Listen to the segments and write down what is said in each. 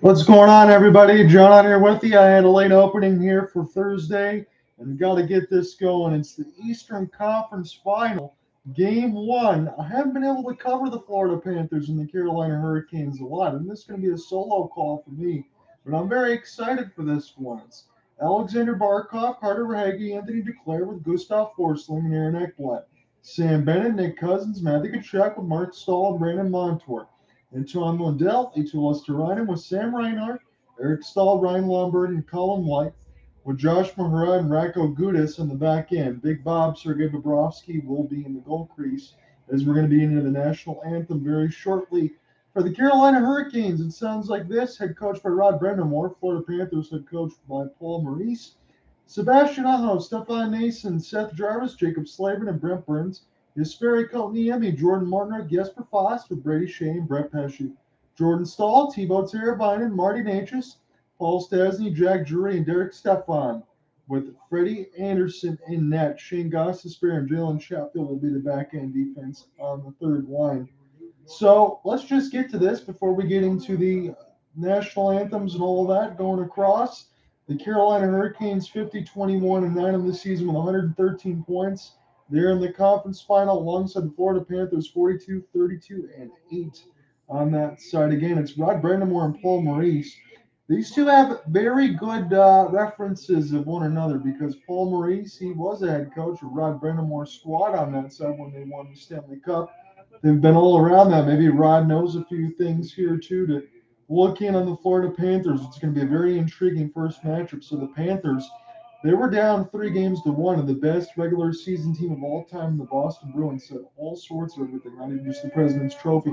What's going on, everybody? John here with you. I had a late opening here for Thursday, and we got to get this going. It's the Eastern Conference Final, Game 1. I haven't been able to cover the Florida Panthers and the Carolina Hurricanes a lot, and this is going to be a solo call for me, but I'm very excited for this one. It's Alexander Barkov, Carter Verhaeghe, Anthony Duclair with Gustav Forsling and Aaron Ekblad. Sam Bennett, Nick Cousins, Matthew Tkachuk with Mark Stahl and Brandon Montour. Antoine Lundell, Eetu Luostarinen with Sam Reinhart, Eric Stahl, Ryan Lomberg, and Colin White, with Josh Mahura and Racco Gudas on the back end. Big Bob, Sergei Bobrovsky will be in the goal crease as we're going to be into the national anthem very shortly. For the Carolina Hurricanes, it sounds like this, head coached by Rod Brind'Amour, Florida Panthers head coached by Paul Maurice, Sebastian Aho, Stefan Nason, Seth Jarvis, Jacob Slavin, and Brent Burns. Jesperi Kotkaniemi, Jordan Martinook, Jesper Fast with Brady Shea and Brett Pesce. Jordan Stahl, Tebow Teravainen, Marty Natchez, Paul Stastny, Jack Drury, and Derek Stefan with Freddie Anderson in net. Shane Gostisbehere and Jalen Chatfield will be the back-end defense on the third line. So let's just get to this before we get into the national anthems and all of that going across. The Carolina Hurricanes 50-21-9 on the season with 113 points. They're in the conference final alongside the Florida Panthers 42-32-8 on that side. Again, it's Rod Brind'Amour and Paul Maurice. These two have very good references of one another because Paul Maurice, he was a head coach of Rod Brind'Amour's squad on that side when they won the Stanley Cup. They've been all around that. Maybe Rod knows a few things here too to look in on the Florida Panthers. It's going to be a very intriguing first matchup. So the Panthers, they were down 3-1, and the best regular season team of all time, the Boston Bruins, said all sorts of everything, not even just the President's Trophy.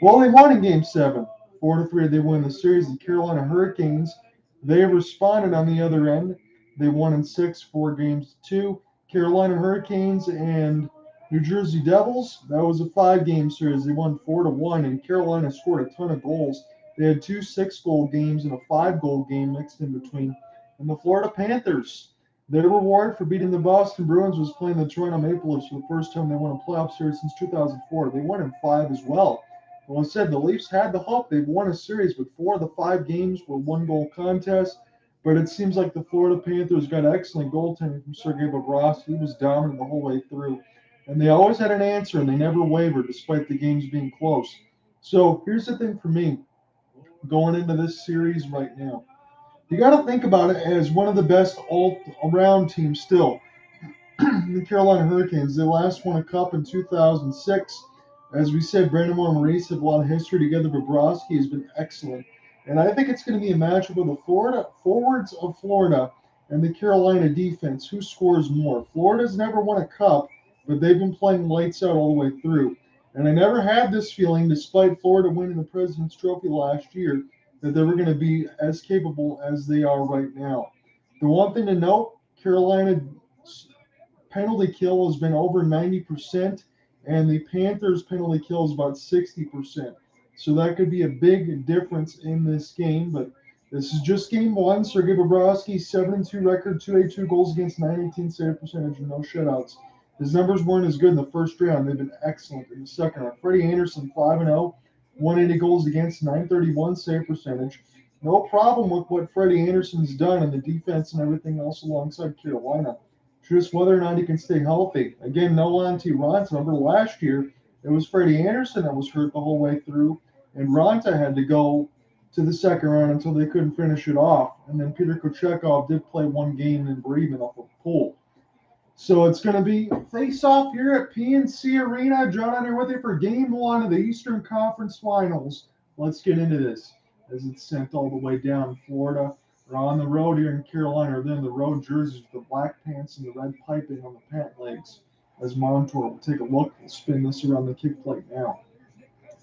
Well, they won in Game 7. 4-3, they win the series. The Carolina Hurricanes, they responded on the other end. They won in 6, 4-2. Carolina Hurricanes and New Jersey Devils, that was a 5-game series. They won 4-1, and Carolina scored a ton of goals. They had 2 6-goal games and a 5-goal game mixed in between. And the Florida Panthers, their reward for beating the Boston Bruins was playing the Toronto Maple Leafs for the first time they won a playoff series since 2004. They won in 5 as well. Well, I said the Leafs had the hope. They've won a series, but 4 of the 5 games were 1-goal contests. But it seems like the Florida Panthers got excellent goaltending from Sergei Bobrovsky. He was dominant the whole way through. And they always had an answer, and they never wavered despite the games being close. So here's the thing for me going into this series right now. You got to think about it as one of the best all-around teams still. The Carolina Hurricanes, they last won a cup in 2006. As we said, Brind'Amour and Maurice have a lot of history together. Bobrovsky has been excellent. And I think it's going to be a matchup of the Florida forwards of Florida and the Carolina defense. Who scores more? Florida's never won a cup, but they've been playing lights out all the way through. And I never had this feeling, despite Florida winning the President's Trophy last year, that they were going to be as capable as they are right now. The one thing to note, Carolina's penalty kill has been over 90%, and the Panthers' penalty kill is about 60%. So that could be a big difference in this game, but this is just game 1. Sergei Bobrovsky, 7-2 record, 282 goals against, 918 save percentage, and no shutouts. His numbers weren't as good in the first round. They've been excellent in the second round. Freddie Anderson, 5-0. 180 goals against, 931 save percentage. No problem with what Freddie Anderson's done in the defense and everything else alongside Carolina. Just whether or not he can stay healthy. Again, no Antti Raanta. Remember last year, it was Freddie Anderson that was hurt the whole way through, and Raanta had to go to the second round until they couldn't finish it off. And then Peter Kochetkov did play one game in bereavement off of pull. So it's going to be face-off here at PNC Arena. John on here with you for Game 1 of the Eastern Conference Finals. Let's get into this as it's sent all the way down in Florida. We're on the road here in Carolina. Then the road jerseys with the black pants and the red piping on the pant legs. As Montour will take a look. We'll spin this around the kick plate now.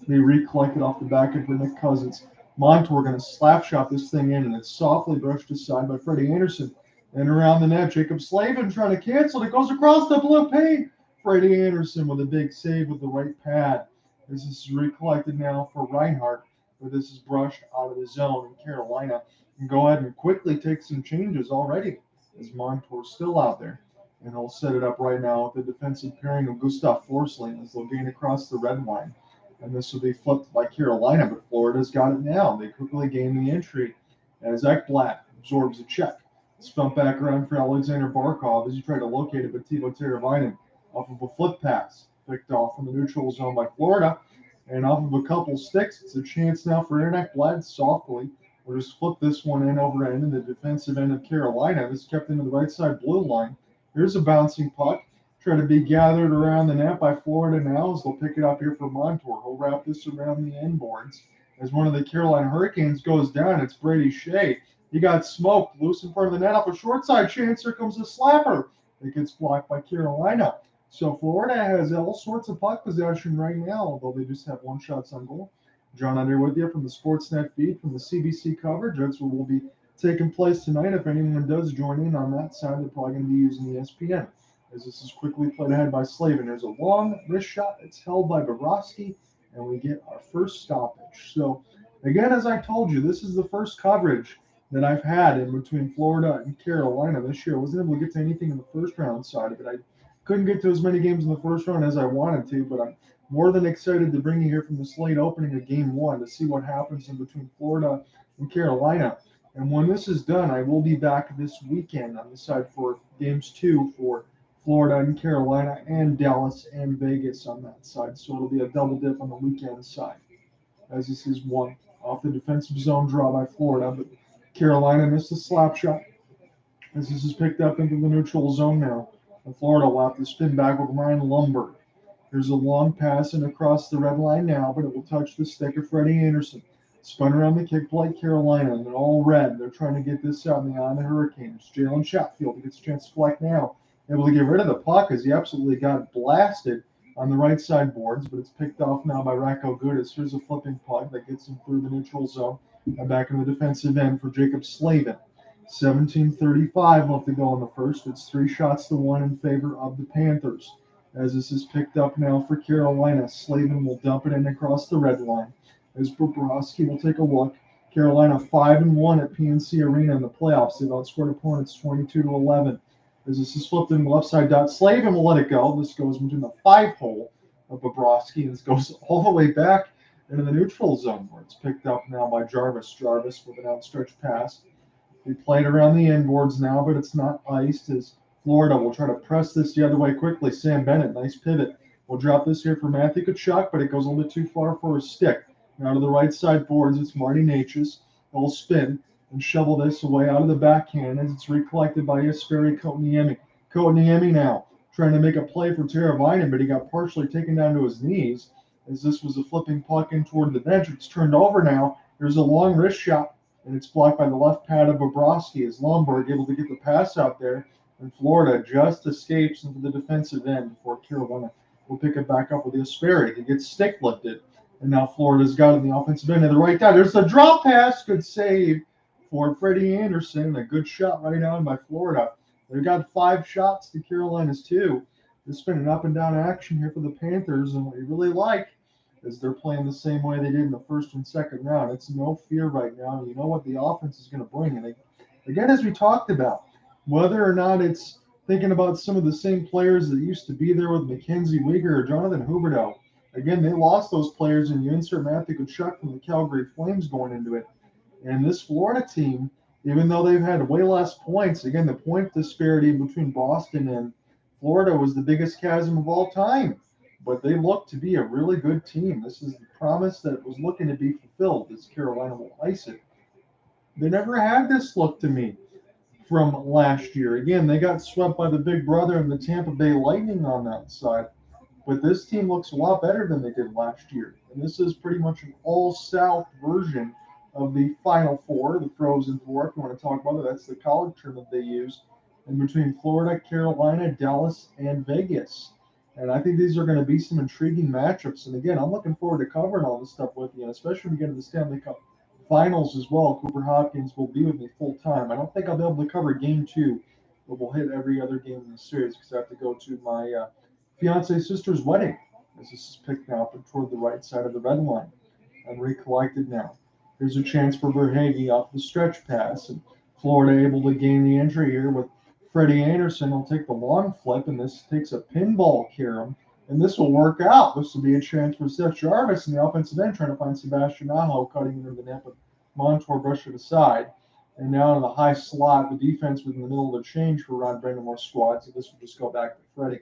They recollect it off the back end for Nick Cousins. Montour going to slap shot this thing in, and it's softly brushed aside by Freddie Anderson. And around the net, Jacob Slavin trying to cancel it. It goes across the blue paint. Freddie Anderson with a big save with the right pad. This is recollected now for Reinhart. but this is brushed out of the zone, and Carolina can go ahead and quickly take some changes already as Montour's still out there. And they'll set it up right now with the defensive pairing of Gustav Forsling as they'll gain across the red line. And this will be flipped by Carolina, but Florida's got it now. They quickly gain the entry as Ekblad absorbs a check. Spun back around for Alexander Barkov as he tried to locate it, but Teuvo Teravainen off of a flip pass. Picked off from the neutral zone by Florida. And off of a couple sticks, it's a chance now for Aaron Ekblad softly. We'll just flip this one in over end in the defensive end of Carolina. This kept into the right side blue line. Here's a bouncing puck. Try to be gathered around the net by Florida now as they'll pick it up here for Montour. He'll wrap this around the end boards. As one of the Carolina Hurricanes goes down, it's Brady Shea. He got smoked loose in front of the net off a short side chance. Here comes a slapper. It gets blocked by Carolina. So Florida has all sorts of puck possession right now, although they just have one shots on goal. John Under with you from the Sportsnet feed, from the CBC coverage. That's what will be taking place tonight. If anyone does join in on that side, they're probably going to be using ESPN. As this is quickly played ahead by Slavin. There's a long wrist shot. It's held by Bobrovsky, and we get our first stoppage. So, again, as I told you, this is the first coverage that I've had in between Florida and Carolina this year. I wasn't able to get to anything in the first round side of it. I couldn't get to as many games in the first round as I wanted to, but I'm more than excited to bring you here from the slate opening of Game 1 to see what happens in between Florida and Carolina. And when this is done, I will be back this weekend on the side for Games 2 for Florida and Carolina and Dallas and Vegas on that side. So it'll be a double dip on the weekend side, as this is one off the defensive zone draw by Florida, but Carolina missed a slap shot as this is picked up into the neutral zone now. And Florida will have to spin back with Ryan Lundberg. There's a long pass and across the red line now, but it will touch the stick of Freddie Anderson. Spun around the kick plate, Carolina, and they're all red. They're trying to get this out in the eye of the Hurricanes. Jalen Chatfield gets a chance to flex now. Able to get rid of the puck as he absolutely got blasted on the right side boards, but it's picked off now by Racco Gudis. Here's a flipping puck that gets him through the neutral zone and back in the defensive end for Jacob Slavin. 17:35 left to go in the first. It's 3-1 in favor of the Panthers. As this is picked up now for Carolina, Slavin will dump it in across the red line. As Bobrovsky will take a look. Carolina 5-1 at PNC Arena in the playoffs. They've outscored opponents 22-11. As this is flipped in the left side dot, Slavin will let it go. This goes into the 5-hole of Bobrovsky, and this goes all the way back into the neutral zone where it's picked up now by Jarvis. Jarvis with an outstretched pass. We played around the end boards now, but it's not iced as Florida will try to press this the other way quickly. Sam Bennett, nice pivot. We'll drop this here for Matthew Tkachuk, but it goes a little bit too far for a stick. Now to the right side boards, it's Marty Natchez. He'll spin and shovel this away out of the backhand as it's recollected by Jesperi Kotkaniemi. Kotkaniemi now trying to make a play for Teravainen, but he got partially taken down to his knees as this was a flipping puck in toward the bench. It's turned over now. There's a long wrist shot, and it's blocked by the left pad of Bobrovsky as Lundberg able to get the pass out there, and Florida just escapes into the defensive end before Carolina will pick it back up with Jesperi. He gets stick lifted, and now Florida's got it in the offensive end of the right side. There's the drop pass. Good save for Freddie Anderson. A good shot right on by Florida. They've got 5 shots to Carolina's 2. It's been an up and down action here for the Panthers, and what you really like is they're playing the same way they did in the first and second round. It's no fear right now. You know what the offense is going to bring. And again, as we talked about, whether or not it's thinking about some of the same players that used to be there with Mackenzie Weegar or Jonathan Huberdeau. Again, they lost those players, and you insert Matthew Tkachuk from the Calgary Flames going into it. And this Florida team, even though they've had way less points, again, the point disparity between Boston and Florida was the biggest chasm of all time. But they look to be a really good team. This is the promise that was looking to be fulfilled as Carolina will ice it. They never had this look to me from last year. Again, they got swept by the big brother and the Tampa Bay Lightning on that side. But this team looks a lot better than they did last year. And this is pretty much an all-South version of the Final Four, the Frozen Four, if you want to talk about it. That's the college term that they use in between Florida, Carolina, Dallas, and Vegas. And I think these are going to be some intriguing matchups. And again, I'm looking forward to covering all this stuff with you, and especially when we get to the Stanley Cup Finals as well. Cooper Hopkins will be with me full time. I don't think I'll be able to cover Game 2, but we'll hit every other game in the series because I have to go to my fiance's sister's wedding as this is picked now up toward the right side of the red line. and recollected now. Here's a chance for Verhage off the stretch pass, and Florida able to gain the entry here with Freddie Anderson. Will take the long flip, and this takes a pinball carom, and this will work out. This will be a chance for Seth Jarvis in the offensive end, trying to find Sebastian Aho cutting into the net, but Montour brushed it aside. And now in the high slot, the defense was in the middle of the change for Ron Brind'Amour's squad, so this will just go back to Freddie.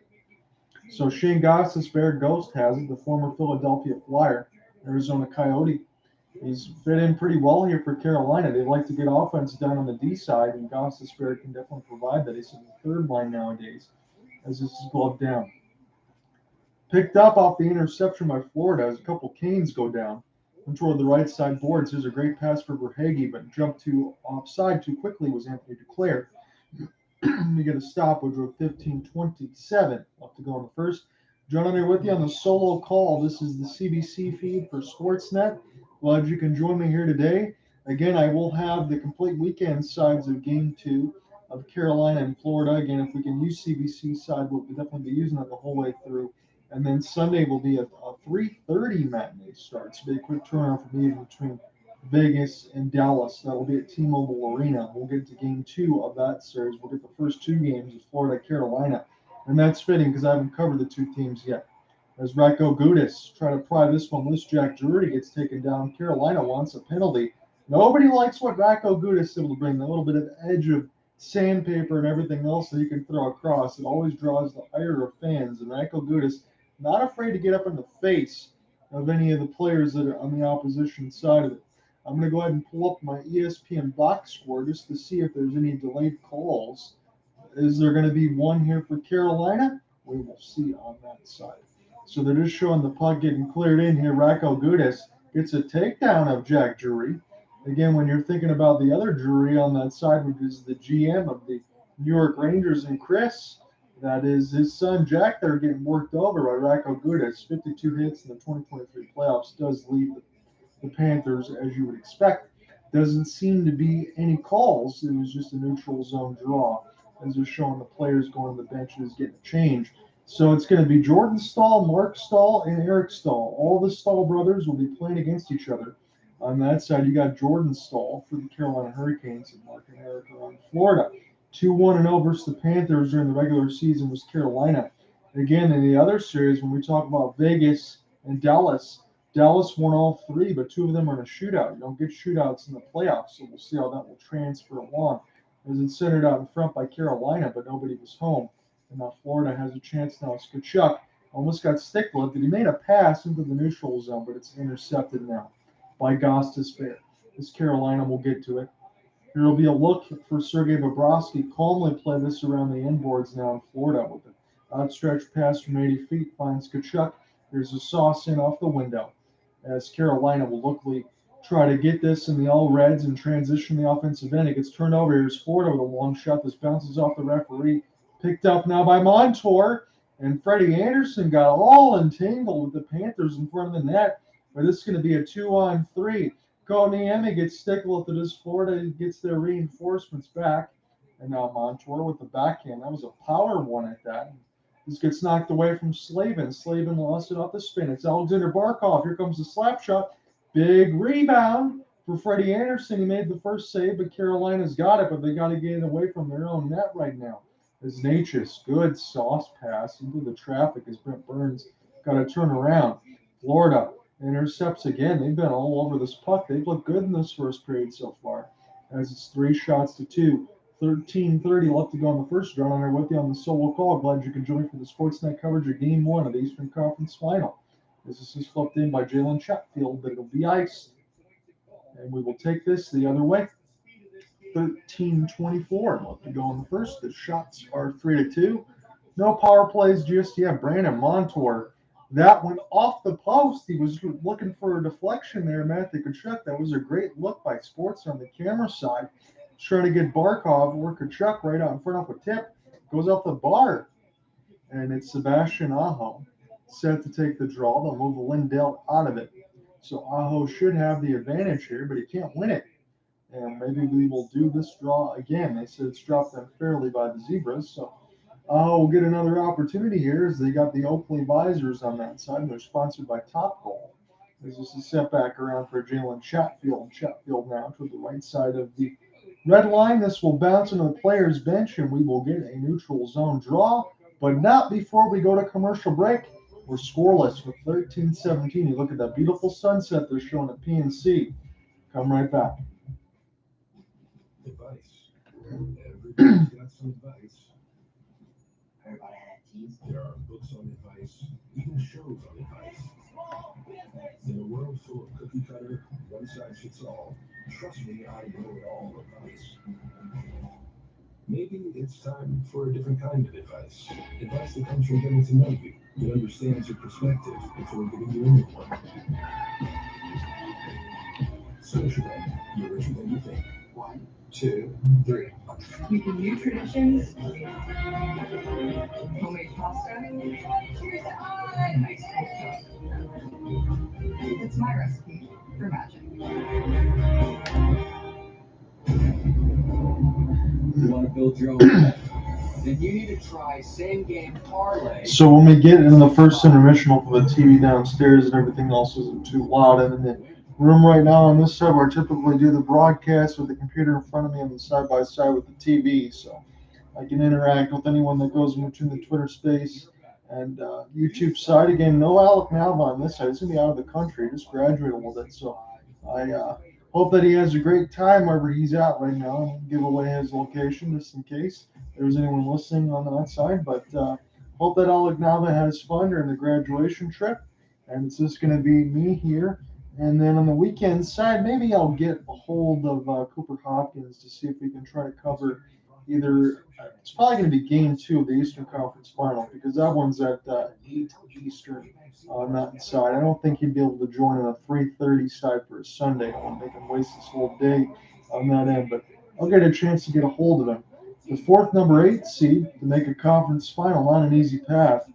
So Shane Gostisbehere Ghost has it, the former Philadelphia Flyer, Arizona Coyote. He's fit in pretty well here for Carolina. They like to get offense down on the D side, and Gostisbehere can definitely provide that. He's in the third line nowadays, as this is gloved down. Picked up off the interception by Florida as a couple Canes go down. And toward the right side boards, there's a great pass for Verhage, but jumped too offside too quickly was Anthony Duclair. We get a stoppage with 15:27 left to go in the first. John, I'm here with you on the solo call. This is the CBC feed for Sportsnet. Glad you can join me here today. Again, I will have the complete weekend sides of Game 2 of Carolina and Florida. Again, if we can use CBC side, we'll definitely be using it the whole way through. And then Sunday will be a 3:30 matinee start. So be a quick turnaround for me between Vegas and Dallas. That will be at T-Mobile Arena. We'll get to Game 2 of that series. We'll get the first two games of Florida, Carolina. And that's fitting because I haven't covered the two teams yet. As Ratko Gudas try to pry this one loose, Jack Drury gets taken down. Carolina wants a penalty. Nobody likes what Ratko Gudas is able to bring, a little bit of edge of sandpaper and everything else that he can throw across. It always draws the ire of fans. And Ratko Gudas not afraid to get up in the face of any of the players that are on the opposition side of it. I'm going to go ahead and pull up my ESPN box score just to see if there's any delayed calls. Is there going to be one here for Carolina? We will see on that side. So they're just showing the puck getting cleared in here. Ratko Gudas gets a takedown of Jack Drury. Again, when you're thinking about the other Drury on that side, which is the GM of the New York Rangers and Chris, that is his son Jack, they're getting worked over by Ratko Gudas. 52 hits in the 2023 playoffs does lead the Panthers, as you would expect. Doesn't seem to be any calls. It was just a neutral zone draw, as they're showing the players going to the benches getting a change. So it's going to be Jordan Stahl, Mark Stahl, and Eric Stahl. All the Stahl brothers will be playing against each other. On that side, you got Jordan Stahl for the Carolina Hurricanes, and Mark and Eric are on Florida. 2-1-0 versus the Panthers during the regular season was Carolina. Again, in the other series, when we talk about Vegas and Dallas, Dallas won all three, but two of them are in a shootout. You don't get shootouts in the playoffs, so we'll see how that will transfer along. As it's centered out in front by Carolina, but nobody was home. And now Florida has a chance now. Tkachuk almost got stick-lifted. He made a pass into the neutral zone, but it's intercepted now by Gostisbehere. This Carolina will get to it. Here will be a look for Sergei Bobrovsky. Calmly play this around the inboards now in Florida with an outstretched pass from 80 feet. Finds Tkachuk. There's a sauce in off the window. As Carolina will lookily try to get this in the all reds and transition the offensive end. It gets turned over. Here's Florida with a long shot. This bounces off the referee. Picked up now by Montour. And Freddie Anderson got all entangled with the Panthers in front of the net. But this is going to be a 2-on-3. Koniemi gets stick-lifted as Florida gets their reinforcements back. And now Montour with the backhand. That was a power one at that. This gets knocked away from Slavin. Slavin lost it off the spin. It's Alexander Barkov. Here comes the slap shot. Big rebound for Freddie Anderson. He made the first save, but Carolina's got it, but they got to get it away from their own net right now. As Natchez, good sauce pass into the traffic as Brent Burns got to turn around. Florida intercepts again. They've been all over this puck. They've looked good in this first period so far, as it's 3-2. 13:30 left to go in the first. John and I are with you on the solo call. Glad you can join for the Sportsnet coverage of Game 1 of the Eastern Conference Final. This is flipped in by Jalen Chatfield, but it'll be iced. And we will take this the other way. 13:24 left to go in the first. The shots are 3-2. No power plays just yet. Brandon Montour. That went off the post. He was looking for a deflection there, Matthew Tkachuk. That was a great look by Sports on the camera side. Trying to get Barkov or Tkachuk right out in front of a tip. Goes off the bar. And it's Sebastian Aho set to take the draw. They'll move Lindell out of it. So Aho should have the advantage here, but he can't win it. And maybe we will do this draw again. They said it's dropped unfairly by the Zebras. So Aho will get another opportunity here as they got the Oakley visors on that side. They're sponsored by Topgolf. This is a setback around for Jalen Chatfield. Chatfield now to the right side of the red line. This will bounce into the player's bench, and we will get a neutral zone draw, but not before we go to commercial break. We're scoreless with 13-17. You look at that beautiful sunset they're showing at PNC. Come right back. Advice. Everybody's got some advice. Everybody had teas. There are books on advice, even shows on advice. In a world full of cookie cutter, one size fits all, trust me, I know it all advice. Maybe it's time for a different kind of advice. Advice that comes from getting to know you, that understands your perspective before giving you a new one. Social, you're richer than you think. 1, 2, 3. Making new traditions, homemade pasta, and ice cold cup. It's my recipe for magic. You want to build your own bet? Then you need to try same game parlay. So when we get in the first intermission, we'll put the TV downstairs and everything else isn't too loud. And in the room right now on this side where I typically do the broadcast with the computer in front of me on the side by side with the TV, so I can interact with anyone that goes in between the Twitter space and YouTube side. Again, no Alec Malva on this side. He's going to be out of the country. He just graduated a little bit, so I hope that he has a great time wherever he's at right now. I'll give away his location just in case there's anyone listening on that side. But hope that Alec Malva has fun during the graduation trip. And it's just going to be me here. And then on the weekend side, maybe I'll get a hold of Cooper Hopkins to see if we can try to cover either. It's probably going to be game 2 of the Eastern Conference Final because that one's at 8 Eastern on that side. I don't think he'd be able to join on a 3:30 side for a Sunday. I won't make him waste his whole day on that end, but I'll get a chance to get a hold of him. The fourth number 8 seed to make a conference final, not an easy path.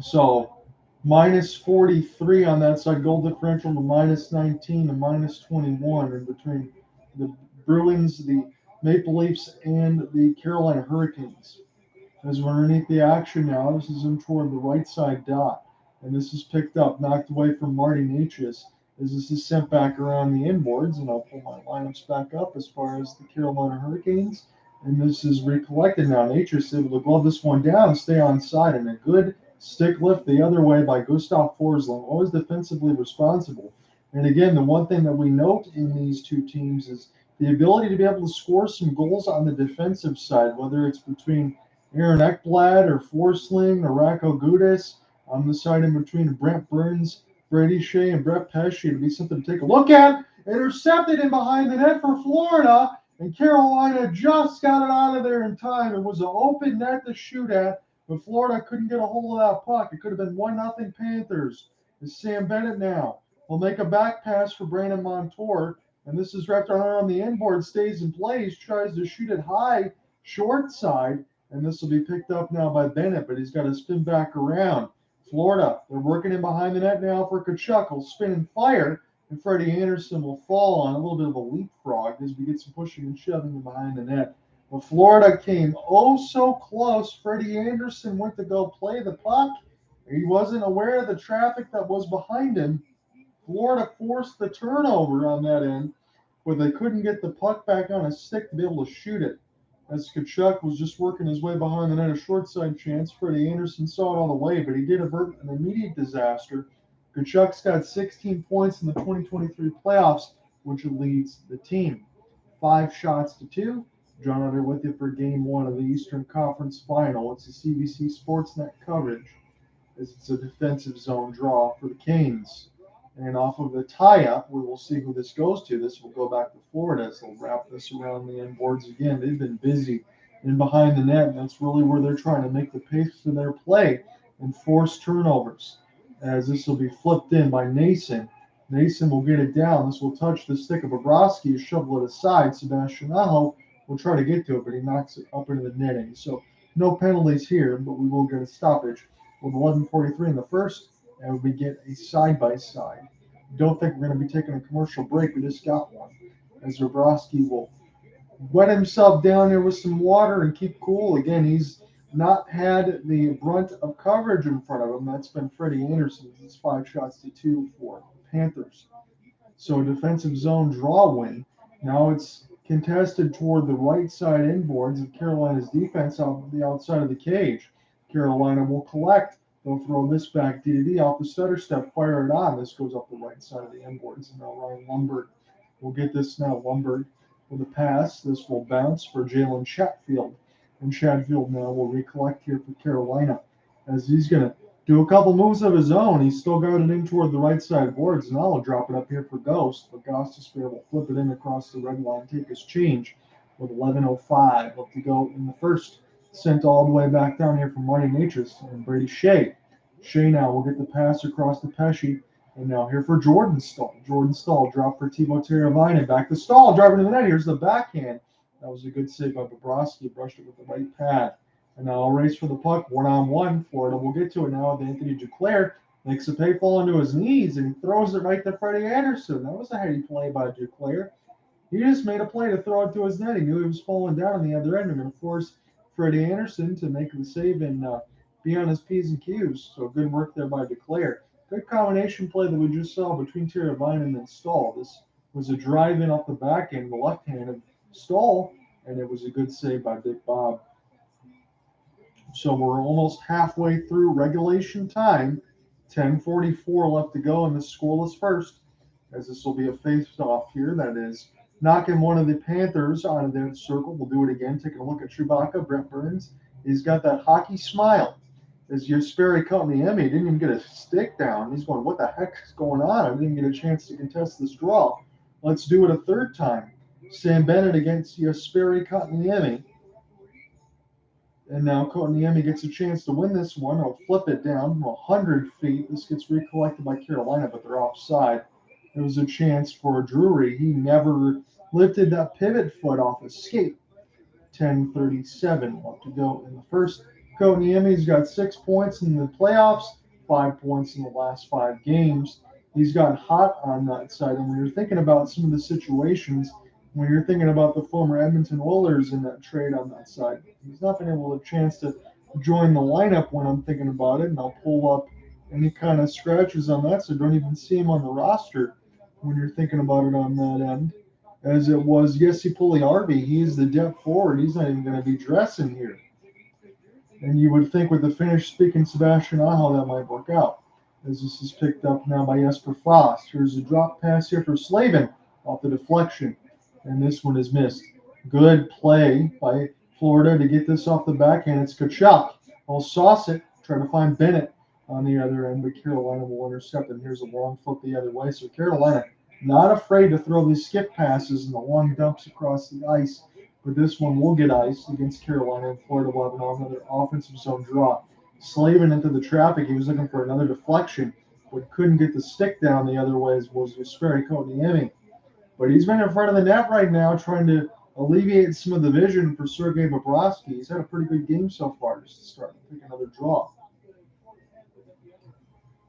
So minus 43 on that side, goal differential to minus 19 to minus 21 in between the Bruins, the Maple Leafs, and the Carolina Hurricanes. As we're underneath the action now, this is in toward the right side dot. And this is picked up, knocked away from Marty Natchez as this is sent back around the inboards. And I'll pull my lineups back up as far as the Carolina Hurricanes. And this is recollected now. Natchez able to glove this one down and stay on side. And a good stick lift the other way by Gustav Forsling, always defensively responsible. And again, the one thing that we note in these two teams is the ability to be able to score some goals on the defensive side, whether it's between Aaron Ekblad or Forsling or Racco Gudas on the side in between Brent Burns, Brady Shea, and Brett Pesce. It'd be something to take a look at. Intercepted in behind the net for Florida, and Carolina just got it out of there in time. It was an open net to shoot at, but Florida couldn't get a hold of that puck. It could have been 1-0 Panthers. It's Sam Bennett now. Will make a back pass for Brandon Montour, and this is wrapped around the inboard, stays in place, tries to shoot it high, short side, and this will be picked up now by Bennett, but he's got to spin back around. Florida, they're working in behind the net now for Tkachuk. He'll spin and fire, and Freddie Anderson will fall on a little bit of a leapfrog as we get some pushing and shoving in behind the net. But Florida came oh so close. Freddie Anderson went to go play the puck. He wasn't aware of the traffic that was behind him. Florida forced the turnover on that end, but they couldn't get the puck back on a stick to be able to shoot it. As Tkachuk was just working his way behind the net, a short side chance. Freddie Anderson saw it all the way, but he did avert an immediate disaster. Tkachuk's got 16 points in the 2023 playoffs, which leads the team. 5 shots to 2. John Under with you for Game 1 of the Eastern Conference Final. It's the CBC Sportsnet coverage, as it's a defensive zone draw for the Canes. And off of the tie-up, we will see who this goes to. This will go back to Florida, as they'll wrap this around the end boards again. They've been busy in behind the net, and that's really where they're trying to make the pace to their play and force turnovers. As this will be flipped in by Nason. Nason will get it down. This will touch the stick of Bobrovsky, shovel it aside. Sebastian Aho will try to get to it, but he knocks it up into the netting. So no penalties here, but we will get a stoppage with 11:43 in the first. And we get a side-by-side. Don't think we're going to be taking a commercial break. We just got one. As Bobrovsky will wet himself down here with some water and keep cool. Again, he's not had the brunt of coverage in front of him. That's been Freddie Anderson. It's 5-2 for Panthers. So defensive zone draw win. Now it's contested toward the right side inboards of Carolina's defense on the outside of the cage. Carolina will collect. They'll throw this back D off the stutter step, fire it on. This goes up the right side of the inboards. And now Ryan Lundberg will get this now. Lundberg with a pass. This will bounce for Jalen Chatfield. And Chatfield now will recollect here for Carolina as he's going to do a couple moves of his own. He's still got it in toward the right side boards. Now I'll drop it up here for Ghost. But Gostisbehere will flip it in across the red line, take his change with 11:05 left to go in the first. Sent all the way back down here from Marty Natras and Brady Shea. Shea now will get the pass across to Pesci. And now here for Jordan Stahl. Jordan Stahl drop for Timo Teravainen. Back to Stahl, driving to the net. Here's the backhand. That was a good save by Bobrovsky. Brushed it with the right pad. And now a race for the puck, one-on-one. Florida will get to it now with Anthony Duclair. Makes a pay fall onto his knees and throws it right to Freddie Anderson. That was a heady play by Duclair. He just made a play to throw it to his net. He knew he was falling down on the other end and going to force Freddie Anderson to make the save and be on his P's and Q's. So good work there by Duclair. Good combination play that we just saw between Teravainen and Stahl. This was a drive in off the back end, the left hand of Stahl, and it was a good save by Big Bob. So we're almost halfway through regulation time. 10:44 left to go in the scoreless first, as this will be a face-off here. That is knocking one of the Panthers out of their circle. We'll do it again. Taking a look at Chewbacca, Brent Burns. He's got that hockey smile. As Jesperi Kotkaniemi didn't even get a stick down. He's going, what the heck is going on? I didn't get a chance to contest this draw. Let's do it a third time. Sam Bennett against Jesperi Kotkaniemi. And now Kotkaniemi gets a chance to win this one. He'll flip it down from 100 feet. This gets recollected by Carolina, but they're offside. There was a chance for Drury. He never lifted that pivot foot off his skate. 10:37 left to go in the first. Kotkaniemi's got 6 points in the playoffs, 5 points in the last 5 games. He's got hot on that side. And when you're thinking about some of the situations, when you're thinking about the former Edmonton Oilers in that trade on that side, he's not been able to chance to join the lineup when I'm thinking about it. And I'll pull up any kind of scratches on that, so don't even see him on the roster when you're thinking about it on that end. As it was Jesse Puljujarvi, he's the depth forward. He's not even going to be dressing here. And you would think with the Finnish-speaking Sebastian Aho that might work out. As this is picked up now by Jesper Fast. Here's a drop pass here for Slavin off the deflection. And this one is missed. Good play by Florida to get this off the backhand. It's Tkachuk. I'll sauce it. Try to find Bennett on the other end, but Carolina will intercept. And here's a long flip the other way. So Carolina not afraid to throw these skip passes and the long dumps across the ice. But this one will get iced against Carolina, and Florida will have another offensive zone draw. Slavin into the traffic. He was looking for another deflection, but couldn't get the stick down the other way as was Jesperi Kotkaniemi. But he's been in front of the net right now trying to alleviate some of the vision for Sergei Bobrovsky. He's had a pretty good game so far just to start to take another draw.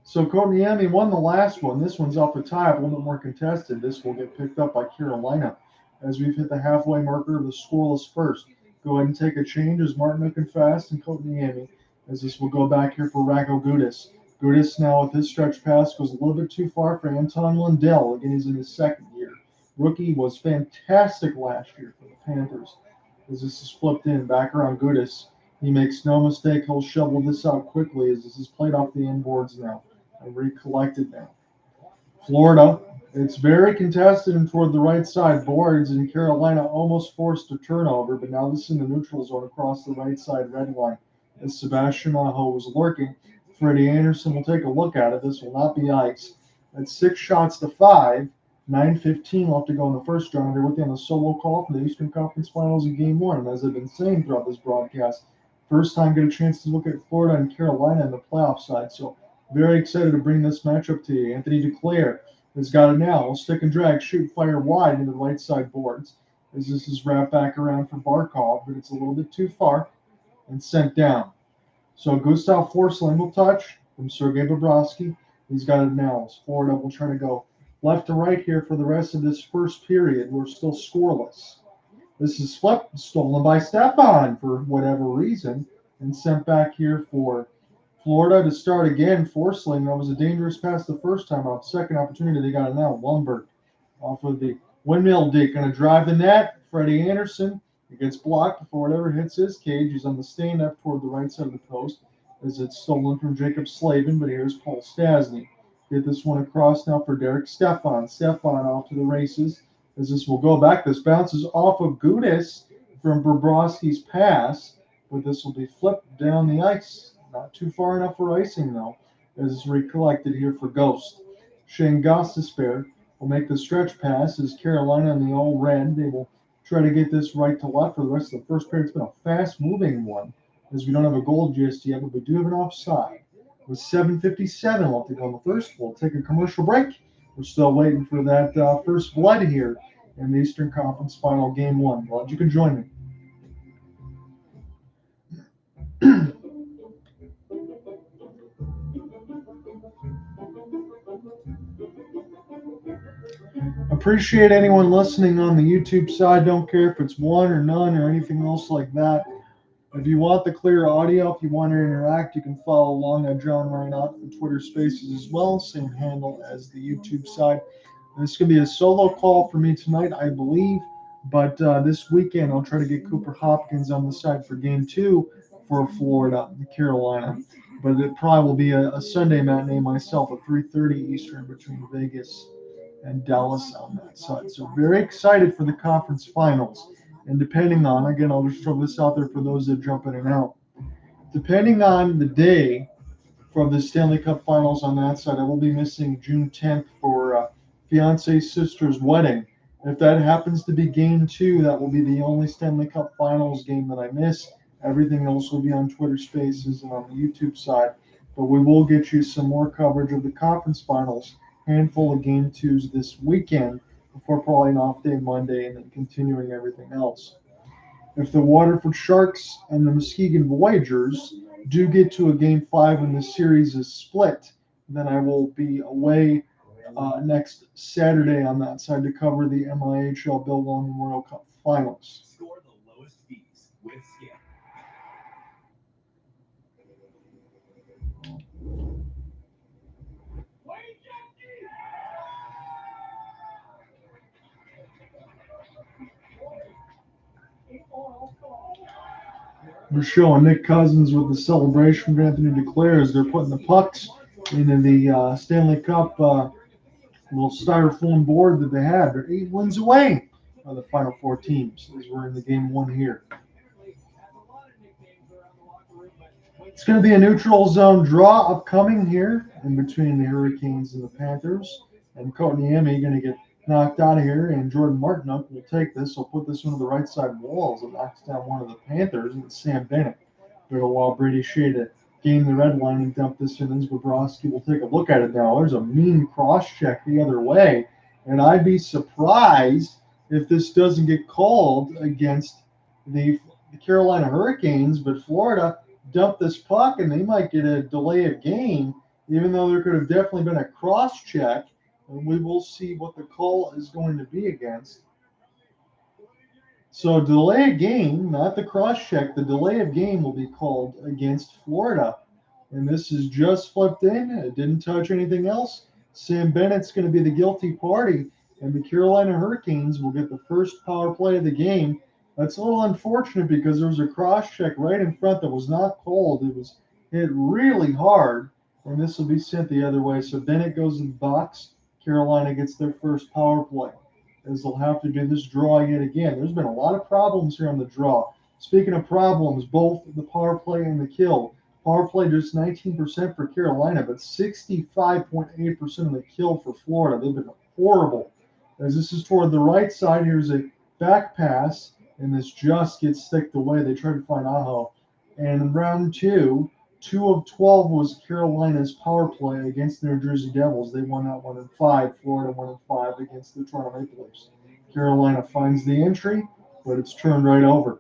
So Kotkaniemi won the last one. This one's off the tie, a little bit more contested. This will get picked up by Carolina as we've hit the halfway marker of the scoreless first. Go ahead and take a change as Martin Fast and Kotkaniemi, as this will go back here for Rako Gudas. Gudas now with his stretch pass goes a little bit too far for Anton Lundell. Again, he's in his second year. Rookie was fantastic last year for the Panthers. As this is flipped in back around Gudas. He makes no mistake. He'll shovel this out quickly as this is played off the inboards now and recollected now. Florida, it's very contested and toward the right side boards, and Carolina almost forced a turnover, but now this is in the neutral zone across the right side red line as Sebastian Aho was lurking. Freddie Anderson will take a look at it. This will not be ice. That's 6-5. 9:15 left to go in the first round. They're with you on a solo call from the Eastern Conference Finals in Game 1. And as I've been saying throughout this broadcast, first time get a chance to look at Florida and Carolina in the playoff side. So very excited to bring this matchup to you. Anthony Duclair has got it now. He'll stick and drag, shoot, fire wide into the right side boards. As this is wrapped back around for Barkov, but it's a little bit too far and sent down. So Gustav Forsling will touch from Sergei Bobrovsky. He's got it now. Florida will try to go left to right here for the rest of this first period. We're still scoreless. This is flipped, stolen by Stefan for whatever reason. and sent back here for Florida to start again. Forsling, that was a dangerous pass the first time out. Second opportunity, they got it now. Lundberg off of the windmill dig, going to drive the net. Freddie Anderson, it gets blocked before whatever hits his cage. He's on the stand up toward the right side of the post as it's stolen from Jacob Slavin, but here's Paul Stastny. Get this one across now for Derek Stefan. Stefan off to the races as this will go back. This bounces off of Gudis from Bobrovsky's pass, but this will be flipped down the ice. Not too far enough for icing, though, as it's recollected here for Ghost. Shane Gostisbehere will make the stretch pass as Carolina in the all red. They will try to get this right to left for the rest of the first period. It's been a fast-moving one, as we don't have a goal just yet, but we do have an offside. With 7:57 left to go in the first, we'll take a commercial break. We're still waiting for that first blood here in the Eastern Conference Final Game 1. Glad you could join me. Appreciate anyone listening on the YouTube side. Don't care if it's one or none or anything else like that. If you want the clear audio, if you want to interact, you can follow along at John Reinott for Twitter Spaces as well. Same handle as the YouTube side. And this is going to be a solo call for me tonight, I believe. But this weekend, I'll try to get Cooper Hopkins on the side for Game 2 for Florida and Carolina. But it probably will be a Sunday matinee myself at 3:30 Eastern between Vegas and Dallas on that side. So very excited for the conference finals. And depending on, again, I'll just throw this out there for those that jump in and out. Depending on the day for the Stanley Cup finals on that side, I will be missing June 10th for fiance's sister's wedding. If that happens to be Game 2, that will be the only Stanley Cup finals game that I miss. Everything else will be on Twitter Spaces and on the YouTube side. But we will get you some more coverage of the conference finals. Handful of Game 2s this weekend before probably an off day Monday and then continuing everything else. If the Waterford Sharks and the Muskegon Voyagers do get to a Game 5 and the series is split, then I will be away next Saturday on that side to cover the MIHL Bill Long Memorial Cup Finals. Score the lowest fees with Skip. We're showing Nick Cousins with the celebration of Anthony Duclair as they're putting the pucks into the Stanley Cup little styrofoam board that they had. They're 8 wins away from the final 4 teams as we're in the Game 1 here. It's going to be a neutral zone draw upcoming here in between the Hurricanes and the Panthers. And Kotaniemi going to get knocked out of here, and Jordan Martinook will take this. He'll put this one to the right side wall as it knocks down one of the Panthers, and it's Sam Bennett. But while Brady Shea to gain the red line and dump this in, as Bobrovsky will take a look at it now. There's a mean cross check the other way, and I'd be surprised if this doesn't get called against the Carolina Hurricanes, but Florida dumped this puck, and they might get a delay of game, even though there could have definitely been a cross check. And we will see what the call is going to be against. So delay of game, not the cross check, the delay of game will be called against Florida. And this is just flipped in. It didn't touch anything else. Sam Bennett's going to be the guilty party, and the Carolina Hurricanes will get the first power play of the game. That's a little unfortunate because there was a cross check right in front that was not called. It was hit really hard, and this will be sent the other way. So Bennett goes in the box. Carolina gets their first power play, as they'll have to do this draw yet again. There's been a lot of problems here on the draw. Speaking of problems, both the power play and the kill. Power play just 19% for Carolina, but 65.8% of the kill for Florida. They've been horrible. As this is toward the right side, here's a back pass, and this just gets sticked away. They try to find Aho. And in round 2, 2 of 12 was Carolina's power play against the New Jersey Devils. They won that one in 5. Florida won in 5 against the Toronto Maple Leafs. Carolina finds the entry, but it's turned right over.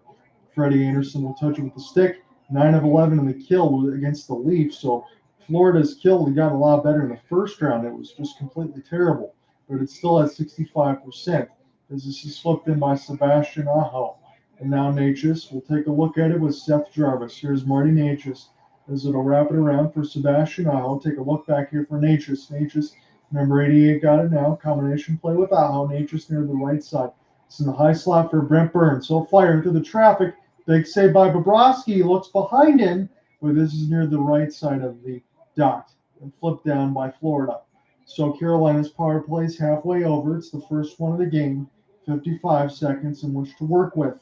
Freddie Anderson will touch it with the stick. 9 of 11 in the kill against the Leafs. So Florida's kill got a lot better in the first round. It was just completely terrible, but it's still at 65%. As this is flipped in by Sebastian Aho. And now Natchez will take a look at it with Seth Jarvis. Here's Marty Natchez as it'll wrap it around for Sebastian Aho. Take a look back here for Natchez. Natchez, number 88, got it now. Combination play with Aho. Natchez near the right side. It's in the high slot for Brent Burns. So firing through the traffic. Big save by Bobrovsky. He looks behind him, but this is near the right side of the dot. And flipped down by Florida. So Carolina's power play is halfway over. It's the first one of the game. 55 seconds in which to work with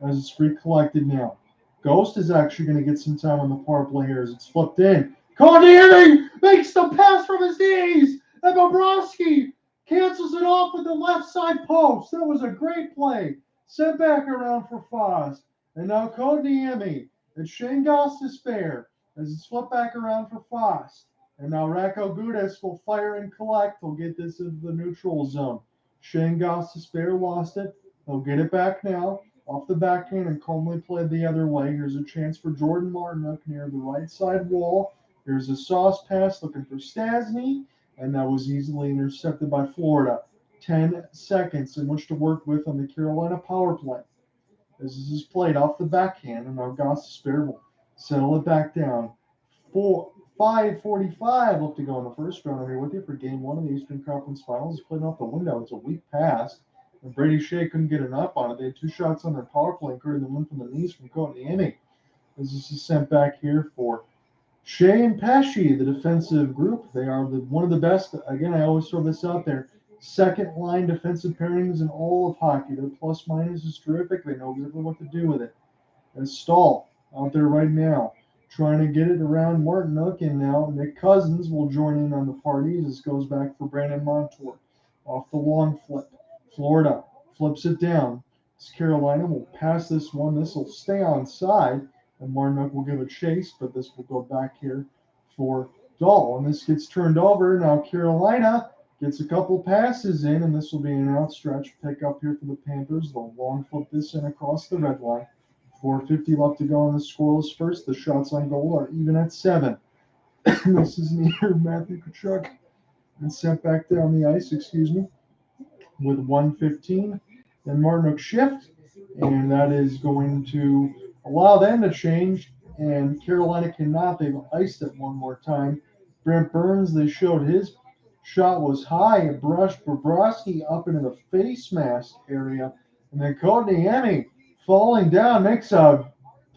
as it's recollected now. Ghost is actually going to get some time on the power play here as it's flipped in. Cody makes the pass from his knees, and Bobrovsky cancels it off with the left side post. That was a great play. Sent back around for Foss. And now Kodniemi. It's Shane Goss to spare as it's flipped back around for Foss. And now Racco Gudas will fire and collect. He'll get this into the neutral zone. Shane Goss to spare lost it. He'll get it back now. Off the backhand and calmly played the other way. Here's a chance for Jordan Martinook near the right side wall. Here's a sauce pass looking for Stasny, and that was easily intercepted by Florida. 10 seconds in which to work with on the Carolina power play. As this is played off the backhand, and now Goss will settle it back down. 5:45 left to go in the first round. I'm here with you for Game 1 of the Eastern Conference Finals. It's played off the window. It's a weak pass. And Brady Shea couldn't get enough on it. They had 2 shots on their power play, including the one from the knees from Kodniemi. As this is sent back here for Shea and Pesci, the defensive group. They are one of the best. Again, I always throw this out there. Second line defensive pairings in all of hockey. Their plus minus is terrific. They know exactly what to do with it. And Stahl out there right now, trying to get it around Martinook, and now Nick Cousins will join in on the party. This goes back for Brandon Montour off the long flip. Florida flips it down. Carolina will pass this one. This will stay on side, and Martinook will give a chase, but this will go back here for Dahl. And this gets turned over. Now Carolina gets a couple passes in, and this will be an outstretch pickup here for the Panthers. They'll long flip this in across the red line. 4:50 left to go in the scoreless first. The shots on goal are even at 7. This is near Matthew Tkachuk and sent back down the ice, with 1:15. Then Martinook shift, and that is going to allow them to change, and Carolina cannot. They've iced it one more time. Brent Burns, they showed his shot was high. It brushed Bobrovsky up into the face mask area, and then Kodniemi falling down makes a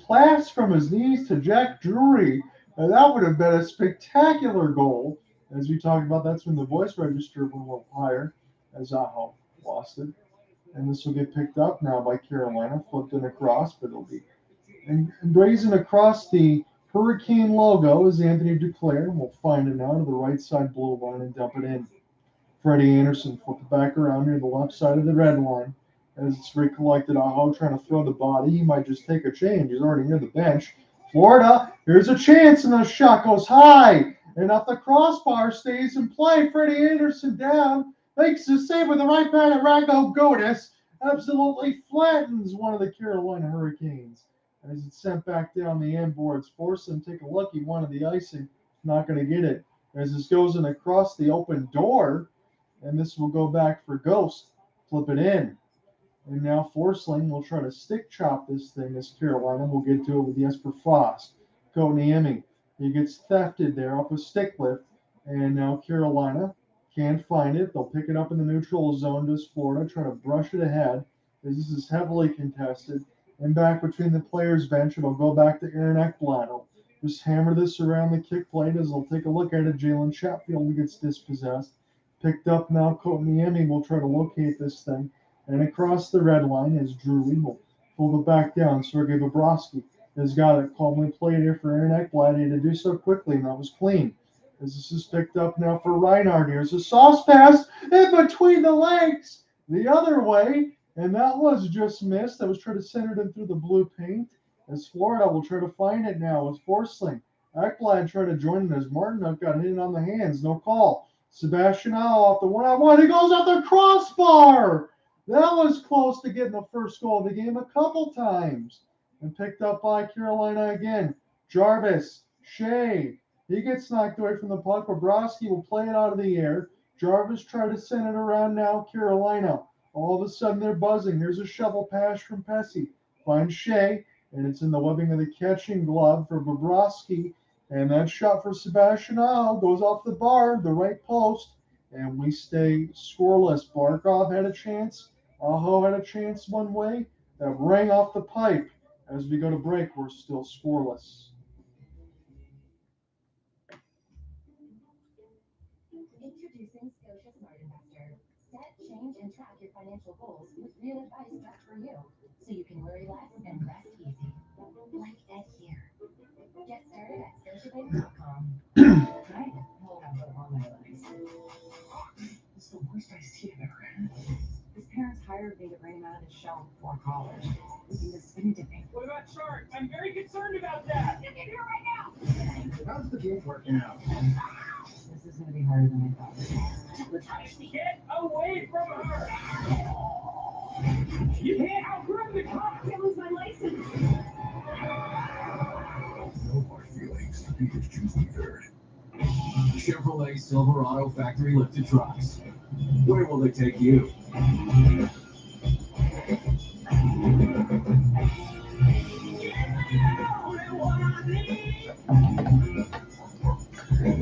pass from his knees to Jack Drury. And that would have been a spectacular goal. As we talked about, that's when the voice register went a little higher, as Aho lost it. And this will get picked up now by Carolina, flipped it across, but it'll be emblazoned across the Hurricane logo is Anthony Duclair. We'll find it now to the right side blue line and dump it in. Freddie Anderson flipped it back around near the left side of the red line. As it's recollected, Aho trying to throw the body. He might just take a change. He's already near the bench. Florida, here's a chance, and the shot goes high. And off the crossbar, stays in play. Freddie Anderson down. Makes the save with the right back at Racco Gudas. Absolutely flattens one of the Carolina Hurricanes. As it's sent back down the end boards, force him to take a look. He wanted the icing. Not going to get it. As this goes in across the open door, and this will go back for Ghost. Flip it in. And now Forsling will try to stick chop this thing as Carolina will get to it with Jesper Foss. Kodniemi, he gets thefted there off a stick lift. And now Carolina can't find it. They'll pick it up in the neutral zone. Does Florida try to brush it ahead? This is heavily contested. And back between the players' bench, it'll go back to Aaron Ekblad. He'll just hammer this around the kick plate as they'll take a look at it. Jalen Chatfield gets dispossessed. Picked up now. Kodniemi will try to locate this thing. And across the red line is Drew will pull it back down. Sergei Bobrovsky has got it. Calmly played here for Aaron Ekblad. He had to do so quickly, and that was clean. As this is picked up now for Reinhardt. Here's a sauce pass in between the legs the other way. And that was just missed. That was trying to center it in through the blue paint. As Florida will try to find it now with Forsling. Ekblad tried to join him as Martinook got hit on the hands. No call. Sebastian Aho off the one-on-one. He goes off the crossbar. That was close to getting the first goal of the game a couple times. And picked up by Carolina again. Jarvis, Shea. He gets knocked away from the puck. Bobrovsky will play it out of the air. Jarvis tried to send it around now. Carolina. All of a sudden they're buzzing. Here's a shovel pass from Pesci. finds Shea, and it's in the webbing of the catching glove for Bobrovsky. And that shot for Sebastian Aho goes off the bar, the right post, and we stay scoreless. Barkov had a chance. Aho had a chance one way. That rang off the pipe. As we go to break, we're still scoreless. Introducing Scotia Smart Investor. Set, change, and track your financial goals with real advice just for you, so you can worry less and rest easy. Like Ed here. Get started at ScotiaBank.com. Right, hold on for all my advice. It's the worst iced tea I've ever had. His parents hired me to bring him out of his shell before college. He was spin dipping. What about Shark? I'm very concerned about that. Get here right now! How's the game working out? This is going to be harder than I thought. Get away from her! You can't outrun the car! I can't lose my license! No hard feelings. You just choose the third. Chevrolet Silverado factory lifted trucks. Where will they take you?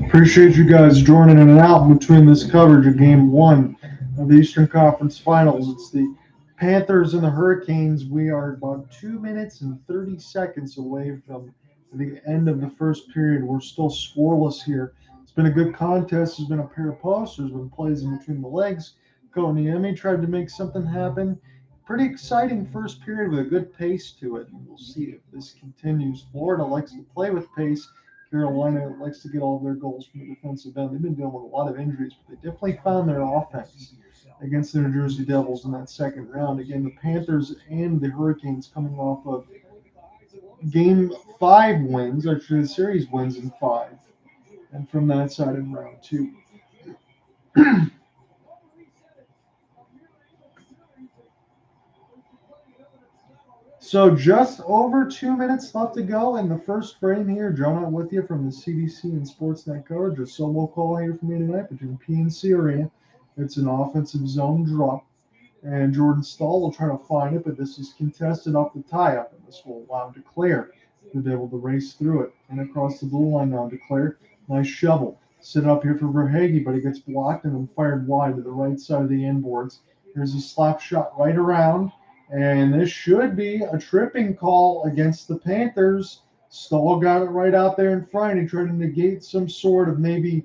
Appreciate you guys joining in and out between this coverage of Game 1 of the Eastern Conference Finals. It's the Panthers and the Hurricanes. We are about 2 minutes and 30 seconds away from the end of the first period. We're still scoreless here. It's been a good contest. There's been a pair of posts. There's been plays in between the legs. Koniemi tried to make something happen. Pretty exciting first period with a good pace to it. We'll see if this continues. Florida likes to play with pace. Carolina likes to get all of their goals from the defensive end. They've been dealing with a lot of injuries, but they definitely found their offense against the New Jersey Devils in that second round. Again, the Panthers and the Hurricanes coming off of Game 5 wins, actually the series wins in 5, and from that side in round 2. So just over 2 minutes left to go in the first frame here. John out with you from the CDC and Sportsnet coverage. A solo call here for me tonight between PNC Arena. It's an offensive zone drop. And Jordan Stahl will try to find it, but this is contested off the tie-up, and this will allow him to clear to be able to race through it. And across the blue line now to clear. Nice shovel. Sit up here for Verhaeghe, but he gets blocked and then fired wide to the right side of the inboards. Here's a slap shot right around. And this should be a tripping call against the Panthers. Stahl got it right out there in front. He tried to negate some sort of maybe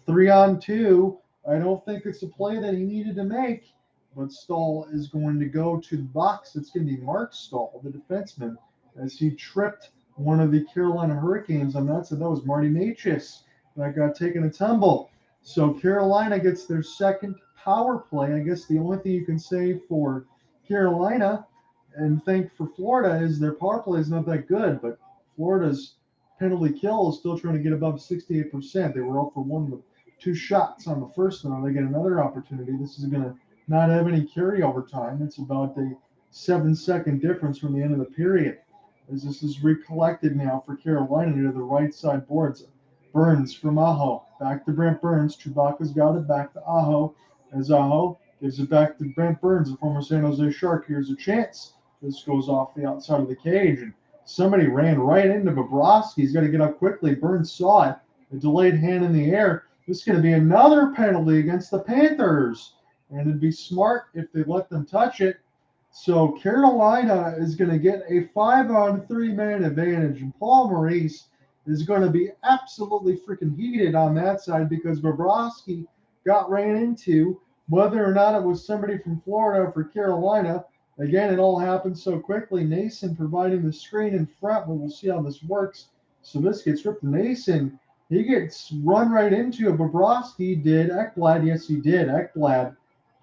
3-on-2. I don't think it's a play that he needed to make, but Stahl is going to go to the box. It's going to be Mark Stahl, the defenseman, as he tripped one of the Carolina Hurricanes on that. So that was Marty Necas that got taken a tumble. So Carolina gets their second power play. I guess the only thing you can say for Carolina and think for Florida is their power play is not that good, but Florida's penalty kill is still trying to get above 68%. They were 0 for 1 with 2 shots on the first one. They get another opportunity. This is going to not have any carryover time. It's about a 7-second difference from the end of the period. As this is recollected now for Carolina to the right side boards. Burns from Aho. Back to Brent Burns. Chewbacca's got it. Back to Aho. As Aho gives it back to Brent Burns, the former San Jose Shark. Here's a chance. This goes off the outside of the cage. And somebody ran right into Bobrovsky. He's got to get up quickly. Burns saw it. A delayed hand in the air. This is going to be another penalty against the Panthers. And it'd be smart if they let them touch it. So Carolina is going to get a 5-on-3 man advantage. And Paul Maurice is going to be absolutely freaking heated on that side because Bobrovsky got ran into. Whether or not it was somebody from Florida for Carolina, again, it all happened so quickly. Nason providing the screen in front, but we'll see how this works. So this gets ripped to Nason. He gets run right into it. Bobrovsky did. Ekblad, yes, he did. Ekblad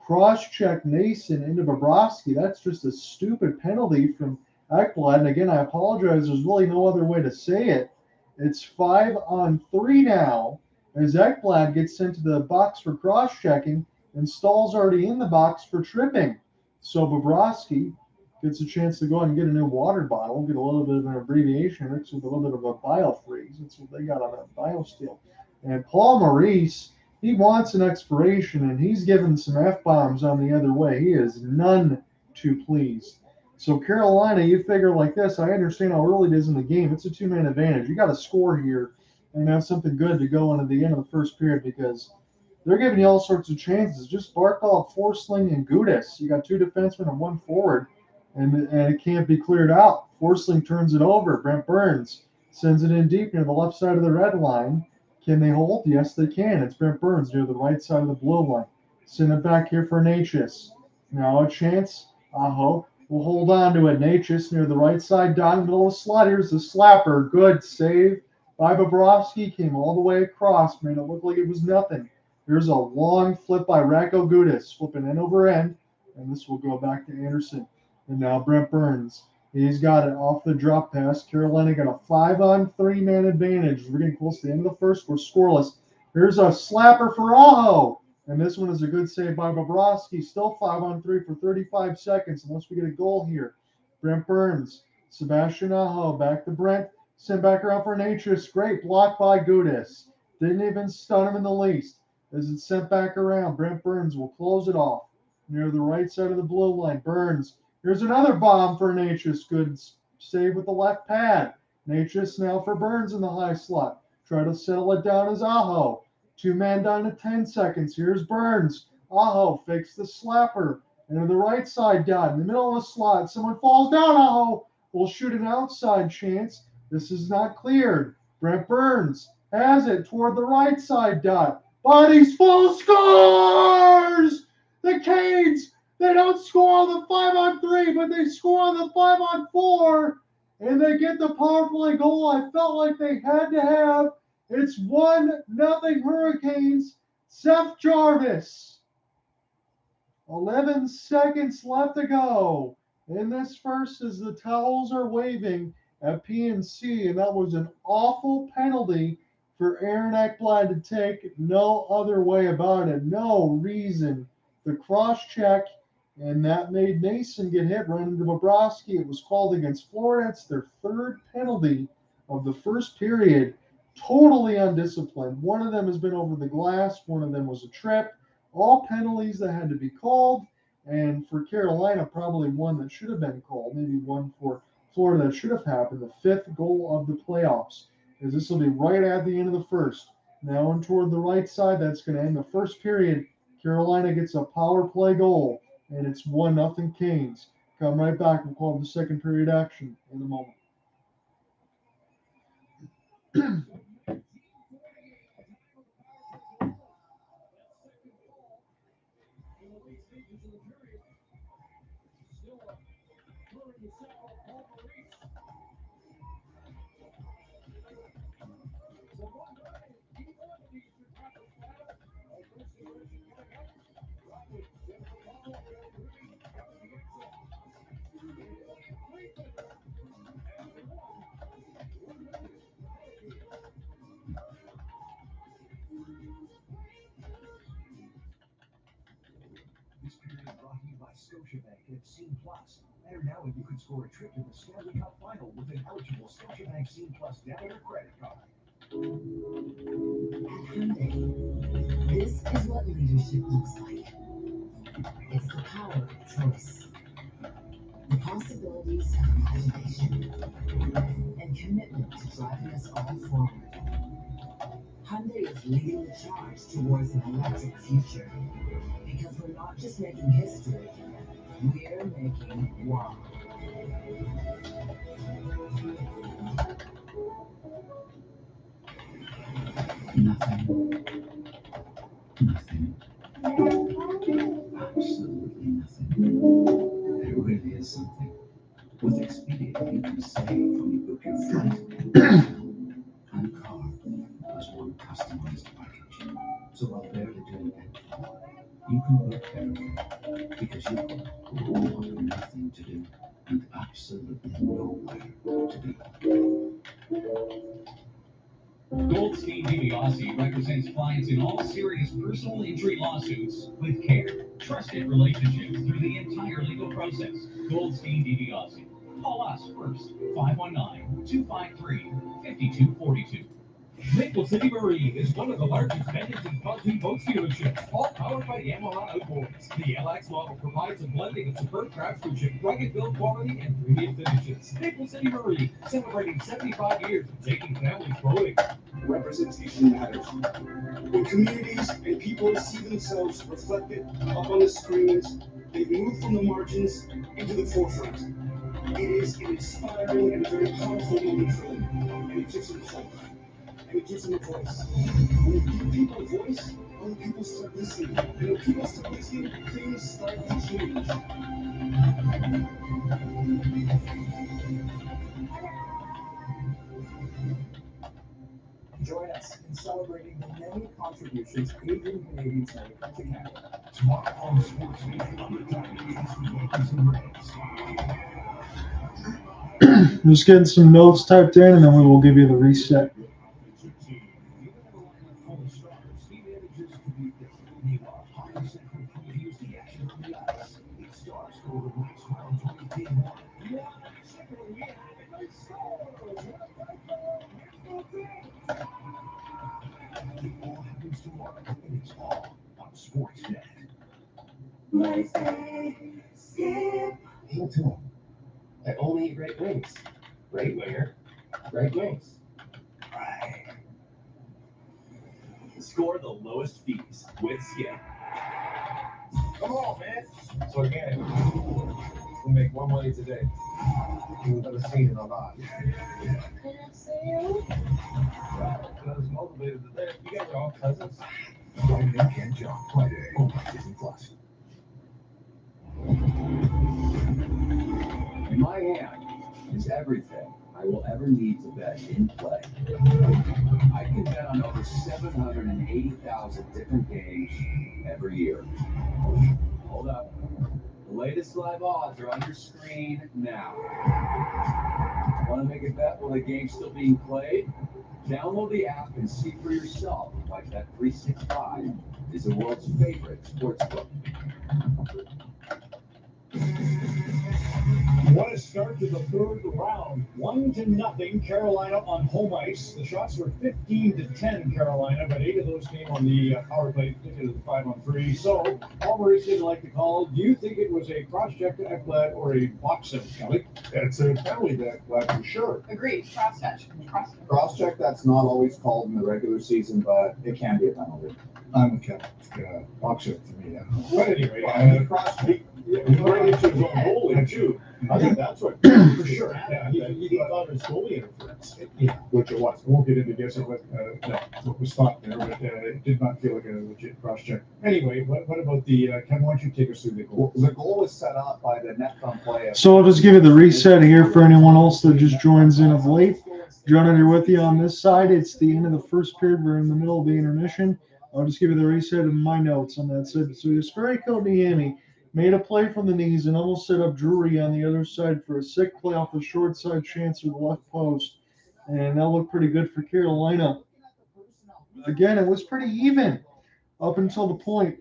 cross-checked Nason into Bobrovsky. That's just a stupid penalty from Ekblad. And again, I apologize. There's really no other way to say it. It's 5-on-3 now as Ekblad gets sent to the box for cross-checking. And Stahl's already in the box for tripping. So Bobrovsky gets a chance to go ahead and get a new water bottle, get a little bit of an abbreviation mixed with a little bit of a biofreeze. That's what they got on that BioSteel. And Paul Maurice, he wants an expiration, and he's giving some F-bombs on the other way. He is none too pleased. So Carolina, you figure like this, I understand how early it is in the game. It's a two-man advantage. You got to score here and have something good to go into the end of the first period because they're giving you all sorts of chances. Just Barkov, Forsling, and Gudas. You got two defensemen and one forward, and it can't be cleared out. Forsling turns it over. Brent Burns sends it in deep near the left side of the red line. Can they hold? Yes, they can. It's Brent Burns near the right side of the blue line. Send it back here for Natchez. Now a chance. Aho. We'll hold on to it. Natchez near the right side dot in the middle of the slot. Here's the slapper. Good save by Bobrovsky. Came all the way across. Made it look like it was nothing. Here's a long flip by Radko Gudas. Flipping end over end. And this will go back to Anderson. And now Brent Burns. He's got it off the drop pass. Carolina got a 5-on-3 man advantage. We're getting close to the end of the first. We're scoreless. Here's a slapper for Aho. And this one is a good save by Bobrovsky. Still 5-on-3 for 35 seconds unless we get a goal here. Brent Burns. Sebastian Aho. Back to Brent. Sent back around for Natchez. Great block by Gudas. Didn't even stun him in the least. As it's sent back around, Brent Burns will close it off near the right side of the blue line. Burns. Here's another bomb for Natchez. Good save with the left pad. Natchez now for Burns in the high slot. Try to settle it down as Aho. Two-man down to 10 seconds. Here's Burns. Aho fakes the slapper. And to the right side dot. In the middle of the slot. Someone falls down. Aho will shoot an outside chance. This is not cleared. Brent Burns has it toward the right side dot. Bodies full, scores! The Canes, they don't score on the 5-on-3, but they score on the 5-on-4, and they get the power play goal I felt like they had to have. It's 1-0 Hurricanes. Seth Jarvis. 11 seconds left to go. In this first, as the towels are waving at PNC, and that was an awful penalty for Aaron Ekblad to take. No other way about it. No reason. The cross-check, and that made Mason get hit right into Bobrovsky. It was called against Florida. It's their third penalty of the first period. Totally undisciplined. One of them has been over the glass. One of them was a trip. All penalties that had to be called. And for Carolina, probably one that should have been called. Maybe one for Florida that should have happened. The fifth goal of the playoffs. As this will be right at the end of the first. Now in toward the right side, that's going to end the first period. Carolina gets a power play goal, and it's 1-0 Canes. Come right back. We'll call the second period action in a moment. This period brought to you by Scotiabank and Scene Plus. Enter now and you can score a trip to the Stanley Cup Final with an eligible Scotiabank Scene Plus debit or credit card. At Hyundai, this is what leadership looks like. It's the power of choice, the possibilities of imagination, and commitment to driving us all forward. Hyundai is leading the charge towards an electric future, because we're not just making history, we're making wow. Nothing. Absolutely nothing. There really is something. With Expedia, you can save when you book your flight and car as one customized package. So while barely doing anything, you can book everything because you've got nothing to do and absolutely nowhere to be. Goldstein DiBiase represents clients in all serious personal injury lawsuits with care. Trusted relationships through the entire legal process. Goldstein DiBiase. Call us first. 519-253-5242. Maple City Marine is one of the largest vendors and pontoon boat dealerships, all powered by Yamaha Outboards. The LX model provides a blending of superb craftsmanship, rugged build quality, and premium finishes. Maple City Marine, celebrating 75 years of taking families boating. Representation matters. When communities and people see themselves reflected up on the screens, they move from the margins into the forefront. It is an inspiring and a very powerful moment for them, and it gives them hope, and it gives them a voice. When you give people a voice, other people start listening, and when people start listening, things start to change. Join us in celebrating the many contributions Asian Canadians make to Canada. Tomorrow on Sportsnet, on the Yankees and Reds. Just getting some notes typed in, and then we will give you the reset. I only eat right wings. Right winger, right wings. Right. Score the lowest fees with Skip. Come on, man. It's organic. We make more money today. We've never seen in our lives. I was motivated today. You guys are all cousins. Nick and John Friday on Disney Plus. In my hand is everything I will ever need to bet in play. I can bet on over 780,000 different games every year. Hold up. The latest live odds are on your screen now. Want to make a bet while the game's still being played? Download the app and see for yourself why Bet365 is the world's favorite sportsbook. What a start to the third round. 1-0 Carolina on home ice. The shots were 15-10 Carolina, but 8 of those came on the power play, particularly the 5-on-3. So, Maurice didn't like the call. Do you think it was a cross-check to Ekblad or a box out, Kelly? It's a penalty to Ekblad for sure. Agreed. Cross-check. Cross-check, that's not always called in the regular season, but it can be a penalty. I'm with Kevin. Box check to me, yeah. But anyway, cross-check. Right into his own goalie, too. I think that's what, for sure. Yeah, he thought it was goalie interference. Yeah, which it was. I won't get into guessing what was thought there, but it did not feel like a legit cross-check. Anyway, what about the, Kevin, why don't you take us through the goal? The goal was set up by the net front play. So I'll just give you the reset here for anyone else that just joins in of late. John, here with you on this side. It's the end of the first period. We're in the middle of the intermission. I'll just give you the reset of my notes on that side. So Yesperi Niemi made a play from the knees and almost set up Drury on the other side for a sick play off the short side chance with the left post. And that looked pretty good for Carolina. Again, it was pretty even up until the point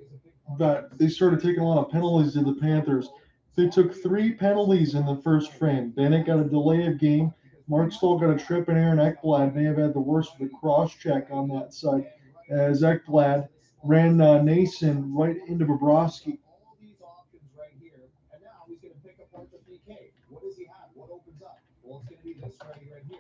that they started taking a lot of penalties to the Panthers. They took 3 penalties in the first frame. Bennett got a delay of game. Mark Stoll got a trip, and Aaron Ekblad may have had the worst of the cross-check on that side, as Ekblad ran Nason right into Bobrovsky. All these options right here, and now he's going to pick apart the PK. What does he have? What opens up? Well, it's going to be this right here, and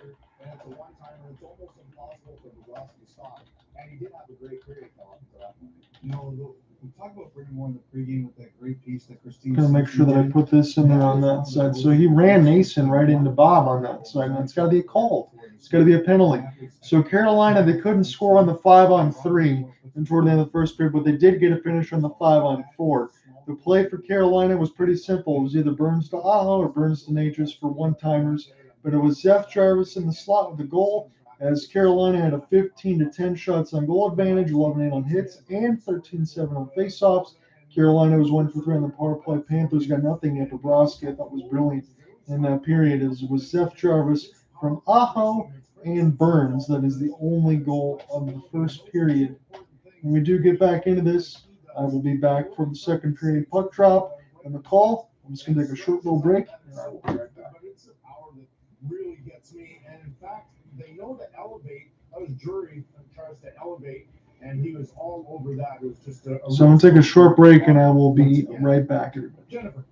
it's a one-timer. It's almost impossible for Bobrovsky to stop. And he did have a great period up until that point. You know, we talked about Brind'Amour in the pregame with that great piece that Christine. Gonna make sure that I put this in there on that side. So he ran Nason right into Bob on that side, and it's got to be a call. It's got to be a penalty. So Carolina, they couldn't score on the 5-on-3 and toward the end of the first period, but they did get a finish on the 5-on-4. The play for Carolina was pretty simple. It was either Burns to Aho or Burns to Natchez for one-timers, but it was Zeph Jarvis in the slot with the goal, as Carolina had a 15-10 shots on goal advantage, 11-8 on hits, and 13-7 on faceoffs. Carolina was 1 for 3 on the power play. Panthers got nothing yet. Bobrovsky, I thought, was brilliant in that period. It was Zeph Jarvis from Aho and Burns. That is the only goal of the first period. When we do get back into this, I will be back for the second period puck drop and the call. I'm just going to take a short little break, and I will be right back. But it's the power that really gets me, and in fact, they know to elevate was Drury tries to elevate, and he was all over that. It was just a So I'm going to take a short break, and I will be right back, everybody. Jennifer.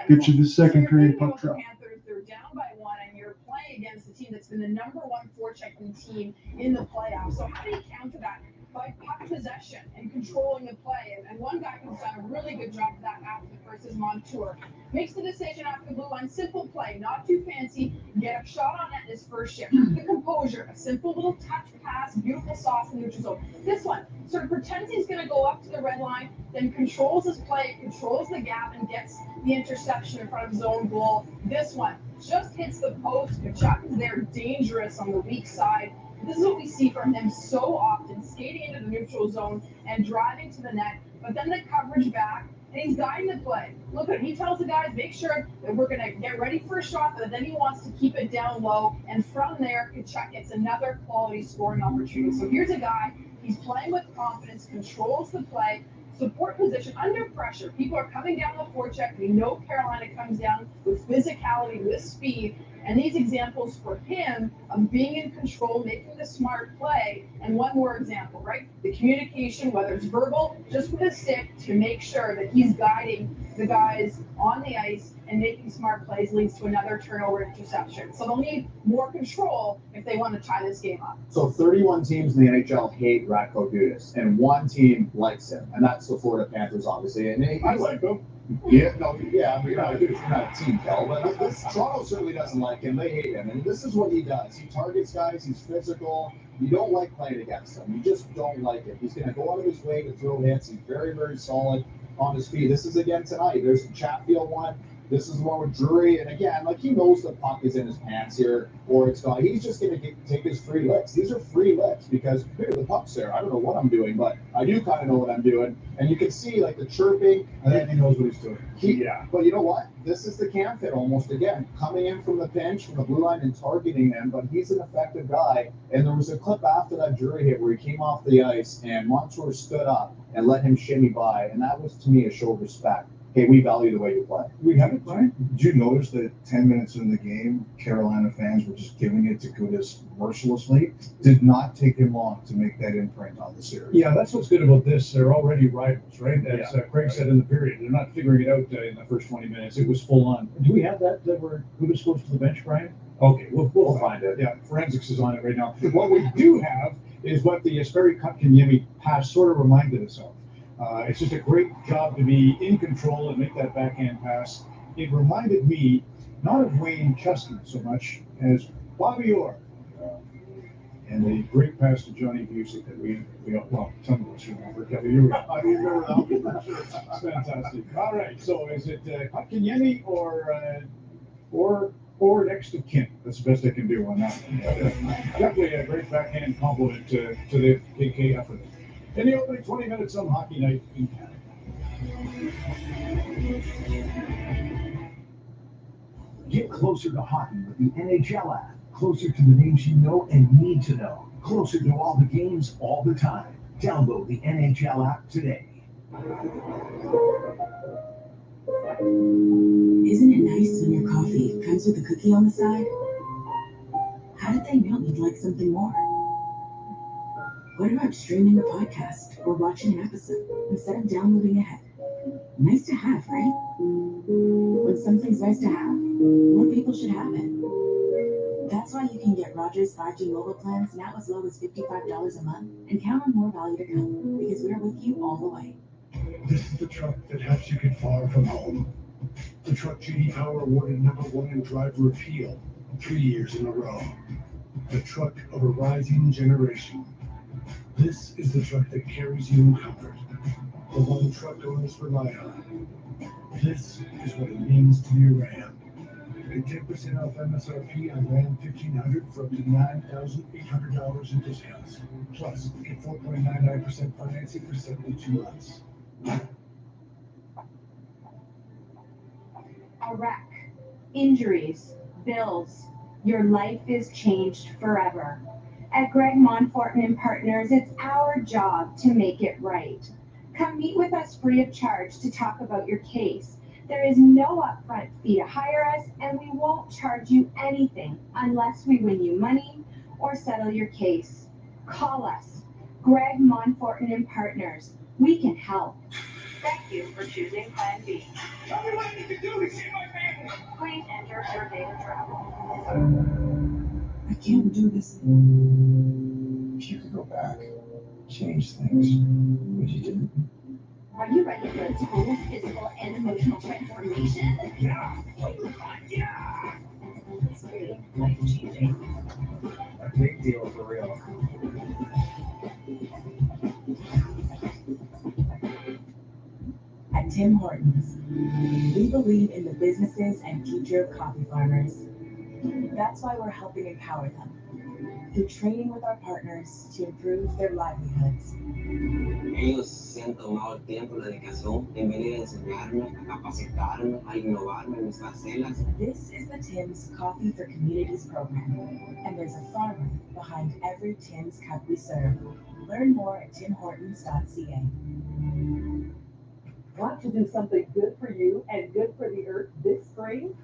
Get you the second period puck drop. Panthers, they're down by 1, and you're playing against a team that's been the #1 forechecking team in the playoffs. So how do you counter that? By puck possession and controlling the play. And one guy who's done a really good job of that after the first is Montour. Makes the decision after the blue line, simple play, not too fancy, get a shot on net in his first shift. The composure, a simple little touch pass, beautiful sauce in the neutral zone. This one sort of pretends he's going to go up to the red line, then controls his play, controls the gap, and gets the interception in front of his own goal. This one just hits the post. Kachuk is there, dangerous on the weak side. This is what we see from him so often, skating into the neutral zone and driving to the net, but then the coverage back, and he's guiding the play. Look at it. He tells the guys, make sure that we're going to get ready for a shot, but then he wants to keep it down low, and from there, Kachuk gets another quality scoring opportunity. So here's a guy, he's playing with confidence, controls the play, support position under pressure. People are coming down the forecheck. We know Carolina comes down with physicality, with speed. And these examples for him of being in control, making the smart play. And one more example, right? The communication, whether it's verbal, just with a stick, to make sure that he's guiding the guys on the ice and making smart plays leads to another turnover interception. So they'll need more control if they want to tie this game up. So 31 teams in the NHL hate Ratko Gudas, and one team likes him, and that's the Florida Panthers, obviously. And I like him. Yeah, no, yeah, I mean, you're not a team, Kel, but Toronto certainly doesn't like him. They hate him, and this is what he does. He targets guys. He's physical. You don't like playing against him. You just don't like it. He's going to go out of his way to throw hits. He's very, very solid on his feet. This is again tonight. There's the Chatfield one. This is the one with Drury, and again, like he knows the puck is in his pants here, or it's gone. He's just going to take his free licks. These are free licks because here the puck's there. I don't know what I'm doing, but I do kind of know what I'm doing. And you can see like the chirping. I think he knows what he's doing. But you know what? This is the cam fit almost again, coming in from the bench, from the blue line and targeting him. But he's an effective guy. And there was a clip after that Drury hit where he came off the ice and Montour stood up and let him shimmy by, and that was to me a show of respect. Hey, we value the way you play. We have it, Brian. Did you notice that 10 minutes into the game, Carolina fans were just giving it to Gudas mercilessly? Did not take him long to make that imprint on the series. Yeah, that's what's good about this. They're already rivals, right? As Craig said in the period. They're not figuring it out in the first 20 minutes. It was full on. Do we have that where Gudas goes to the bench, Brian? Okay, we'll find it. Yeah, forensics is on it right now. What we do have is what the Jesperi Kotkaniemi pass sort of reminded us of. It's just a great job to be in control and make that backhand pass. It reminded me not of Wayne Chusky so much as Bobby Orr. And the great pass to Johnny Busick that we well, some of us remember. Kevin, you remember. I remember that. It's fantastic. All right, so is it Kotkaniemi or next to Kim? That's the best I can do on that one. Definitely a great backhand compliment to the KK effort. In the opening 20 minutes on Hockey Night in Canada. Get closer to hockey with the NHL app. Closer to the names you know and need to know. Closer to all the games all the time. Download the NHL app today. Isn't it nice when your coffee comes with a cookie on the side? How did they know you'd like something more? What about streaming a podcast or watching an episode instead of downloading ahead? Nice to have, right? When something's nice to have, more people should have it. That's why you can get Rogers 5G mobile plans now as low as $55 a month and count on more value to come because we're with you all the way. This is the truck that helps you get far from home. The truck J.D. Power awarded #1 in driver appeal 3 years in a row. The truck of a rising generation. This is the truck that carries you in comfort. The one truck owners rely on. This is what it means to be a Ram. Get 10% off MSRP on Ram 1500 for up to $9,800 in discounts. Plus, get 4.99% financing for 72 months. A wreck, injuries, bills. Your life is changed forever. At Greg Monfortin and Partners, it's our job to make it right. Come meet with us free of charge to talk about your case. There is no upfront fee to hire us, and we won't charge you anything unless we win you money or settle your case. Call us. Greg Monfortin and Partners. We can help. Thank you for choosing Plan B. Tell me what I need to do to save my family. Please enter your date of travel. I can't do this. If you could go back, change things, would you do? Are you ready for a total physical and emotional transformation? Yeah. Yeah. It's very life-changing. A big deal for real. At Tim Hortons, we believe in the businesses and future of coffee farmers. That's why we're helping empower them through training with our partners to improve their livelihoods. Ellos se han tomado el tiempo y la dedicación en venir a enseñarme, a capacitarme, a innovarme en nuestras celas. This is the Tim's Coffee for Communities program, and there's a farmer behind every Tim's cup we serve. Learn more at timhortons.ca. Want to do something good for you and good for the earth this spring?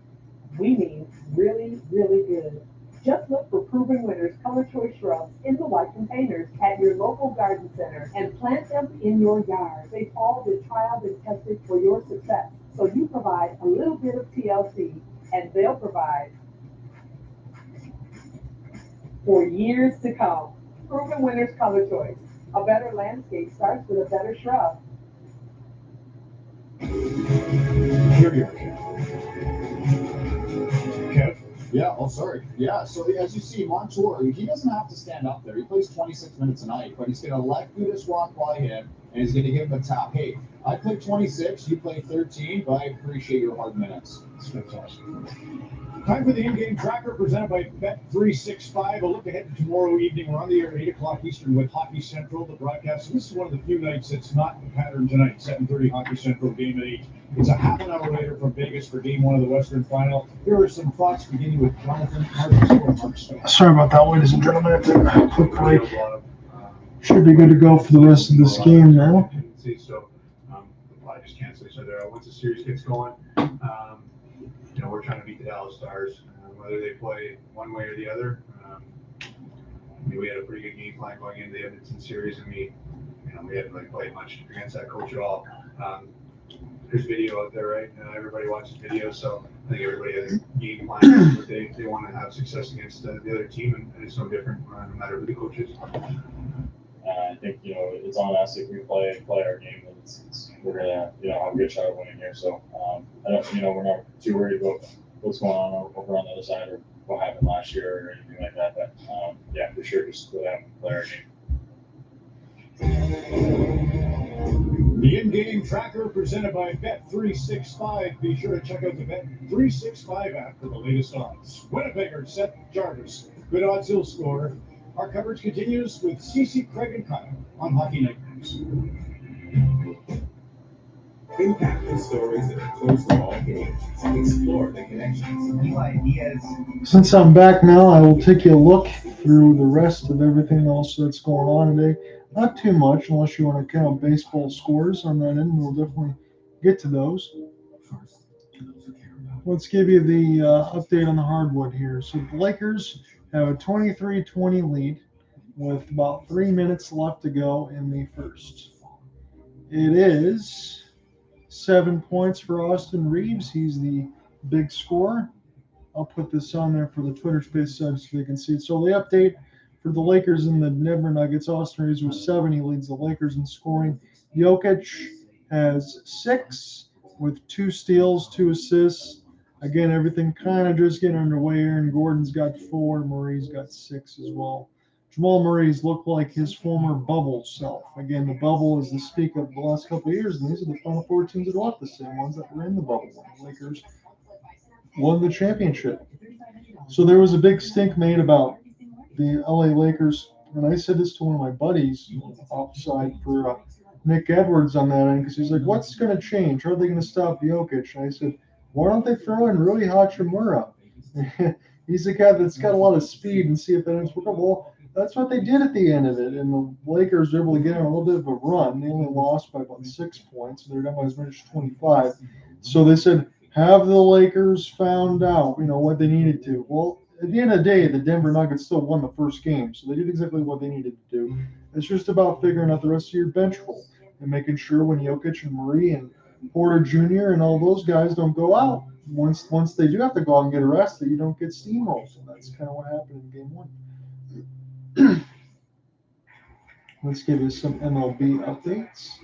We mean really, really good. Just look for Proven Winners Color Choice shrubs in the white containers at your local garden center and plant them in your yard. They've all been trialed and tested for your success. So you provide a little bit of TLC and they'll provide for years to come. Proven Winners Color Choice. A better landscape starts with a better shrub. Here you are, Kev. Yeah, oh, sorry. Yeah, so as you see, Montour, he doesn't have to stand up there. He plays 26 minutes a night, but he's going to let Gudis walk by him, and he's going to give him a tap. Hey, I played 26, you played 13, but I appreciate your hard minutes. It's fantastic. Time for the in-game tracker presented by Bet365. A look ahead to tomorrow evening. We're on the air at 8 o'clock Eastern with Hockey Central, the broadcast. This is one of the few nights that's not the pattern tonight. 7:30 Hockey Central, game at 8. It's a half an hour later from Vegas for game 1 of the Western Final. Here are some thoughts beginning with Jonathan Marcus. Sorry about that, ladies and gentlemen. I have to quick break. Should be good to go for the rest of this game now. So I just can't say so there. Once the series gets going, we're trying to beat the Dallas Stars, whether they play one way or the other. We had a pretty good game plan going into the Edmonton series, and we hadn't really played much against that coach at all. There's video out there, right? Everybody watches video, so I think everybody has a game plan. But they want to have success against the other team, and it's no different no matter who the coach is. I think it's on us if we play our game. We're gonna have a good shot at winning here. So we're not too worried about what's going on over on the other side or what happened last year or anything like that. But for sure, just go down and play our game. The in-game tracker presented by Bet365. Be sure to check out the Bet365 app for the latest odds. Winnipegers, Seth Jarvis. Good odds he'll score. Our coverage continues with CC, Craig, and Kyle on Hockey Night News. Impactful stories that are close to all games. Explore the connections. New ideas. Since I'm back now, I will take you a look through the rest of everything else that's going on today. Not too much, unless you want to count baseball scores on that end. We'll definitely get to those. Let's give you the update on the hardwood here. So the Lakers have a 23-20 lead with about 3 minutes left to go in the first. It is 7 points for Austin Reeves. He's the big scorer. I'll put this on there for the Twitter Space sub so they can see it. So the update for the Lakers and the Denver Nuggets, Austin Reeves with 7. He leads the Lakers in scoring. Jokic has 6 with 2 steals, 2 assists. Again, everything kind of just getting underway here. And Gordon's got 4. Maurice got 6 as well. Jamal Murray's looked like his former bubble self. Again, the bubble is the speak of the last couple of years, and these are the Final Four teams that are the same ones that were in the bubble when the Lakers won the championship. So there was a big stink made about the LA Lakers, and I said this to one of my buddies outside for Nick Edwards on that end, because he's like, what's going to change? How are they going to stop Jokic? And I said, why don't they throw in Rui Hachimura? He's a guy that's got a lot of speed, and see if that ends workable. That's what they did at the end of it, and the Lakers were able to get on a little bit of a run. They only lost by about 6 points. They're down by as much as 25. So they said, have the Lakers found out, what they needed to? Well, at the end of the day, the Denver Nuggets still won the first game, so they did exactly what they needed to do. It's just about figuring out the rest of your bench role and making sure when Jokic and Murray and Porter Jr. and all those guys don't go out. Once they do have to go out and get arrested, you don't get steamrolled. And that's kind of what happened in game one. Let's give you some MLB updates.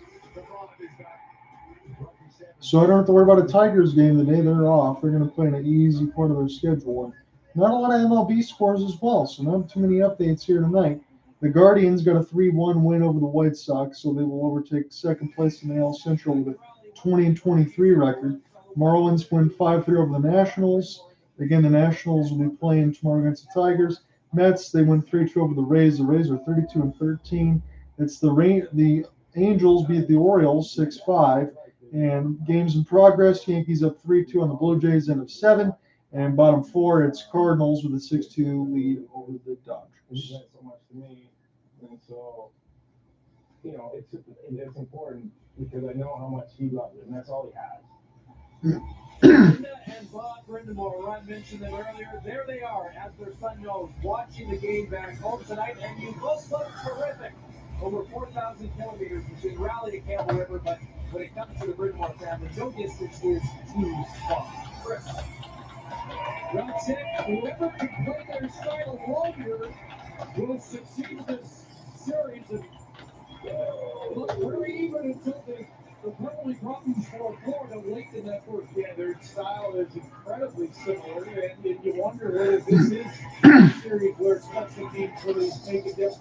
So I don't have to worry about a Tigers game today. They're off. They're going to play in an easy part of their schedule. And not a lot of MLB scores as well, so not too many updates here tonight. The Guardians got a 3-1 win over the White Sox, so they will overtake second place in the AL Central with a 20-23 record. Marlins win 5-3 over the Nationals. Again, the Nationals will be playing tomorrow against the Tigers. Mets, they win 3-2 over the Rays. The Rays are 32-13. It's the Angels beat the Orioles 6-5. And games in progress, Yankees up 3-2 on the Blue Jays, end of 7. And bottom 4, it's Cardinals with a 6-2 lead over the Dodgers. He meant so much to me, and so, you know, it's important because I know how much he loved it, and that's all he has. Linda and Bob Brind'Amour, Ryan mentioned them earlier. There they are, as their son knows, watching the game back home tonight, and you both look terrific. Over 4,000 kilometers between Raleigh and Campbell River, but when it comes to the Brind'Amour family, no distance is too far. Chris. Well, check, whoever can play their style longer will succeed in this series and look very even until the penalty problems for Florida late in that first. Yeah, their style is incredibly similar, and you wonder whether this is a series where special teams really make a difference.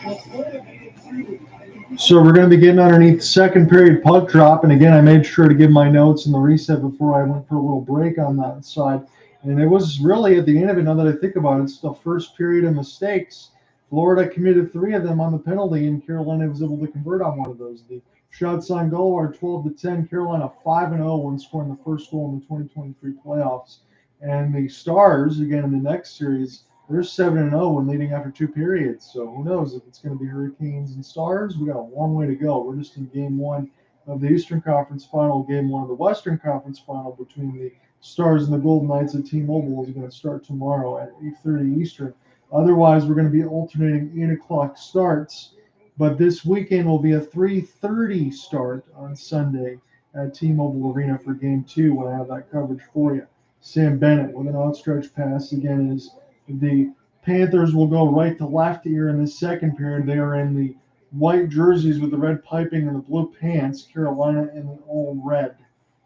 Well, Florida made it through. So we're going to be getting underneath second period puck drop, and again, I made sure to give my notes in the reset before I went for a little break on that side. And it was really at the end of it, now that I think about it, it's the first period of mistakes. Florida committed 3 of them on the penalty, and Carolina was able to convert on one of those. The shots on goal are 12-10. Carolina 5-0 when scoring the first goal in the 2023 playoffs. And the Stars, again, in the next series, they're 7-0 when leading after 2 periods. So who knows if it's going to be Hurricanes and Stars? We got a long way to go. We're just in game 1 of the Eastern Conference Final. Game 1 of the Western Conference Final between the Stars and the Golden Knights at T-Mobile is going to start tomorrow at 8:30 Eastern. Otherwise, we're going to be alternating 8 o'clock starts. But this weekend will be a 3:30 start on Sunday at T-Mobile Arena for Game 2 when I have that coverage for you. Sam Bennett with an outstretched pass again is the Panthers will go right to left here in the second period. They are in the white jerseys with the red piping and the blue pants. Carolina in the all red.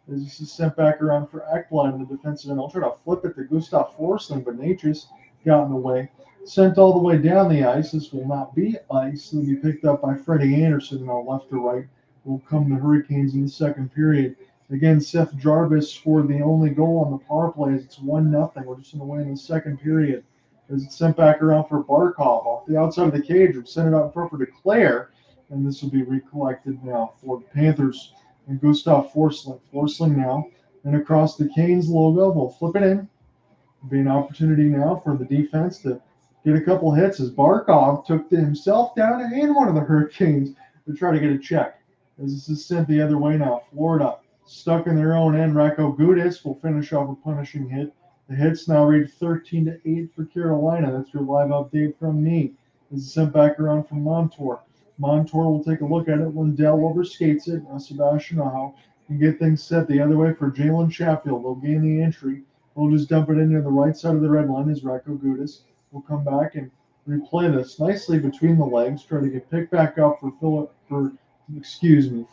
This is sent back around for Ekblad in the defensive end. I'll try to flip it to Gustav Forsling, but Nature's got in the way. Sent all the way down the ice. This will not be ice. It'll be picked up by Freddie Anderson on left to right. Will come the Hurricanes in the second period. Again, Seth Jarvis scored the only goal on the power play. It's 1-0. We're just in the way in the second period. As it's sent back around for Barkov off the outside of the cage. We'll send it out in front for Declare. And this will be recollected now for the Panthers and Gustav Forsling. Forsling now. And across the Canes logo, we'll flip it in. It'll be an opportunity now for the defense to get a couple hits as Barkov took himself down and one of the Hurricanes to try to get a check. As this is sent the other way now. Florida stuck in their own end. Racco Gudis will finish off a punishing hit. The hits now read 13-8 for Carolina. That's your live update from me. This is sent back around from Montour. Montour will take a look at it. Lindell overskates it. Now Sebastian Aho can get things set the other way for Jalen Chatfield. They'll gain the entry. We'll just dump it into the right side of the red line as Racco Gudis will come back and replay this nicely between the legs. Try to get picked back up for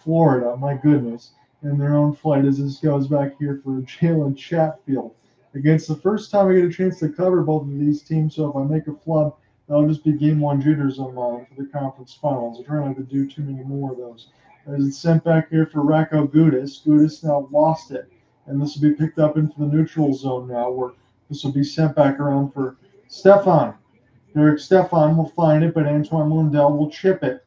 Florida. My goodness. In their own flight as this goes back here for Jalen Chatfield. Against the first time I get a chance to cover both of these teams, so if I make a flub, that'll just be game 1 jitters on mine for the conference finals. I try not to do too many more of those. As it's sent back here for Racco Gudis. Gudis now lost it. And this will be picked up into the neutral zone now, where this will be sent back around for Stefan. Derek Stefan will find it, but Antoine Lindell will chip it.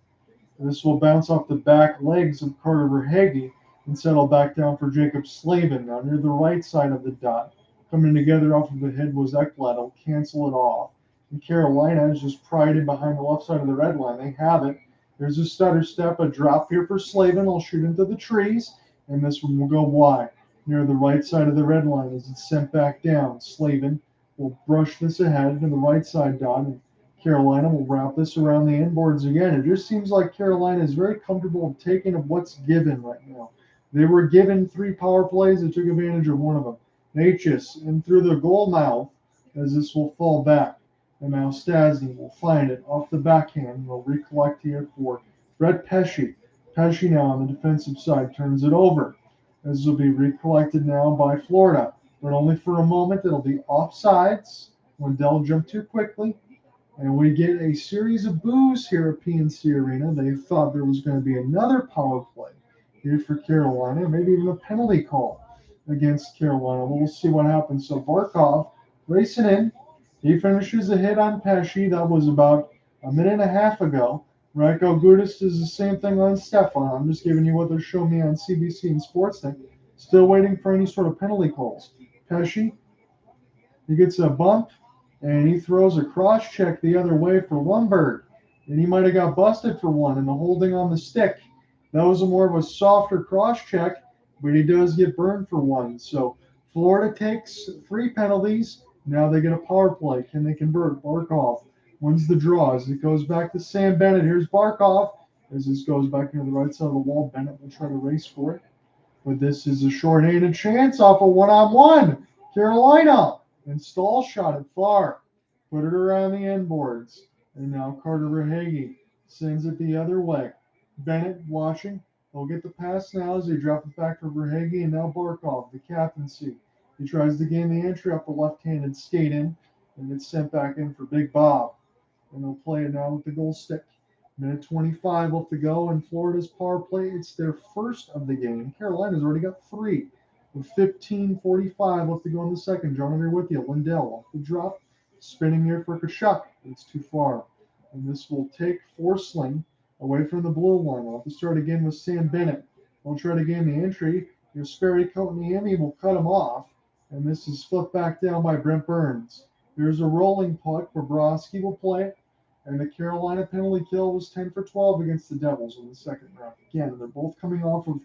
And this will bounce off the back legs of Carter Verhaeghe and settle back down for Jacob Slavin. Now near the right side of the dot. Coming together off of the head was Ekblad. He'll cancel it off. And Carolina is just pried in behind the left side of the red line. They have it. There's a stutter step, a drop here for Slavin. He'll shoot into the trees, and this one will go wide near the right side of the red line as it's sent back down. Slavin will brush this ahead to the right side dot, and Carolina will wrap this around the inboards again. It just seems like Carolina is very comfortable taking of what's given right now. They were given 3 power plays. They took advantage of one of them. Natchez in through the goal mouth as this will fall back. And now Stastny will find it off the backhand. Will recollect here for Brett Pesce. Pesce now on the defensive side turns it over. This will be recollected now by Florida, but only for a moment. It'll be offsides when Dell jumped too quickly. And we get a series of boos here at PNC Arena. They thought there was going to be another power play here for Carolina, maybe even a penalty call against Carolina. We'll see what happens. So Barkov racing in. He finishes a hit on Pesce. That was about a minute and a half ago. Rajko Gudas does the same thing on Stefan. I'm just giving you what they're showing me on CBC and Sportsnet. Still waiting for any sort of penalty calls. Pesce, he gets a bump, and he throws a cross check the other way for Lundberg. And he might have got busted for one in the holding on the stick. That was more of a softer cross check, but he does get burned for one. So Florida takes 3 penalties. Now they get a power play. Can they convert? Barkov wins the draw as it goes back to Sam Bennett. Here's Barkov as this goes back into the right side of the wall. Bennett will try to race for it. But this is a short-handed chance off a one-on-one. Carolina. And Stahl shot it far. Put it around the end boards. And now Carter Verhaeghe sends it the other way. Bennett watching. He'll get the pass now as they drop it back for Verhaeghe. And now Barkov, the captaincy. He tries to gain the entry up the left-handed skate in. And it's sent back in for Big Bob. And they'll play it now with the goal stick. Minute 25 left to go. And Florida's power play, it's their first of the game. Carolina's already got 3. With 15:45 left to go in the second. John, I'm here with you. Lindell off the drop. Spinning here for Tkachuk. It's too far. And this will take Forsling away from the blue line. We'll have to start again with Sam Bennett. We'll try to gain the entry. Your Sperry Kotaniemi will cut him off. And this is flipped back down by Brent Burns. Here's a rolling puck. Bobrovsky will play it. And the Carolina penalty kill was 10 for 12 against the Devils in the second round. Again, they're both coming off of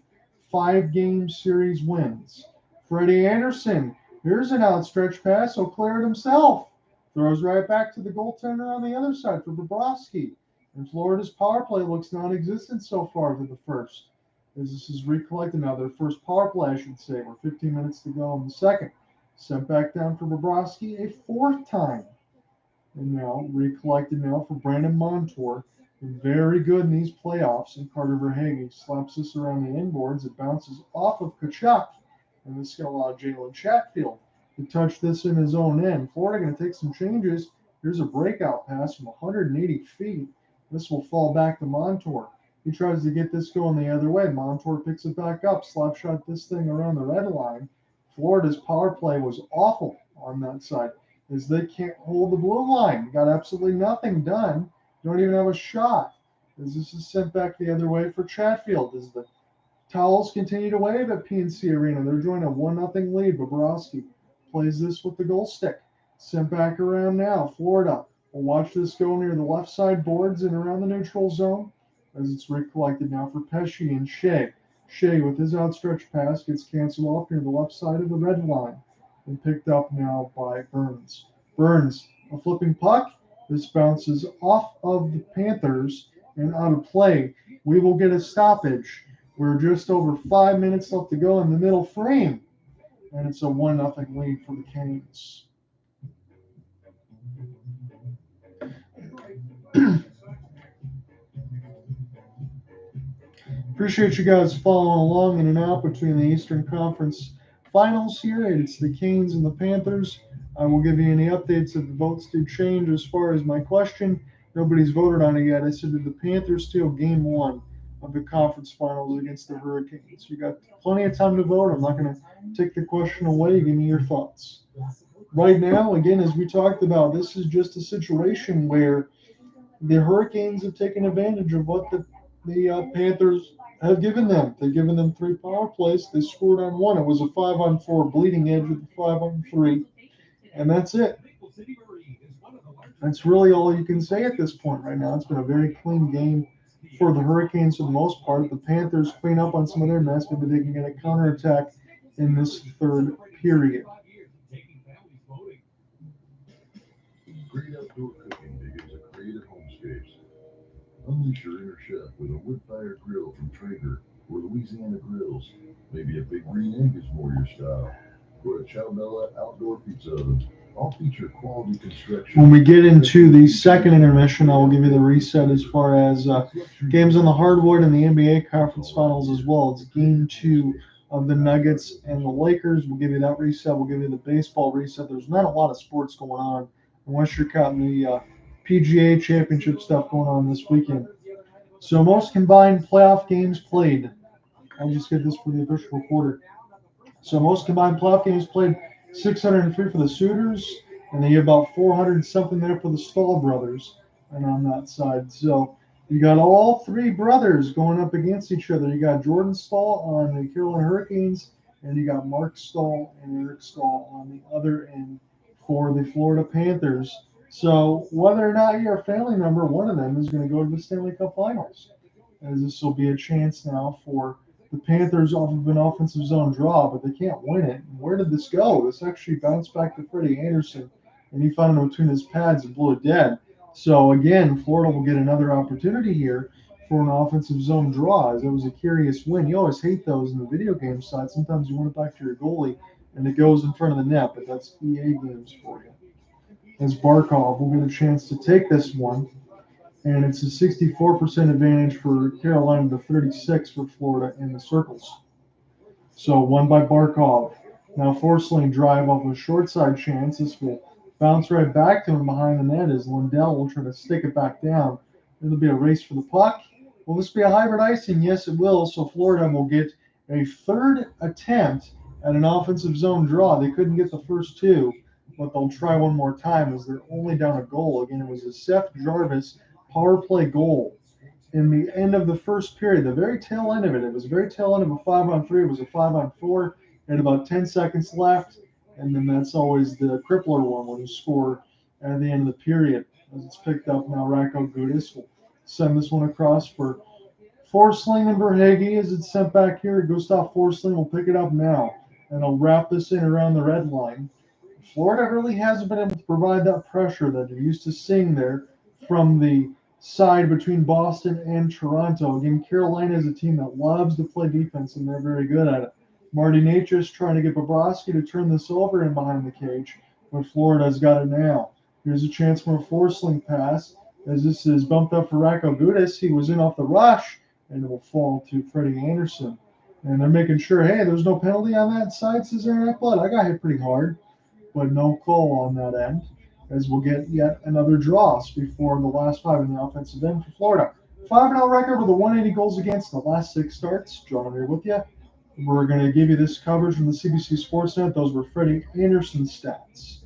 5-game series wins. Freddie Anderson. Here's an outstretched pass. He'll clear it himself. Throws right back to the goaltender on the other side for Bobrovsky. And Florida's power play looks non-existent so far for the first. As this is recollected now, their first power play, I should say. We're 15 minutes to go in the second. Sent back down for Bobrovsky a 4th time. And now recollected now for Brandon Montour. Very good in these playoffs. And Carter Verhaeghe slaps this around the inboards. It bounces off of Tkachuk. And this going to allow Jalen Chatfield to touch this in his own end. Florida going to take some changes. Here's a breakout pass from 180 feet. This will fall back to Montour. He tries to get this going the other way. Montour picks it back up. Slap shot this thing around the red line. Florida's power play was awful on that side, as they can't hold the blue line. Got absolutely nothing done. Don't even have a shot. As this is sent back the other way for Chatfield. As the towels continue to wave at PNC Arena. They're joining a 1-0 lead. Bobrovsky plays this with the goal stick. Sent back around now. Florida will watch this go near the left side boards and around the neutral zone. As it's recollected now for Pesce and Shea. Shea with his outstretched pass gets canceled off near the left side of the red line. And picked up now by Burns. Burns, a flipping puck. This bounces off of the Panthers and out of play. We will get a stoppage. We're just over 5 minutes left to go in the middle frame. And it's a 1-0 lead for the Canes. Appreciate you guys following along in and out between the Eastern Conference Finals here. It's the Canes and the Panthers. I will give you any updates if the votes do change. As far as my question, nobody's voted on it yet. I said, did the Panthers steal Game 1 of the conference finals against the Hurricanes? You got plenty of time to vote. I'm not going to take the question away. Give me your thoughts. Right now, again, as we talked about, this is just a situation where the Hurricanes have taken advantage of what the Panthers have given them. They've given them 3 power plays. They scored on 1. It was a 5-on-4 bleeding edge with a 5-on-3. And that's it. That's really all you can say at this point right now. It's been a very clean game for the Hurricanes for the most part. The Panthers clean up on some of their mess. Maybe they can get a counterattack in this third period. Unleash your inner chef with a wood-fired grill from Traeger or Louisiana Grills. Maybe a big green egg is more your style. Or a Chow Bella outdoor pizza oven. All feature quality construction. When we get into the second intermission, I will give you the reset as far as games on the hardwood and the NBA conference finals as well. It's game 2 of the Nuggets and the Lakers. We'll give you that reset. We'll give you the baseball reset. There's not a lot of sports going on unless you're counting the PGA Championship stuff going on this weekend. So most combined playoff games played. I'll just get this for the official reporter. So most combined playoff games played, 603 for the Sooners, and then you have about 400 something there for the Stahl brothers, and on that side. So you got all three brothers going up against each other. You got Jordan Stahl on the Carolina Hurricanes, and you got Mark Stahl and Eric Stahl on the other end for the Florida Panthers. So whether or not you're a family member, one of them is going to go to the Stanley Cup Finals, as this will be a chance now for the Panthers off of an offensive zone draw, but they can't win it. Where did this go? This actually bounced back to Freddie Anderson, and he found it between his pads and blew it dead. So again, Florida will get another opportunity here for an offensive zone draw, as it was a curious win. You always hate those in the video game side. Sometimes you want it back to your goalie, and it goes in front of the net, but that's EA games for you. As Barkov will get a chance to take this one. And it's a 64% advantage for Carolina to 36 for Florida in the circles. So one by Barkov. Now force lane drive off a short side chance. This will bounce right back to him behind the net as Lindell will try to stick it back down. It'll be a race for the puck. Will this be a hybrid icing? Yes, it will. So Florida will get a third attempt at an offensive zone draw. They couldn't get the first two, but they'll try one more time as they're only down a goal. Again, it was a Seth Jarvis power play goal in the end of the first period, the very tail end of it. It was the very tail end of a 5-on-3. It was a 5-on-4 and about 10 seconds left. And then that's always the crippler one when you score at the end of the period. As it's picked up now, Racco Gudis will send this one across for Forsling and Verhage as it's sent back here. Gustav Forsling will pick it up now, and he'll wrap this in around the red line. Florida really hasn't been able to provide that pressure that they're used to seeing there from the side between Boston and Toronto. Again, Carolina is a team that loves to play defense, and they're very good at it. Marty Nature's trying to get Bobrovsky to turn this over in behind the cage, but Florida's got it now. Here's a chance for a force-link pass, as this is bumped up for Racco Gudis. He was in off the rush, and it will fall to Freddie Anderson. And they're making sure, hey, there's no penalty on that side, says Aaron Eckblad. I got hit pretty hard, but no call on that end, as we'll get yet another draws before the last five in the offensive end for Florida. 5-0 record with a 180 goals against the last 6 starts. John here with you. We're going to give you this coverage from the CBC Sportsnet. Those were Freddie Anderson's stats.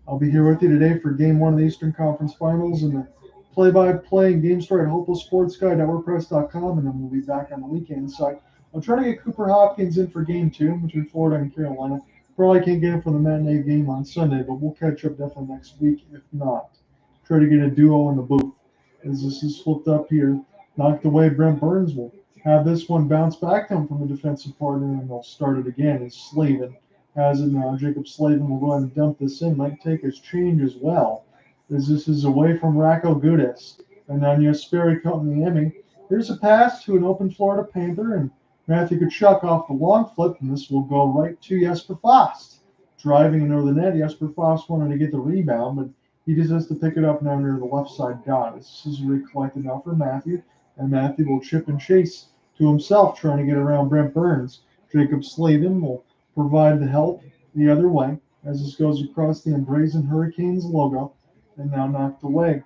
I'll be here with you today for Game 1 of the Eastern Conference Finals and the play-by-play and game story at hopelesssportsguide.wordpress.com, and then we'll be back on the weekend side. I'm trying to get Cooper Hopkins in for Game 2 between Florida and Carolina. Probably can't get him for the matinee game on Sunday, but we'll catch up definitely next week if not. Try to get a duo in the booth. As this is flipped up here, knocked away, Brent Burns will have this one bounce back to him from the defensive partner, and they'll start it again as Slavin has it now. Jacob Slavin will go ahead and dump this in. Might take his change as well, as this is away from Racco Gudis. And now Jesperi Kotkaniemi. Here's a pass to an open Florida Panther, and Matthew Tkachuk off the long flip, and this will go right to Jesper Fast. Driving into the net, Jesper Fast wanted to get the rebound, but he just has to pick it up now near the left side dot. This is recollected now for Matthew, and Matthew will chip and chase to himself, trying to get around Brent Burns. Jacob Slavin will provide the help the other way, as this goes across the emblazoned Hurricanes logo, and now knocked away.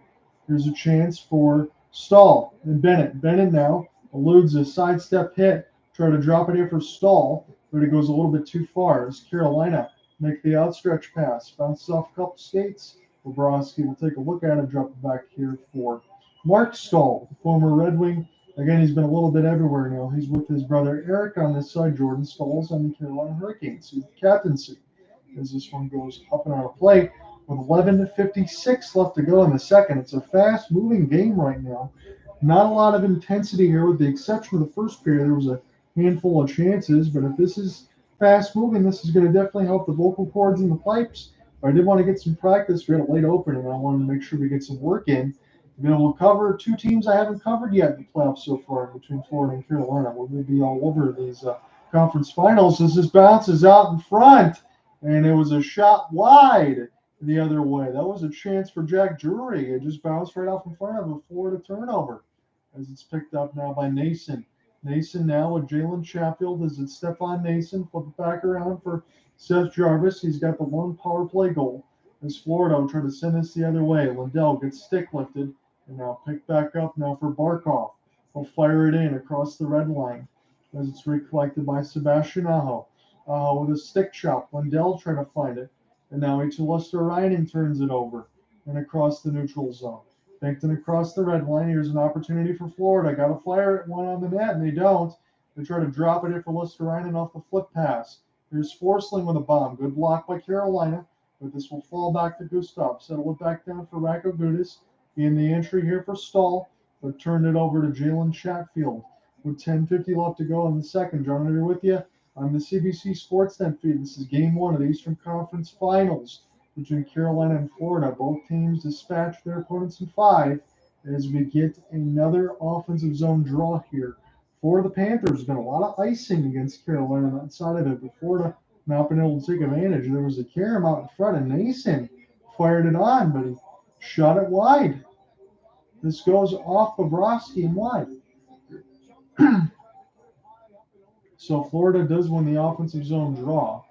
Here's a chance for Stahl and Bennett. Bennett now eludes a sidestep hit. Try to drop it here for Stahl, but it goes a little bit too far as Carolina make the outstretched pass. Bounces off a couple skates. Bobrovsky will take a look at it, drop it back here for Mark Stahl, the former Red Wing. Again, he's been a little bit everywhere now. He's with his brother Eric on this side. Jordan Stahl's on the Carolina Hurricanes, who's the captaincy. As this one goes up and out of play with 11:56 left to go in the second. It's a fast-moving game right now. Not a lot of intensity here, with the exception of the first period. There was a handful of chances, but if this is fast-moving, this is going to definitely help the vocal cords and the pipes. But I did want to get some practice. We had a late opening. I wanted to make sure we get some work in. We're going to cover two teams I haven't covered yet in the playoffs so far between Florida and Carolina. We're going to be all over these conference finals as this bounces out in front, and it was a shot wide the other way. That was a chance for Jack Drury. It just bounced right off in front of a Florida turnover as it's picked up now by Nason. Nason now with Jalen Chatfield as it's Stefan Nason. Flip it back around for Seth Jarvis. He's got the one power play goal as Florida will try to send this the other way. Lindell gets stick lifted and now picked back up now for Barkov. He'll fire it in across the red line as it's recollected by Sebastian Aho. Aho with a stick chop. Lindell trying to find it. And now Lester Ryan turns it over and across the neutral zone. Bankton across the red line. Here's an opportunity for Florida. Got to fire it one on the net, and they don't. They try to drop it in for Lester Ryan off the flip pass. Here's Forsling with a bomb. Good block by Carolina, but this will fall back to Gustav. Settle it back down for Rako Gudis. In the entry here for Stahl, but turned it over to Jalen Chatfield with 10:50 left to go in the second. John, here with you on the CBC Sportsnet feed. This is Game 1 of the Eastern Conference Finals between Carolina and Florida. Both teams dispatch their opponents in 5 as we get another offensive zone draw here. For the Panthers, there's been a lot of icing against Carolina on that side of it, but Florida not been able to take advantage. There was a carom out in front, and Nason fired it on, but he shot it wide. This goes off Bobrovsky and wide. So Florida does win the offensive zone draw.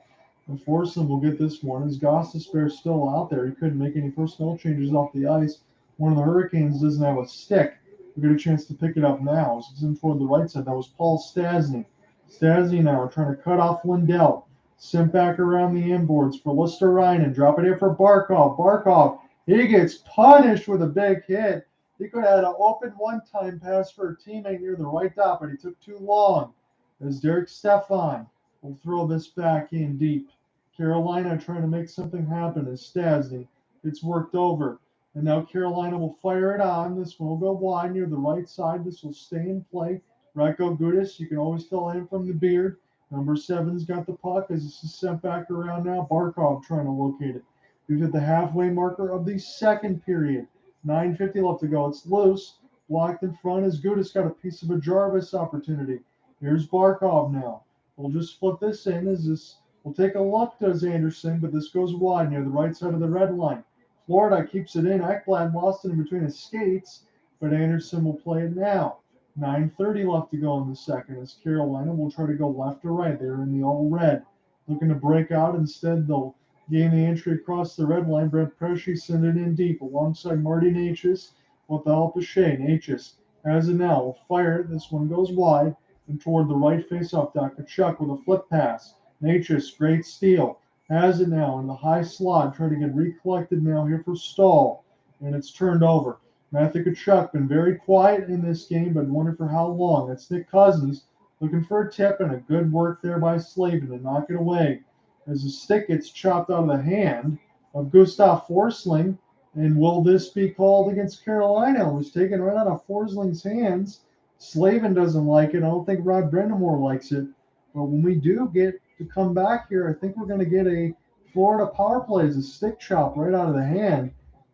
And Forsland will get this one. As Gostisbehere still out there, he couldn't make any personnel changes off the ice. One of the Hurricanes doesn't have a stick. We get a chance to pick it up now. As it's in toward the right side. That was Paul Stastny. Stastny now trying to cut off Lindell. Sent back around the inboards for Lester Ryan and drop it in for Barkov. Barkov, he gets punished with a big hit. He could have had an open one-time pass for a teammate near the right dot, but he took too long. As Derek Stefan will throw this back in deep. Carolina trying to make something happen as Stastny. It's worked over. And now Carolina will fire it on. This one will go wide near the right side. This will stay in play. Rako Gudis, you can always tell him from the beard. Number 7's got the puck as this is sent back around now. Barkov trying to locate it. We've hit the halfway marker of the second period. 9:50 left to go. It's loose. Blocked in front as Gudis got a piece of a Jarvis opportunity. Here's Barkov now. We'll just flip this in as this will take a look, does Anderson, but this goes wide near the right side of the red line. Florida keeps it in. Ekblad lost it in between his skates, but Anderson will play it now. 9:30 left to go in the second as Carolina will try to go left or right. They're in the all red. Looking to break out. Instead, they'll gain the entry across the red line. Brent Pesce send it in deep alongside Marty Natchez with the help of Shea. Natchez has it now. Will fire it. This one goes wide and toward the right face-off dock. Kachuk with a flip pass. Natchez, great steal. Has it now in the high slot. Trying to get recollected now here for Stahl. And it's turned over. Matthew Kachuk been very quiet in this game, but wonder for how long. That's Nick Cousins looking for a tip and a good work there by Slavin to knock it away. As the stick gets chopped out of the hand of Gustav Forsling. And will this be called against Carolina? It was taken right out of Forsling's hands. Slavin doesn't like it. I don't think Rod Brind'Amour likes it. But when we do get to come back here, I think we're going to get a Florida power play as a stick chop right out of the hand.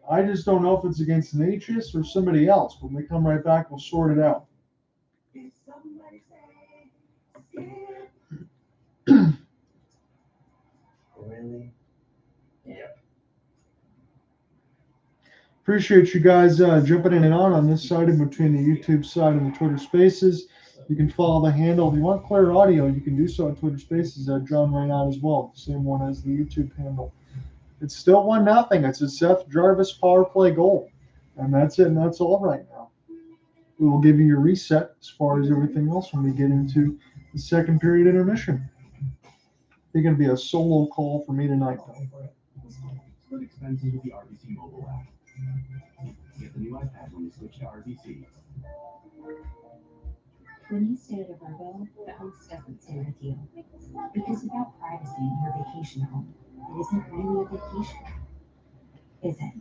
I just don't know if it's against Natchez or somebody else. When we come right back, we'll sort it out. Really? Yep. Appreciate you guys jumping in and on this side in between the YouTube side and the Twitter Spaces. You can follow the handle. If you want clear audio, you can do so on Twitter Spaces at John Raynaud as well. The same one as the YouTube handle. It's still 1-0. It's a Seth Jarvis power play goal. And that's it, and that's all right now. We will give you your reset as far as everything else when we get into the second period intermission. It's going to be a solo call for me tonight, though. Split expenses with the RBC mobile app. Get the new iPad when you switch to RBC. When you stay at a Virgo, the host doesn't stay with you. Because without privacy in your vacation home, it isn't really a vacation. Is it?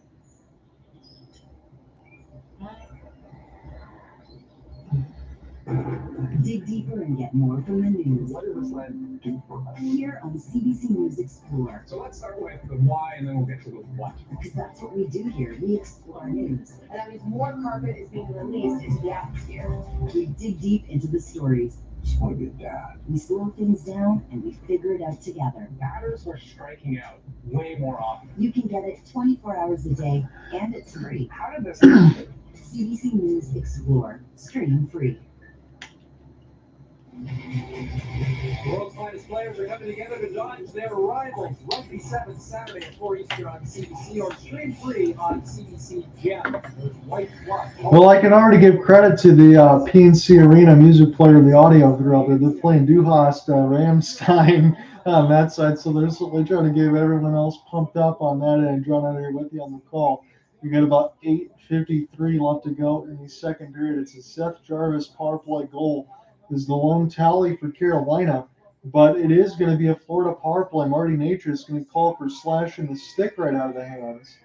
Dig deeper and get more from the news. What does this land do for us? Here on CBC News Explore. So let's start with the why, and then we'll get to the what. Because that's what we do here. We explore news. And that means more carpet is being released into the atmosphere. We dig deep into the stories. Just want to be a dad. We slow things down and we figure it out together. Batters are striking out way more often. You can get it 24 hours a day, and it's free. How did this happen? CBC News Explore. Stream free. The world's finest players are coming together to dodge their rivals. Rugby 7th Saturday at 4 Eastern on CBC, or stream free on CBC Gem. There's white fluff. Well, I can already give credit to the PNC Arena music player, the audio crew out there. They're playing Duhast Ramstein on that side, so they're certainly trying to get everyone else pumped up on that end. John out here with you on the call. We got about 8:53 left to go in the second period. It's a Seth Jarvis power play goal is the lone tally for Carolina, but it is going to be a Florida power play. Marty Nature is going to call for slashing the stick right out of the hands,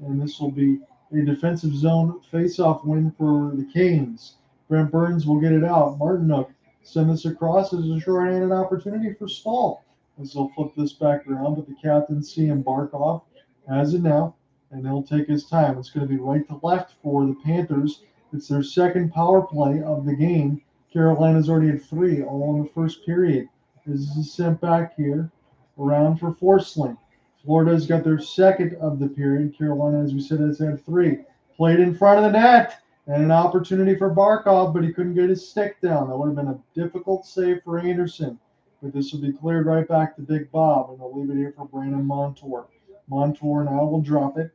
and this will be a defensive zone face-off win for the Canes. Brent Burns will get it out. Martinook send this across as a short-handed opportunity for Stahl, as they'll flip this back around, but the captain, CM Barkov, has it now, and he'll take his time. It's going to be right to left for the Panthers. It's their second power play of the game. Carolina's already had 3 all in the first period. This is sent back here around for Forsling. Florida's got their second of the period. Carolina, as we said, has had 3. Played in front of the net, and an opportunity for Barkov, but he couldn't get his stick down. That would have been a difficult save for Anderson. But this will be cleared right back to Big Bob, and they'll leave it here for Brandon Montour. Montour now will drop it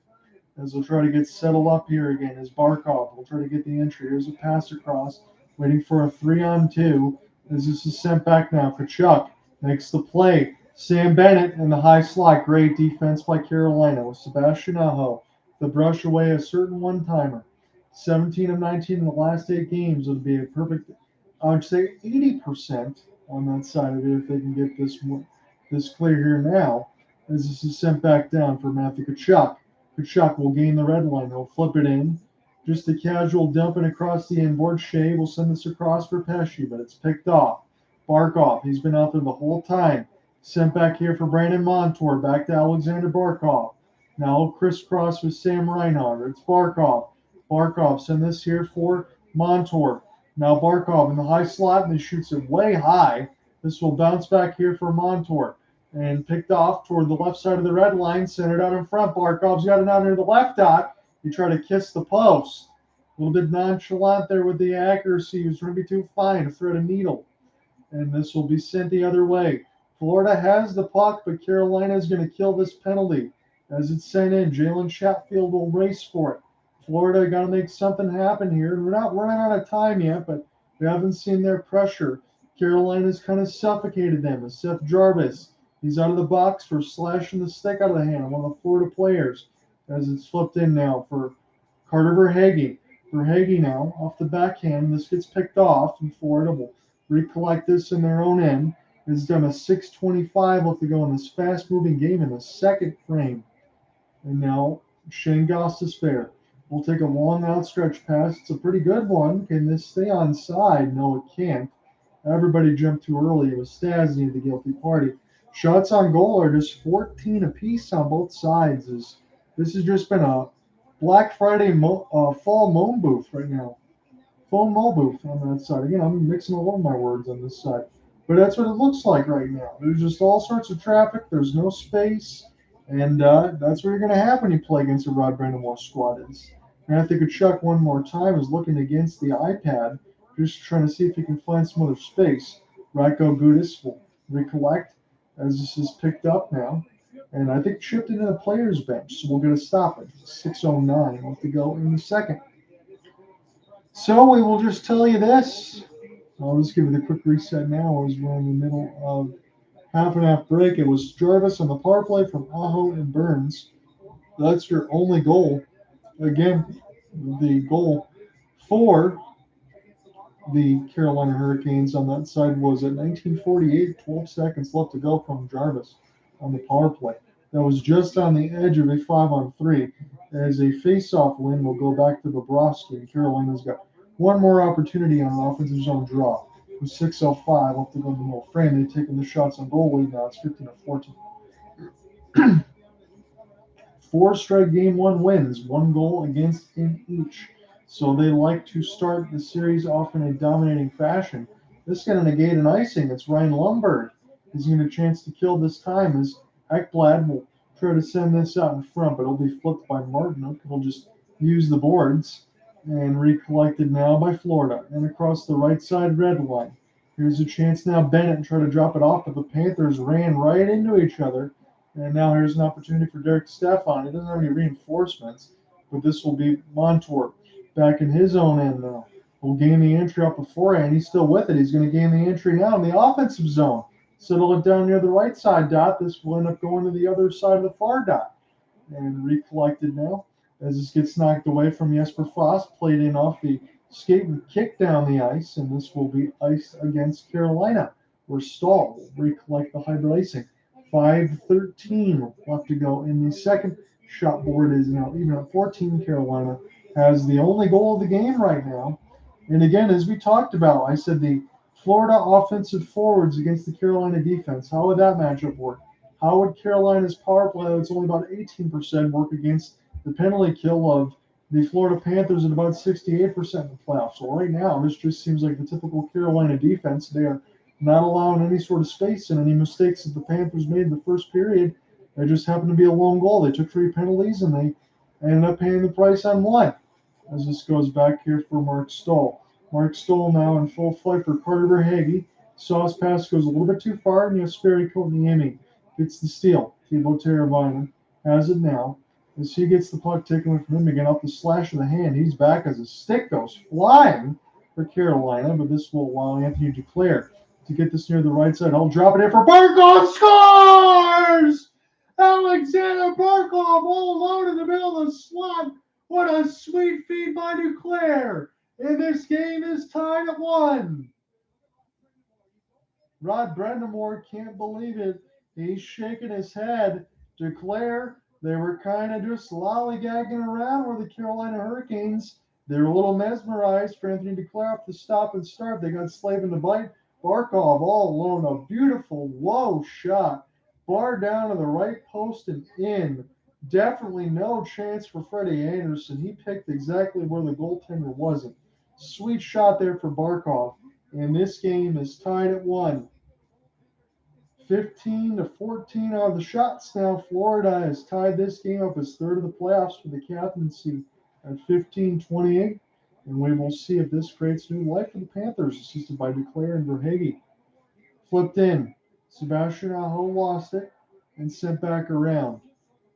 as they'll try to get settled up here again as Barkov will try to get the entry. Here's a pass across. Waiting for a 3-on-2 as this is sent back now. Kachuk makes the play. Sam Bennett in the high slot. Great defense by Carolina with Sebastian Aho. The brush away a certain one-timer. 17 of 19 in the last 8 games. It'll be a perfect, I would say 80% on that side of it if they can get this clear here now. As this is sent back down for Matthew Kachuk. Kachuk will gain the red line. He'll flip it in. Just a casual dumping across the inboard. Shea will send this across for Pesci, but it's picked off. Barkov, he's been out there the whole time. Sent back here for Brandon Montour. Back to Alexander Barkov. Now he'll crisscross with Sam Reinhardt. It's Barkov. Barkov send this here for Montour. Now Barkov in the high slot, and he shoots it way high. This will bounce back here for Montour. And picked off toward the left side of the red line. Centered out in front. Barkov's got it out near the left dot. He tried to kiss the post. A little bit nonchalant there with the accuracy. He was trying to be too fine to thread a needle. And this will be sent the other way. Florida has the puck, but Carolina is going to kill this penalty. As it's sent in, Jalen Chatfield will race for it. Florida got to make something happen here. We're not running out of time yet, but we haven't seen their pressure. Carolina's kind of suffocated them. With Seth Jarvis, he's out of the box for slashing the stick out of the hand of one of the Florida players. As it's flipped in now for Carter Verhaeghe. Verhaeghe now off the backhand. This gets picked off, and Florida will recollect this in their own end. It's done a 6:25 left to go in this fast-moving game in the second frame. And now Shane Gostisbehere will take a long outstretched pass. It's a pretty good one. Can this stay on side? No, it can't. Everybody jumped too early. It was Stastny, the guilty party. Shots on goal are just 14 apiece on both sides. This has just been a Black Friday fall moan booth right now. Phone mo booth on that side. Again, I'm mixing all of my words on this side. But that's what it looks like right now. There's just all sorts of traffic. There's no space. And that's what you're going to have when you play against a Rod Brind'Amour squad. Matthew Kachuk one more time is looking against the iPad, just trying to see if he can find some other space. Ratko Gudas will recollect as this is picked up now. And I think chipped into the players' bench, so we'll get a stop at 6:09 left to go in the second. So we will just tell you this. I'll just give it a quick reset now as we're in the middle of half and half break. It was Jarvis on the power play from Aho and Burns. That's your only goal. Again, the goal for the Carolina Hurricanes on that side was at 19:48, 12 seconds left to go from Jarvis on the power play. That was just on the edge of a 5-on-3. As a face-off win, we'll go back to Bobrovsky, and Carolina's got one more opportunity on an offensive zone draw. with 6:05 left to go in the middle frame. They've taken the shots on goal lead now. It's 15-14. 4 straight game 1 wins, 1 goal against in each. So they like to start the series off in a dominating fashion. This is going to negate an icing. It's Ryan Lundberg. He's going to get a chance to kill this time as Ekblad will try to send this out in front, but it'll be flipped by Martin. He'll just use the boards and recollected now by Florida. And across the right side red line. Here's a chance now Bennett and try to drop it off, but the Panthers ran right into each other. And now here's an opportunity for Derek Stefan. He doesn't have any reinforcements, but this will be Montour back in his own end now. Will gain the entry up beforehand. He's still with it. He's going to gain the entry now in the offensive zone. Settle it down near the right side dot. This will end up going to the other side of the far dot. And recollected now as this gets knocked away from Jesper Foss. Played in off the skate and kick down the ice. And this will be ice against Carolina, where Stahl will recollect the hybrid icing. 5:13 left to go in the second. Shot board is now even at 14. Carolina has the only goal of the game right now. And again, as we talked about, I said the Florida offensive forwards against the Carolina defense. How would that matchup work? How would Carolina's power play, that's only about 18%, work against the penalty kill of the Florida Panthers at about 68% in the playoffs? So right now, this just seems like the typical Carolina defense. They are not allowing any sort of space, and any mistakes that the Panthers made in the first period, they just happened to be a lone goal. They took 3 penalties, and they ended up paying the price on 1. As this goes back here for Mark Stahl. Mark Stahl now in full flight for Carter Verhaeghe. Sauce pass goes a little bit too far, and Jesperi Kotkaniemi gets the steal. Thibaut Teravainen has it now. As he gets the puck taken away from him again off the slash of the hand, he's back as a stick goes flying for Carolina, but this will allow Anthony Duclair to get this near the right side. I'll drop it in for Barkov. Scores! Alexander Barkov all alone in the middle of the slot. What a sweet feed by Duclair. And this game is tied at 1. Rod Brind'Amour can't believe it. He's shaking his head. Duclair, they were kind of just lollygagging around where the Carolina Hurricanes. They were a little mesmerized for Anthony Duclair off the stop and start. They got slaving to bite. Barkov all alone, a beautiful low shot. Bar down to the right post and in. Definitely no chance for Freddie Anderson. He picked exactly where the goaltender wasn't. Sweet shot there for Barkov. And this game is tied at 1. 15-14 out of the shots now. Florida has tied this game up as third of the playoffs for the captaincy at 15-28. And we will see if this creates new life for the Panthers, assisted by Duclair and Verhaeghe. Flipped in. Sebastian Aho lost it and sent back around.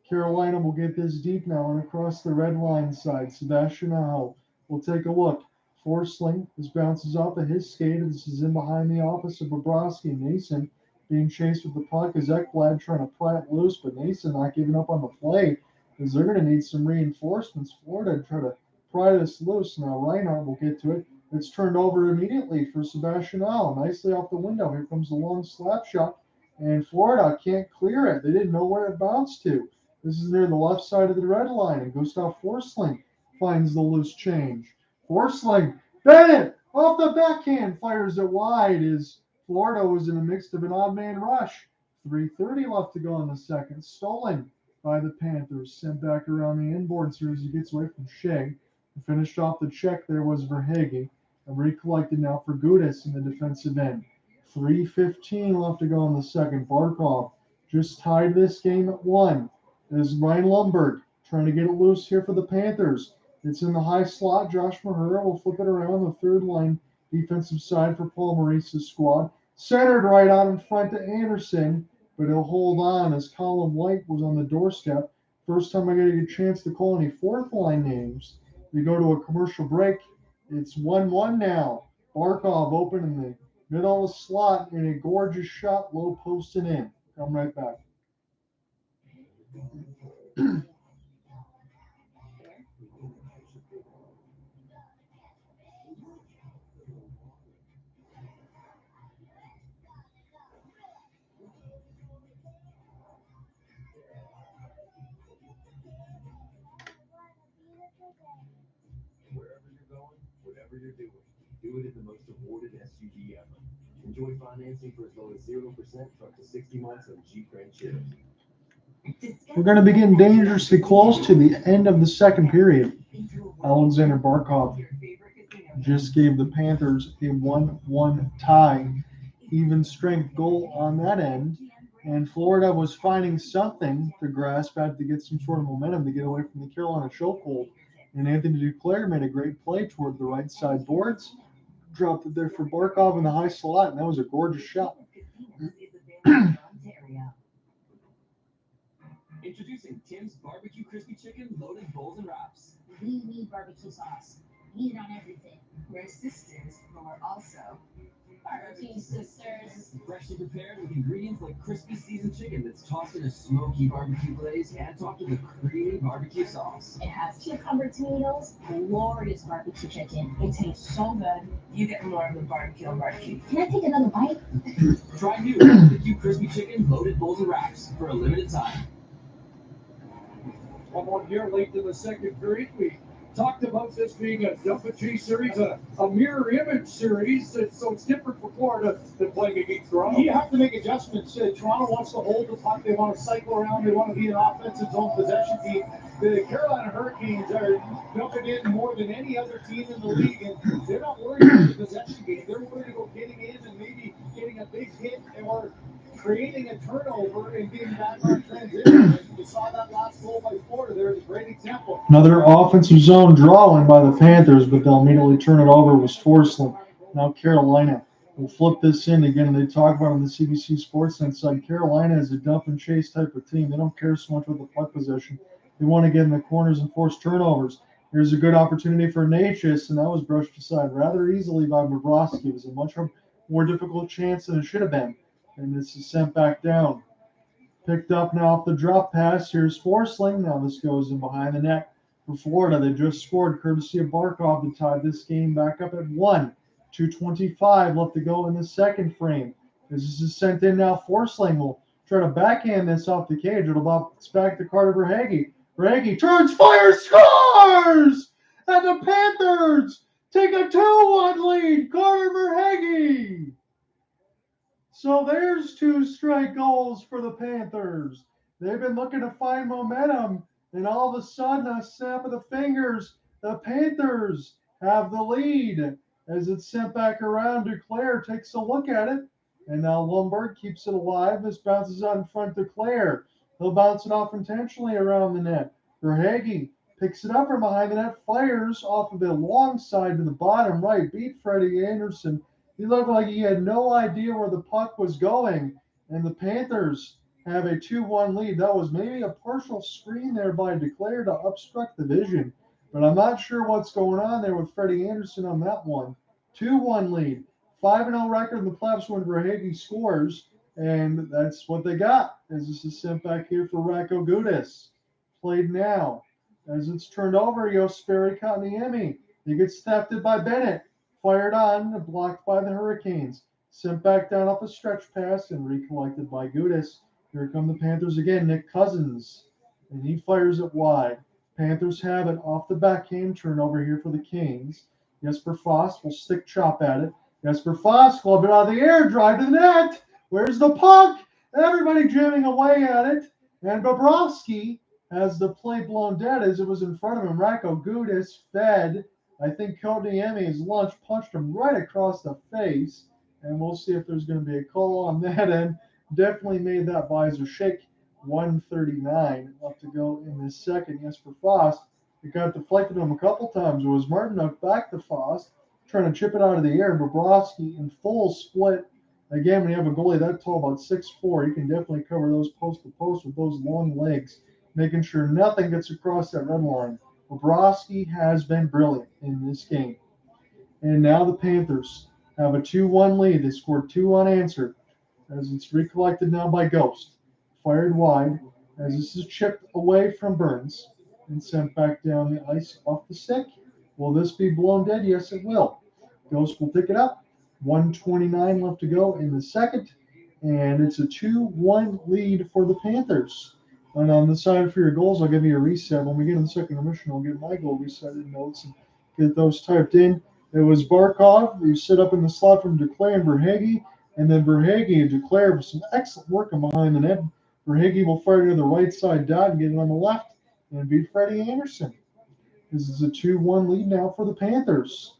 Carolina will get this deep now and across the red line side. Sebastian Aho will take a look. Forsling, this bounces off of his skate. This is in behind the office of Bobrovsky. Nason being chased with the puck as Ekblad trying to pry it loose, but Nason not giving up on the play because they're going to need some reinforcements. Florida try to pry this loose. Now Reinhardt will get to it. It's turned over immediately for Sebastian Aho. Nicely off the window. Here comes the long slap shot, and Florida can't clear it. They didn't know where it bounced to. This is near the left side of the red line, and Gustav Forsling finds the loose change. Forsling, Bennett, off the backhand, fires it wide as Florida was in the midst of an odd man rush. 3:30 left to go in the second. Stolen by the Panthers. Sent back around the inboards here as he gets away from Shea. Finished off the check there was Verhaeghe. And recollected now for Gudas in the defensive end. 3:15 left to go in the second. Barkov just tied this game at 1. As Ryan Lundberg trying to get it loose here for the Panthers. It's in the high slot. Josh Mahura will flip it around the third line defensive side for Paul Maurice's squad. Centered right out in front to Anderson, but he'll hold on as Colin White was on the doorstep. First time I get a chance to call any fourth line names. We go to a commercial break. It's 1-1 now. Barkov open in the middle of the slot and a gorgeous shot, low post and in. Come right back. Wherever you're going, whatever you're doing, Do it in the most awarded SUV ever. Enjoy financing for as low as 0% for up to 60 months on Jeep Grand Cherokee. We're going to be getting dangerously close to the end of the second period. Alexander Barkov just gave the Panthers a 1-1 tie, even strength goal on that end. And Florida was finding something to grasp at to get some sort of momentum to get away from the Carolina chokehold. And Anthony Duclair made a great play toward the right side boards, dropped it there for Barkov in the high slot, and that was a gorgeous shot. Introducing Tim's Barbecue Crispy Chicken Loaded Bowls and Wraps. We need barbecue sauce. Need it on everything. We're sisters, but we're also barbecue sisters. Freshly prepared with ingredients like crispy seasoned chicken that's tossed in a smoky barbecue glaze and topped with a creamy barbecue sauce. It has cucumber tomatoes, glorious barbecue chicken. It tastes so good. You get more of the barbecue on barbecue. Can I take another bite? Try new Barbecue Crispy Chicken Loaded Bowls and Wraps for a limited time. 1-1 here late in the second period. We talked about this being a Dump and Chase series, a mirror image series, so it's different for Florida than playing against Toronto. You have to make adjustments. Toronto wants to hold the puck. They want to cycle around. They want to be an offensive zone possession team. The Carolina Hurricanes are dumping in more than any other team in the league, and they're not worried about the possession game. They're worried about getting in and maybe getting a big hit or creating a turnover and getting back on transition. You saw that last goal by Florida. There's a great example. Another offensive zone draw in by the Panthers, but they'll immediately turn it over with Forsland. Now Carolina will flip this in again. They talk about on the CBC Sportsnet side. Carolina is a dump and chase type of team. They don't care so much about the puck possession. They want to get in the corners and force turnovers. Here's a good opportunity for Natchez, and that was brushed aside rather easily by Bobrovsky. It was a much more difficult chance than it should have been. And this is sent back down. Picked up now off the drop pass. Here's Forsling. Now this goes in behind the net for Florida. They just scored courtesy of Barkov to tie this game back up at 1. 2:25 left to go in the second frame. As this is sent in now, Forsling will try to backhand this off the cage. It'll bounce back to Carter Verhaeghe. Verhaeghe turns, fires, scores! And the Panthers take a 2-1 lead. Carter Verhaeghe. So there's 2 straight goals for the Panthers. They've been looking to find momentum, and all of a sudden, a snap of the fingers, the Panthers have the lead. As it's sent back around, Duclair takes a look at it, and now Lundberg keeps it alive. This bounces out in front to Duclair. He'll bounce it off intentionally around the net. Verhaeghe picks it up from behind the net, fires off of the long side to the bottom right, beat Freddie Anderson. He looked like he had no idea where the puck was going, and the Panthers have a 2-1 lead. That was maybe a partial screen there by Duclair to obstruct the vision, but I'm not sure what's going on there with Freddie Anderson on that one. 2-1 lead. 5-0 record in the playoffs when Verhaeghe scores, and that's what they got. As this is sent back here for Radko Gudas. Played now. As it's turned over, Jesperi Kotkaniemi. He gets thefted by Bennett. Fired on, blocked by the Hurricanes. Sent back down off a stretch pass and recollected by Gudas. Here come the Panthers again. Nick Cousins. And he fires it wide. Panthers have it off the backhand turnover here for the Kings. Jesper Fast will stick chop at it. Jesper Fast clubbed it out of the air, drive to the net. Where's the puck? Everybody jamming away at it. And Bobrovsky has the play blown dead as it was in front of him. Radko Gudas fed. I think Kotkaniemi's lunch punched him right across the face, and we'll see if there's going to be a call on that end. Definitely made that visor shake. 1:39 left to go in this second. Yes, for Foss. It got deflected him a couple times. It was Martinuk back to Foss, trying to chip it out of the air. Bobrovsky in full split. Again, when you have a goalie that tall, about 6'4", you can definitely cover those post to post with those long legs, making sure nothing gets across that red line. Bobrovsky has been brilliant in this game. And now the Panthers have a 2-1 lead. They scored 2 unanswered as it's recollected now by Ghost. Fired wide as this is chipped away from Burns and sent back down the ice off the stick. Will this be blown dead? Yes, it will. Ghost will pick it up. 1:29 left to go in the second. And it's a 2-1 lead for the Panthers. And on the side for your goals, I'll give you a reset. When we get in the second intermission, I'll get my goal reset in notes and get those typed in. It was Barkov who set up in the slot from Duclair and Verhaeghe, and then Verhaeghe and Duclair with some excellent work behind the net. Verhaeghe will fire to the right side dot and get it on the left and beat Freddie Anderson. This is a 2-1 lead now for the Panthers.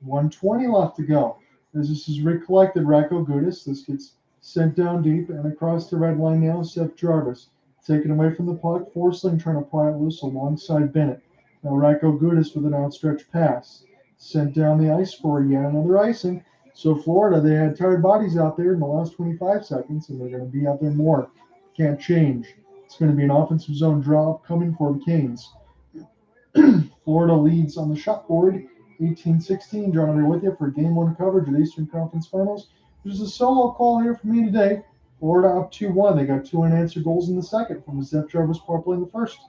1:20 left to go. As this is recollected, Racco Gudis. This gets sent down deep and across the red line now. Seth Jarvis taken away from the puck. Forsling trying to pry it loose alongside Bennett. Now Racco Gudis with an outstretched pass. Sent down the ice for yet another icing. So Florida, they had tired bodies out there in the last 25 seconds, and they're going to be out there more. Can't change. It's going to be an offensive zone draw coming for the Canes. Florida leads on the shot board, 18-16. John here with you for Game 1 coverage of the Eastern Conference Finals. There's a solo call here for me today. Florida up 2-1. They got 2 unanswered goals in the second from the Seth Jarvis power play in the first.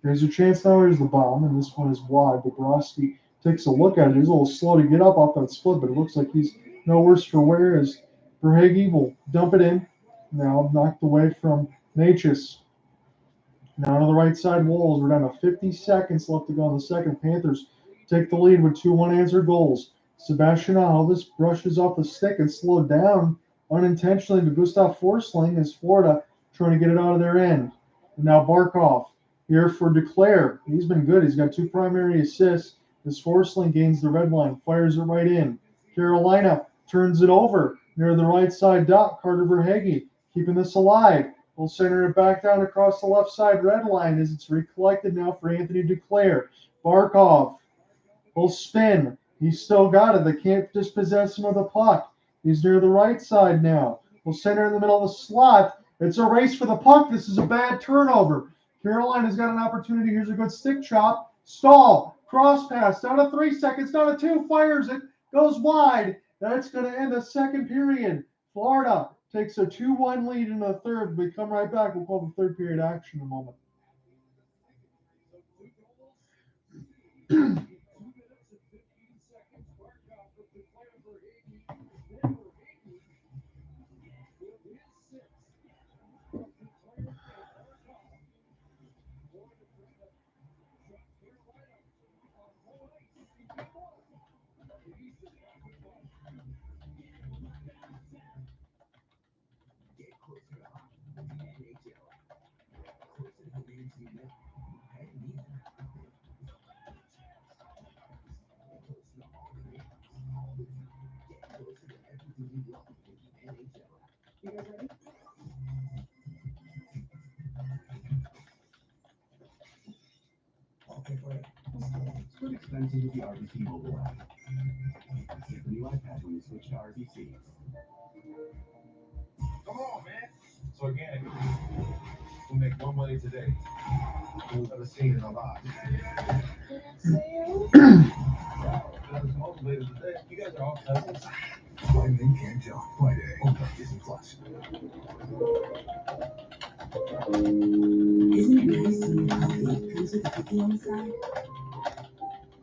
There's a chance now. Here's the bomb, and this one is wide. Bobrovsky takes a look at it. He's a little slow to get up off that split, but it looks like he's no worse for wear as Verhaeghe will dump it in. Now knocked away from Natchez. Now to the right side walls. We're down to 50 seconds left to go in the second. Panthers take the lead with 2 unanswered goals. Sebastian Alves brushes off the stick and slowed down unintentionally to Gustav Forsling as Florida trying to get it out of their end. And now Barkov here for Duclair. He's been good. He's got 2 primary assists. As Forsling gains the red line, fires it right in. Carolina turns it over near the right side dot. Carter Verhaeghe keeping this alive. We'll center it back down across the left side red line as it's recollected now for Anthony Duclair. Barkov will spin. He's still got it. They can't dispossess him of the puck. He's near the right side now. We'll center in the middle of the slot. It's a race for the puck. This is a bad turnover. Carolina's got an opportunity. Here's a good stick chop. Stall. Cross pass. Down to 3 seconds. Down to 2. Fires it. Goes wide. That's going to end the second period. Florida takes a 2-1 lead in the third. We come right back. We'll call the third period action in a moment. Split expenses with the RBC mobile app. Get the new iPad when you switch to RBC. Come on, man. It's organic. We'll make more money today than we've ever seen in our lives. I was motivated today. You guys are all cousins. One thing can't jump Friday on Disney Plus. Isn't it nice when your coffee comes with a cookie on the side?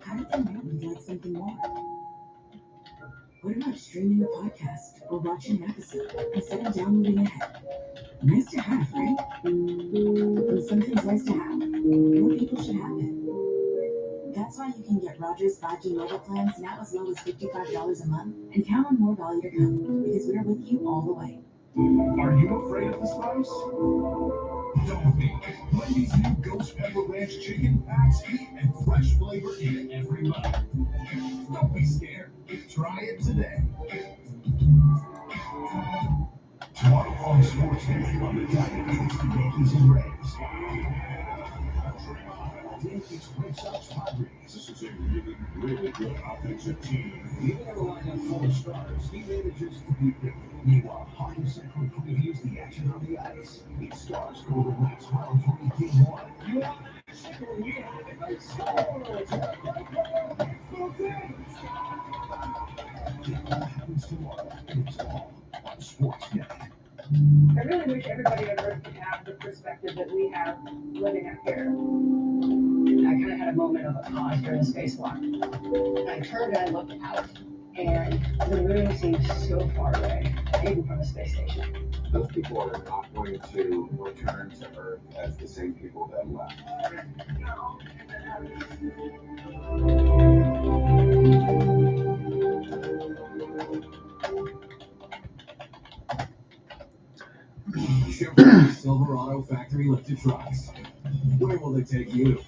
How did they know you'd like something more? What about streaming a podcast or watching an episode instead of downloading it? Nice to have, right? When something's nice to have, more people should have it. That's why you can get Rogers 5G mobile plans now as low as $55 a month and count on more value to come because we're with you all the way. Are you afraid of the spice? Don't be. Wendy's new Ghost Pepper Ranch Chicken packs heat and fresh flavor in every bite. Don't be scared. Try it today. Tomorrow on Sportsnet, on the diamond, the Yankees and Rays. Yankees, Red Sox, Padres. This is a really good offensive team. Even in a lineup full of stars, he manages to beat them. Meanwhile, Hockey Central previews the action on the ice. It starts Golden Knights round 3 game 1. You want that signal? We have a great score. It happens tomorrow. It's all on Sportsnet. I really wish everybody on Earth could have the perspective that we have living up here. I kind of had a moment of a pause during the spacewalk. I turned and I looked out, and the moon seemed so far away, even from the space station. Those people are not going to return to Earth as the same people that left. Chevrolet Silverado factory lifted trucks. Where will they take you?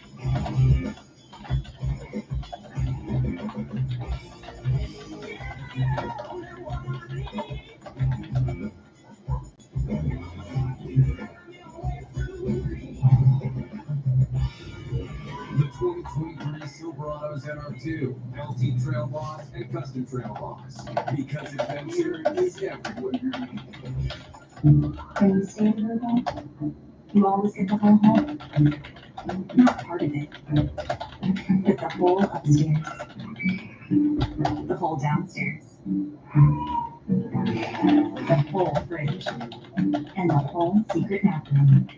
The 2023 Silverado's NR2, LT Trail Box, and Custom Trail Box. Because adventure is everywhere. When you stay in Virgo, you always get the whole home. Not part of it, but the whole upstairs, the whole downstairs, the whole fridge, and the whole secret bathroom.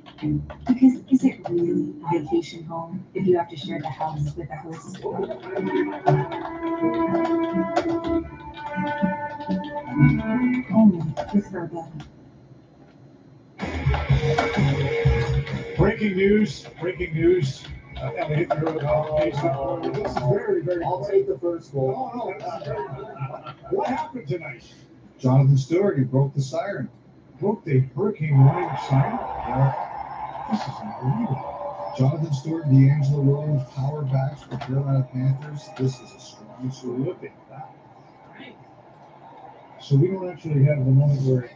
Because is it really a vacation home if you have to share the house with a host? Only with Virgo. Breaking news. Elliot, this is very, very. I'll take the first goal. What happened tonight? Jonathan Stewart, he broke the siren. Broke the Hurricane warning siren? This is unbelievable. Jonathan Stewart, D'Angelo Williams, power backs for Carolina Panthers. This is a strong So look at that. So we don't actually have the moment where it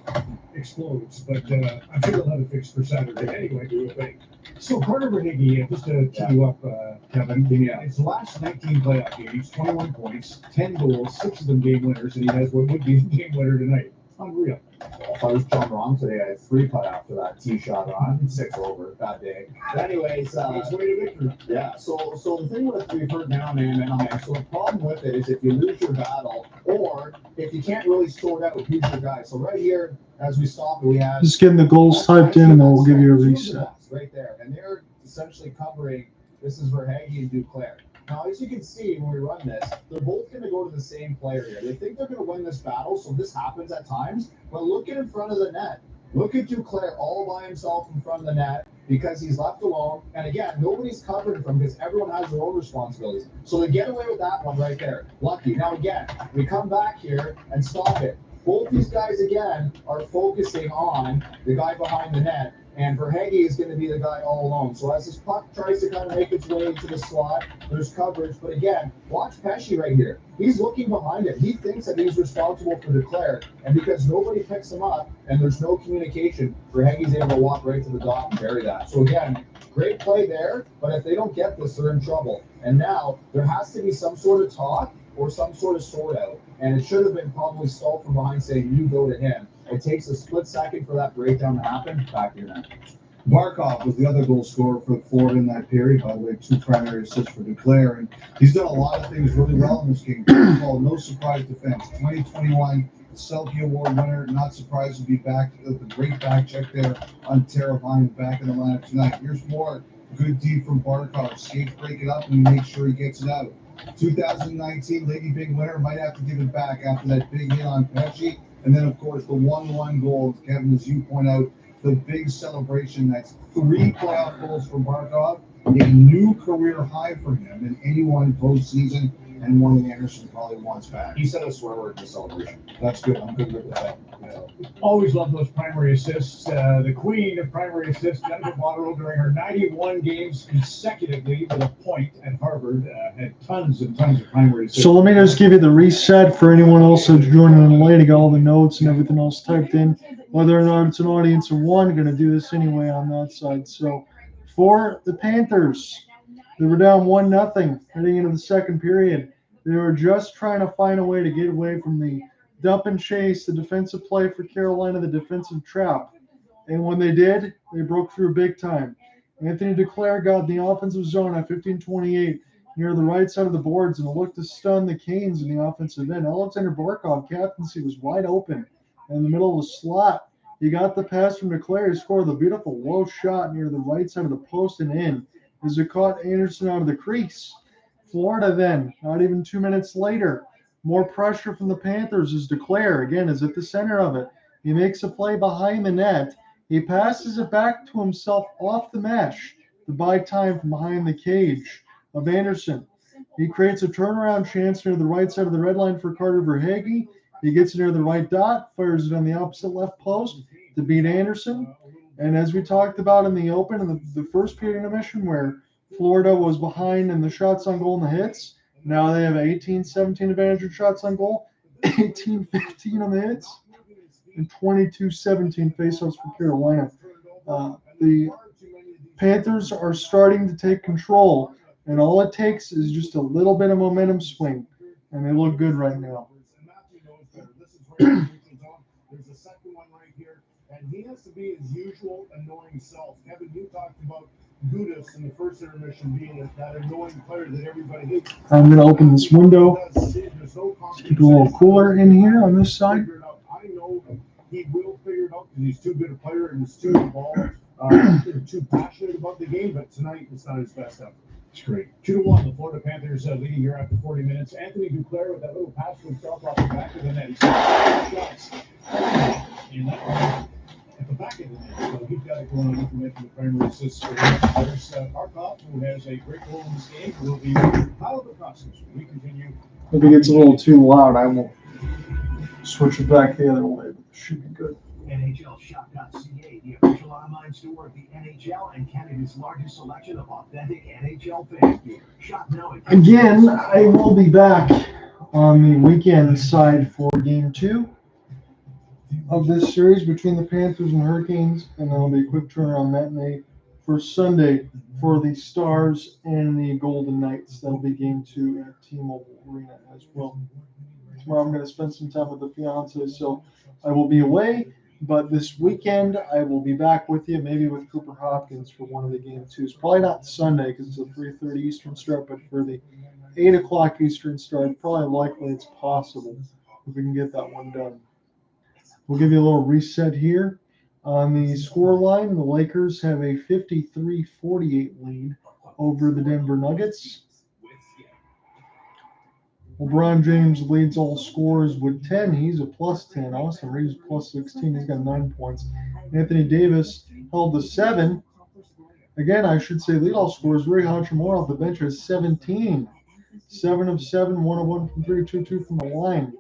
explodes, but I'm sure they'll have it fixed for Saturday anyway, do you think? So Carter Verhaeghe, just to tee you up, Kevin, his last 19 playoff games, 21 points, 10 goals, 6 of them game winners, and he has what would be the game winner tonight. Unreal. If I was John wrong today, I had 3 putt after that tee shot on, 6 over that day. But anyways, it's way to victory. Yeah. So the thing with we've heard now, man. So the problem with it is if you lose your battle, or if you can't really sort out who's your guy. So right here, as we stop, we have just getting the goals typed in, and then we'll give you a reset. Right there, and they're essentially covering. This is Verhaeghe and Duclair. Now, as you can see when we run this, they're both going to go to the same player here. They think they're going to win this battle, so this happens at times. But look at in front of the net. Look at Duclair all by himself in front of the net because he's left alone. And again, nobody's covering for him because everyone has their own responsibilities. So they get away with that one right there. Lucky. Now, again, we come back here and stop it. Both these guys, again, are focusing on the guy behind the net. And Verhaeghe is going to be the guy all alone. So as this puck tries to kind of make its way into the slot, there's coverage. But again, watch Pesce right here. He's looking behind it. He thinks that he's responsible for Duclair. And because nobody picks him up and there's no communication, Verhaeghe's able to walk right to the dot and bury that. So again, great play there. But if they don't get this, they're in trouble. And now there has to be some sort of talk or some sort of sort out. And it should have been probably Stahl from behind saying, you go to him. It takes a split second for that breakdown to happen. Back to your net. Barkov was the other goal scorer for Florida in that period. By the way, 2 primary assists for Duclair. And he's done a lot of things really well in this game. First of all, no surprise defense. 2021 the Selke Award winner. Not surprised to be back. The great back check there on Tara Vine back in the lineup tonight. Here's more good D from Barkov. Skates break it up and make sure he gets it out. 2019 Lady Big winner. Might have to give it back after that big hit on Pesce. And then, of course, the 1-1 goal, Kevin, as you point out, the big celebration. That's 3 playoff goals for Barkov, a new career high for him in any one postseason, and one that Anderson probably wants back. He said a swear word in the celebration. That's good. I'm good with that. Always love those primary assists. The queen of primary assists, Jennifer Botterill, during her 91 games consecutively with a point at Harvard, had tons and tons of primary assists. So let me just give you the reset for anyone else that's joining in late. I got all the notes and everything else typed in. Whether or not it's an audience of one, going to do this anyway on that side. So for the Panthers, they were down 1-0 heading into the second period. They were just trying to find a way to get away from the dump and chase, the defensive play for Carolina, the defensive trap. And when they did, they broke through big time. Anthony Duclair got in the offensive zone at 15:28 near the right side of the boards and looked to stun the Canes in the offensive end. Alexander Barkov, captaincy, was wide open in the middle of the slot. He got the pass from Duclair. He scored the beautiful low shot near the right side of the post and in as it caught Anderson out of the crease. Florida then, not even 2 minutes later, more pressure from the Panthers as Duclair, again, is at the center of it. He makes a play behind the net. He passes it back to himself off the mesh to buy time from behind the cage of Anderson. He creates a turnaround chance near the right side of the red line for Carter Verhaeghe. He gets it near the right dot, fires it on the opposite left post to beat Anderson. And as we talked about in the open, in the first period intermission, where Florida was behind in the shots on goal and the hits, now they have 18-17 advantage in shots on goal, 18-15 on the hits, and 22-17 faceoffs for Carolina. The Panthers are starting to take control, and all it takes is just a little bit of momentum swing, and they look good right now. There's a second one right here, and he has to be his usual annoying self. Kevin, you talked about Gudas in the first intermission being that annoying player that everybody hates. I'm going to open this window. Let's keep it a little cooler in here on this side. I know he will figure it out because he's too good a player and he's too involved, too passionate about the game, but tonight it's not his best effort. It's great. 2-1. The Florida Panthers leading here after 40 minutes. Anthony Duclair with that little pass to himself off the back of the net. He's shots. And that one at the back of the net. So he's got it going on. You mentioned the primary assists for him. There's Barkov, who has a great role in this game. Who will be out of the process. We continue. If it gets a little too loud, I will switch it back the other way. But it should be good. NHLShop.ca, the official online store of the NHL and Canada's largest selection of authentic NHL fan gear. Shop now. Again, I will be back on the weekend side for Game 2 of this series between the Panthers and Hurricanes, and then there'll be a quick turnaround matinee for Sunday for the Stars and the Golden Knights. That'll be Game 2 at T-Mobile Arena as well. Tomorrow I'm going to spend some time with the fiance, so I will be away. But this weekend, I will be back with you, maybe with Cooper Hopkins for one of the Game 2s. Probably not Sunday because it's a 3:30 Eastern start, but for the 8 o'clock Eastern start, probably likely it's possible if we can get that one done. We'll give you a little reset here. On the score line, the Lakers have a 53-48 lead over the Denver Nuggets. LeBron James leads all scorers with 10. He's a plus 10. Austin Reeves plus 16. He's got 9 points. Anthony Davis held the 7. Again, I should say leadoff scorers. Ray Hachimura off the bench has 17. 7 of 7, 1 of 1 from 3, 2-2 from the line.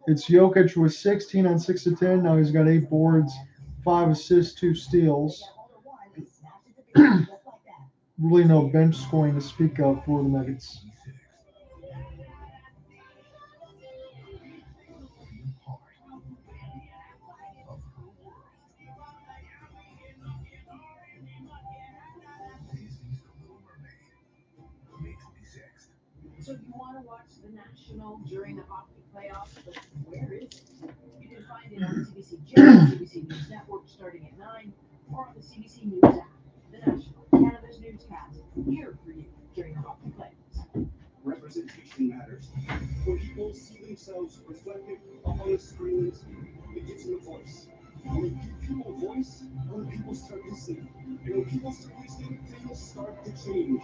It's Jokic with 16 on 6 of 10. Now he's got 8 boards, 5 assists, 2 steals. Really no bench scoring to speak of for the Nuggets. So if you want to watch the National during the hockey playoffs, but where is it? You can find it on CBC Gem, CBC News Network starting at 9, or on the CBC News app. The National, Canada's newscast, here for you during the hockey playoffs. Representation matters. When people see themselves reflected up on the screens, it gives them a voice. When you give people a voice, other people start listening. And when people start listening, things start to change.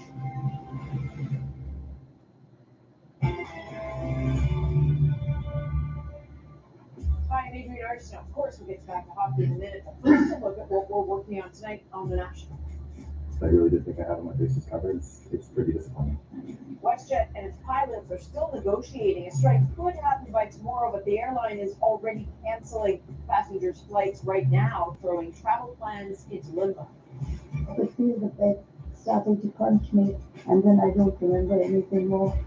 Hi, I'm Adrian Archie. Of course, we'll get back to hockey in a minute. But first, a look at what we're working on tonight on the National. I really did think I had my bases covered. It's pretty disappointing. WestJet and its pilots are still negotiating. A strike could happen by tomorrow, but the airline is already canceling passengers' flights right now, throwing travel plans into limbo. I feel the bed starting to punch me, and then I don't remember anything more.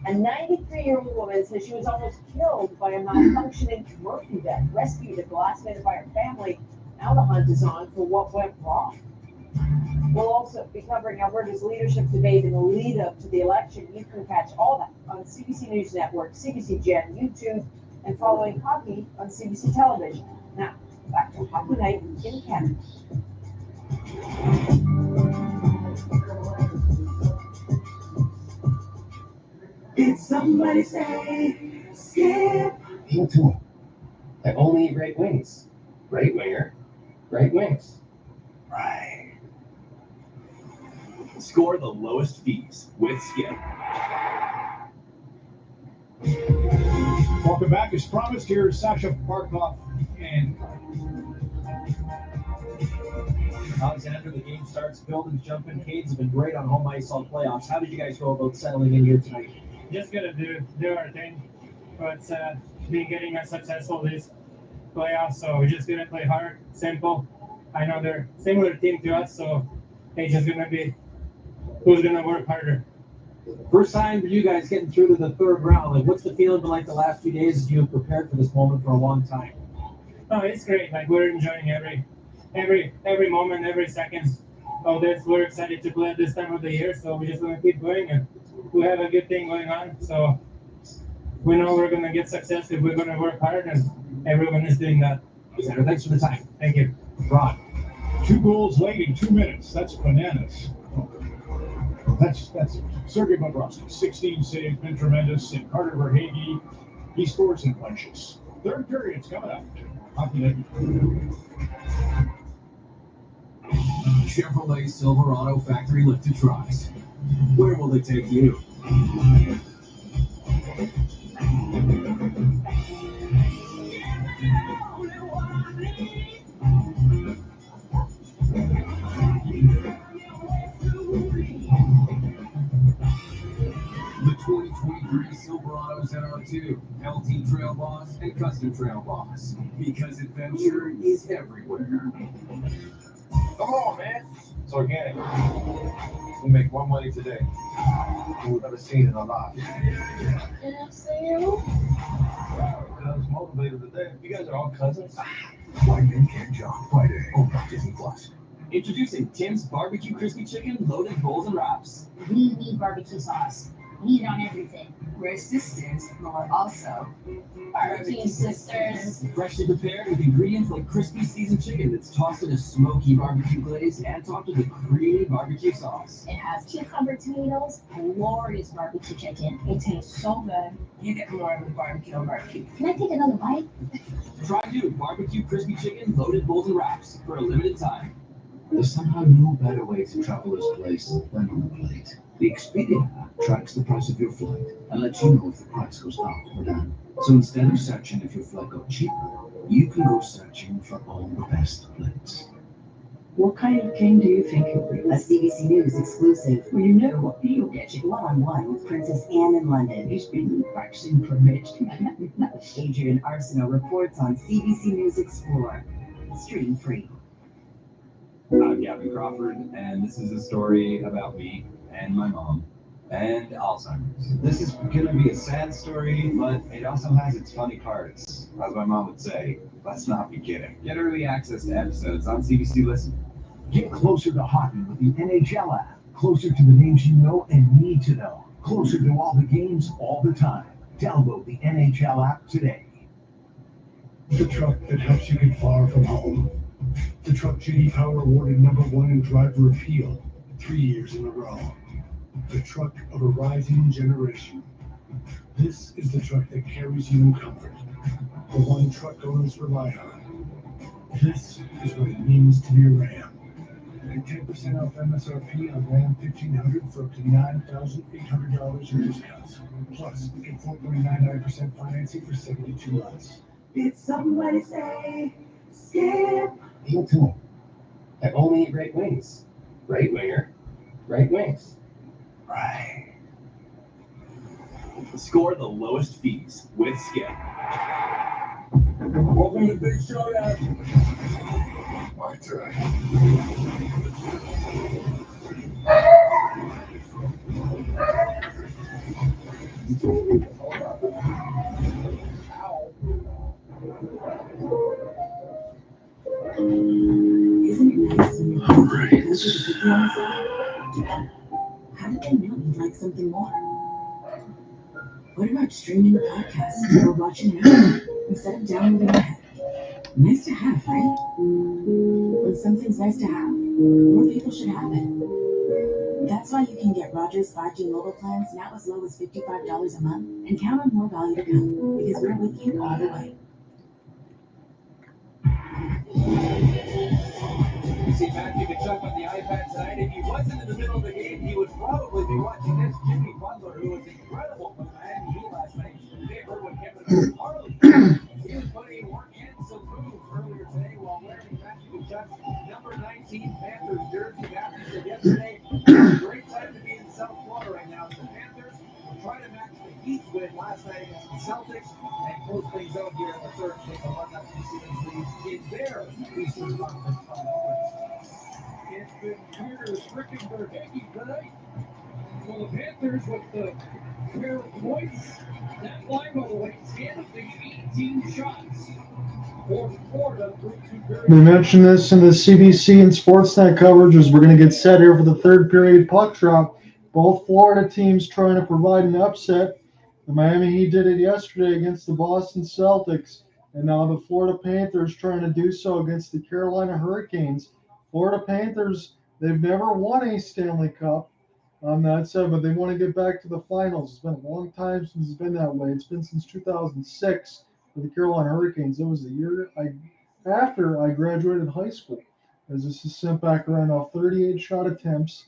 A 93-year-old woman says she was almost killed by a malfunctioning Murphy bed, rescued at the last minute by her family. Now the hunt is on for what went wrong. We'll also be covering Alberta's leadership debate in the lead-up to the election. You can catch all that on CBC News Network, CBC Gem, YouTube, and following hockey on CBC Television. Now, back to Hockey Night in Canada. Did somebody say skip? I only eat right wings. Right winger, right wings. Right. Score the lowest fees with Skip. Welcome back. As promised, here is Sasha Barkov and Alexander, the game starts, building, jumping. Canes have been great on home ice all playoffs. How did you guys go about settling in here tonight? Just gonna do our thing. But been getting us successful this playoffs, so we're just gonna play hard, simple. I know they're similar team to us, so it's just gonna be who's gonna work harder. First time for you guys getting through to the third round. Like, what's the feeling been like the last few days as you have prepared for this moment for a long time? Oh, it's great. Like, we're enjoying every moment, every second of this. We're excited to play at this time of the year, so we're just gonna keep going, and we have a good thing going on. So we know we're gonna get success if we're gonna work hard, and everyone is doing that. Alexander, thanks for the time. Thank you. Ron, 2 goals late in 2 minutes. That's bananas. That's Sergei Bobrovsky. 16 saves, been tremendous. And Carter Verhaeghe, he scores in bunches. Third period's coming up. Hockey Night. Chevrolet Silverado factory lifted trucks. Where will they take you? The 2023 Silverados NR2, LT Trail Boss, and Custom Trail Boss. Because adventure is everywhere. Come on, man. It's organic. We make more money today than we've ever seen in our lives. I was motivated today. You guys are all cousins. Friday Ken John Friday on Disney Plus. Introducing Tim's Barbecue Crispy Chicken loaded bowls and wraps. We need barbecue sauce. We need it on everything. We're sisters, but we're also Barbecue sisters. freshly prepared with ingredients like crispy seasoned chicken that's tossed in a smoky barbecue glaze and topped with a creamy barbecue sauce. It has cucumber tomatoes, glorious barbecue chicken. It tastes so good. You get more with barbecue on barbecue. Can I take another bite? Try new Barbecue Crispy Chicken loaded bowls and wraps for a limited time. There's somehow no better way to travel this place than on the plate. The Expedia app tracks the price of your flight and lets you know if the price goes up or down. So instead of searching if your flight got cheaper, you can go searching for all the best flights. What kind of king do you think you'll be? A CBC News exclusive. Well, you know, he'll get you one-on-one with Princess Anne in London. He's been practicing for marriage. Adrian Arsenault reports on CBC News Explore. Stream free. I'm Gavin Crawford, and this is a story about me and my mom and Alzheimer's. This is going to be a sad story, but it also has its funny parts. As my mom would say, let's not be kidding. Get early access to episodes on CBC Listen. Get closer to hockey with the NHL app. Closer to the names you know and need to know. Closer to all the games all the time. Download the NHL app today. The truck that helps you get far from home. The truck J.D. Power awarded #1 in driver appeal 3 years in a row. The truck of a rising generation. This is the truck that carries you in comfort. The one truck owners rely on. This is what it means to be a Ram. Get 10% off MSRP on Ram 1500 for up to $9,800 in discounts. Plus, get 4.99% financing for 72 months. Did somebody say skip? Heel to I only eat right wings. Right winger. Right wings. Right. Score the lowest fees with Skip. Welcome to the big showdown. My turn. Isn't it nice when you're Alright. How did they know you'd like something more? What about streaming a podcast or watching an anime instead of downloading an app? Nice to have, right? When something's nice to have, more people should have it. That's why you can get Rogers 5G mobile plans now as low as $55 a month and count on more value to come because we're with you all the way. You see Matthew Tkachuk on the iPad tonight. If he wasn't in the middle of the game, he would probably be watching this. Jimmy Butler, who was incredible for the Miami Heat last night. They heard what Kevin Harley did. He was putting in work and some moves earlier today while wearing Matthew Tkachuk's number 19 pants. Jersey Baptist said yesterday, it's a great time to be in South Florida right now. The Panthers will try to match the Heat's win last night against the Celtics and close things out here in the third, take a run up to series leads in their Eastern Conference Final. It's been Carter freaking Bergecki tonight. So the Panthers with the pair of points. That line, by the way, 10 of the 18 shots for Florida through 2 periods. We mentioned this in the CBC and Sportsnet coverage as we're going to get set here for the third period puck drop. Both Florida teams trying to provide an upset. The Miami Heat did it yesterday against the Boston Celtics, and now the Florida Panthers trying to do so against the Carolina Hurricanes. Florida Panthers, they've never won a Stanley Cup on that side, but they want to get back to the finals. It's been a long time since it's been that way. It's been since 2006 for the Carolina Hurricanes. It was the year after I graduated high school, as this is sent back around off 38 shot attempts.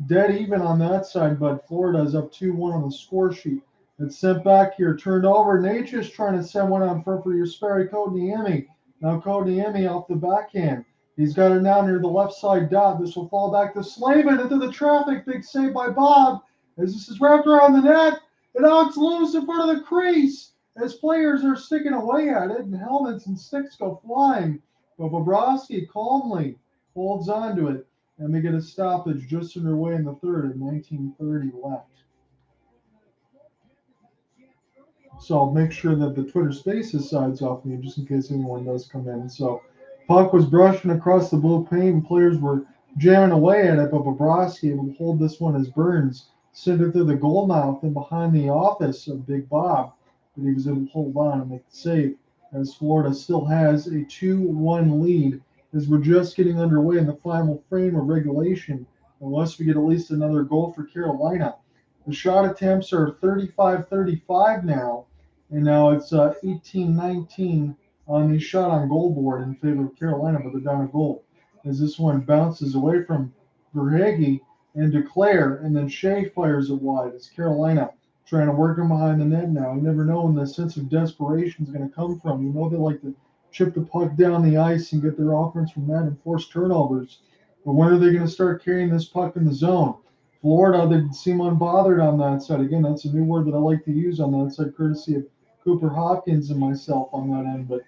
Dead even on that side, but Florida is up 2-1 on the score sheet. It's sent back here, turned over. Nature's trying to send one on front for your Sperry Kotaniemi. Now Kotaniemi off the backhand. He's got it now near the left side dot. This will fall back to Slavin into the traffic. Big save by Bob as this is wrapped around the net. And now it's loose in front of the crease as players are sticking away at it and helmets and sticks go flying. But Bobrovsky calmly holds on to it. And they get a stoppage just underway in the third at 19:30 left. So I'll make sure that the Twitter Spaces side's off me just in case anyone does come in. So puck was brushing across the blue paint and players were jamming away at it, but Bobrovsky able to hold this one as Burns sent it through the goal mouth and behind the office of Big Bob. But he was able to hold on and make the save as Florida still has a 2-1 lead as we're just getting underway in the final frame of regulation, unless we get at least another goal for Carolina. The shot attempts are 35-35 now, and now it's 18-19 on the shot on goal board in favor of Carolina, but they're down a goal. As this one bounces away from Verhage and Declare, and then Shea fires it wide. As Carolina trying to work him behind the net now. You never know when the sense of desperation is going to come from. You know they like to chip the puck down the ice and get their offense from that and force turnovers. But when are they going to start carrying this puck in the zone? Florida, they seem unbothered on that side. Again, that's a new word that I like to use on that side, courtesy of Cooper Hopkins and myself on that end. But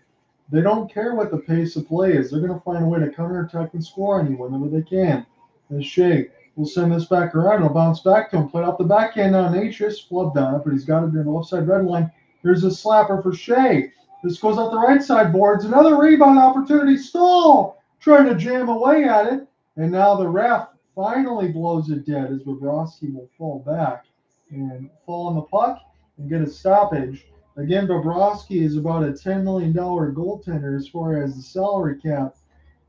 they don't care what the pace of play is. They're going to find a way to counterattack and score on you whenever they can. As Shea will send this back around. It'll bounce back to him. Play off the backhand now. Natchez flubbed on it, but he's got it in the left side red line. Here's a slapper for Shea. This goes out the right side boards. Another rebound opportunity. Stahl trying to jam away at it. And now the ref finally blows it dead as Bobrovsky will fall back and fall on the puck and get a stoppage. Again, Bobrovsky is about a $10 million goaltender as far as the salary cap.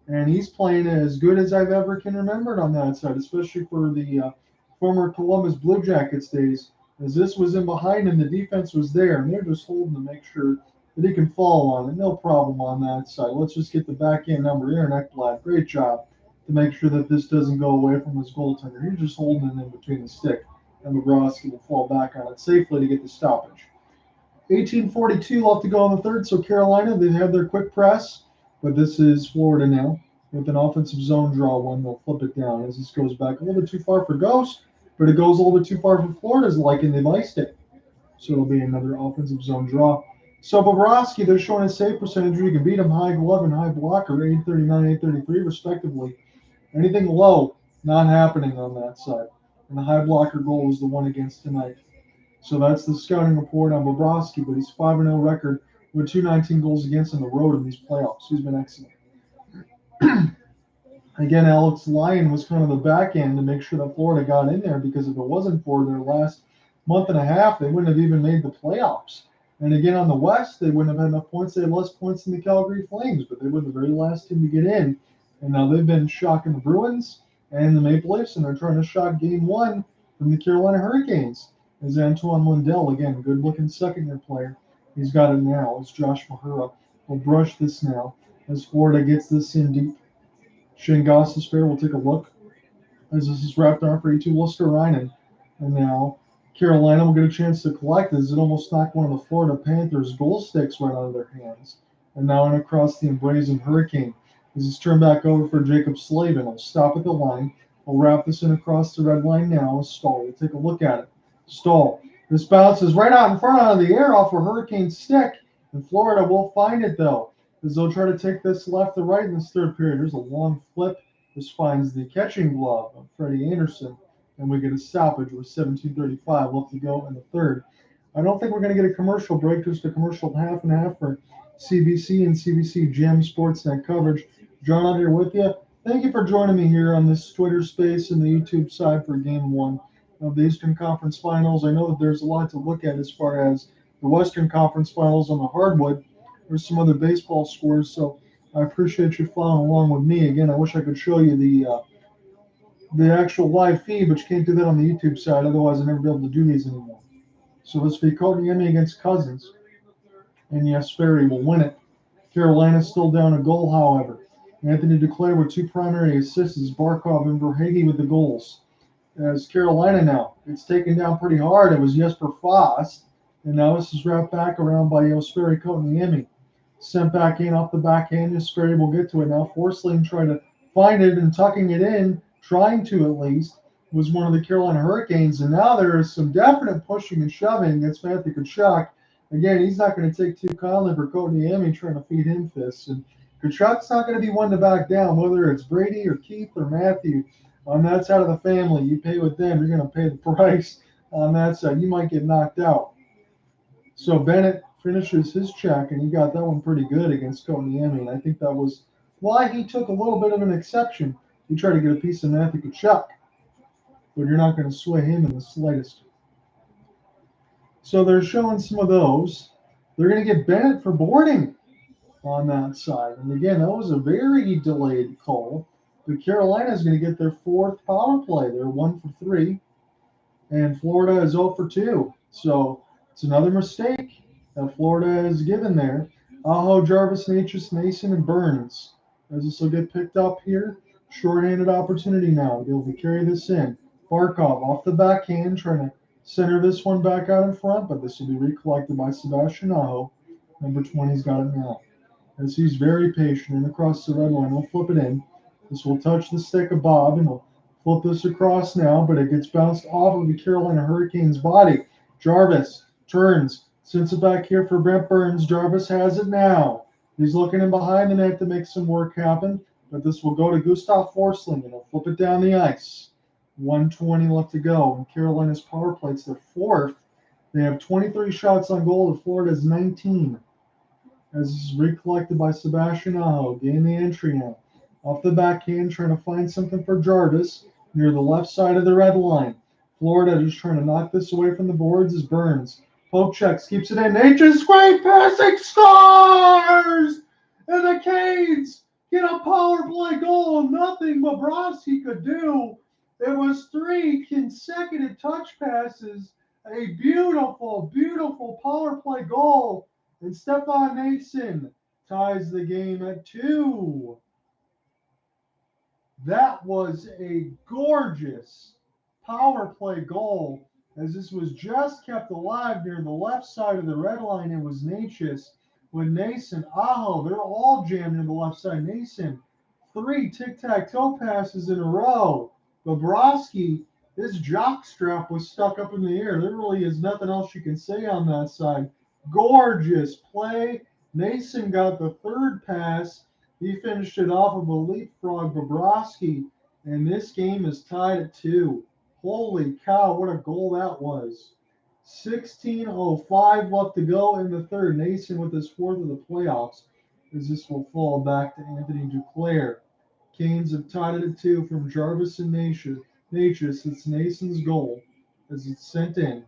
And he's playing as good as I've ever can remember on that side, especially for the former Columbus Blue Jackets days. As this was in behind him, the defense was there, and they're just holding to make sure that he can fall on it. No problem on that side. Let's just get the backhand number here, Ekblad. Great job to make sure that this doesn't go away from his goaltender. He's just holding it in between the stick, and Bobrovsky will fall back on it safely to get the stoppage. 18:42 left to go in the third, so Carolina, they have their quick press, but this is Florida now with an offensive zone draw one. They'll flip it down as this goes back a little bit too far for Ghost, but it goes a little bit too far for Florida's liking. They miced it. So it'll be another offensive zone draw. So Bobrovsky, they're showing a save percentage. You can beat him high glove and high blocker, 839, 833 respectively. Anything low, not happening on that side. And the high blocker goal was the one against tonight. So that's the scouting report on Bobrovsky, but he's 5-0 record with 219 goals against on the road in these playoffs. He's been excellent. Again, Alex Lyon was kind of the back end to make sure that Florida got in there, because if it wasn't for their last month and a half, they wouldn't have even made the playoffs. And again, on the West, they wouldn't have had enough points. They had less points than the Calgary Flames, but they were the very last team to get in. And now they've been shocking the Bruins and the Maple Leafs, and they're trying to shock game one from the Carolina Hurricanes. As Antoine Lundell, again, good-looking second-year player. He's got it now as Josh Mahura will brush this now as Florida gets this in deep. Shane Gostisbehere will take a look as this is wrapped around for E2 Luster-Reinen. And now Carolina will get a chance to collect as it almost knocked one of the Florida Panthers goal sticks right out of their hands. And now in across the emblazoned Hurricane. This is turned back over for Jacob Slavin. He'll stop at the line. We'll wrap this in across the red line now. Stahl will take a look at it. Stahl. This bounces right out in front out of the air off a Hurricane stick. And Florida will find it, though, as they'll try to take this left to right in this third period. There's a long flip. This finds the catching glove of Freddie Anderson. And we get a stoppage with 17:35 left to go in the third. I don't think we're going to get a commercial break, just a commercial half and half for CBC and CBC Gem Sportsnet coverage. John out here with you. Thank you for joining me here on this Twitter space and the YouTube side for Game 1 of the Eastern Conference Finals. I know that there's a lot to look at as far as the Western Conference Finals on the hardwood. There's some other baseball scores, so I appreciate you following along with me. Again, I wish I could show you the actual live feed, but you can't do that on the YouTube side. Otherwise, I'd never be able to do these anymore. So this will be Kotkaniemi against Cousins, and yes, Ferry will win it. Carolina's still down a goal, however. Anthony Duclair with 2 primary assists, Barkov and Verhage with the goals. As Carolina now, it's taken down pretty hard. It was Jesper Fast, and now this is wrapped back around by Jesperi Kotkaniemi. Sent back in off the backhand. Jesperi will get to it now. Forsling trying to find it and tucking it in, trying to at least, was one of the Carolina Hurricanes. And now there is some definite pushing and shoving against Matthew Tkachuk. Again, he's not going to take too kindly for Kotkaniemi trying to feed him fists. And Tkachuk's not going to be one to back down, whether it's Brady or Keith or Matthew. On that side of the family, you pay with them, you're going to pay the price on that side. You might get knocked out. So Bennett finishes his check, and he got that one pretty good against Kotkaniemi. And I think that was why he took a little bit of an exception. He tried to get a piece of Matthew Tkachuk, but you're not going to sway him in the slightest. So they're showing some of those. They're going to get Bennett for boarding on that side. And again, that was a very delayed call. But Carolina is going to get their 4th power play. They're 1 for 3. And Florida is 0 for 2. So it's another mistake that Florida has given there. Aho, Jarvis, Natchez, Mason, and Burns. As this will get picked up here. Short-handed opportunity now. They'll be carry this in. Barkov off the backhand, trying to center this one back out in front, but this will be recollected by Sebastian Aho. Number 20's got it now. As he's very patient and across the red line, we'll flip it in. This will touch the stick of Bob, and we'll flip this across now, but it gets bounced off of the Carolina Hurricanes' body. Jarvis turns, sends it back here for Brent Burns. Jarvis has it now. He's looking in behind the net to make some work happen, but this will go to Gustav Forsling, and he'll flip it down the ice. 1:20 left to go, and Carolina's power play's their 4th. They have 23 shots on goal, to Florida's 19. As this is recollected by Sebastian Aho, getting the entry now. Off the backhand, trying to find something for Jarvis near the left side of the red line. Florida just trying to knock this away from the boards as Burns. Poke checks, keeps it in. Natchez, great passing, scores! And the Canes get a power play goal. Nothing Bobrovsky could do. It was 3 consecutive touch passes. A beautiful, beautiful power play goal. And Stefan Nason ties the game at 2. That was a gorgeous power play goal, as this was just kept alive near the left side of the red line. It was Natchez with Nason, Aho. They're all jammed in the left side. Nason, 3 tic-tac-toe passes in a row. Bobrovsky, his jock strap was stuck up in the air. There really is nothing else you can say on that side. Gorgeous play. Nason got the 3rd pass. He finished it off of a leapfrog Bobrovsky, and this game is tied at 2. Holy cow, what a goal that was. 16:05 left to go in the third. Nason with his 4th of the playoffs, as this will fall back to Anthony Duclair. Canes have tied it at 2 from Jarvis and Natchez. It's Nason's goal as it's sent in.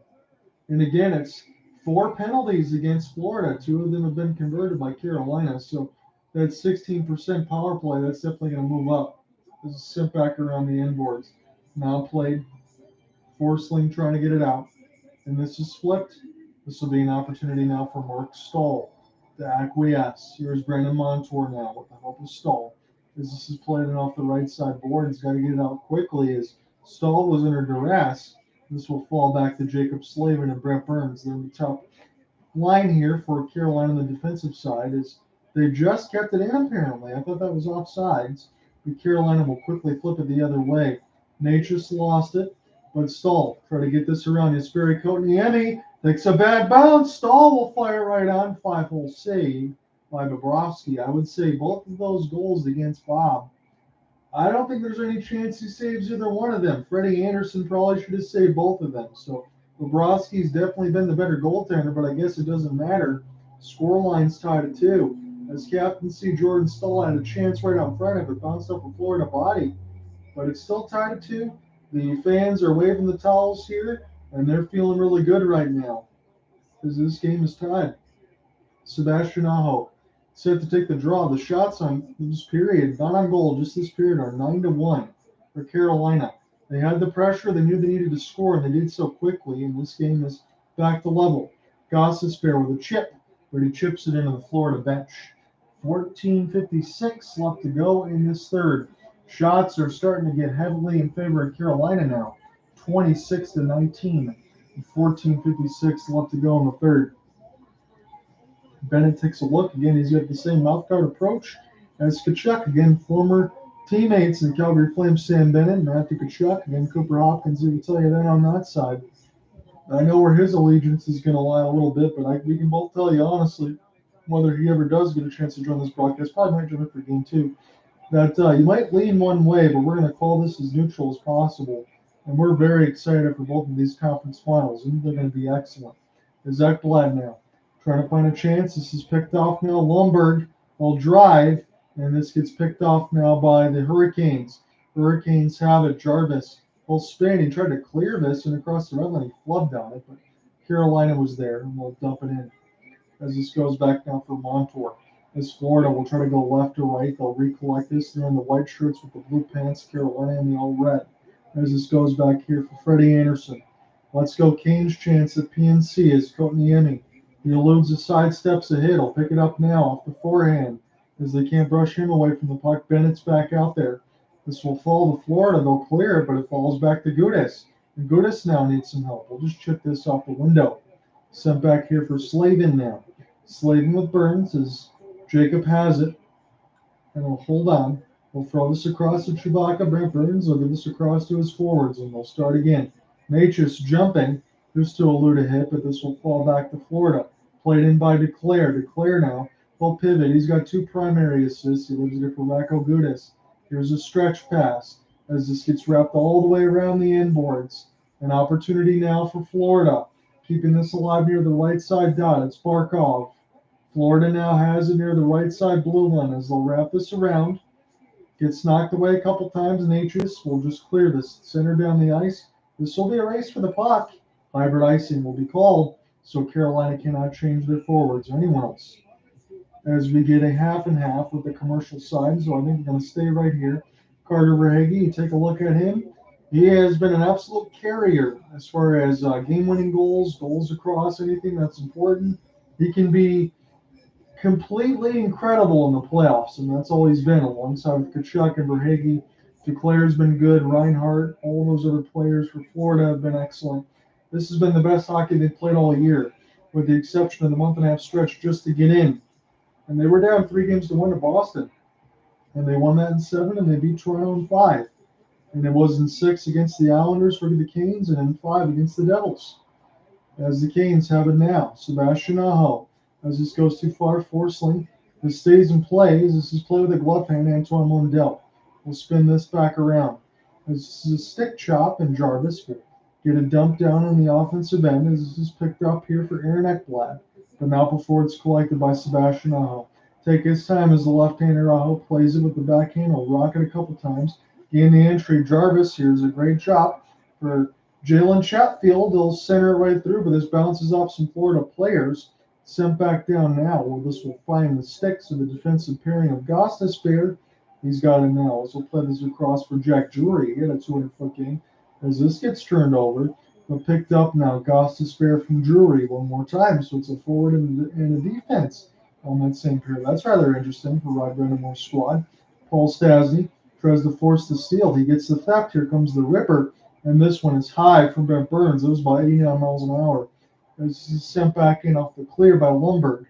And again, it's 4 penalties against Florida. 2 of them have been converted by Carolina. So that 16% power play, that's definitely going to move up. This is sent back around the end boards. Now played. Forsling trying to get it out. And this is flipped. This will be an opportunity now for Mark Stahl to acquiesce. Here's Brandon Montour now with the help of Stahl. As this is played off the right side board, he's got to get it out quickly as Stahl was under duress. This will fall back to Jacob Slavin and Brent Burns. They're in the top line here for Carolina on the defensive side as They just kept it in, apparently. I thought that was offsides. But Carolina will quickly flip it the other way. Nature's lost it, but Stahl try to get this around. Jesperi Kotkaniemi takes a bad bounce. Stahl will fire right on. 5-hole save by Bobrovsky. I would say both of those goals against Bob. I don't think there's any chance he saves either one of them. Freddie Anderson probably should have saved both of them. So Bobrovsky's definitely been the better goaltender, but I guess it doesn't matter. Scoreline's tied at 2. As Captain C. Jordan Stahl had a chance right out front of it, bounced off a Florida body. But it's still tied at 2. The fans are waving the towels here, and they're feeling really good right now because this game is tied. Sebastian Aho set to take the draw. The shots on this period, not on goal, just this period, are 9-1 for Carolina. They had the pressure. They knew they needed to score, and they did so quickly, and this game is back to level. Gostisbehere with a chip, but he chips it into the Florida bench. 14:56 left to go in this third. Shots are starting to get heavily in favor of Carolina now. 26-19. 14:56 left to go in the third. Bennett takes a look. Again, he's got the same mouthguard approach as Tkachuk. Again, former teammates in Calgary Flames, Sam Bennett, Matthew Tkachuk. Again, Cooper Hopkins, he will tell you that on that side. I know where his allegiance is going to lie a little bit, but we can both tell you honestly, whether he ever does get a chance to join this broadcast, probably might join it for game 2, that you might lean one way, but we're going to call this as neutral as possible. And we're very excited for both of these conference finals. I think they're going to be excellent. Zach Blad now trying to find a chance. This is picked off now. Lundberg will drive, and this gets picked off now by the Hurricanes. Hurricanes have it. Jarvis will spin. He tried to clear this, and across the red line, he flubbed on it, but Carolina was there, and they'll dump it in. As this goes back now for Montour. As Florida will try to go left or right. They'll recollect this. They're in the white shirts with the blue pants. Carolina in the all red. As this goes back here for Freddie Anderson. Let's go Canes chance at PNC as Kotkaniemi. He eludes the sidesteps a hit. He'll pick it up now off the forehand as they can't brush him away from the puck. Bennett's back out there. This will fall to Florida. They'll clear it, but it falls back to Gudas. And Gudas now needs some help. We'll just chip this off the window. Sent back here for Slavin now. Slavin with Burns as Jacob has it. And he'll hold on. We'll throw this across to Chewbacca. Brent Burns will give this across to his forwards, and they'll start again. Natchez jumping. Just to elude a hit, but this will fall back to Florida. Played in by Declare. Declare now will pivot. He's got 2 primary assists. He leaves it for Racco Gudas. Here's a stretch pass as this gets wrapped all the way around the inboards. An opportunity now for Florida. Keeping this alive near the right side dot. It's Barkov. Florida now has it near the right side blue line as they'll wrap this around. Gets knocked away a couple times. Natchez will just clear this. Center down the ice. This will be a race for the puck. Hybrid icing will be called, so Carolina cannot change their forwards or anyone else. As we get a half and half with the commercial side, so I think we're going to stay right here. Carter Verhaeghe, you take a look at him. He has been an absolute carrier as far as game-winning goals, goals across, anything that's important. He can be completely incredible in the playoffs, and that's all he's been alongside with Tkachuk and Verhaeghe. Declare's been good. Reinhart, all those other players for Florida have been excellent. This has been the best hockey they've played all year, with the exception of the month-and-a-half stretch just to get in. And they were down 3 games to 1 to Boston. And they won that in 7, and they beat Toronto in 5. And it was in 6 against the Islanders for the Canes, and in 5 against the Devils. As the Canes have it now. Sebastian Aho. As this goes too far, Forsling. This stays in play. This is play with a glove hand, Antoine Lundell. We'll spin this back around. This is a stick chop, and Jarvis will get a dump down on the offensive end as this is picked up here for Aaron Ekblad. But now before it's collected by Sebastian Aho. Take his time as the left-hander Aho plays it with the backhand. He'll rock it a couple times. Gain the entry. Jarvis here's a great chop for Jalen Chatfield. He'll center it right through, but this bounces off some Florida players. Sent back down now. Well, this will find the sticks of the defensive pairing of Gostisbehere. He's got it now. So we'll play this across for Jack Drury. He had a 200-foot game. As this gets turned over, but picked up now. Gostisbehere from Drury one more time. So it's a forward and a defense on that same pair. That's rather interesting for Rod Brind'Amour's squad. Paul Stastny tries to force the steal. He gets the theft. Here comes the ripper. And this one is high from Brent Burns. It was about 89 miles an hour. This is sent back in off the clear by Lundberg.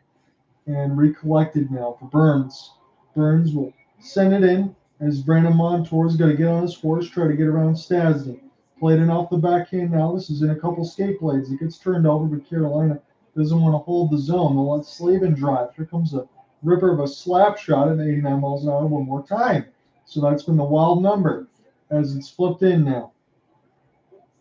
and recollected now for Burns. Burns will send it in as Brandon Montour's got to get on his horse, try to get around Stasny. Played it off the backhand now. This is in a couple skate blades. It gets turned over, but Carolina doesn't want to hold the zone. They'll let Slavin drive. Here comes a ripper of a slap shot at 89 miles an hour one more time. So that's been the wild number as it's flipped in now.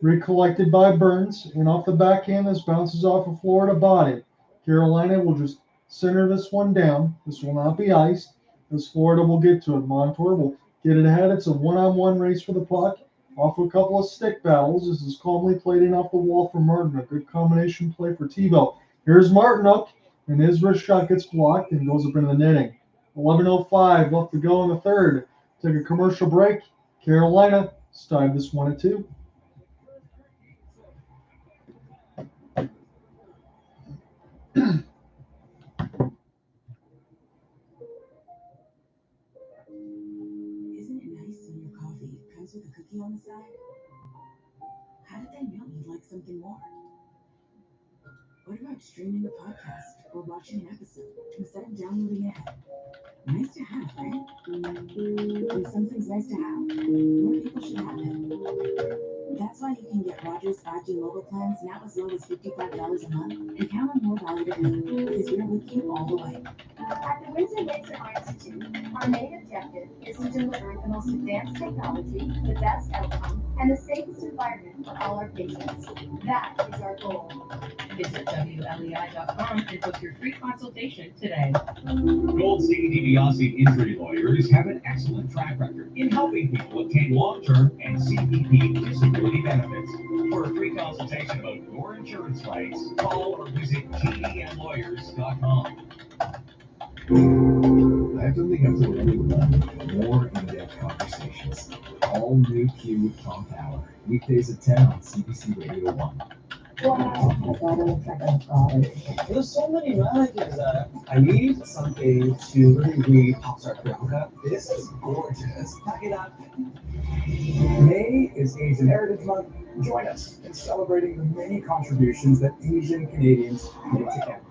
Recollected by Burns, and off the backhand, this bounces off a Florida body. Carolina will just center this one down. This will not be iced, as Florida will get to it. Montour will get it ahead. It's a one-on-one race for the puck. Off a couple of stick battles. This is calmly played in off the wall for Martin. A good combination play for Tebow. Here's Martinook, and his wrist shot gets blocked and goes up into the netting. 11:05 left to go in the third. Take a commercial break. Carolina tied this 1-2. Isn't it nice when your coffee comes with a cookie on the side? How did they know you'd like something more? What about streaming a podcast or watching an episode instead of downloading it? Nice to have, right? When something's nice to have, more people should have it. That's why you can get Rogers 5G mobile plans now as low as $55 a month and count on more value to come because we're with you all the way. At the Windsor Laser Eye Institute, our main objective is to deliver the most advanced technology, the best outcome, and the safest environment for all our patients. That is our goal. Visit WLEI.com and book your free consultation today. Goldstein DiBiase injury lawyers have an excellent track record in helping people obtain long-term and CPP disability benefits. For a free consultation about your insurance rights, call or visit GDMlawyers.com. I don't think I've told anyone more in-depth conversations. All new Q with Tom Power. Weekdays at 10 on CBC Radio 1. There's so many managers that I need something to really pops our crown. This is gorgeous. Pack it up. May is Asian Heritage Month. Join us in celebrating the many contributions that Asian Canadians make to Canada.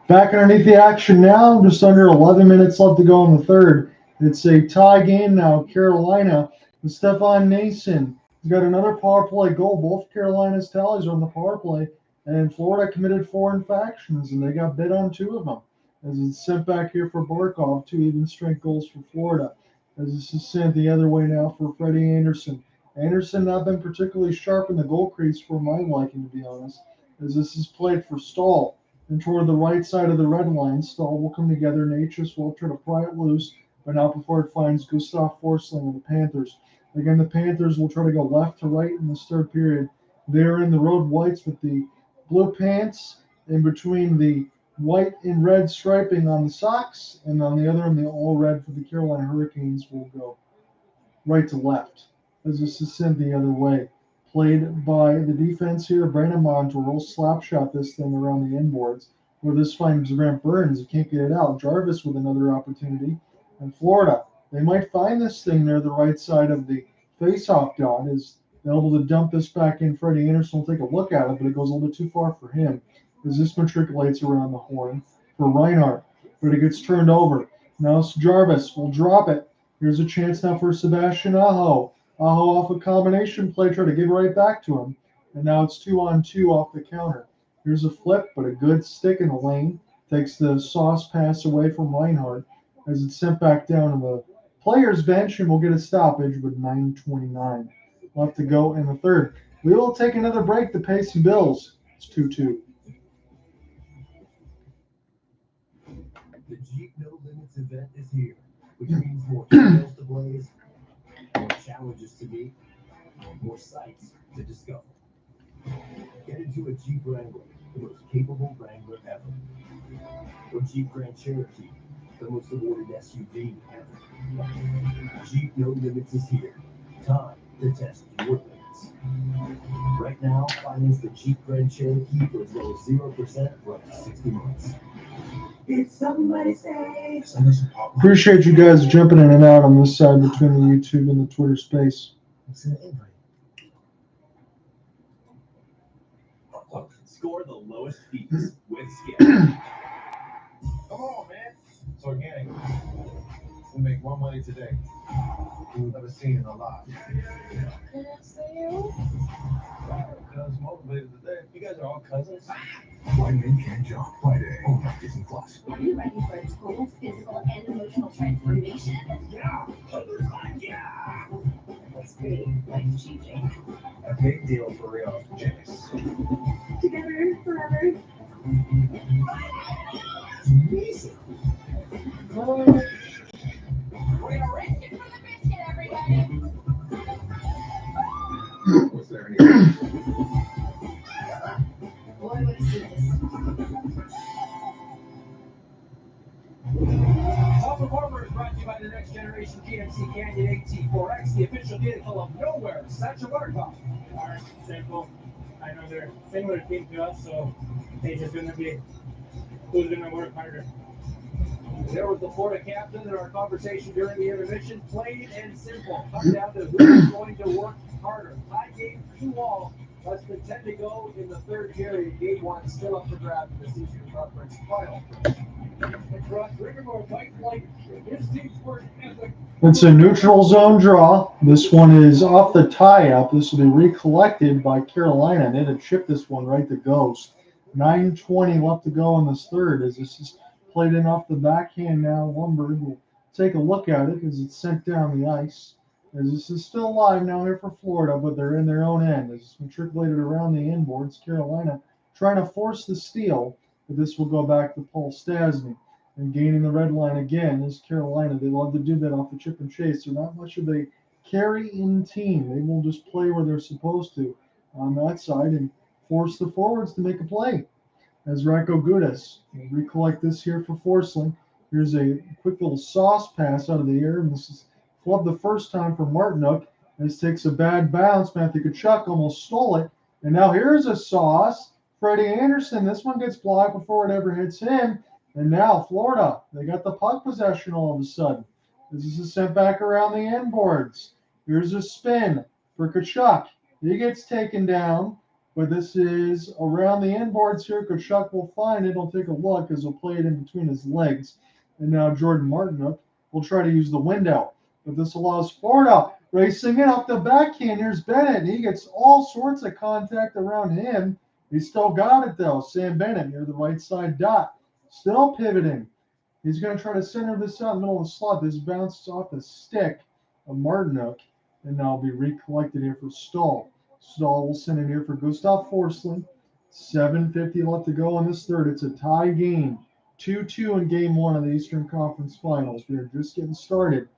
Back underneath the action now, just under 11 minutes left to go in the third. It's a tie game now. Carolina with Stefan Nason has got another power play goal. Both Carolina's tallies are on the power play, and Florida committed 4 infractions, and they got bid on 2 of them. As it's sent back here for Barkov, 2 even strength goals for Florida. As this is sent the other way now for Freddie Anderson. Anderson not been particularly sharp in the goal crease for my liking, to be honest, as this is played for Stahl. And toward the right side of the red line, Stahl will come together. Natchez will try to pry it loose, but not before it finds Gustav Forsling of the Panthers. Again, the Panthers will try to go left to right in this third period. They're in the road whites with the blue pants in between the white and red striping on the socks, and on the other end, the all red for the Carolina Hurricanes will go right to left, as this is sent the other way. Played by the defense here. Brandon Montour will slap shot this thing around the inboards, where this finds Grant Burns. He can't get it out. Jarvis with another opportunity. And Florida, they might find this thing near the right side of the face-off dot, as they're able to dump this back in. Freddie Anderson will take a look at it, but it goes a little bit too far for him, as this matriculates around the horn for Reinhart. But it gets turned over. Now Jarvis will drop it. Here's a chance now for Sebastian Aho. Aho off a combination play, try to give it right back to him. And now it's 2-on-2 off the counter. Here's a flip, but a good stick in the lane. Takes the sauce pass away from Reinhardt as it's sent back down to the player's bench, and we'll get a stoppage with 9:29 left to go in the third. We will take another break to pay some bills. It's 2-2. The Jeep No Limits event is here, which means more trails to blaze, more challenges to meet, more sights to discover. Get into a Jeep Wrangler, the most capable Wrangler ever. Or Jeep Grand Cherokee, the most awarded SUV ever. Jeep No Limits is here. Time to test your limits. Right now, finance the Jeep Grand Cherokee for as low as 0% for up to 60 months. It's somebody's day. Appreciate you guys jumping in and out on this side between the YouTube and the Twitter space. Score the lowest fees with Skip. Come on, man. It's organic. We'll make more money today than we've ever seen in our lives. I was motivated today. You guys are all cousins. Why men can't jump Friday on Disney Plus. Are you ready for a total physical and emotional transformation? Yeah. Yeah. That's pretty life-changing. A big deal for real, James. Together forever. Amazing. We're gonna risk it for the biscuit, everybody. Was there any? Boy, what's this? Top of Armor is brought to you by the next generation GMC Canyon AT4X, the official vehicle of Nowhere. Satchel Barkov. Are simple. I know they're similar team to us, so they just gonna be who's gonna work harder. There was the Florida captain in our conversation during the intermission. Plain and simple. Come down to who's going to work harder. Tie game 2-all. Less than 10 to go in the third period. Game 1 still up for grabs in the Eastern Conference final. Across Brind'Amour white flight. His team's work ethic. It's a neutral zone draw. This one is off the tie-up. This will be recollected by Carolina. They had to chip this one right to Ghost. 9:20 left to go in this third as this is played in off the backhand now. Lumberg will take a look at it as it's sent down the ice. As this is still live now here for Florida, but they're in their own end. As it's matriculated around the inboards, Carolina trying to force the steal, but this will go back to Paul Stasny. And gaining the red line again is Carolina. They love to do that off the chip and chase. They're not much of a carry-in team. They will just play where they're supposed to on that side and force the forwards to make a play. As Racco Gudas will recollect this here for Forsling. Here's a quick little sauce pass out of the air, and this is flubbed the first time for Martinook. This takes a bad bounce. Matthew Tkachuk almost stole it. And now here's a sauce. Freddie Anderson. This one gets blocked before it ever hits him. And now Florida, they got the puck possession all of a sudden. This is sent back around the inboards. Here's a spin for Tkachuk. He gets taken down, but this is around the inboards here. Tkachuk will find it. He'll take a look as he'll play it in between his legs. And now Jordan Martinook will try to use the window. But this allows Florida racing it up the backhand. Here's Bennett. He gets all sorts of contact around him. He's still got it, though. Sam Bennett near the right side dot. Still pivoting. He's going to try to center this out in the middle of the slot. This bounces off the stick of Martinook, and now will be recollected here for Stahl. Stahl will send it here for Gustav Forsling. 7:50 left to go in this third. It's a tie game. 2-2 in game 1 of the Eastern Conference Finals. We are just getting started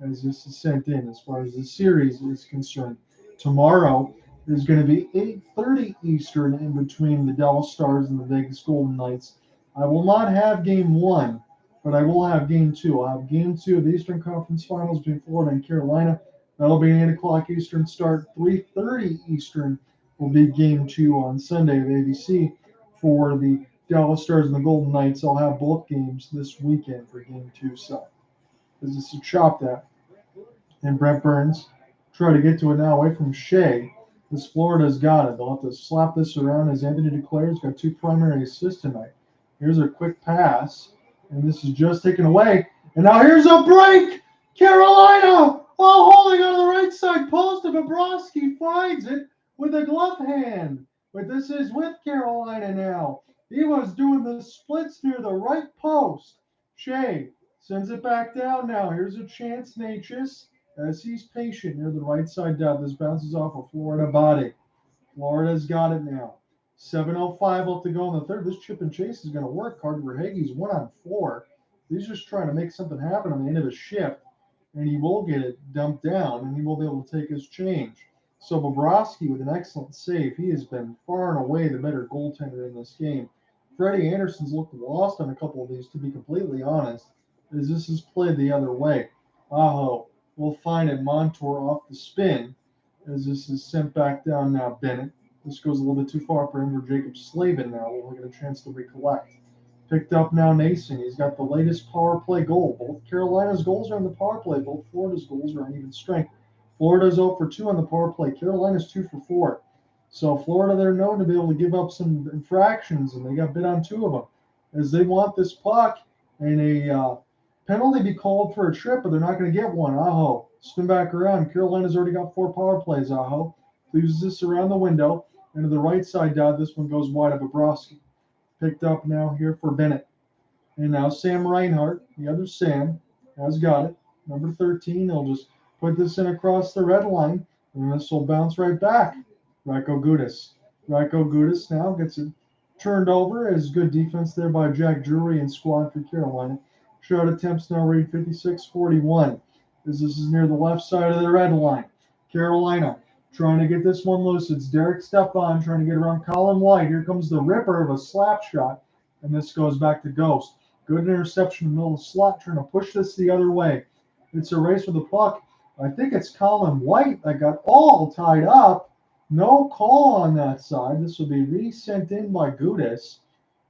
as this is sent in as far as the series is concerned. Tomorrow is going to be 8:30 Eastern in between the Dallas Stars and the Vegas Golden Knights. I will not have game 1, but I will have game 2. I'll have game 2 of the Eastern Conference Finals between Florida and Carolina. That'll be an 8 o'clock Eastern start. 3:30 Eastern will be game 2 on Sunday of ABC for the Dallas Stars and the Golden Knights. I'll have both games this weekend for game 2. So this is to chop that. And Brent Burns try to get to it now away from Shea. This Florida's got it. They'll have to slap this around as Anthony Duclair's got 2 primary assists tonight. Here's a quick pass, and this is just taken away. And now here's a break. Carolina, holding on the right side post, and Bobrovsky finds it with a glove hand. But this is with Carolina now. He was doing the splits near the right post. Shea sends it back down now. Here's a chance, Natchez, as he's patient near the right side dot. This bounces off a Florida body. Florida's got it now. 7:05 left to go in the third. This chip and chase is going to work. Carter Verhaeghe's 1-on-4. He's just trying to make something happen on the end of his shift. and he will get it dumped down, and he will be able to take his change. So Bobrovsky with an excellent save. He has been far and away the better goaltender in this game. Freddie Anderson's looked lost on a couple of these, to be completely honest, as this is played the other way. Aho will find it. Montour off the spin, as this is sent back down now. Bennett. This goes a little bit too far for him. For Jacob Slavin now will get a chance to recollect. Picked up now Nason. He's got the latest power play goal. Both Carolina's goals are on the power play. Both Florida's goals are on even strength. Florida's 0 for 2 on the power play. Carolina's 2 for 4. So Florida, they're known to be able to give up some infractions, and they got bit on 2 of them, as they want this puck and a penalty be called for a trip, but they're not going to get one. Aho. Spin back around. Carolina's already got 4 power plays. Aho. Leaves this around the window. And to the right side, this one goes wide of Bobrovsky. Picked up now here for Bennett. And now Sam Reinhart, the other Sam, has got it. Number 13. They'll just put this in across the red line. And this will bounce right back. Radko Gudas now gets it turned over. As good defense there by Jack Drury and squad for Carolina. Shot attempts now read 56-41. As this is near the left side of the red line. Carolina trying to get this one loose. It's Derek Stepan trying to get around Colin White. Here comes the ripper of a slap shot. And this goes back to Ghost. Good interception in the middle of the slot, trying to push this the other way. It's a race with the puck. I think it's Colin White that got all tied up. No call on that side. This will be resent in by Gudas.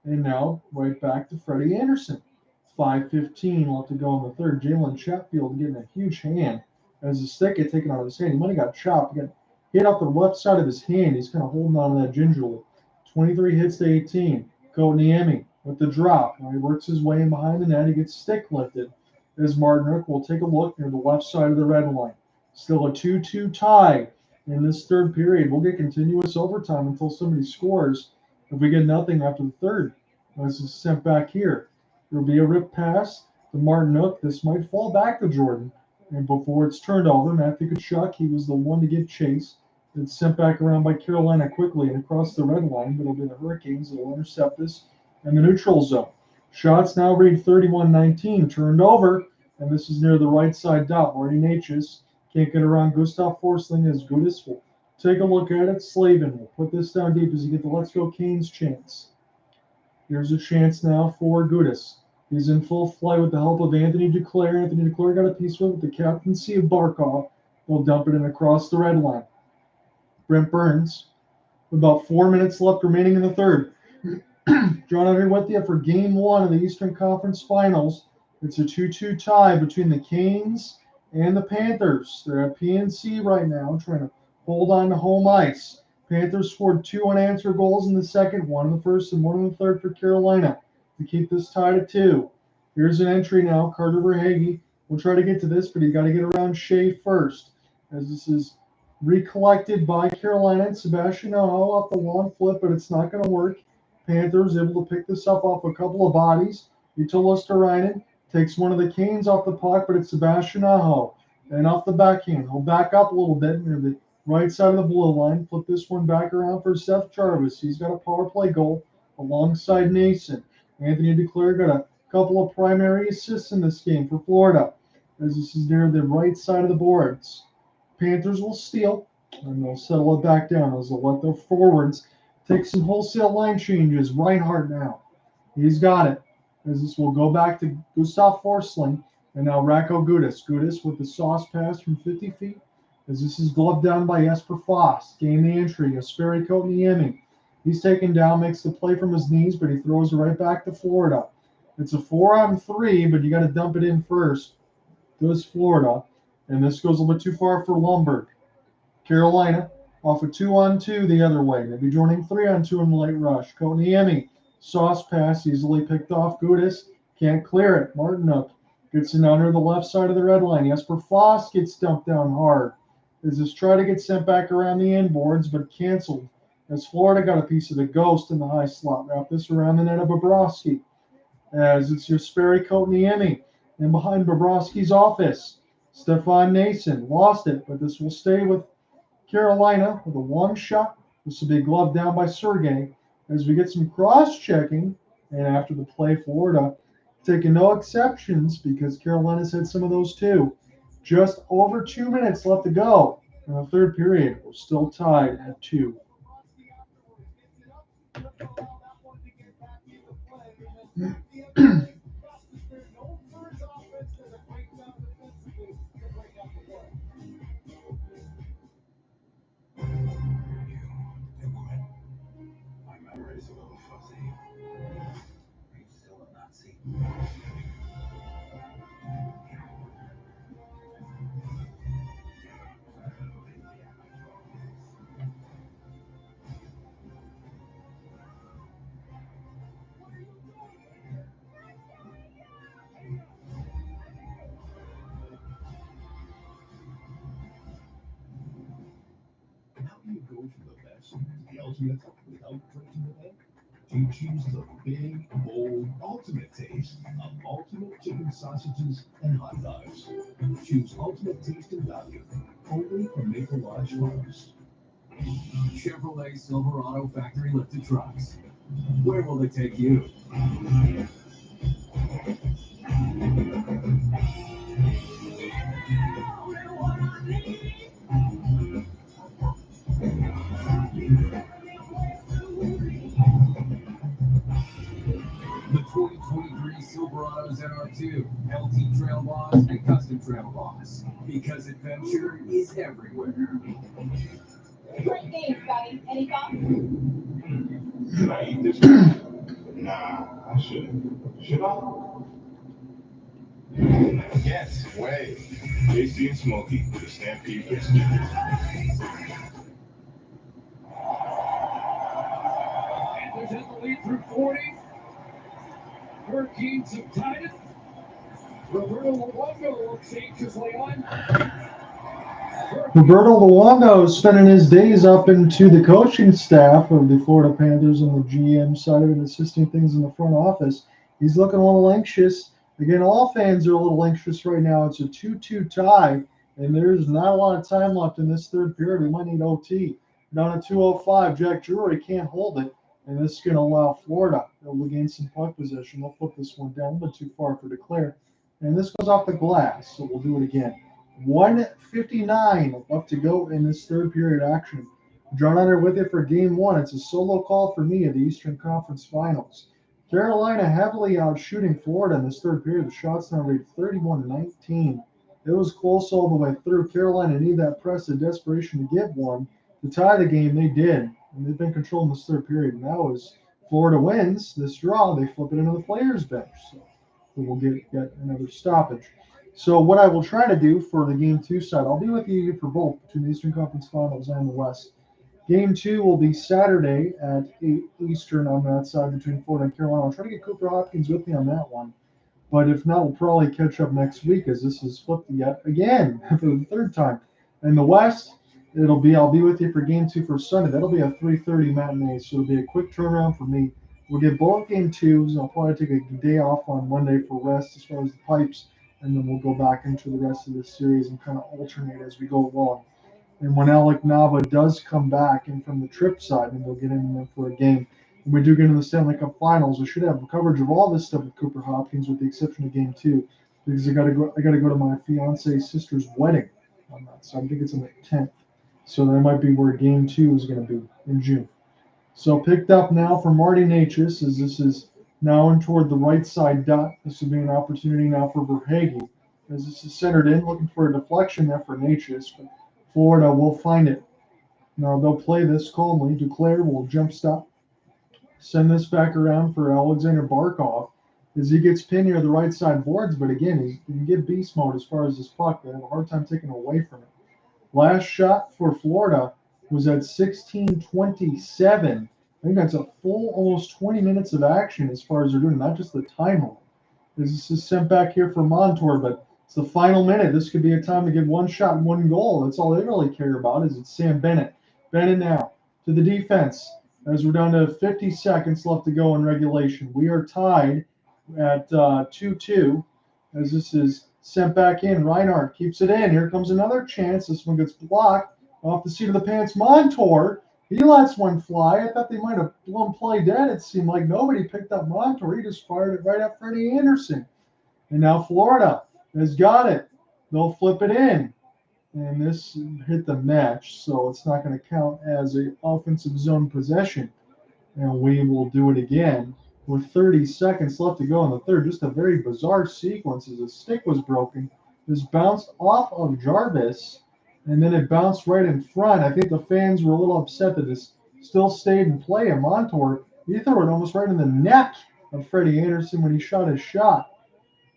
And now right back to Freddie Anderson. 5:15 left to go in the third. Jalen Chatfield getting a huge hand as the stick get taken out of his hand. He might have got chopped. He got hit off the left side of his hand. He's kind of holding on to that gingerly. 23 hits to 18. Kotniemi with the drop. Now he works his way in behind the net. He gets stick lifted as Martinook will take a look near the left side of the red line. Still a 2-2 tie in this third period. We'll get continuous overtime until somebody scores. If we get nothing after the third, this is sent back here. There'll be a rip pass to Martinook. This might fall back to Jordan. And before it's turned over, Matthew Tkachuk, he was the one to get chased. It's sent back around by Carolina quickly and across the red line. But it'll be the Hurricanes that will intercept this in the neutral zone. Shots now read 31-19. Turned over. And this is near the right side dot. Marty Natchez can't get around Gustav Forsling as Gudas will take a look at it. Slavin will put this down deep as he gets the Let's Go Canes chance. Here's a chance now for Gudas. He's in full flight with the help of Anthony Duclair. Anthony Duclair got a piece of it with the captaincy of Barkov. They'll dump it in across the red line. Brent Burns, with about 4 minutes left remaining in the third. John out here with you for Game 1 of the Eastern Conference Finals. It's a 2-2 tie between the Canes and the Panthers. They're at PNC right now, trying to hold on to home ice. Panthers scored 2 unanswered goals in the second, 1 in the first and 1 in the third for Carolina to keep this tied at 2. Here's an entry now. Carter Verhaeghe will try to get to this, but he got to get around Shea first, as this is recollected by Carolina. And Sebastian Aho off the long flip, but it's not going to work. Panthers able to pick this up off a couple of bodies. Uto Lusterainen takes one of the Canes off the puck, but it's Sebastian Aho. And off the backhand, he'll back up a little bit near the right side of the blue line. Flip this one back around for Seth Jarvis. He's got a power play goal alongside Nason. Anthony Duclair got a couple of primary assists in this game for Florida, as this is near the right side of the boards. Panthers will steal, and they'll settle it back down as they'll let their forwards take some wholesale line changes. Reinhart now. He's got it, as this will go back to Gustav Forsling, and now Radko Gudas. Gudas with the sauce pass from 50 feet, as this is gloved down by Jesper Foss. Gain the entry. Jesperi Kotniemi. He's taken down, makes the play from his knees, but he throws it right back to Florida. It's a 4-on-3, but you got to dump it in first. Does Florida. And this goes a little bit too far for Lundberg. Carolina off a 2-on-2 the other way. They'll be joining 3-on-2 in the late rush. Kotniemi, sauce pass, easily picked off. Gudas can't clear it. Martinook gets it under the left side of the red line. Jesper Foss gets dumped down hard. As this try to get sent back around the end boards, but canceled. As Florida got a piece of the ghost in the high slot. Wrap this around the net of Bobrovsky. As it's Jesperi Kotniemi. And behind Bobrovsky's office, Stefan Nason lost it, but this will stay with Carolina with a long shot. This will be gloved down by Sergei as we get some cross-checking. And after the play, Florida taking no exceptions because Carolina's had some of those too. Just over 2 minutes left to go in the third period. We're still tied at 2. My memory's a little fuzzy. Are you still a Nazi? How do you go from the best, the ultimate, without breaking the bank? You choose the big, bold, ultimate taste of ultimate chicken sausages and hot dogs. Choose ultimate taste and value, only from Maple Lodge Farms. Chevrolet Silverado factory lifted trucks. Where will they take you? The 2023 Silverado's NR2, LT Trail Boss, and Custom Trail Boss. Because adventure is everywhere. Great game, Scotty. Any thoughts? Should I eat this one? Nah, I shouldn't. Should I? Yes, way. Tasty and smoky with a Stampede biscuit. Panthers have the lead through 40. Hurricanes have tied it. Roberto Luongo changes Leon. Roberto Luongo is spending his days up into the coaching staff of the Florida Panthers and the GM side of it, assisting things in the front office. He's looking a little anxious. Again, all fans are a little anxious right now. It's a 2-2 tie, and there's not a lot of time left in this third period. We might need OT. Down at 2:05, Jack Drury can't hold it, and this is going to allow Florida to gain some puck possession. They'll put this one down, but too far for Declare. And this goes off the glass, so we'll do it again. 1:59 left to go in this third period action. John Hunter with it for game one. It's a solo call for me at the Eastern Conference Finals. Carolina heavily out shooting Florida in this third period. The shots now rate 31-19. It was close all the way through. Carolina needed that press of desperation to get one. To tie the game, they did. And they've been controlling this third period. Now as Florida wins this draw, they flip it into the players' bench. So we'll get another stoppage. So what I will try to do for the Game 2 side, I'll be with you for both, between the Eastern Conference Finals and the West. Game 2 will be Saturday at 8 Eastern on that side between Florida and Carolina. I'll try to get Cooper Hopkins with me on that one. But if not, we'll probably catch up next week as this is flipped yet again for the third time. In the West, I'll be with you for Game 2 for Sunday. That'll be a 3:30 matinee, so it'll be a quick turnaround for me. We'll get both Game 2s, and I'll probably take a day off on Monday for rest as far as the pipes, and then we'll go back into the rest of this series and kind of alternate as we go along. And when Alec Nava does come back in from the trip side, and we'll get in there for a game. When we do get into the Stanley Cup Finals, we should have coverage of all this stuff with Cooper Hopkins, with the exception of Game 2, because I got to go to my fiance's sister's wedding on that. So I think it's on the 10th. So that might be where Game 2 is going to be in June. So picked up now for Marty Natchez, as this is now in toward the right side dot. This will be an opportunity now for Verhaeghe, as this is centered in, looking for a deflection there for Natchez. But Florida will find it. Now they'll play this calmly. Duclair will jump stop, send this back around for Alexander Barkov as he gets pinned near the right side boards. But again, he can get beast mode as far as this puck. They have a hard time taking away from it. Last shot for Florida was at 16:27. I think that's a full almost 20 minutes of action as far as they're doing, not just the time limit. This is sent back here for Montour, but it's the final minute. This could be a time to get one shot and one goal. That's all they really care about is it's Sam Bennett. Bennett now to the defense as we're down to 50 seconds left to go in regulation. We are tied at 2-2 as this is sent back in. Reinhardt keeps it in. Here comes another chance. This one gets blocked off the seat of the pants. Montour, he lets one fly. I thought they might have blown play dead. It seemed like nobody picked up Montour. He just fired it right at Freddie Anderson. And now Florida has got it. they'll flip it in. And this hit the mesh, so it's not going to count as an offensive zone possession. And we will do it again with 30 seconds left to go in the third. Just a very bizarre sequence as the stick was broken. This bounced off of Jarvis, and then it bounced right in front. I think the fans were a little upset that this still stayed in play. And Montour, he threw it almost right in the neck of Freddie Anderson when he shot his shot.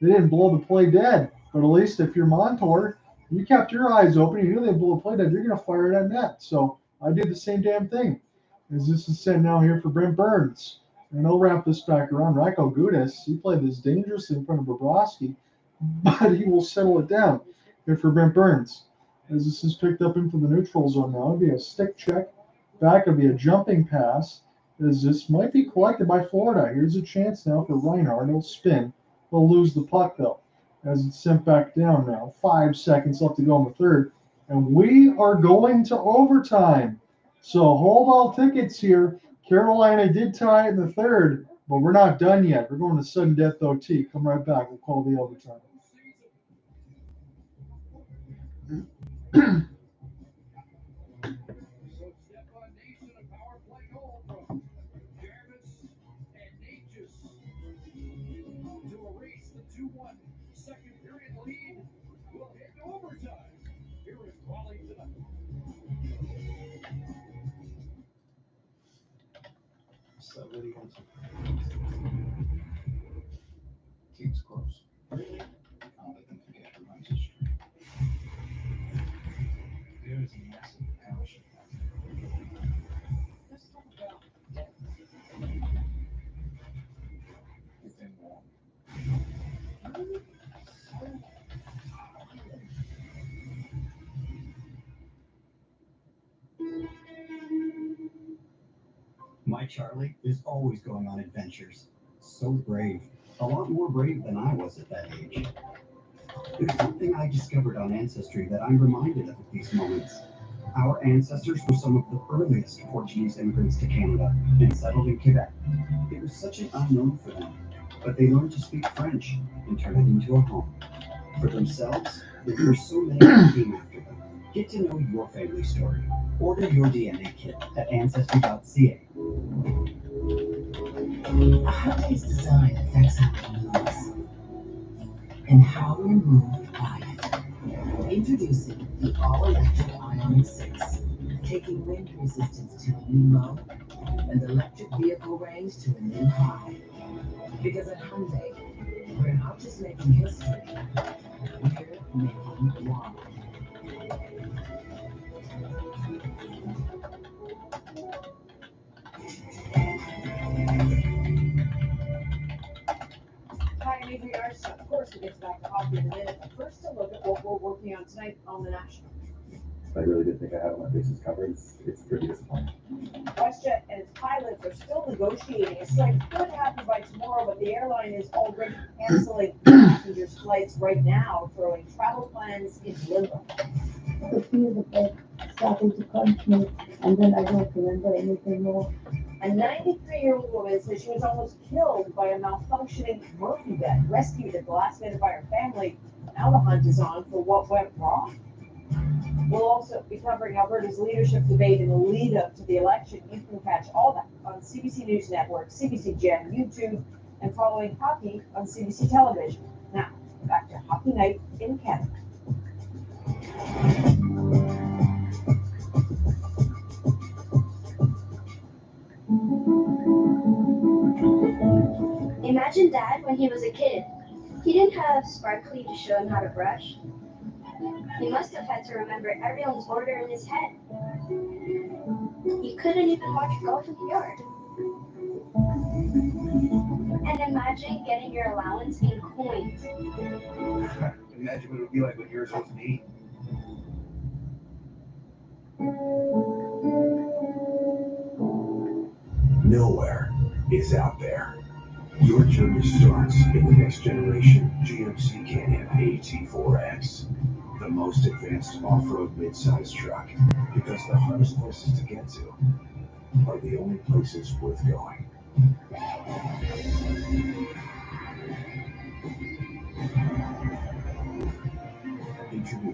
They didn't blow the play dead, but at least if you're Montour, you kept your eyes open. You knew they blew a play dead. You're going to fire it at net. So I did the same damn thing. As this is sent now here for Brent Burns. And they'll wrap this back around. Rako Gudas, he played this dangerously in front of Bobrovsky, but he will settle it down here for Brent Burns. As this is picked up into the neutral zone now, it'll be a stick check. Back will be a jumping pass, as this might be collected by Florida. Here's a chance now for Reinhardt. He'll spin. They'll lose the puck, though, as it's sent back down now. 5 seconds left to go in the third. And we are going to overtime. So hold all tickets here. Carolina did tie in the third, but we're not done yet. We're going to sudden death OT. Come right back. We'll call the overtime. Somebody wants to keeps close. Really? I'll let them forget who runs the street. There is a massive power shift. Let's talk about death. Within warm. My Charlie is always going on adventures. So brave. A lot more brave than I was at that age. There's something I discovered on Ancestry that I'm reminded of at these moments. Our ancestors were some of the earliest Portuguese immigrants to Canada and settled in Quebec. It was such an unknown for them, but they learned to speak French and turn it into a home. For themselves, there were so many who came after them. Get to know your family story. Order your DNA kit at Ancestry.ca. How his design affects how he moves and how we're moved by it. Introducing the all-electric Ioniq 6, taking wind resistance to a new low and electric vehicle range to a new high. Because at Hyundai, we're not just making history, we're making one. Hi, I'm Avery Arts. Of course, we'll get back to hockey in a minute, but first a look at what we're working on tonight on the National. I really did think I had all my bases covered. It's pretty disappointing. WestJet and its pilots are still negotiating. A strike could happen by tomorrow, but the airline is already canceling passengers' flights right now, throwing travel plans into limbo. I could feel the bed starting to crunch me, and then I don't remember anything more. A 93-year-old woman says she was almost killed by a malfunctioning Murphy bed, rescued at the last minute by her family. Now the hunt is on for what went wrong. We'll also be covering Alberta's leadership debate in the lead-up to the election. You can catch all that on CBC News Network, CBC Gem, YouTube, and following hockey on CBC Television. Now, back to Hockey Night in Canada. Imagine Dad when he was a kid. He didn't have Sparkly to show him how to brush. He must have had to remember everyone's order in his head. He couldn't even watch golf in the yard. And imagine getting your allowance in coins. Imagine what it would be like when yours wasn't eating. Nowhere is out there. Your journey starts in the next generation GMC Can-Am AT4X, the most advanced off-road mid-size truck, because the hardest places to get to are the only places worth going.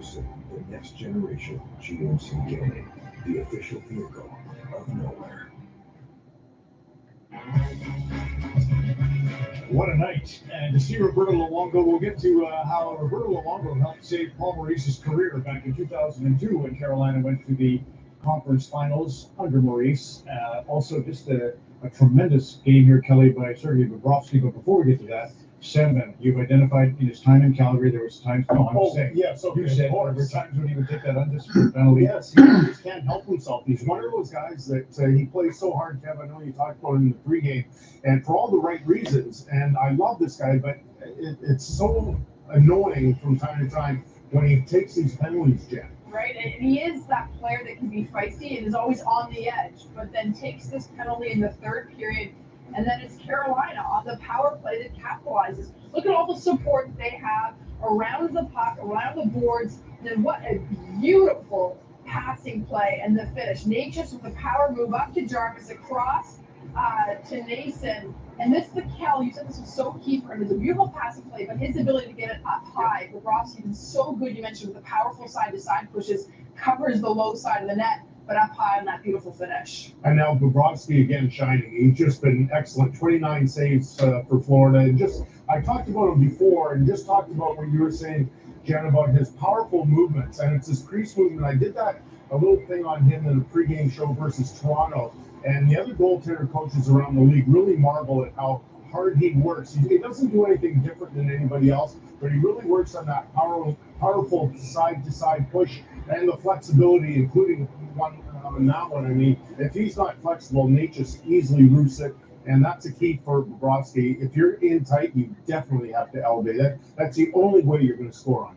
Introducing the next generation GMC Guilty, the official vehicle of nowhere. What a night. And to see Roberto Luongo, we'll get to how Roberto Luongo helped save Paul Maurice's career back in 2002 when Carolina went to the conference finals under Maurice. Also, just a tremendous game here, Kelly, by Sergei Bobrovsky. But before we get to that, Sam, you've identified in his time in Calgary, there was times, Yes, okay, you said of course. there were times when he would take that undisciplined penalty. Yes, he just can't help himself. He's one of those guys that he plays so hard, Kev. I know you talked about him in the pregame, and for all the right reasons. And I love this guy, but it's so annoying from time to time when he takes these penalties, Jen. Right, and he is that player that can be feisty and is always on the edge, but then takes this penalty in the third period. And then it's Carolina on the power play that capitalizes. Look at all the support that they have around the puck, around the boards. And then what a beautiful passing play and the finish. Nate just with the power move up to Jarvis, across to Nason. And this, the Kel, you said this was so key for him. It's a beautiful passing play, but his ability to get it up high. Bobrovsky is so good, you mentioned, with the powerful side-to-side pushes, covers the low side of the net, but up high on that beautiful finish. And now Bobrovsky again shining. He's just been excellent. 29 saves for Florida. And just, I talked about him before and just talked about what you were saying, Jen, about his powerful movements. And it's his crease movement. I did that, a little thing on him in the pregame show versus Toronto. And the other goaltender coaches around the league really marvel at how hard he works. He doesn't do anything different than anybody else, but he really works on that powerful side-to-side push and the flexibility, including one on that one. I mean, if he's not flexible, Nate just easily roofs it, and that's a key for Bobrovsky. If you're in tight, you definitely have to elevate. That's the only way you're going to score on him.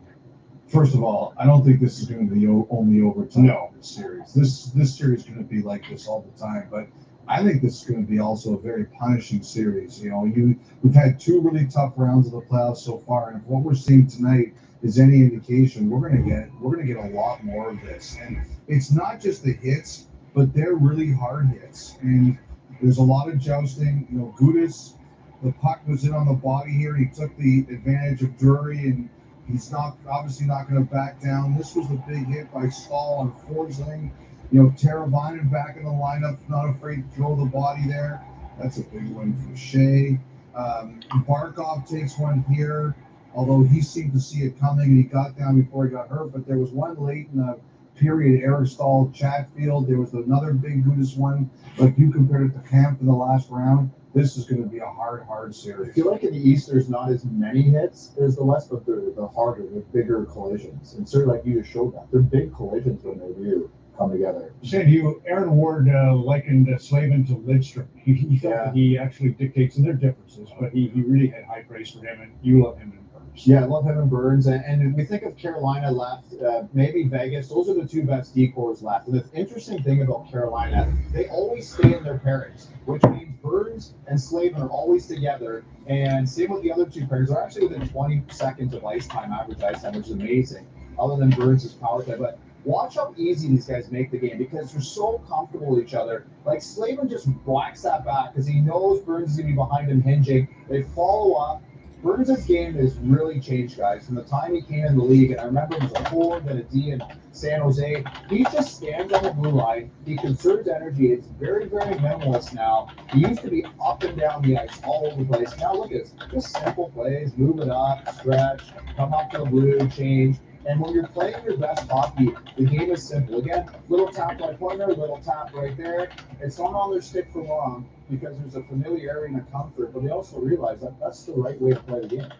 First of all, I don't think this is going to be only overtime in this series. This series is going to be like this all the time, but I think this is going to be also a very punishing series. You know, we've had two really tough rounds of the playoffs so far, and if what we're seeing tonight is any indication, we're going to get a lot more of this. And it's not just the hits, but they're really hard hits. And there's a lot of jousting. You know, Gudas, the puck was in on the body here. He took the advantage of Drury, and he's obviously not going to back down. This was the big hit by Stahl on Forsling. You know, Teravainen back in the lineup, not afraid to throw the body there. That's a big win for Shea. Barkov takes one here, although he seemed to see it coming and he got down before he got hurt. But there was one late in the period, Eric Stahl, Chatfield. There was another big Gudas one, like you compared it to Camp in the last round. This is going to be a hard series. I feel like in the East, there's not as many hits as the West, but the harder, the bigger collisions. And certainly, like you just showed that, they're big collisions when they do come together. Said you, Aaron Ward likened Slavin to Lidstrom. He felt that he actually dictates in their differences, but he really had high praise for him, and you love him in Burns. Yeah, I love him and Burns. And we think of Carolina left, maybe Vegas. Those are the two best decors left. And the interesting thing about Carolina, they always stay in their pairings, which means Burns and Slavin are always together. And same with the other two pairs. They're actually within 20 seconds of ice time, average ice time, which is amazing, other than Burns' power play. But watch how easy these guys make the game because they're so comfortable with each other. Like Slavin just whacks that back because he knows Burns is going to be behind him hinging. They follow up. Burns' game has really changed, guys, from the time he came in the league. And I remember him as a forward, then a D in San Jose. He just stands on the blue line. He conserves energy. It's very, very minimalist now. He used to be up and down the ice all over the place. Now look at this. Just simple plays, move it up, stretch, come up to the blue, change. And when you're playing your best hockey, the game is simple. Again, little tap right pointer, little tap right there. It's not on their stick for long because there's a familiarity and a comfort, but they also realize that that's the right way to play the game.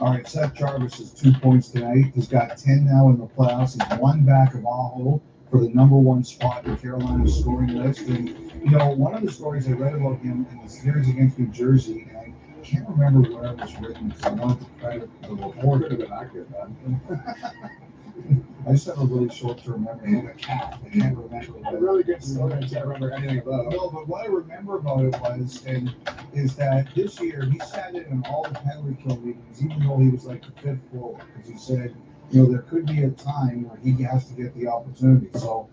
All right, Seth Jarvis has 2 points tonight. He's got 10 now in the playoffs. He's one back of Aho for the #1 spot in Carolina's scoring list. And, you know, one of the stories I read about him in the series against New Jersey, and I can't remember where it was written because I wanted to credit the reporter. Could have been accurate, man. I just have a really short-term memory. I'm a cat. I can't remember. A really good story. I can't remember anything about it. No, but what I remember about it is that this year he sat in on all the penalty kill meetings, even though he was like the fifth forward, because he said you know, there could be a time where he has to get the opportunity. So,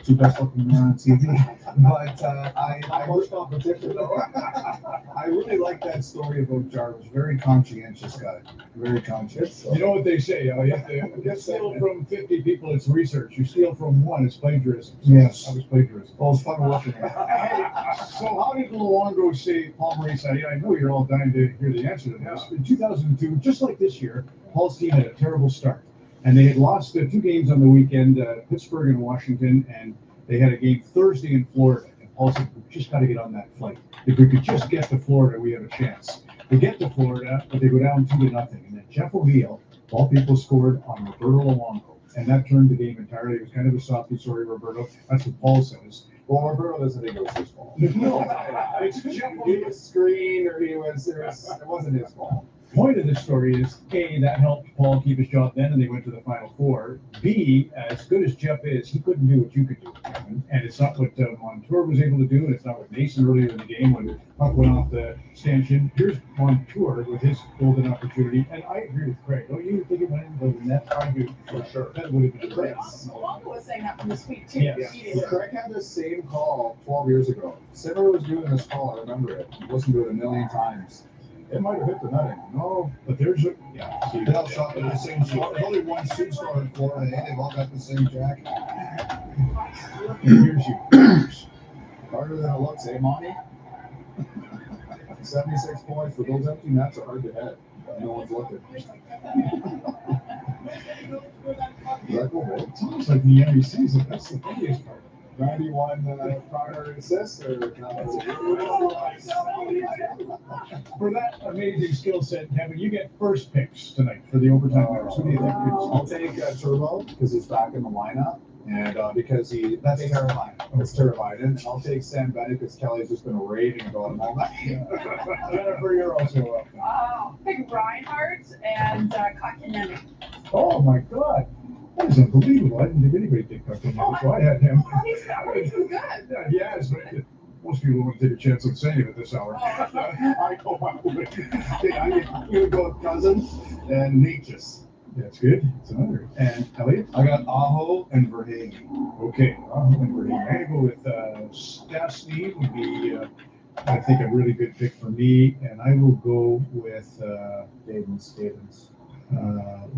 two best looking men on TV. But I competition though. I really like that story about Jarvis. Very conscientious guy. Very conscientious. You know what they say? You steal from 50 people, it's research. You steal from one, it's plagiarism. Yes. That was plagiarism. Well, it's fun working. So how did Luongo save Paul Maurice? I know you're all dying to hear the answer to this. In 2002, just like this year, Paul's team had a terrible start. And they had lost 2 games on the weekend, Pittsburgh and Washington, and they had a game Thursday in Florida. And Paul said, "We just got to get on that flight. If we could just get to Florida, we have a chance." They get to Florida, but they go down 2-0. And then Jeff O'Neill, all people, scored on Roberto Luongo. And that turned the game entirely. It was kind of a softy story, Roberto. That's what Paul says. Well, Roberto doesn't think it was his fault. No, it's Jeff He was screened, or it wasn't his fault. Point of this story is, A, that helped Paul keep his job then, and they went to the Final Four. B, as good as Jeff is, he couldn't do what you could do. And it's not what Montour was able to do, and it's not what Mason earlier in the game when the puck went off the stanchion. Here's Montour with his golden opportunity, and I agree with Craig. Don't you think it went into the net? I do, for sure. That would have been great. Luongo was saying that from the tweet too. Yes. Yeah. Craig had the same call 12 years ago. Simmer was doing this call, I remember it. He listened to it a million times. It might have hit the netting. No, but there's a See, they all shot with the same shot. There's only one superstar in Florida, and they've all got the same jacket. Here's you. Harder than it looks, eh, Monty? 76 points for those empty nets are hard to hit. No one's looking. It sounds like the Miami season. That's the funniest part. 91 primary assists, or For that amazing skill set, Kevin, you get first picks tonight for the overtime winners. Who do you think? I'll take Turbo because he's back in the lineup, and because That's terrifying. it's terrifying. I'll take Sam Bennett because Kelly's just been raving about him all night. Jennifer, you're also up. Pick Reinhardt and Kotkaniemi. Oh my God. That is unbelievable. I didn't think anybody picked Kotkaniemi, so I had him. He's too good. Yeah, yes, but most people won't take a chance on saying it at this hour. I go out with it. I'm going to go with Cousins and Natchez. That's good. It's another. And Elliot? I got Aho and Verhaeghe. Okay, Aho and Verhaeghe. I'm going to go with Stanley would be, I think, a really good pick for me. And I will go with Stevens.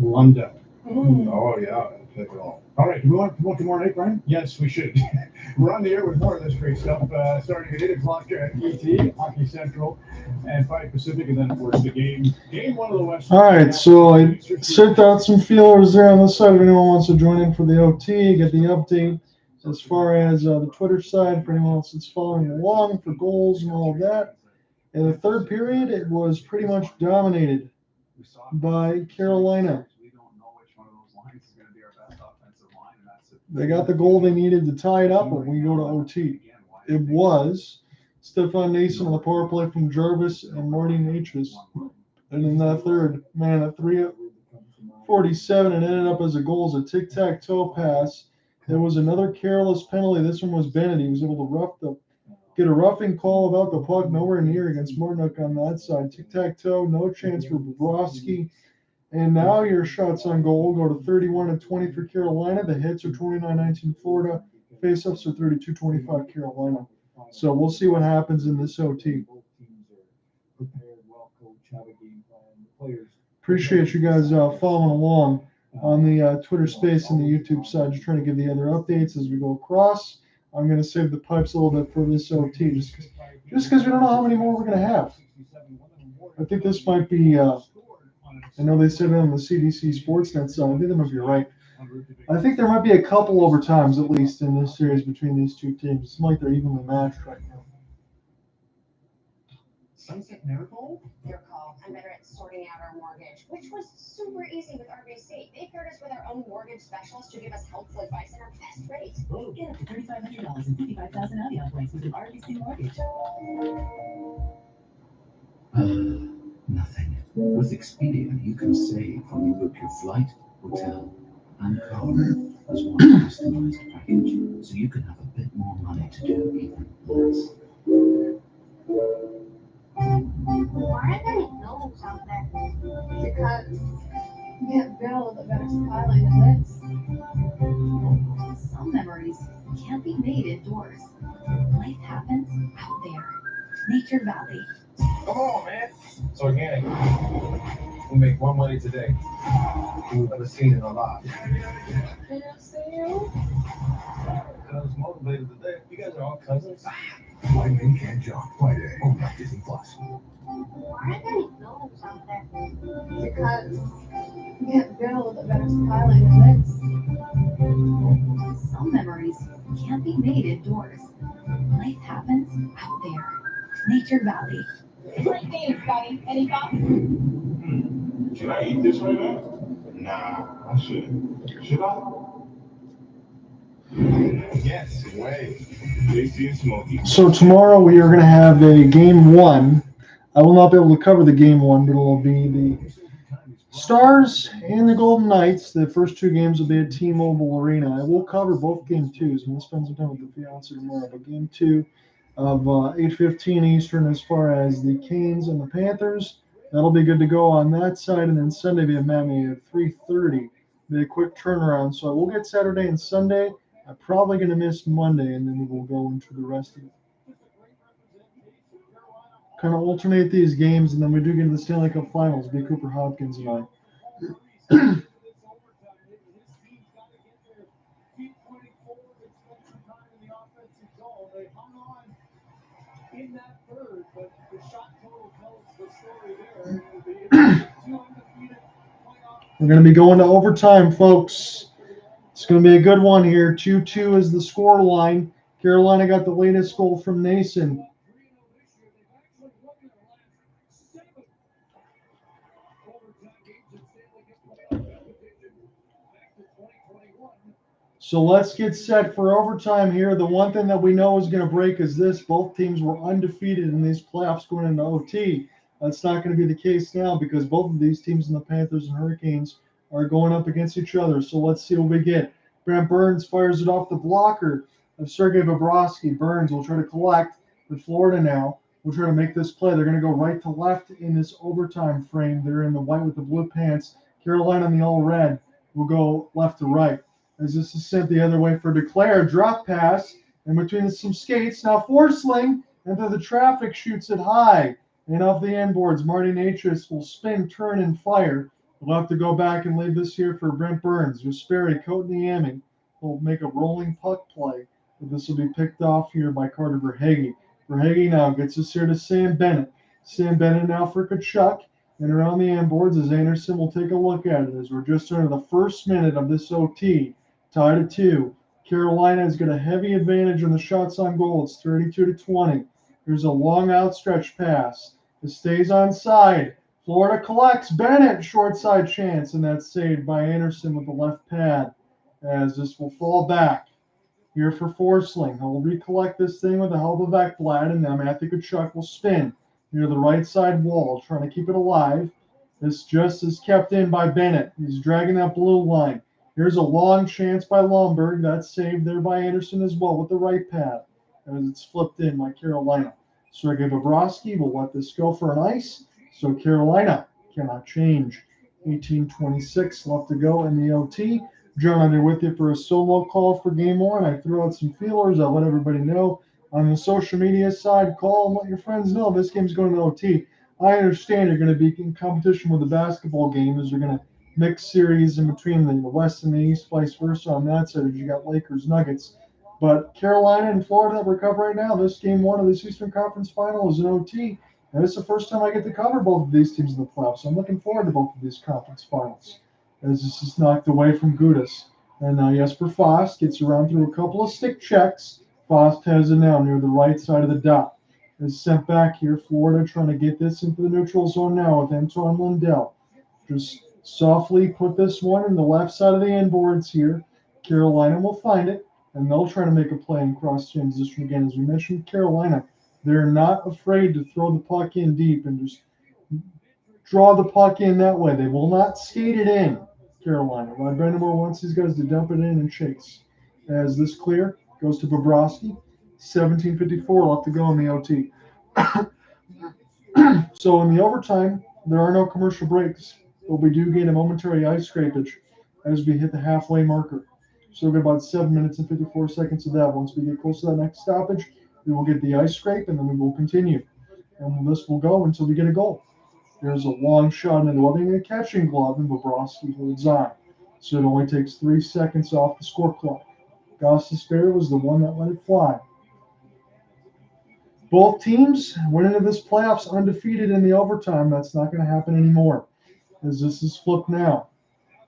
Lundell. Oh, yeah. Pick it all. All right, do we want to come on tomorrow night, Brian? Yes, we should. We're on the air with more of this great stuff, starting at 8 o'clock at ET, Hockey Central, and 5 Pacific, and then, of course, the game 1 of the West. All right, so I sent out some feelers there on the side. If anyone wants to join in for the OT, get the update as far as the Twitter side, for anyone else that's following along for goals and all of that. In the third period, it was pretty much dominated by Carolina. They got the goal they needed to tie it up, but we go to OT. It was Stefan Nason on the power play from Jarvis and Marty Natchez. And in that third, man, at 3:47, it ended up as a goal, as a tic-tac-toe pass. There was another careless penalty. This one was Bennett. He was able to get a roughing call about the puck, nowhere near against Martinook on that side. Tic-tac-toe, no chance for Bobrovsky. And now your shots on goal go to 31-20 for Carolina. The hits are 29-19 Florida. Faceoffs are 32-25 Carolina. So we'll see what happens in this OT. Appreciate you guys following along on the Twitter space and the YouTube side. Just trying to give the other updates as we go across. I'm going to save the pipes a little bit for this OT just because we don't know how many more we're going to have. I think this might be I know they said it on the CDC Sportsnet side. I think that might be right. I think there might be a couple overtimes at least in this series between these two teams. It's like they're evenly matched right now. Sunset Miracle? Your call. I'm better at sorting out our mortgage, which was super easy with RBC. They paired us with our own mortgage specialist to give us helpful advice and our best rate. Get up to $3,500 and 55,000 add-on points with an RBC mortgage. Nothing. With Expedia, you can save when you book your flight, hotel, and car as one customized package, so you can have a bit more money to do even less. Why are there gnomes out there? Because Can't build a better skyline than this. Some memories can't be made indoors. Life happens out there. Nature Valley. Come on, man. It's organic. We make more money today than we've ever seen in our lives. Cuz motivated today. You guys are all cousins. Why men can't jump. Friday on Disney Plus. Why are they building something? Because you can't build a better skyline than this. Some memories can't be made indoors. Life happens out there. Nature Valley. Great news, buddy. Any thoughts? Should I eat this right now? Nah, I shouldn't. Should I? Yes, way. JC and Smokey. So tomorrow we are going to have a game one. I will not be able to cover the game one, but it will be the Stars and the Golden Knights. The first two games will be at T-Mobile Arena. I will cover both game twos. I'm going to spend some time with the fiance tomorrow. But game two of 8:15 Eastern as far as the Canes and the Panthers. That'll be good to go on that side. And then Sunday we have Miami at 3:30. Be a quick turnaround. So I will get Saturday and Sunday. I'm probably going to miss Monday, and then we will go into the rest of it. Kind of alternate these games, and then we do get to the Stanley Cup Finals. Be Cooper Hopkins and I. We're going to be going to overtime, folks. It's going to be a good one here. 2-2 is the score line. Carolina got the latest goal from Nason. So let's get set for overtime here. The one thing that we know is going to break is this. Both teams were undefeated in these playoffs going into OT. That's not going to be the case now because both of these teams in the Panthers and Hurricanes are going up against each other. So let's see what we get. Brent Burns fires it off the blocker of Sergei Bobrovsky. Burns will try to collect, but Florida now will try to make this play. They're going to go right to left in this overtime frame. They're in the white with the blue pants. Carolina in the all red will go left to right. As this is sent the other way for Declare. Drop pass, and between some skates. Now Forsling, and through the traffic, shoots it high. And off the end boards, Marty Natris will spin, turn, and fire. We'll have to go back and leave this here for Brent Burns. Sperry, Kotaniemi will make a rolling puck play. But this will be picked off here by Carter Verhaeghe. Verhaeghe now gets us here to Sam Bennett. Sam Bennett now for Kachuk. And around the end boards as Anderson will take a look at it as we're just under the first minute of this OT. Tied at 2. Carolina has got a heavy advantage on the shots on goal. It's 32-20. Here's a long outstretched pass. It stays on side. Florida collects. Bennett, short side chance, and that's saved by Anderson with the left pad as this will fall back. Here for Forsling. He'll recollect this thing with the help of Ekblad, and now Matthew Tkachuk will spin near the right side wall, trying to keep it alive. This just is kept in by Bennett. He's dragging that blue line. Here's a long chance by Lomberg. That's saved there by Anderson as well with the right pad as it's flipped in by Carolina. Sergei Bobrovsky will let this go for an ice. So Carolina cannot change. 18:26 left to go in the OT. John, I'm here with you for a solo call for game one. I threw out some feelers. I'll let everybody know on the social media side. Call and let your friends know this game's going to OT. I understand you're going to be in competition with the basketball game as you're going to mix series in between the West and the East, vice versa on that side as you got Lakers, Nuggets. But Carolina and Florida that we're covering right now, this game one of this Eastern Conference Final is an OT. And it's the first time I get to cover both of these teams in the playoffs. So I'm looking forward to both of these conference finals. As this is knocked away from Gudas. And now Jesper Fast gets around through a couple of stick checks. Fast has it now near the right side of the dot. Is sent back here. Florida trying to get this into the neutral zone now with Antoine Lundell. Just softly put this one in the left side of the end boards here. Carolina will find it, and they'll try to make a play in cross transition again. As we mentioned, Carolina, they're not afraid to throw the puck in deep and just draw the puck in that way. They will not skate it in, Carolina. Brind'Amour wants these guys to dump it in and chase. As this clear goes to Bobrovsky. 17:54 left to go in the OT. So in the overtime, there are no commercial breaks. but we do get a momentary ice scrapage as we hit the halfway marker. So we'll get about 7 minutes and 54 seconds of that. Once we get close to that next stoppage, we will get the ice scrape, and then we will continue. And this will go until we get a goal. There's a long shot into holding a catching glove, and Bobrovsky holds on. So it only takes 3 seconds off the score clock. Gostisbehere was the one that let it fly. Both teams went into this playoffs undefeated in the overtime. That's not going to happen anymore, as this is flipped now.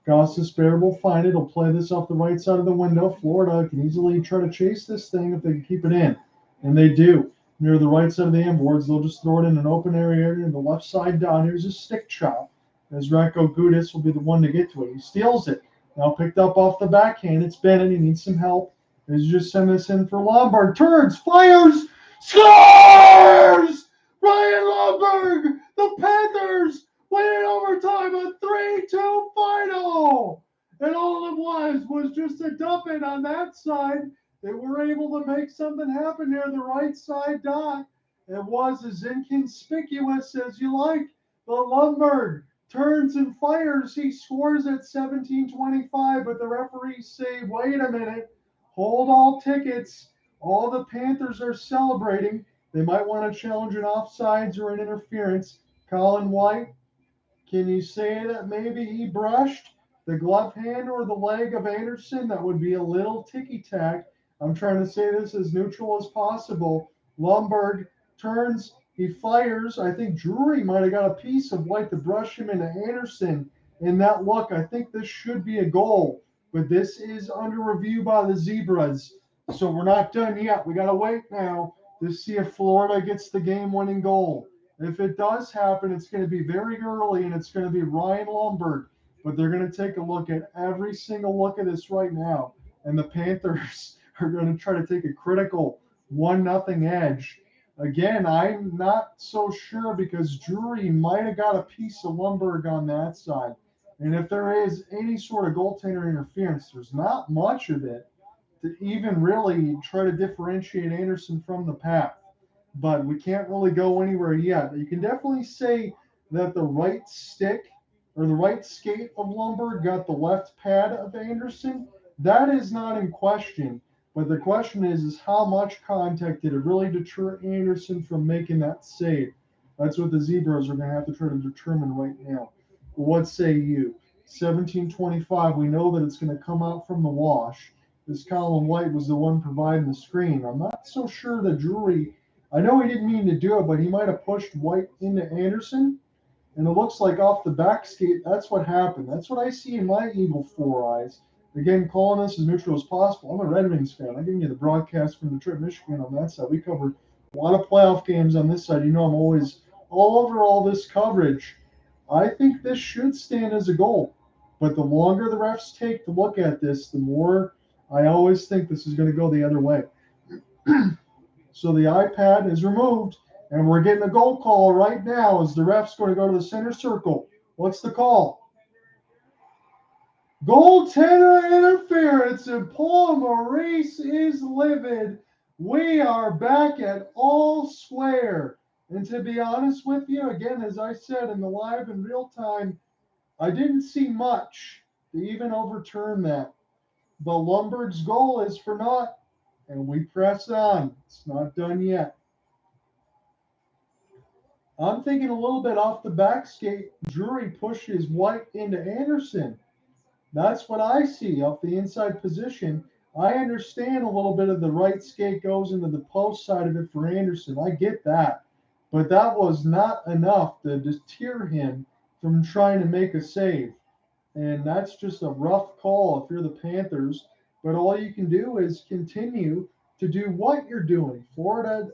Gostisbehere will find it. He'll play this off the right side of the window. Florida can easily try to chase this thing if they can keep it in. And they do. Near the right side of the end boards, they'll just throw it in an open area in the left side down. Here's a stick chop, as Ratko Gudas will be the one to get to it. He steals it. Now picked up off the backhand. It's Bennett. He needs some help. He's just send this in for Lombard. Turns, fires, scores! Ryan Lomberg, the Panthers, win in overtime, a 3-2 final. And all it was just a dump in on that side. They were able to make something happen near the right side dot. It was as inconspicuous as you like. But Lomberg turns and fires. He scores at 17:25, but the referees say, wait a minute, hold all tickets. All the Panthers are celebrating. They might want to challenge an offsides or an interference. Colin White, can you say that maybe he brushed the glove hand or the leg of Anderson? That would be a little ticky-tack. I'm trying to say this as neutral as possible. Lomberg turns, he fires. I think Drury might have got a piece of White to brush him into Anderson in that look. I think this should be a goal, but this is under review by the Zebras. So we're not done yet. We got to wait now to see if Florida gets the game-winning goal. If it does happen, it's going to be very early, and it's going to be Ryan Lomberg. But they're going to take a look at every single look at this right now. And the Panthers are going to try to take a critical 1-0 edge. Again, I'm not so sure because Drury might have got a piece of Lomberg on that side. And if there is any sort of goaltender interference, there's not much of it to even really try to differentiate Anderson from the path. But we can't really go anywhere yet. You can definitely say that the right stick or the right skate of Lomberg got the left pad of Anderson. That is not in question. But the question is how much contact did it really deter Anderson from making that save? That's what the Zebras are going to have to try to determine right now. What say you? 17:25, we know that it's going to come out from the wash. This Colin White was the one providing the screen. I'm not so sure that Drury, I know he didn't mean to do it, but he might have pushed White into Anderson. And it looks like off the back skate, that's what happened. That's what I see in my Eagle 4 eyes. Again, calling this as neutral as possible. I'm a Red Wings fan. I'm giving you the broadcast from Detroit, Michigan on that side. We covered a lot of playoff games on this side. You know I'm always all over all this coverage. I think this should stand as a goal. But the longer the refs take to look at this, the more I always think this is going to go the other way. So the iPad is removed, and we're getting a goal call right now as the ref's going to go to the center circle. What's the call? Goaltender interference, and Paul Maurice is livid. We are back at all square. And to be honest with you, again, as I said in the live in real time, I didn't see much to even overturn that. But Lomberg's goal is for naught, and we press on. It's not done yet. I'm thinking a little bit off the back skate. Drury pushes White into Anderson. That's what I see off the inside position. I understand a little bit of the right skate goes into the post side of it for Anderson. I get that. But that was not enough to deter him from trying to make a save. And that's just a rough call if you're the Panthers. But all you can do is continue to do what you're doing. Florida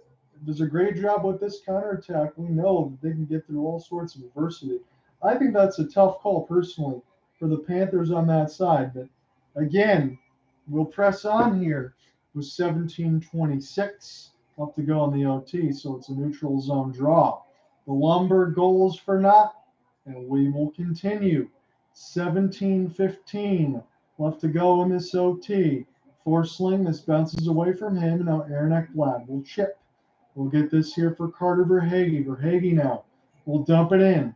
does a great job with this counterattack. We know that they can get through all sorts of adversity. I think that's a tough call personally for the Panthers on that side. But again, we'll press on here with 17:26 left to go on the OT, so it's a neutral zone draw. The Lomberg goal is for naught, and we will continue. 17:15 left to go in this OT. Forsling, this bounces away from him, and now Aaron Ekblad will chip. We'll get this here for Carter Verhaeghe. Verhaeghe now will dump it in.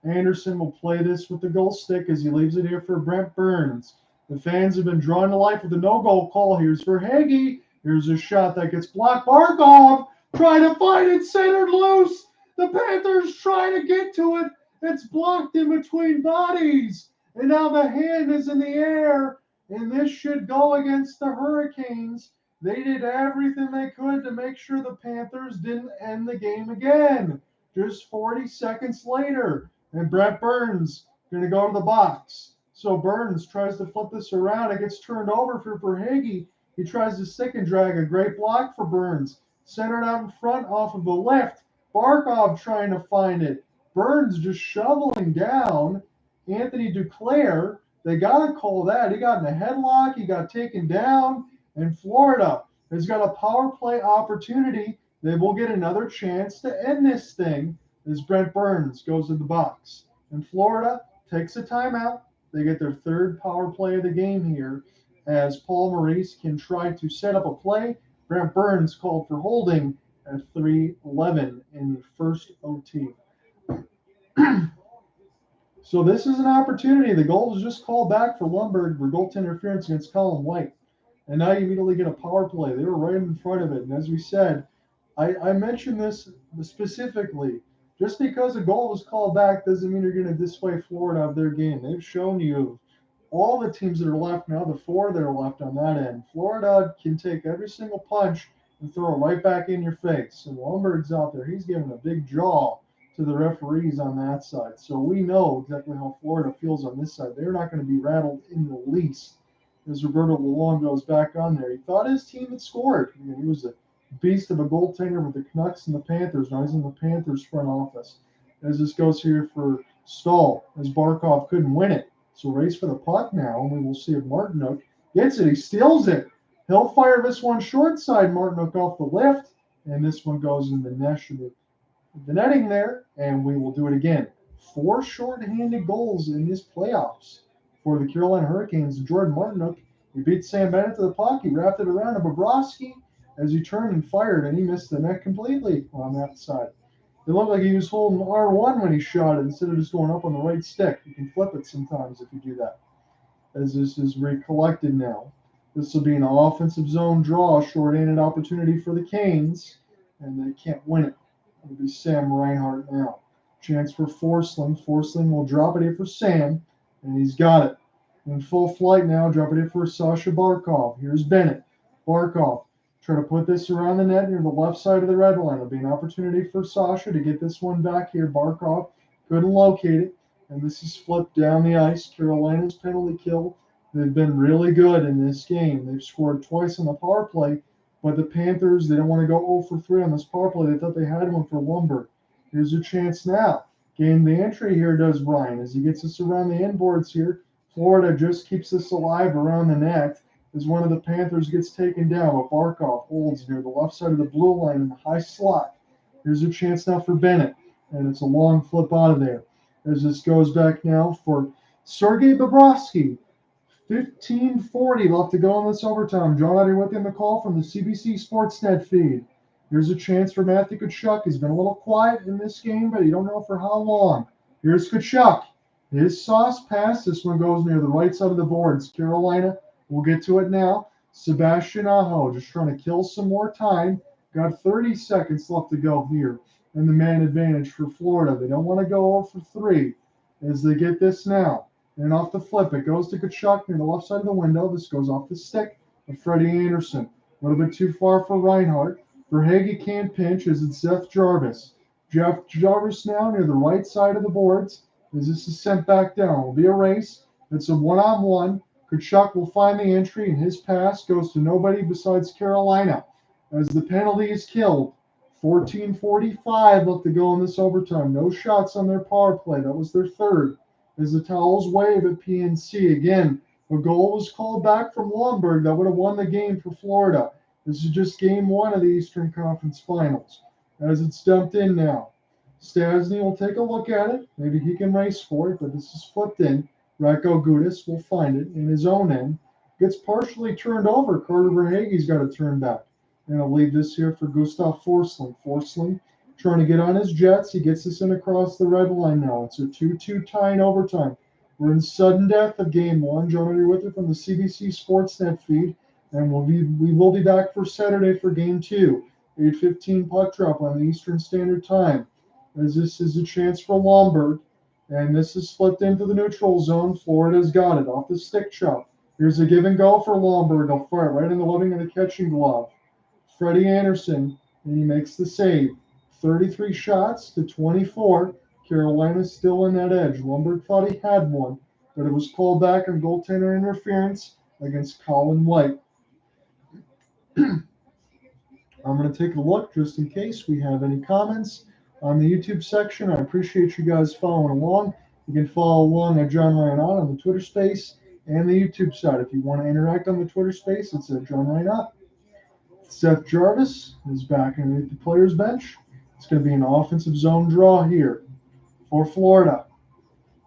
Anderson will play this with the goal stick as he leaves it here for Brent Burns. The fans have been drawn to life with a no-goal call. Here's for Hagee. Here's a shot that gets blocked. Barkov trying to find it centered loose. The Panthers trying to get to it. It's blocked in between bodies. And now the hand is in the air. And this should go against the Hurricanes. They did everything they could to make sure the Panthers didn't end the game again. Just 40 seconds later. And Brent Burns going to go to the box. So Burns tries to flip this around. It gets turned over for Verhaeghe. He tries to stick and drag. A great block for Burns. Centered out in front off of the left. Barkov trying to find it. Burns just shoveling down. Anthony Duclair, they got to call that. He got in a headlock. He got taken down. And Florida has got a power play opportunity. They will get another chance to end this thing as Brent Burns goes to the box. And Florida takes a timeout. They get their third power play of the game here as Paul Maurice can try to set up a play. Brent Burns called for holding at 3:11 in the first OT. So this is an opportunity. The goal was just called back for Lundberg for goaltender interference against Colin White. And now you immediately get a power play. They were right in front of it. And as we said, I mentioned this specifically. Just because a goal was called back doesn't mean you're going to dissuade Florida of their game. They've shown you all the teams that are left now, the four that are left on that end. Florida can take every single punch and throw it right back in your face. And Lundberg's out there. He's giving a big jaw to the referees on that side. So we know exactly how Florida feels on this side. They're not going to be rattled in the least as Roberto Lalonde goes back on there. He thought his team had scored. I mean, he was a beast of a goaltender with the Canucks and the Panthers. Now he's in the Panthers front office. As this goes here for Stahl, as Barkov couldn't win it. So race for the puck now, and we will see if Martinook gets it. He steals it. He'll fire this one short side. Martinook off the lift, and this one goes in the netting there, and we will do it again. 4 short-handed goals in these playoffs for the Carolina Hurricanes. Jordan Martinook, he beat Sam Bennett to the puck. He wrapped it around to Bobrovsky as he turned and fired, and he missed the net completely on that side. It looked like he was holding R1 when he shot it instead of just going up on the right stick. You can flip it sometimes if you do that. As this is recollected now. This will be an offensive zone draw, short-handed opportunity for the Canes, and they can't win it. It'll be Sam Reinhart now. Chance for Forsling. Forsling will drop it here for Sam, and he's got it. In full flight now, drop it in for Sasha Barkov. Here's Bennett. Barkov. Try to put this around the net near the left side of the red line. It'll be an opportunity for Sasha to get this one back here. Barkov couldn't locate it, and this is flipped down the ice. Carolina's penalty kill. They've been really good in this game. They've scored twice on the power play, but the Panthers, they don't want to go 0 for 3 on this power play. They thought they had one for Lundberg. Here's a chance now. Gain the entry here does Ryan as he gets us around the inboards here. Florida just keeps this alive around the net as one of the Panthers gets taken down, but Barkov holds near the left side of the blue line in the high slot. Here's a chance now for Bennett, and it's a long flip out of there. As this goes back now for Sergei Bobrovsky. 15:40 left to go in this overtime. John Otter with him the call from the CBC Sportsnet feed. Here's a chance for Matthew Tkachuk. He's been a little quiet in this game, but you don't know for how long. Here's Tkachuk. His sauce pass. This one goes near the right side of the boards. Carolina, we'll get to it now. Sebastian Aho just trying to kill some more time. Got 30 seconds left to go here in the man advantage for Florida. They don't want to go 0 for 3 as they get this now. And off the flip, it goes to Tkachuk near the left side of the window. This goes off the stick of Freddie Anderson. A little bit too far for Reinhart. Verhaeghe can't pinch as it's Jeff Jarvis. Jeff Jarvis now near the right side of the boards as this is sent back down. It will be a race. It's a one-on-one. Tkachuk will find the entry, and his pass goes to nobody besides Carolina as the penalty is killed. 14:45 left to go in this overtime. No shots on their power play. That was their third. As the towels wave at PNC. Again, a goal was called back from Lundberg that would have won the game for Florida. This is just game 1 of the Eastern Conference Finals. As it's dumped in now. Stasny will take a look at it. Maybe he can race for it, but this is flipped in. Radko Gudas will find it in his own end. Gets partially turned over. Carter Verhaeghe's got to turn back. And I'll leave this here for Gustav Forsling. Forsling trying to get on his Jets. He gets this in across the red line now. It's a 2-2 tie in overtime. We're in sudden death of game one. Joining you with it from the CBC Sportsnet feed. And we will be back for Saturday for game two. 8:15 puck drop on the Eastern Standard Time. As this is a chance for Lombard. And this is flipped into the neutral zone. Florida's got it off the stick chop. Here's a give and go for Lombard. He'll fire it right in the living of the catching glove. Freddie Anderson, and he makes the save. 33 shots to 24. Carolina's still in that edge. Lombard thought he had one, but it was called back on goaltender interference against Colin White. I'm going to take a look just in case we have any comments on the YouTube section. I appreciate you guys following along. You can follow along at John Ryanot on the Twitter space and the YouTube side. If you want to interact on the Twitter space, it's at John Ryanot. Seth Jarvis is back underneath the players' bench. It's going to be an offensive zone draw here for Florida.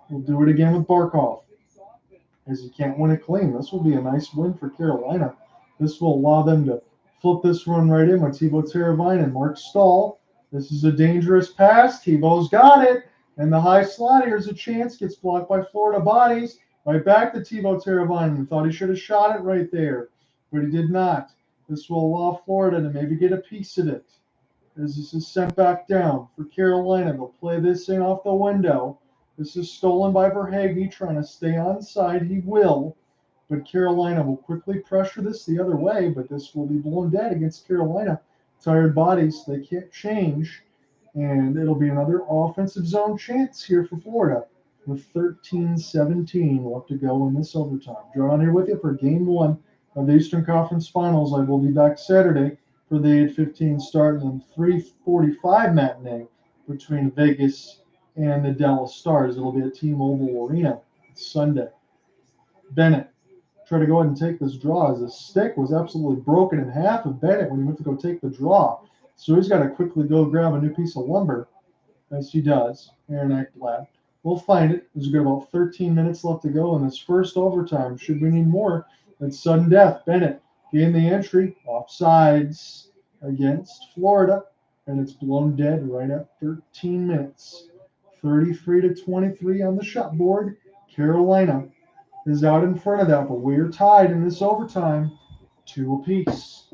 We'll do it again with Barkov, as he can't win it clean. This will be a nice win for Carolina. This will allow them to flip this one right in with Teuvo Teravainen and Mark Stahl. This is a dangerous pass. Tebow's got it. And the high slot, here's a chance. Gets blocked by Florida bodies. Right back to Teuvo Teravainen. Thought he should have shot it right there, but he did not. This will allow Florida to maybe get a piece of it. As this is sent back down for Carolina. They'll play this in off the window. This is stolen by Verhaeghe, trying to stay onside. He will. But Carolina will quickly pressure this the other way, but this will be blown dead against Carolina. Tired bodies, they can't change. And it'll be another offensive zone chance here for Florida with 13-17 left to go in this overtime. John here with you for game one of the Eastern Conference Finals. I will be back Saturday for the 8:15 start and then 3:45 matinee between Vegas and the Dallas Stars. It'll be at T-Mobile Arena Sunday. Bennett tried to go ahead and take this draw as the stick was absolutely broken in half of Bennett when he went to go take the draw. So he's got to quickly go grab a new piece of lumber, as he does. Aaron Ekblad. We'll find it. There's got about 13 minutes left to go in this first overtime. Should we need more? It's sudden death. Bennett gained the entry. Offsides against Florida. And it's blown dead right at 13 minutes. 33-23 on the shot board. Carolina is out in front of that, but we're tied in this overtime 2 apiece.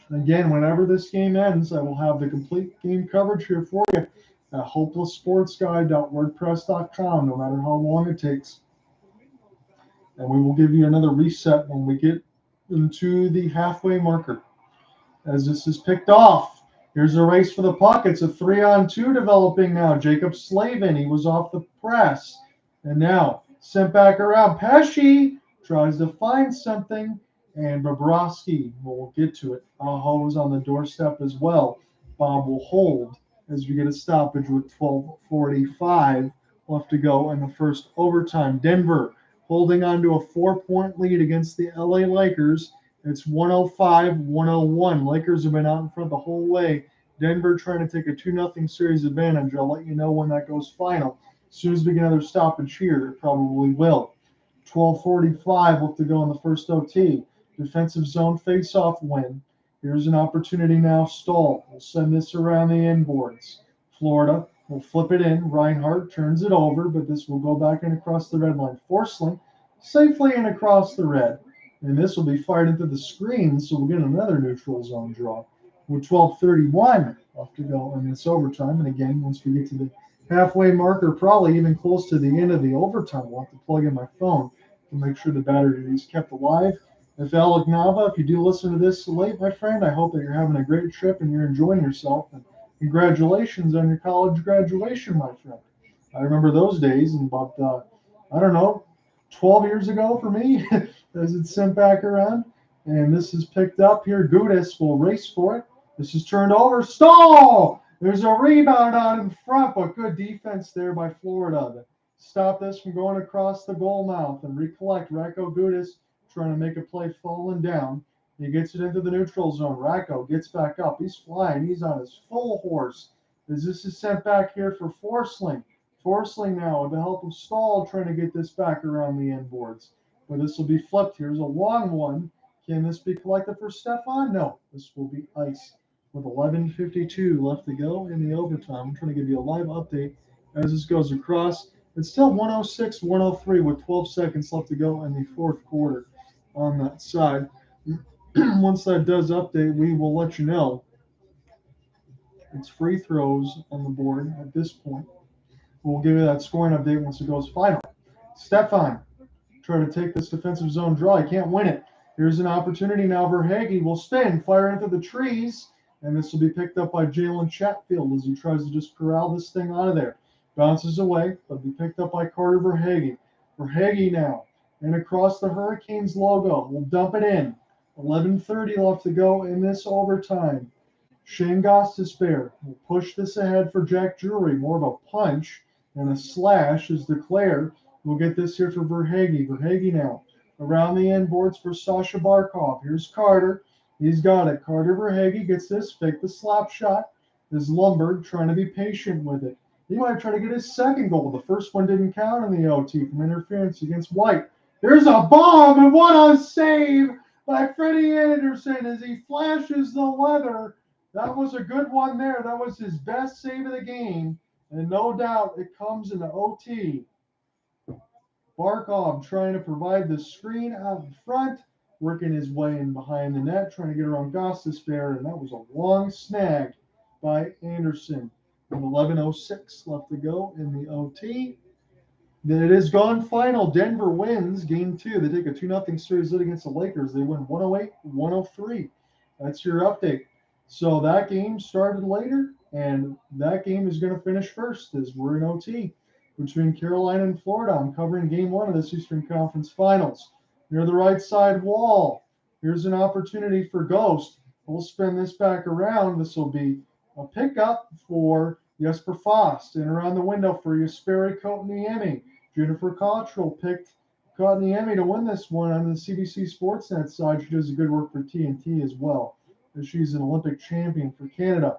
Again, whenever this game ends, I will have the complete game coverage here for you at hopelesssportsguide.wordpress.com, no matter how long it takes. And we will give you another reset when we get into the halfway marker. As this is picked off, here's a race for the puck. It's a 3-on-2 developing now. Jacob Slavin, he was off the press. And now sent back around. Pesce tries to find something. And Bobrovsky will get to it. Aho is on the doorstep as well. Bob will hold as we get a stoppage with 12:45 left to go in the first overtime. Denver holding on to a 4-point lead against the LA Lakers. It's 105-101. Lakers have been out in front the whole way. Denver trying to take a 2-0 series advantage. I'll let you know when that goes final. As soon as we get another stoppage here, it probably will. 12:45 left to go in the first OT. Defensive zone face-off win. Here's an opportunity now. Stahl will send this around the inboards. Florida will flip it in. Reinhart turns it over, but this will go back in across the red line. Forsling safely in across the red. And this will be fired into the screen, so we'll get another neutral zone draw. With 12:31 left to go in this overtime. And again, once we get to the halfway marker, probably even close to the end of the overtime, I'll have to plug in my phone to make sure the battery is kept alive. If Alec Nava, if you do listen to this late, my friend, I hope that you're having a great trip and you're enjoying yourself. And congratulations on your college graduation, my friend. I remember those days, and about, 12 years ago for me, as it's sent back around. And this is picked up here. Gudis will race for it. This is turned over. Stall! There's a rebound out in front, but good defense there by Florida to stop this from going across the goal mouth and recollect. Racco Gudis trying to make a play falling down. He gets it into the neutral zone. Racco gets back up. He's flying. He's on his full horse. As this is sent back here for Forsling. Forsling now with the help of Stahl trying to get this back around the end boards. But this will be flipped. Here's a long one. Can this be collected for Stefan? No. This will be ice with 11:52 left to go in the overtime. I'm trying to give you a live update as this goes across. It's still 106-103 with 12 seconds left to go in the fourth quarter on that side. Once that does update, we will let you know. It's free throws on the board at this point. We'll give you that scoring update once it goes final. Stefan, try to take this defensive zone draw. He can't win it. Here's an opportunity now. Verhaeghe will spin, fire into the trees, and this will be picked up by Jalen Chatfield as he tries to just corral this thing out of there. Bounces away, but be picked up by Carter Verhaeghe. Verhaeghe now, and across the Hurricanes logo. We'll dump it in. 11:30 left to go in this overtime. Shane Gostisbehere will push this ahead for Jack Drury. More of a punch and a slash is declared. We'll get this here for Verhaeghe. Verhaeghe now around the end boards for Sasha Barkov. Here's Carter. He's got it. Carter Verhaeghe gets this. Fake the slap shot. Is Lundberg trying to be patient with it. He might try to get his second goal. The first one didn't count in the OT from interference against White. There's a bomb, and what a save by Freddie Anderson as he flashes the leather. That was a good one there. That was his best save of the game. And no doubt it comes in the OT. Barkov trying to provide the screen out in front, working his way in behind the net, trying to get around Gostisbehere, and that was a long snag by Anderson. With 11:06 left to go in the OT. Then it is gone final. Denver wins game 2. They take a 2-0 series lead against the Lakers. They win 108-103. That's your update. So that game started later, and that game is going to finish first as we're in OT between Carolina and Florida. I'm covering game 1 of this Eastern Conference Finals. Near the right side wall, here's an opportunity for Ghost. We'll spin this back around. This will be a pickup for Jesper Fast, and around the window for Jesperi Kotkaniemi. Jennifer Quadruple picked Kotkaniemi to win this one on the CBC Sportsnet side. She does a good work for TNT as well, as she's an Olympic champion for Canada.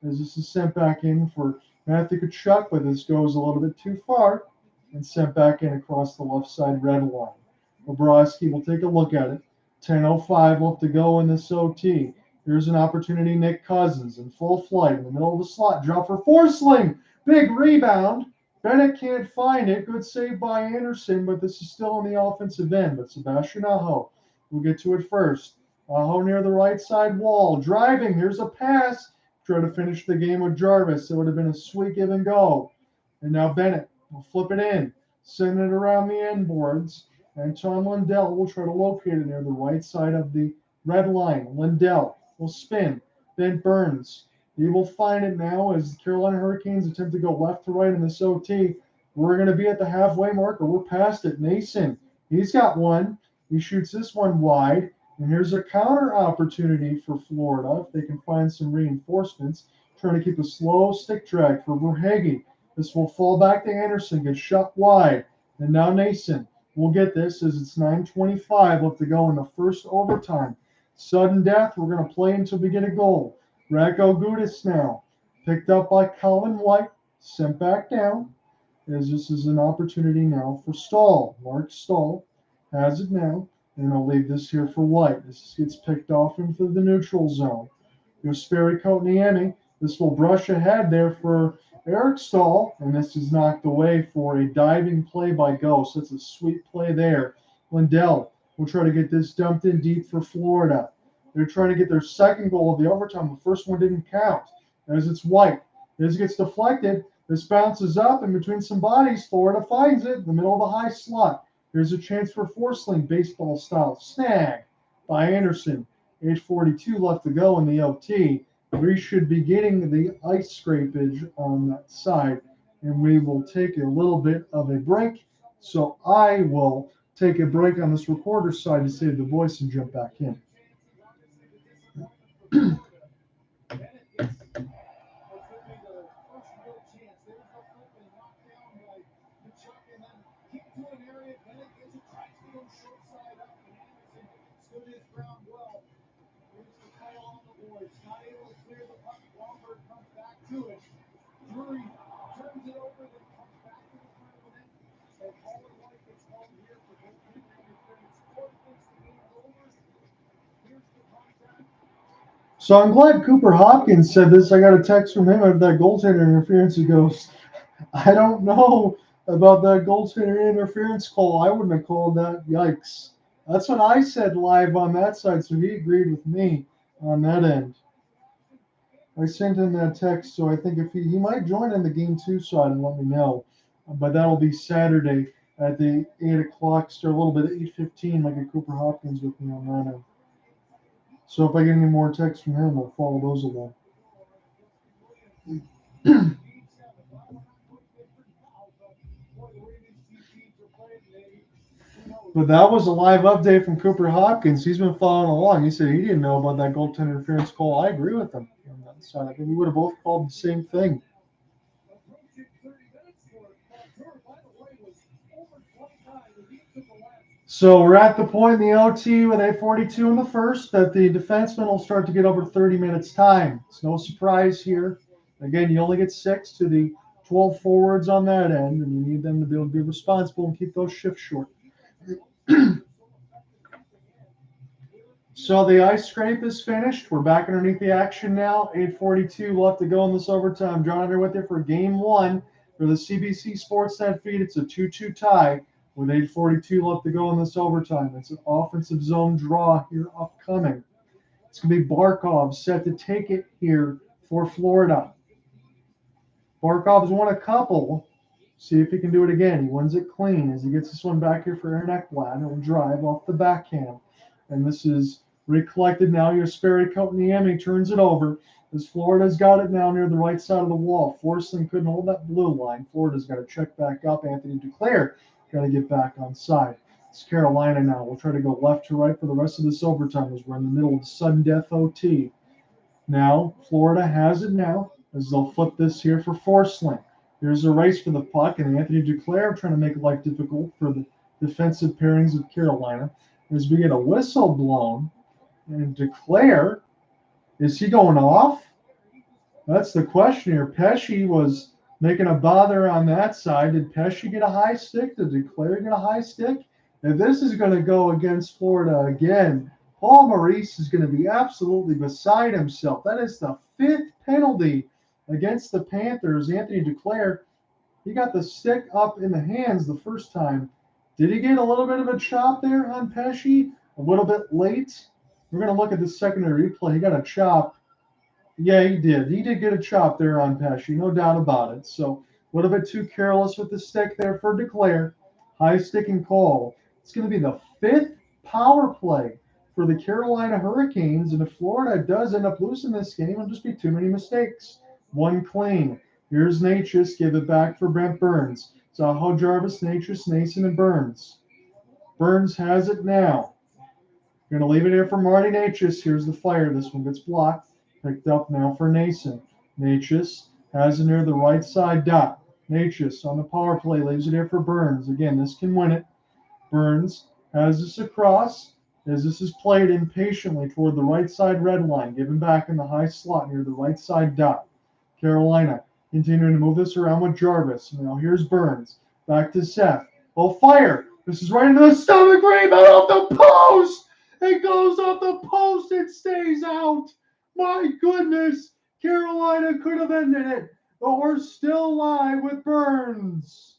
As this is sent back in for Matthew Tkachuk, but this goes a little bit too far and sent back in across the left side red line. Bobrovsky will take a look at it. 10:05 left to go in this OT. Here's an opportunity. Nick Cousins in full flight in the middle of the slot. Drop for Forsling. Big rebound. Bennett can't find it. Good save by Anderson, but this is still on the offensive end. But Sebastian Aho will get to it first. Aho near the right side wall. Driving. Here's a pass. Try to finish the game with Jarvis. It would have been a sweet give and go. And now Bennett will flip it in. Send it around the end boards. And Tom Lundell will try to locate it near the right side of the red line. Lundell will spin. Ben Burns. He will find it now as the Carolina Hurricanes attempt to go left to right in this OT. We're going to be at the halfway mark, or we're past it. Nason, he's got one. He shoots this one wide. And here's a counter opportunity for Florida if they can find some reinforcements. Trying to keep a slow stick drag for Verhaeghe. This will fall back to Anderson, gets shot wide. And now Nason will get this as it's 9:25 left to go in the first overtime. Sudden death, we're going to play until we get a goal. Radko Gudas now, picked up by Calvin White, sent back down, as this is an opportunity now for Stahl. Mark Stahl has it now, and I'll leave this here for White. This gets picked off into the neutral zone. Jesperi Kotkaniemi, this will brush ahead there for Eric Stahl, and this is knocked away for a diving play by Ghost. That's a sweet play there. Lundell will try to get this dumped in deep for Florida. They're trying to get their second goal of the overtime. The first one didn't count, as it's White. This gets deflected. This bounces up, and between some bodies, Florida finds it in the middle of the high slot. Here's a chance for Forsling, baseball style. Snag by Anderson. 8:42 left to go in the OT. We should be getting the ice scrapage on that side, and we will take a little bit of a break. So I will take a break on this recorder side to save the voice and jump back in. So I'm glad Cooper Hopkins said this. I got a text from him about that goaltender interference. He goes, I don't know about that goaltender interference call. I wouldn't have called that. Yikes. That's what I said live on that side, so he agreed with me on that end. I sent him that text, so I think if he might join in the game 2 side and let me know. But that'll be Saturday at the 8 o'clock, start a little bit at 8:15, like a Cooper Hopkins with me on that end. So if I get any more texts from him, I'll follow those along. But that was a live update from Cooper Hopkins. He's been following along. He said he didn't know about that goaltender interference call. I agree with him on that side. I think we would have both called the same thing. So we're at the point in the OT with 8:42 in the first that the defenseman will start to get over 30 minutes time. It's no surprise here. Again, you only get 6 to the 12 forwards on that end, and you need them to be able to be responsible and keep those shifts short. So the ice scrape is finished. We're back underneath the action now. 8:42 left to go in this overtime. John here with you for game 1 for the CBC Sportsnet feed. It's a 2-2 tie with 8:42 left to go in this overtime. It's an offensive zone draw here upcoming. It's going to be Barkov set to take it here for Florida. Barkov's won a couple. See if he can do it again. He wins it clean as he gets this one back here for Aaron Ekblad. He'll drive off the backhand. And this is recollected now. Your Sperry Niemi turns it over as Florida's got it now near the right side of the wall. Forsling couldn't hold that blue line. Florida's got to check back up. Anthony Duclair got to get back on side. It's Carolina now. We'll try to go left to right for the rest of this overtime as we're in the middle of the sudden death OT. Now, Florida has it now as they'll flip this here for Forsling. Here's a race for the puck, and Anthony Duclair trying to make life difficult for the defensive pairings of Carolina. As we get a whistle blown, and Duclair, is he going off? That's the question here. Pesce was making a bother on that side. Did Pesce get a high stick? Did Duclair get a high stick? If this is going to go against Florida again, Paul Maurice is going to be absolutely beside himself. That is the 5th penalty against the Panthers. Anthony Duclair, he got the stick up in the hands the first time. Did he get a little bit of a chop there on Pesce? A little bit late? We're going to look at the secondary replay. He got a chop. Yeah, he did. He did get a chop there on Pesce, no doubt about it. So a little bit too careless with the stick there for Duclair. High sticking call. It's going to be the 5th power play for the Carolina Hurricanes. And if Florida does end up losing this game, it'll just be too many mistakes. One clean. Here's Natchez. Give it back for Brent Burns. Zaho, Jarvis, Natchez, Nason, and Burns. Burns has it now. Going to leave it here for Marty Natchez. Here's the fire. This one gets blocked. Picked up now for Nason. Natchez has it near the right side dot. Natchez on the power play. Leaves it here for Burns. Again, this can win it. Burns has this across as this is played impatiently toward the right side red line. Given back in the high slot near the right side dot. Carolina continuing to move this around with Jarvis. Now here's Burns. Back to Seth. Oh, fire. This is right into the stomach rebound off the post. It goes off the post. It stays out. My goodness. Carolina could have ended it. But we're still alive with Burns.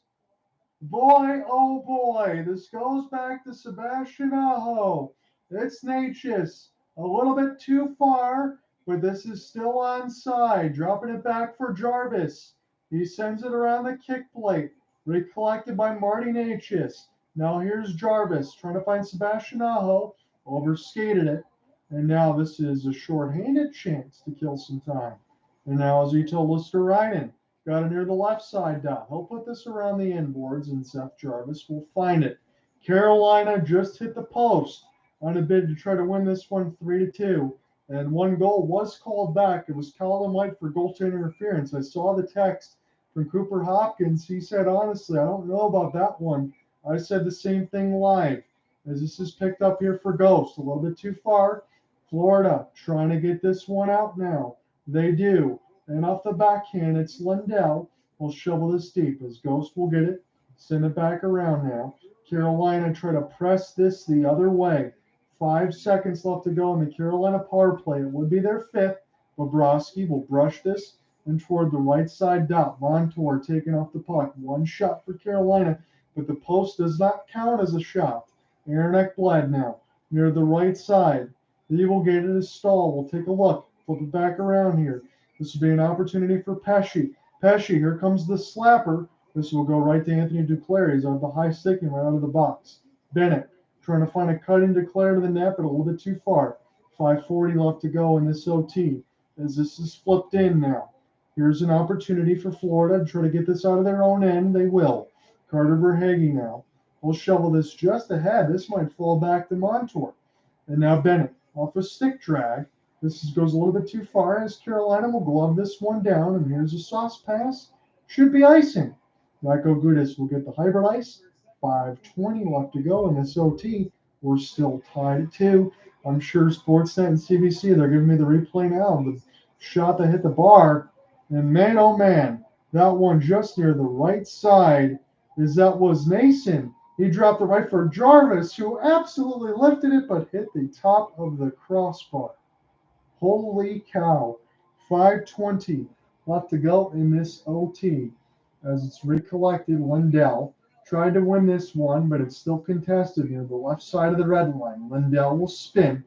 Boy, oh boy. This goes back to Sebastian Aho. It's Natchez. A little bit too far. But this is still onside. Dropping it back for Jarvis. He sends it around the kick plate. Recollected by Marty Natchez. Now here's Jarvis trying to find Sebastian Aho. Overskated it. And now this is a shorthanded chance to kill some time. And now Zito Luosterainen got it near the left side dot. He'll put this around the inboards and Seth Jarvis will find it. Carolina just hit the post on a bid to try to win this one 3-2. And one goal was called back. It was Colin White for goaltender interference. I saw the text from Cooper Hopkins. He said, honestly, I don't know about that one. I said the same thing live. As this is picked up here for Ghost. A little bit too far. Florida trying to get this one out now. They do. And off the backhand, it's Lundell. Will shovel this deep as Ghost will get it. Send it back around now. Carolina try to press this the other way. 5 seconds left to go in the Carolina power play. It would be their fifth. Bobrovsky will brush this and toward the right side dot. Montour taking off the puck. One shot for Carolina, but the post does not count as a shot. Aaron Ekblad now near the right side. The Evil Gate is Stahl. We'll take a look. Flip it back around here. This will be an opportunity for Pesce. Pesce, here comes the slapper. This will go right to Anthony Duclair. He's on the high sticking right out of the box. Bennett trying to find a cut in Duclair to the net, but a little bit too far. 5:40 left to go in this OT as this is flipped in now. Here's an opportunity for Florida to try to get this out of their own end. They will. Carter Verhaeghe now. We'll shovel this just ahead. This might fall back to Montour. And now Bennett off a stick drag. This goes a little bit too far as Carolina will glove this one down. And here's a sauce pass. Should be icing. Radko Gudas will get the hybrid ice. 5:20 left to go in this OT. We're still tied at 2. I'm sure Sportsnet and CBC, they're giving me the replay now. The shot that hit the bar. And man, oh man, that one just near the right side that was Nason. He dropped it right for Jarvis, who absolutely lifted it but hit the top of the crossbar. Holy cow. 5:20 left to go in this OT. As it's recollected, Lindell tried to win this one, but it's still contested near the left side of the red line. Lindell will spin.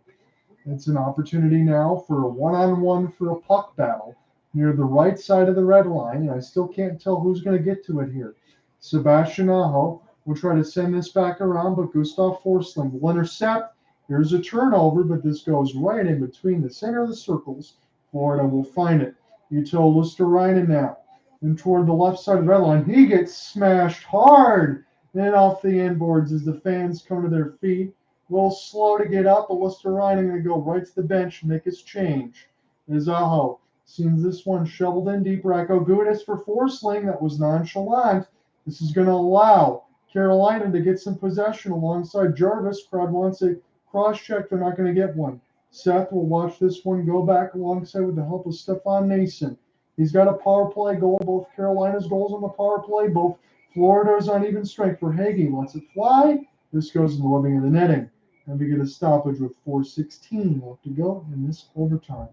It's an opportunity now for a one-on-one for a puck battle near the right side of the red line, and I still can't tell who's going to get to it here. Sebastian Aho will try to send this back around, but Gustav Forsling will intercept. Here's a turnover, but this goes right in between the center of the circles. Florida will find it. Uto Luosterainen now. And toward the left side of the red line, he gets smashed hard and off the inboards as the fans come to their feet. A little slow to get up, but Luosterainen going to go right to the bench and make his change. As Aho seems this one shoveled in deep. Radko Gudas for Forsling. That was nonchalant. This is going to allow Carolina to get some possession alongside Jarvis. Crowd wants a cross check. They're not going to get one. Seth will watch this one go back alongside with the help of Stefan Nason. He's got a power play goal. Both Carolina's goals on the power play. Both Florida's on even strength. Verhaeghe lets it fly. This goes in the webbing of the netting. And we get a stoppage with 4:16 left to go in this overtime.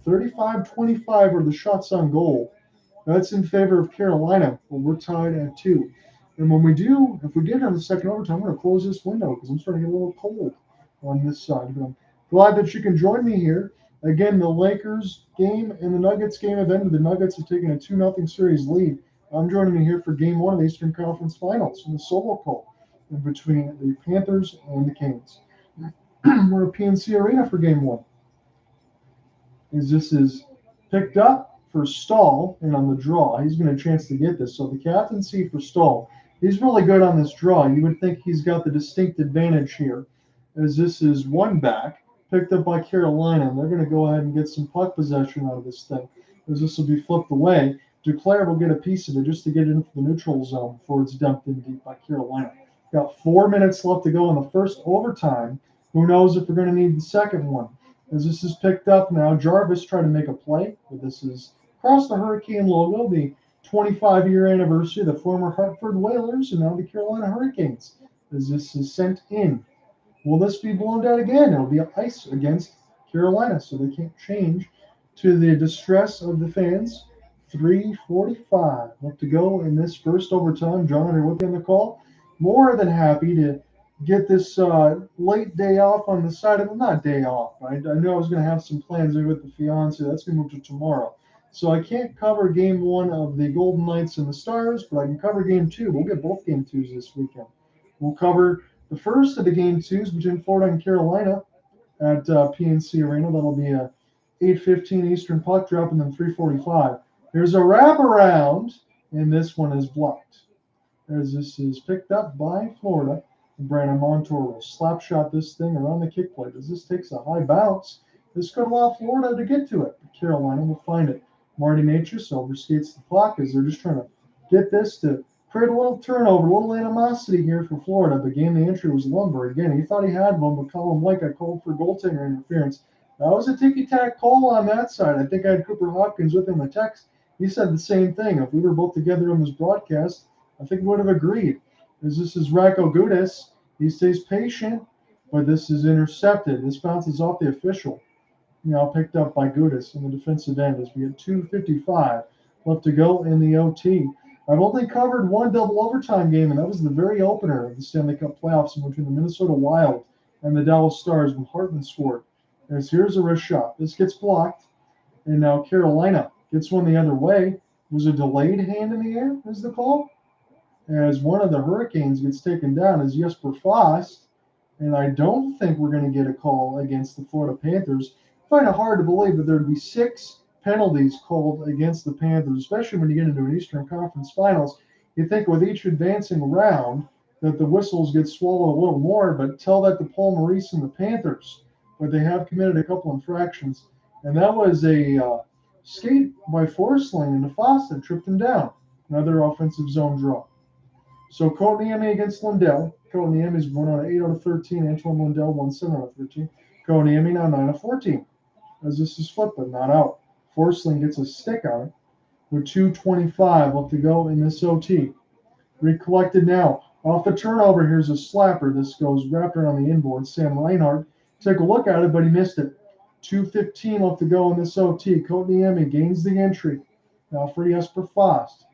35-25 are the shots on goal. That's in favor of Carolina, but we're tied at 2. And when we do, if we get on the second overtime, I'm going to close this window because I'm starting to get a little cold on this side. But I'm glad that you can join me here. Again, the Lakers game and the Nuggets game have ended. The Nuggets have taken a 2-0 series lead. I'm joining you here for Game 1 of the Eastern Conference Finals in the solo call in between the Panthers and the Canes. We're at PNC Arena for Game 1. As this is picked up for Stahl, and on the draw, he's been a chance to get this. So the captaincy for Stahl, he's really good on this draw. You would think he's got the distinct advantage here, as this is one back, picked up by Carolina, and they're going to go ahead and get some puck possession out of this thing, as this will be flipped away. Duclair will get a piece of it just to get it into the neutral zone before it's dumped in deep by Carolina. Got 4 minutes left to go in the first overtime. Who knows if we're going to need the second one. As this is picked up now, Jarvis tried to make a play, but this is across the Hurricane logo, the 25-year anniversary of the former Hartford Whalers and now the Carolina Hurricanes, as this is sent in. Will this be blown down again? It'll be ice against Carolina, so they can't change to the distress of the fans. 3:45 left to go in this first overtime. John, are you with me on the call? More than happy to get this late day off on the side of not day off. I knew I was going to have some plans with the fiance. That's going to move to tomorrow. So I can't cover Game 1 of the Golden Knights and the Stars, but I can cover Game 2. We'll get both Game 2s this weekend. We'll cover the first of the Game 2s between Florida and Carolina at PNC Arena. That'll be a 8:15 Eastern puck drop, and then 3:45. There's a wraparound, and this one is blocked. As this is picked up by Florida. Brandon Montour will slap shot this thing around the kick plate. As this takes a high bounce, this could allow Florida to get to it. But Carolina will find it. Marty Natchez overskates the puck as they're just trying to get this to create a little turnover, a little animosity here for Florida. But game the entry was Lumber. Again, he thought he had one, but Colin White got called for goaltender interference. That was a ticky-tack call on that side. I think I had Cooper Hopkins with him in the text. He said the same thing. If we were both together on this broadcast, I think we would have agreed. As this is Radko Gudas, he stays patient, but this is intercepted. This bounces off the official. Now picked up by Gudis in the defensive end as we get 2:55 left to go in the OT. I've only covered one double overtime game, and that was the very opener of the Stanley Cup playoffs in between the Minnesota Wild and the Dallas Stars when Hartman scored. As here's a wrist shot. This gets blocked, and now Carolina gets one the other way. Was a delayed hand in the air, is the call? As one of the Hurricanes gets taken down as Jesper Fast, and I don't think we're going to get a call against the Florida Panthers. I find it hard to believe that there would be 6 penalties called against the Panthers, especially when you get into an Eastern Conference Finals. You think with each advancing round that the whistles get swallowed a little more, but tell that to Paul Maurice and the Panthers. But they have committed a couple infractions, and that was a skate by Forsling, and the Fawcett tripped him down. Another offensive zone draw. So Kotkaniemi against Lundell. Kotkaniemi's won on 8 out of 13. Antoine Lundell won 7 out of 13. Kotkaniemi now 9 out of 14. As this is flipped, but not out. Forsling gets a stick on it with 2:25 left to go in this OT. Recollected now. Off the turnover, here's a slapper. This goes wrapped around the inboard. Sam Reinhart took a look at it, but he missed it. 2:15 left to go in this OT. Kotkaniemi gains the entry. Now for Jesper Fast.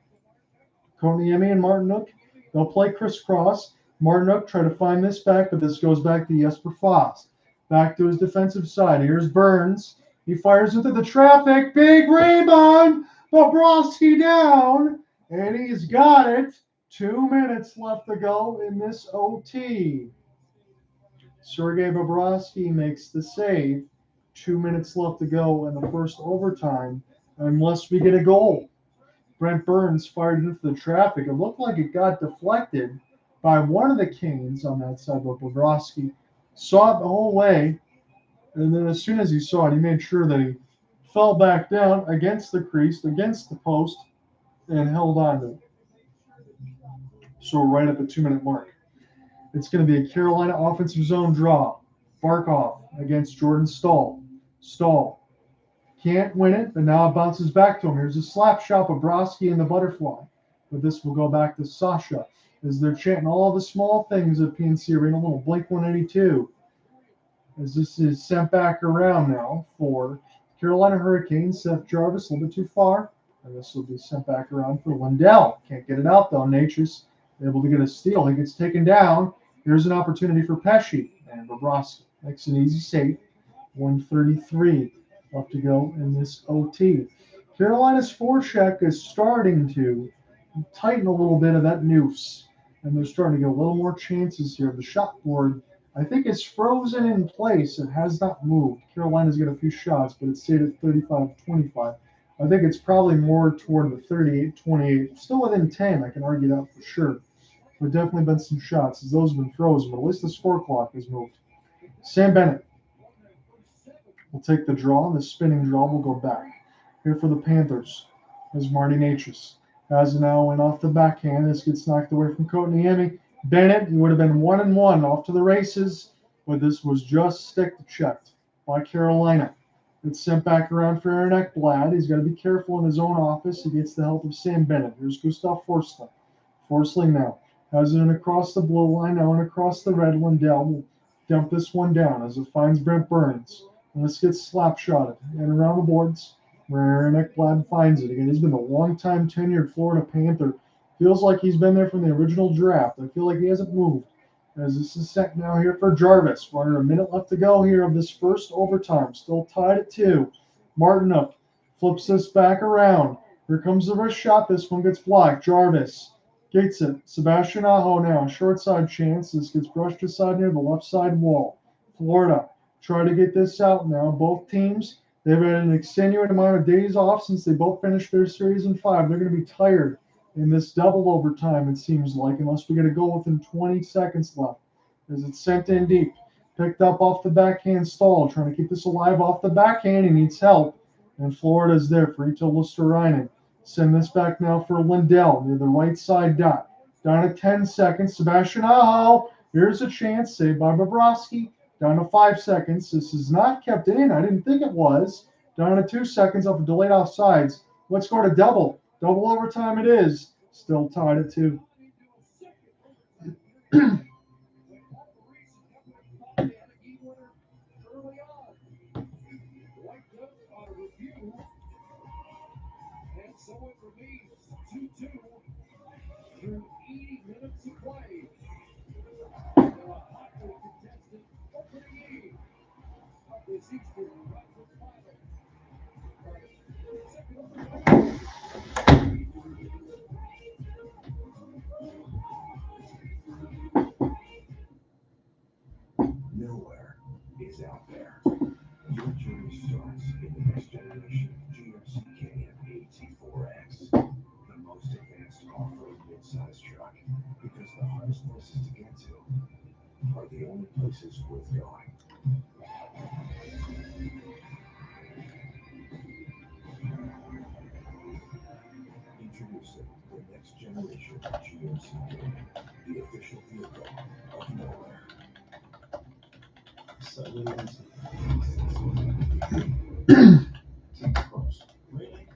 Kotkaniemi and Martinook, they'll play crisscross. Martinook try to find this back, but this goes back to Jesper Fast. Back to his defensive side. Here's Burns. He fires into the traffic. Big rebound. Bobrovsky down. And he's got it. 2 minutes left to go in this OT. Sergei Bobrovsky makes the save. 2 minutes left to go in the first overtime, unless we get a goal. Brent Burns fired into the traffic. It looked like it got deflected by one of the Canes on that side, but Bobrovsky saw it the whole way. And then as soon as he saw it, he made sure that he fell back down against the crease, against the post, and held on to it. So we're right at the 2-minute mark. It's going to be a Carolina offensive zone draw. Barkov against Jordan Stahl. Stahl can't win it, but now it bounces back to him. Here's a slap shot, Bobrovsky and the butterfly. But this will go back to Sasha as they're chanting all the small things at PNC Arena, a little Blink 182. As this is sent back around now for Carolina Hurricanes. Seth Jarvis a little bit too far. And this will be sent back around for Lundell. Can't get it out though. Nature's able to get a steal. He gets taken down. Here's an opportunity for Pesci. And Bobrovsky makes an easy save. 1:33 left to go in this OT. Carolina's forecheck is starting to tighten a little bit of that noose. And they're starting to get a little more chances here. The shot board, I think, is frozen in place. It has not moved. Carolina's got a few shots, but it stayed at 35-25. I think it's probably more toward the 38-28. Still within 10, I can argue that for sure. There definitely been some shots as those have been frozen, but at least the score clock has moved. Sam Bennett will take the draw. The spinning draw will go back. Here for the Panthers is Marty Natchez. As now went off the backhand. This gets knocked away from Kotkaniemi. Bennett, he would have been 1-1 off to the races, but this was just stick-checked by Carolina. It's sent back around for Aaron Ekblad. He's got to be careful in his own office. He gets the help of Sam Bennett. Here's Gustav Forsling. Forsling now has it in across the blue line, now and across the red. Lundell will dump this one down as it finds Brent Burns. And this gets slap-shotted and around the boards where Aaron Ekblad finds it. Again, he's been a long-time tenured Florida Panther. Feels like he's been there from the original draft. I feel like he hasn't moved. As this is set now here for Jarvis. We're under a minute left to go here of this first overtime. Still tied at 2. Martinook flips this back around. Here comes the wrist shot. This one gets blocked. Jarvis gets it. Sebastian Aho now. Short side chance. This gets brushed aside near the left side wall. Florida try to get this out now. Both teams, they've had an extenuating amount of days off since they both finished their series in 5. They're going to be tired in this double overtime, it seems like, unless we get a goal within 20 seconds left. As it's sent in deep. Picked up off the backhand. Stahl trying to keep this alive off the backhand. He needs help. And Florida's there for Ito Luosterainen. Send this back now for Lundell near the right side dot. Down to 10 seconds. Sebastian Aho. Here's a chance. Saved by Bobrovsky. Down to 5 seconds. This is not kept in. I didn't think it was. Down to 2 seconds off of delayed offsides. Let's go to double. Double overtime it is. Still tied at 2. is out there. Your journey starts in the next generation GMC KM84X, the most advanced off-road mid-size truck, because the hardest places to get to are the only places worth going. Introducing the next generation GMC KM, the official vehicle of nowhere. Take cross. Really?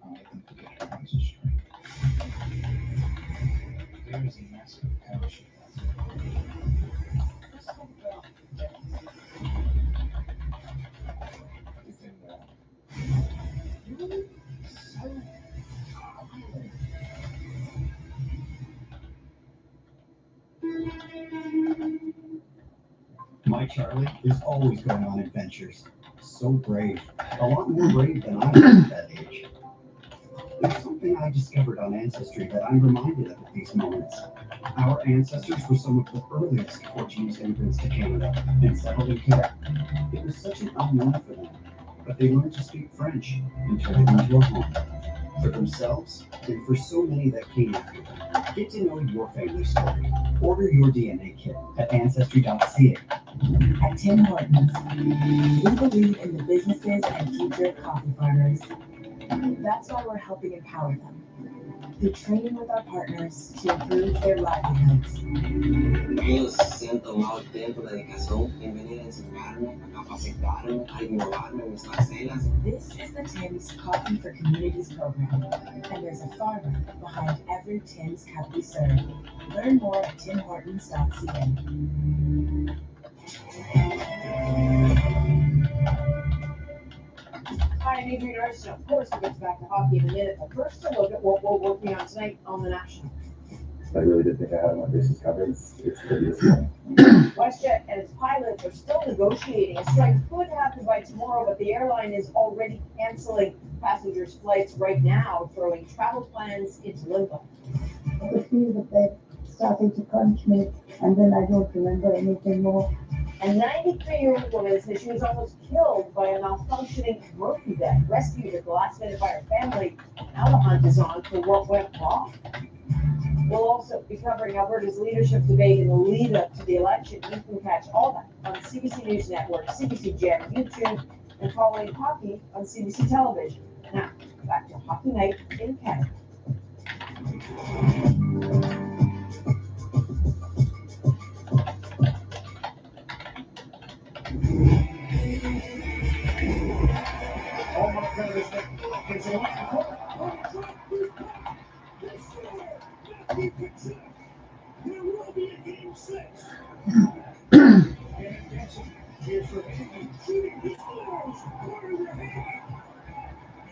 I think the guy runs a straight. There is a massive parachute out there. Let's talk about that. Everything wrong. Really? So My Charlie is always going on adventures. So brave. A lot more brave than I was at that age. There's something I discovered on Ancestry that I'm reminded of at these moments. Our ancestors were some of the earliest Portuguese immigrants to Canada and settled in Quebec. It was such an unknown for them, but they learned to speak French and turned it into a home. For themselves, and for so many that came after them. Get to know your family story. Order your DNA kit at Ancestry.ca. At Tim Hortons, we believe in the businesses and future coffee farmers. That's why we're helping empower them through training with our partners to improve their livelihoods. Ellos se sienten tomado tiempo, dedicación, en venir a enseñarme, a capacitarme, a innovarme en mis parcelas. This is the Tim's Coffee for Communities program, and there's a farmer behind every Tim's cup we serve. Learn more at timhortons.ca. Hi, I'm Adrian Arson. Of course, we'll get back to hockey in a minute, but first a look at what we're working on tonight on the National. I really did think I had my bases covered. It's pretty disappointing. WestJet and its pilots are still negotiating. A strike could happen by tomorrow, but the airline is already canceling passengers' flights right now, throwing travel plans into limbo. I could feel the bed starting to crunch me, and then I don't remember anything more. A 93-year-old woman says she was almost killed by a malfunctioning Murphy bed. Rescued at the last minute by her family. Now the hunt is on for what went wrong. We'll also be covering Alberta's leadership debate in the lead-up to the election. You can catch all that on CBC News Network, CBC Gem, YouTube, and following hockey on CBC Television. Now, back to Hockey Night in Canada. There will be a game 6. Here's for shooting the scores. Corner with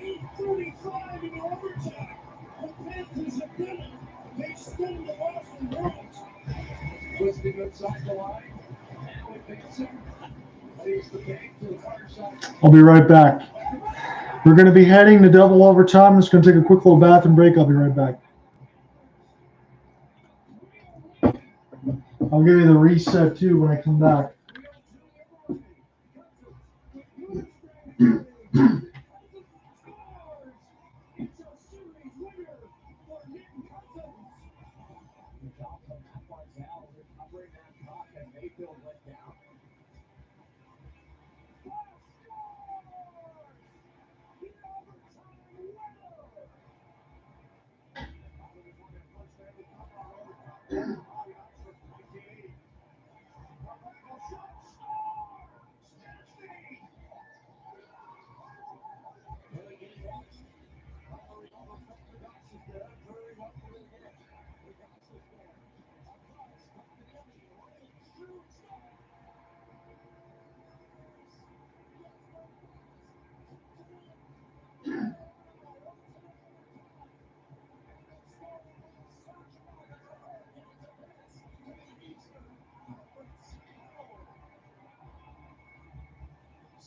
8:35 in overtime. The Panthers have done it. They've stunned the Boston Bruins. Twisting outside the line. Now advancing. Lays the bank to the far side. I'll be right back. We're going to be heading to double overtime. I'm just going to take a quick little bathroom break. I'll be right back. I'll give you the reset too when I come back.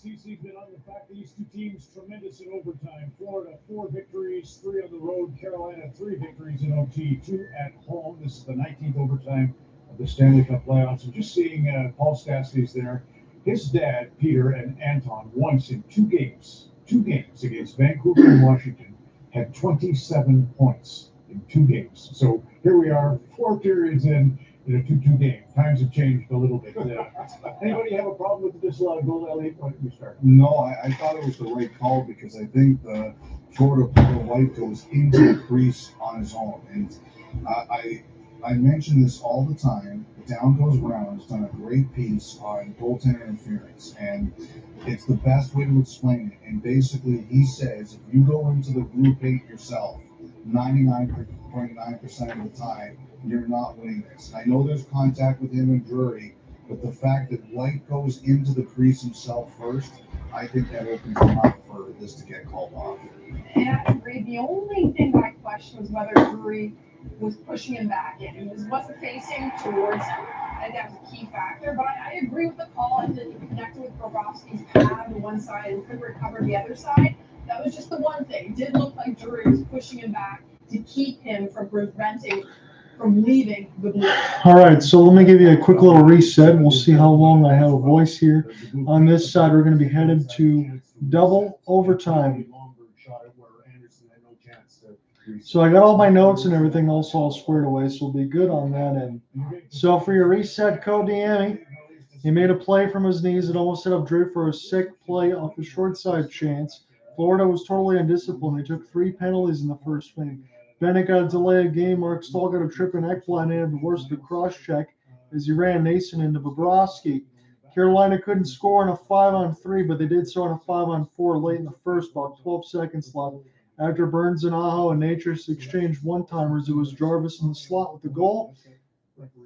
CC's been on the fact that these two teams tremendous in overtime. Florida, 4 victories, 3 on the road. Carolina, 3 victories in OT, 2 at home. This is the 19th overtime of the Stanley Cup playoffs. And just seeing Paul Stastny's there, his dad, Peter, and Anton once in two games against Vancouver and Washington had 27 points in 2 games. So here we are, 4 periods in a 2-2 game. Times have changed a little bit. Anybody have a problem with the disallowed goal, Elliot? Why don't we start? No, I thought it was the right call because I think the Florida player White goes into the crease on his own. And I mention this all the time. Down Goes Brown has done a great piece on goaltender interference, and it's the best way to explain it. And basically, he says if you go into the blue paint yourself, 99.9% of the time, you're not winning this. I know there's contact with him and Drury, but the fact that White goes into the crease himself first, I think that opens him up for this to get called off. And I agree. The only thing I question was whether Drury was pushing him back in. He wasn't facing towards him. I think that was a key factor. But I agree with the call. I think he connected with Bobrovsky's pad on one side and couldn't recover the other side. That was just the one thing. It did look like Drury was pushing him back to keep him from preventing from leaving the blue. All right, so let me give you a quick little reset. We'll see how long I have a voice here. On this side, we're going to be headed to double overtime. So I got all my notes and everything else all squared away, so we'll be good on that end. So for your reset, Kodiemi, he made a play from his knees. It almost set up Drew for a sick play off a short side chance. Florida was totally undisciplined. They took 3 penalties in the first frame. Bennett got a delay of game. Mark Stahl got a trip and Ekblad and had the worst of the cross check as he ran Nason into Bobrovsky. Carolina couldn't score in a 5-on-3, but they did so in a 5-on-4 late in the first, about 12 seconds left. After Burns and Aho and Natchez exchanged one-timers, it was Jarvis in the slot with the goal.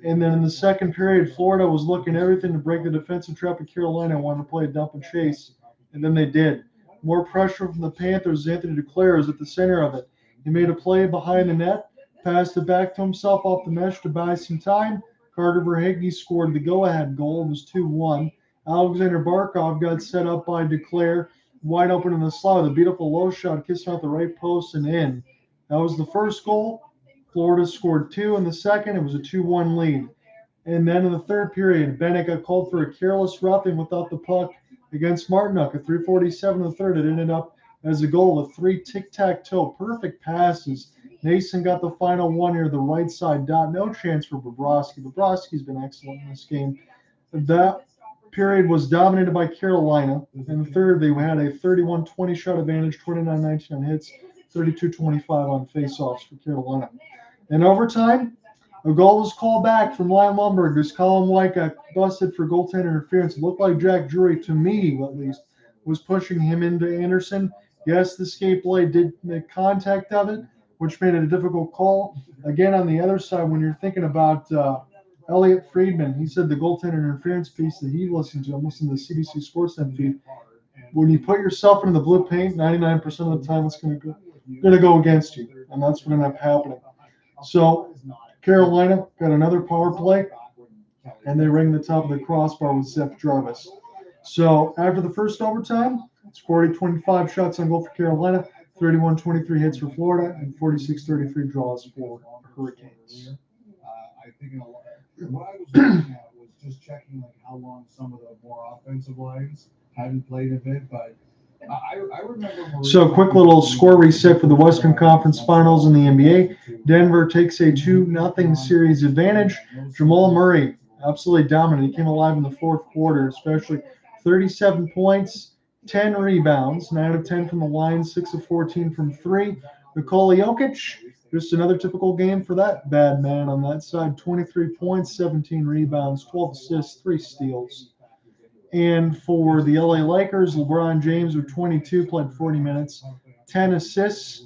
And then in the second period, Florida was looking at everything to break the defensive trap of Carolina and wanted to play a dump and chase. And then they did. More pressure from the Panthers. Anthony Duclair is at the center of it. He made a play behind the net, passed it back to himself off the mesh to buy some time. Carter Verhaeghe scored the go-ahead goal. It was 2-1. Alexander Barkov got set up by Duclair, wide open in the slot. A beautiful low shot, kissing out the right post and in. That was the first goal. Florida scored 2 in the second. It was a 2-1 lead. And then in the third period, Bennett got called for a careless roughing without the puck against Martinook. At 3:47 in the third, it ended up as a goal of 3 tic-tac-toe. Perfect passes. Nason got the final one near the right side dot. No chance for Bobrovsky. Bobrovsky's been excellent in this game. That period was dominated by Carolina. In the third, they had a 31-20 shot advantage, 29-19 on hits, 32-25 on faceoffs for Carolina. In overtime, a goal was called back from Ryan Lundberg as Colin White got busted for goaltender interference. It looked like Jack Drury, to me at least, was pushing him into Anderson. Yes, the skate blade did make contact of it, which made it a difficult call. Again, on the other side, when you're thinking about Elliot Friedman, he said the goaltender interference piece that he listened to, I'm listening to the CBC Sportsnet feed. When you put yourself into the blue paint, 99% of the time it's going to go against you, and that's what ended up happening. So Carolina got another power play, and they ring the top of the crossbar with Seth Jarvis. So after the first overtime, it's 40-25 shots on goal for Carolina, 31-23 hits for Florida, and 46-33 draws for Hurricanes. I think what I was looking at was just checking like how long some of the more offensive lines hadn't played a bit, but I remember. Maurice, so quick little score reset for the Western Conference Finals in the NBA. Denver takes a 2-0 series advantage. Jamal Murray absolutely dominant. He came alive in the fourth quarter, especially 37 points, 10 rebounds, 9 of 10 from the line, 6 of 14 from 3. Nikola Jokic, just another typical game for that bad man on that side. 23 points, 17 rebounds, 12 assists, 3 steals. And for the LA Lakers, LeBron James with 22, played 40 minutes, 10 assists,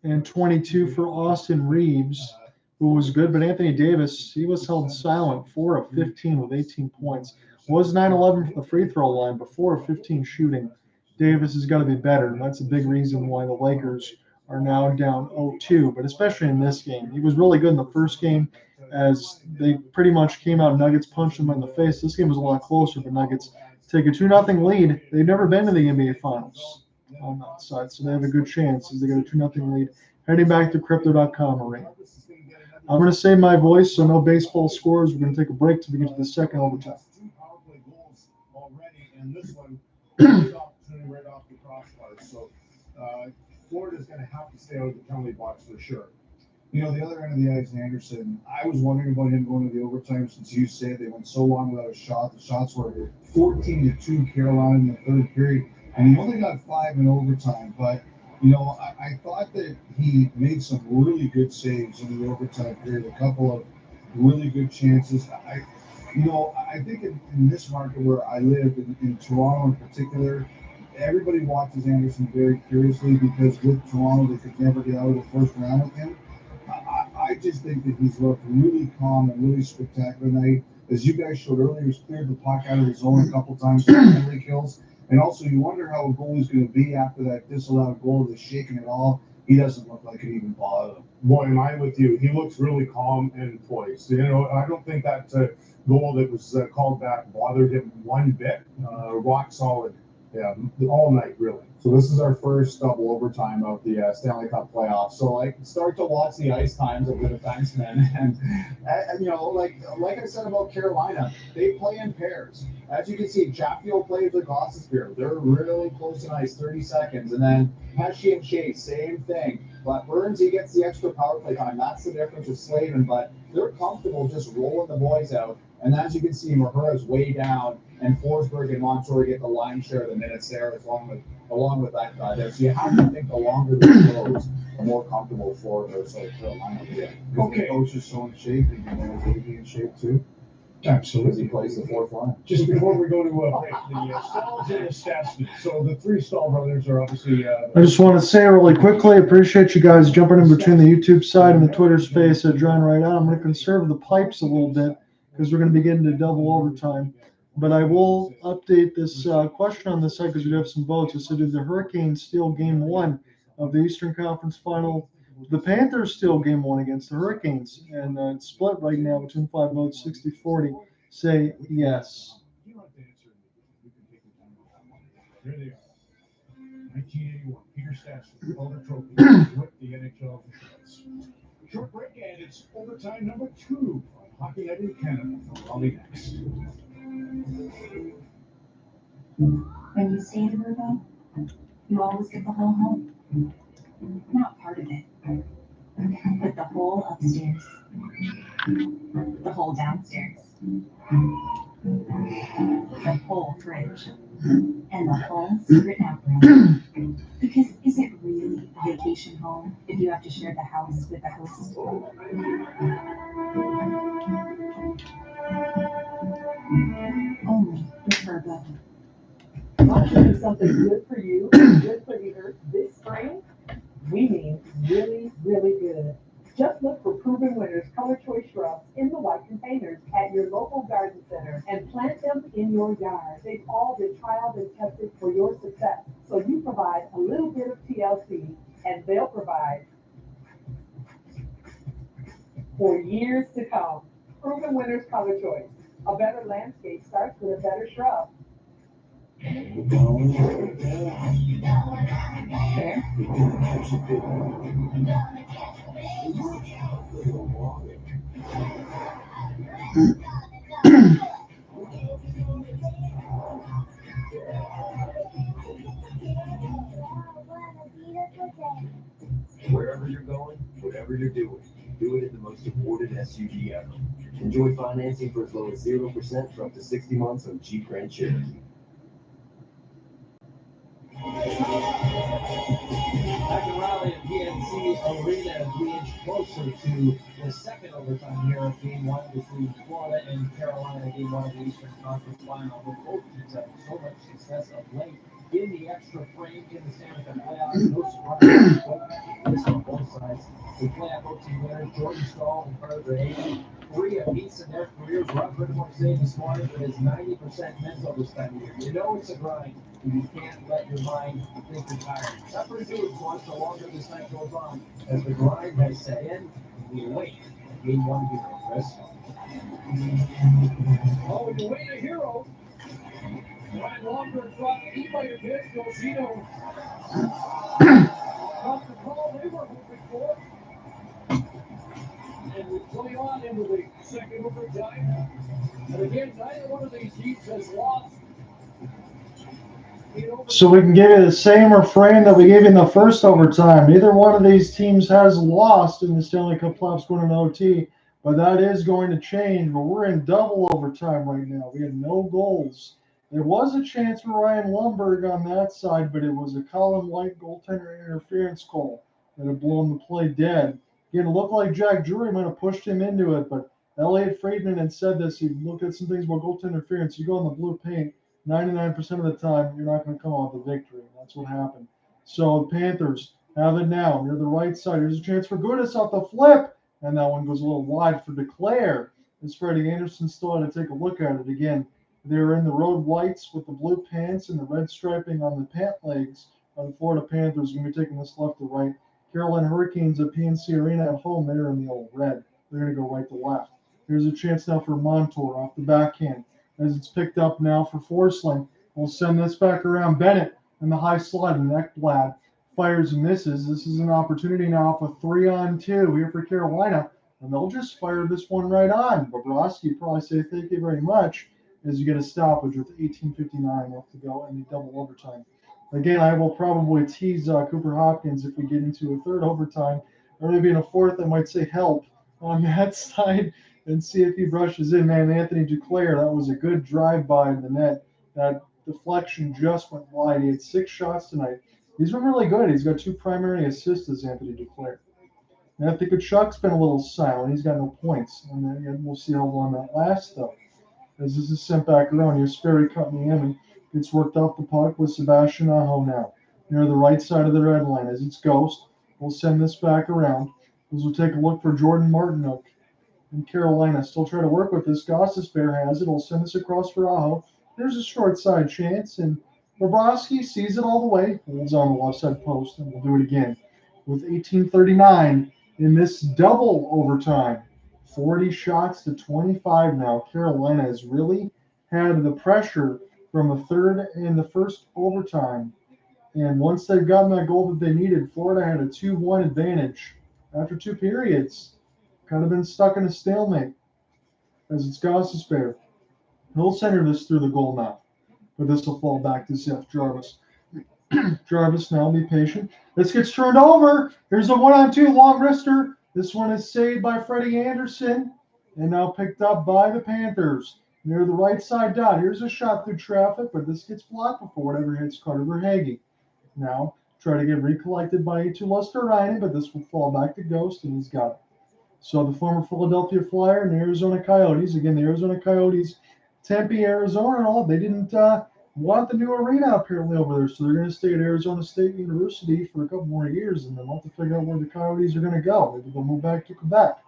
and 22 for Austin Reeves, who was good. But Anthony Davis, he was held silent, 4 of 15 with 18 points. Was 9-11 from the free throw line, but 4 of 15 shooting. Davis has got to be better, and that's a big reason why the Lakers are now down 0-2, but especially in this game. He was really good in the first game as they pretty much came out. Nuggets punched him in the face. This game was a lot closer, but Nuggets take a 2-0 lead. They've never been to the NBA Finals on that side, so they have a good chance as they get a 2-0 lead. Heading back to Crypto.com arena. I'm going to save my voice, so no baseball scores. We're going to take a break till we get to the second overtime. and this one, big opportunity right off the crossbar. So Florida's going to have to stay out of the penalty box for sure. You know, the other end of the ice, Anderson, I was wondering about him going to the overtime since you said they went so long without a shot. The shots were 14-2 Carolina in the third period, and he only got 5 in overtime. But, you know, I thought that he made some really good saves in the overtime period, a couple of really good chances. I think in this market where I live, in Toronto in particular, everybody watches Anderson very curiously because with Toronto, they could never get out of the first round with him. I just think that he's looked really calm and really spectacular tonight. As you guys showed earlier, he's cleared the puck out of the zone a couple times for penalty kills. And also, you wonder how a goalie's going to be after that disallowed goal that's shaking it all. He doesn't look like it even bothered him. Boy, am I with you. He looks really calm and poised. You know, I don't think that goal that was called back bothered him one bit. Rock solid, yeah, all night, really. So this is our first double overtime of the Stanley Cup playoffs. So like, start to watch the ice times of the defensemen, and you know, like I said about Carolina, they play in pairs. As you can see, Chatfield plays with Gostisbehere. They're really close in ice, 30 seconds, and then Pesce and Chase, same thing. But Burns, he gets the extra power play time. That's the difference with Slavin, but they're comfortable just rolling the boys out. And as you can see, Mahura's way down, and Forsberg and Montour get the line share of the minutes there, along with that guy there. So you have to think the longer this goes, the more comfortable Florida or Carolina will be. Okay. The coach is so in shape, and he's in shape too. Absolutely. He plays the fourth line. Just before we go to break, the Stalls and the Stats. So the three Stall brothers are obviously. I just want to say really quickly, appreciate you guys jumping in between the YouTube side and the Twitter space. Drawing right out. I'm going to conserve the pipes a little bit because we're going to be getting to double overtime. But I will update this question on the site because we have some votes. It said, did the Hurricanes steal Game 1 of the Eastern Conference Final? The Panthers steal Game 1 against the Hurricanes, and it's split right now between 5 votes, 60-40. Say yes. There they are. 1981, Peter Stastny, Calder Trophy with the NHL officials. Short break, and it's overtime number 2 on Hockey Night in Canada. Raleigh next. When you stay at a Virgo, you always get the whole home. Not part of it, but the whole upstairs, the whole downstairs, the whole fridge, and the whole secret nap room. Because is it really a vacation home if you have to share the house with the host? Only with Virgo. Want to do something good for you, good for the earth this spring? We mean really, really good. Just look for Proven Winners Color Choice shrubs in the white containers at your local garden center and plant them in your yard. They've all been trialed and tested for your success. So you provide a little bit of TLC and they'll provide for years to come. Proven Winners Color Choice. A better landscape starts with a better shrub. Wherever you're going, whatever you're doing, do it in the most afforded SUV ever. Enjoy financing for as low as 0% for up to 60 months on Jeep Grand Cherokee. Back in Raleigh at PNC Arena as we inch closer to the second overtime here of Game 1 between Florida and Carolina, Game 1 of the Eastern Conference Final. With both teams having so much success of late in the extra frame in the Stanley Cup playoffs. No surprise on both sides. The playoff OT winners, Jordan Staal and Carter Hayden, 3 apiece in their careers. Rob Brind'Amour saying this morning that his 90% mental this time of year. You know it's a grind, and you can't let your mind think you're tired. That's pretty good for us the longer this night goes on, as the grind has set in. We wait for Game 1 hero, Chris. Oh, you wait a hero. Ryan Longer thought he might have hit Gosino. Not the call they were hoping for. And we play on into the second overtime. And again, neither one of these teams has lost So we can give you the same refrain that we gave you in the first overtime. Neither one of these teams has lost in the Stanley Cup playoffs going to OT, but that is going to change. But we're in double overtime right now. We had no goals. There was a chance for Ryan Lundberg on that side, but it was a Colin White goaltender interference call that had blown the play dead. Again, it looked like Jack Drury might have pushed him into it, but Elliot Friedman had said this. He looked at some things about goaltender interference. You go in the blue paint, 99% of the time, you're not going to come out with a victory. That's what happened. So the Panthers have it now near the right side. Here's a chance for Gudis off the flip, and that one goes a little wide for Declare. As Freddie Anderson still had to take a look at it again. They're in the road whites with the blue pants and the red striping on the pant legs. The Florida Panthers are going to be taking this left to right. Carolina Hurricanes at PNC Arena at home, they're in the old red. They're going to go right to left. Here's a chance now for Montour off the backhand. As it's picked up now for Forsling. We'll send this back around. Bennett in the high slot, and Ekblad fires and misses. This is an opportunity now for 3-on-2 here for Carolina, and they'll just fire this one right on. Bobrovsky probably say thank you very much as you get a stoppage with 18:59 left to go in the double overtime. Again, I will probably tease Cooper Hopkins if we get into a third overtime, or maybe in a fourth. I might say help on that side and see if he brushes in. Man, Anthony Duclair, that was a good drive by in the net. That deflection just went wide. He had 6 shots tonight. He's been really good. He's got 2 primary assists as Anthony Duclair. Matthew Tkachuk's been a little silent. He's got no points. And then we'll see how long that lasts, though. As this is sent back around, here's Sperry cutting the in. Gets worked off the puck with Sebastian Aho now. Near the right side of the red line as it's Ghost. We'll send this back around. As we'll take a look for Jordan Martinook in Carolina. Still try to work with this. Gostisbehere has it. We'll send this across for Aho. There's a short side chance, and Bobrovsky sees it all the way. Holds on the left side post, and we'll do it again with 18:39 in this double overtime. 40 shots to 25 now. Carolina has really had the pressure from the third and the first overtime. And once they've gotten that goal that they needed, Florida had a 2-1 advantage after 2 periods. Kind of been stuck in a stalemate as it's Gostisbehere. He'll center this through the goal now, but this will fall back to Seth Jarvis. Jarvis now be patient. This gets turned over. Here's a 1-on-2 long wrister. This one is saved by Freddie Anderson and now picked up by the Panthers near the right side dot. Here's a shot through traffic, but this gets blocked before whatever hits Carter Verhaeghe. Now try to get recollected by Eetu Luosterainen, but this will fall back to Ghost, and he's got it. So the former Philadelphia Flyer and the Arizona Coyotes. Again, the Arizona Coyotes, Tempe, Arizona, and all. They didn't want the new arena apparently over there, so they're going to stay at Arizona State University for a couple more years, and then we'll have to figure out where the Coyotes are going to go. Maybe they'll move back to Quebec.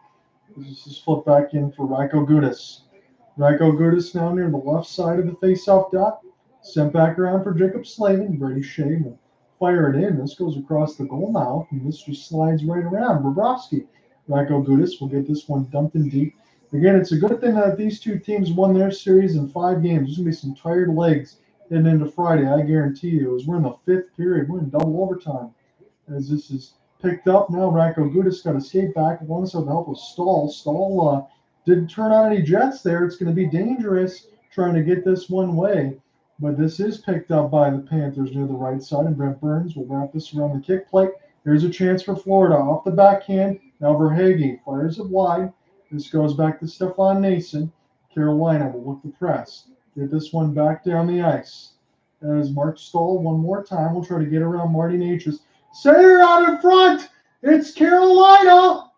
This is flipped back in for Radko Gudas. Radko Gudas now near the left side of the face-off dot. Sent back around for Jacob Slavin. Brady Shea will fire it in. This goes across the goal now, and this just slides right around. Bobrovsky. Radko Gudas will get this one dumped in deep. Again, it's a good thing that these two teams won their series in 5 games. There's going to be some tired legs heading into Friday, I guarantee you. As we're in the 5th period, we're in double overtime. As this is picked up now, Radko Gudas got a skate back alongside the help of Stahl. Stahl didn't turn on any jets there. It's going to be dangerous trying to get this one way. But this is picked up by the Panthers near the right side, and Brent Burns will wrap this around the kick plate. Here's a chance for Florida off the backhand. Now Verhaeghe fires it wide. This goes back to Stefan Nason. Carolina will look to press. Get this one back down the ice. As Mark Stahl one more time will try to get around Marty Necas. Center out in front. It's Carolina.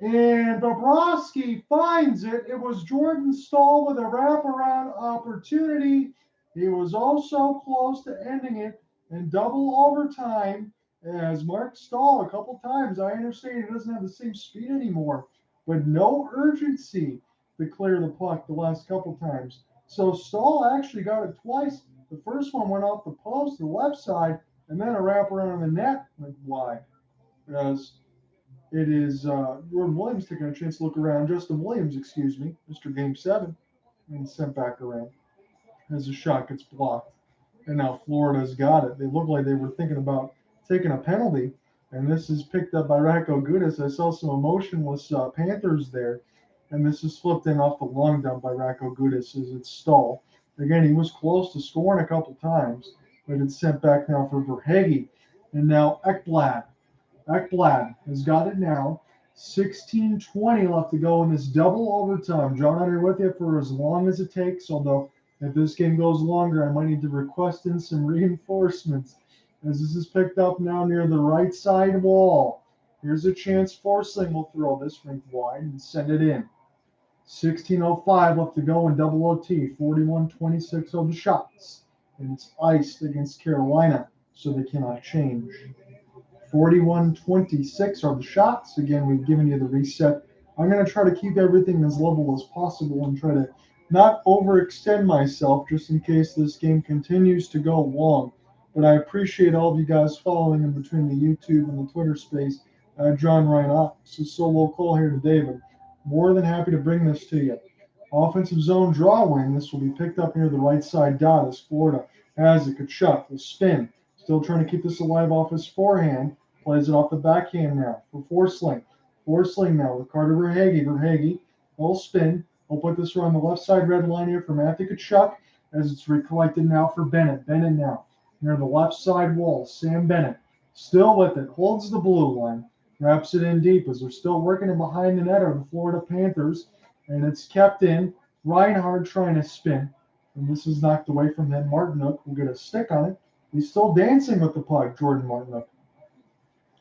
And Bobrovsky finds it. It was Jordan Stahl with a wraparound opportunity. He was also close to ending it in double overtime. As Mark Stahl a couple times, I understand he doesn't have the same speed anymore, but no urgency to clear the puck the last couple times. So Stahl actually got it twice. The first one went off the post to the left side, and then a wraparound on the net went wide. As it is Jordan Williams taking a chance to look around. Justin Williams, excuse me, Mr. Game 7, and sent back around as the shot gets blocked. And now Florida's got it. They look like they were thinking about taking a penalty, and this is picked up by Radko Gudas. I saw some emotionless Panthers there, and this is flipped in off the long dump by Radko Gudas as it's Stahl. Again, he was close to scoring a couple times, but it's sent back now for Verhaeghe. And now Ekblad. Ekblad has got it now. 16:20 left to go in this double overtime. John, I'm here with you for as long as it takes, although if this game goes longer, I might need to request in some reinforcements, as this is picked up now near the right side wall. Here's a chance Forsling will throw this rink wide and send it in. 16:05 left to go in double OT. 41-26 of the shots. And it's iced against Carolina, so they cannot change. 41-26 are the shots. Again, we've given you the reset. I'm going to try to keep everything as level as possible and try to not overextend myself just in case this game continues to go long. But I appreciate all of you guys following in between the YouTube and the Twitter space. John Ryan, it's a solo call here today, but more than happy to bring this to you. Offensive zone draw win. This will be picked up near the right side dot as Florida has it. Kachuk will spin. Still trying to keep this alive off his forehand. Plays it off the backhand now for Forsling. Forsling now with Carter Verhaeghe. Verhaeghe will spin. We'll put this around the left side red line here for Matthew Kachuk as it's recollected now for Bennett. Bennett now near the left side wall. Sam Bennett still with it. Holds the blue line. Wraps it in deep as they're still working in behind the net are the Florida Panthers. And it's kept in. Reinhard trying to spin. And this is knocked away from him. Martinook will get a stick on it. He's still dancing with the puck, Jordan Martinook.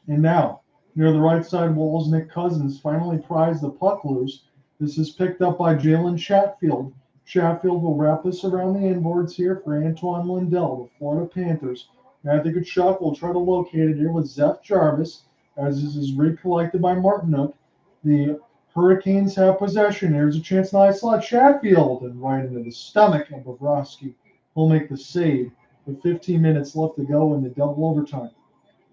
And now, near the right side walls, Nick Cousins finally pries the puck loose. This is picked up by Jalen Chatfield. Chatfield will wrap this around the inboards here for Antoine Lundell, the Florida Panthers. Matthew Kachuk will try to locate it here with Zeph Jarvis, as this is recollected by Martinook. The Hurricanes have possession. Here's a chance, nice slot. Chatfield, and right into the stomach of Bobrovsky. He'll make the save with 15 minutes left to go in the double overtime.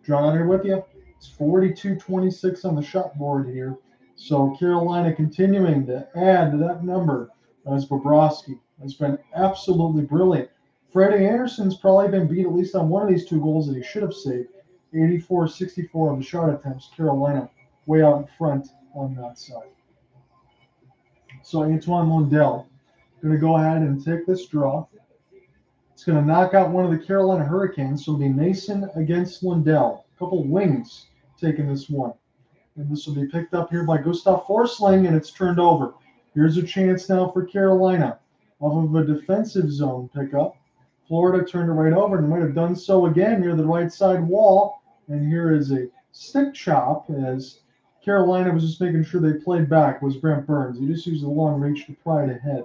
John here with you. It's 42-26 on the shot board here. So Carolina continuing to add to that number as Bobrovsky has been absolutely brilliant. Freddie Anderson's probably been beat at least on one of these two goals that he should have saved. 84-64 on the shot attempts. Carolina way out in front on that side. So Antoine Lundell going to go ahead and take this draw. It's going to knock out one of the Carolina Hurricanes. So it'll be Mason against Lundell. A couple wings taking this one. And this will be picked up here by Gustav Forsling, and it's turned over. Here's a chance now for Carolina off of a defensive zone pickup. Florida turned it right over and might have done so again near the right side wall. And here is a stick chop as Carolina was just making sure they played back. Was Brent Burns. He just used the long reach to pry it ahead.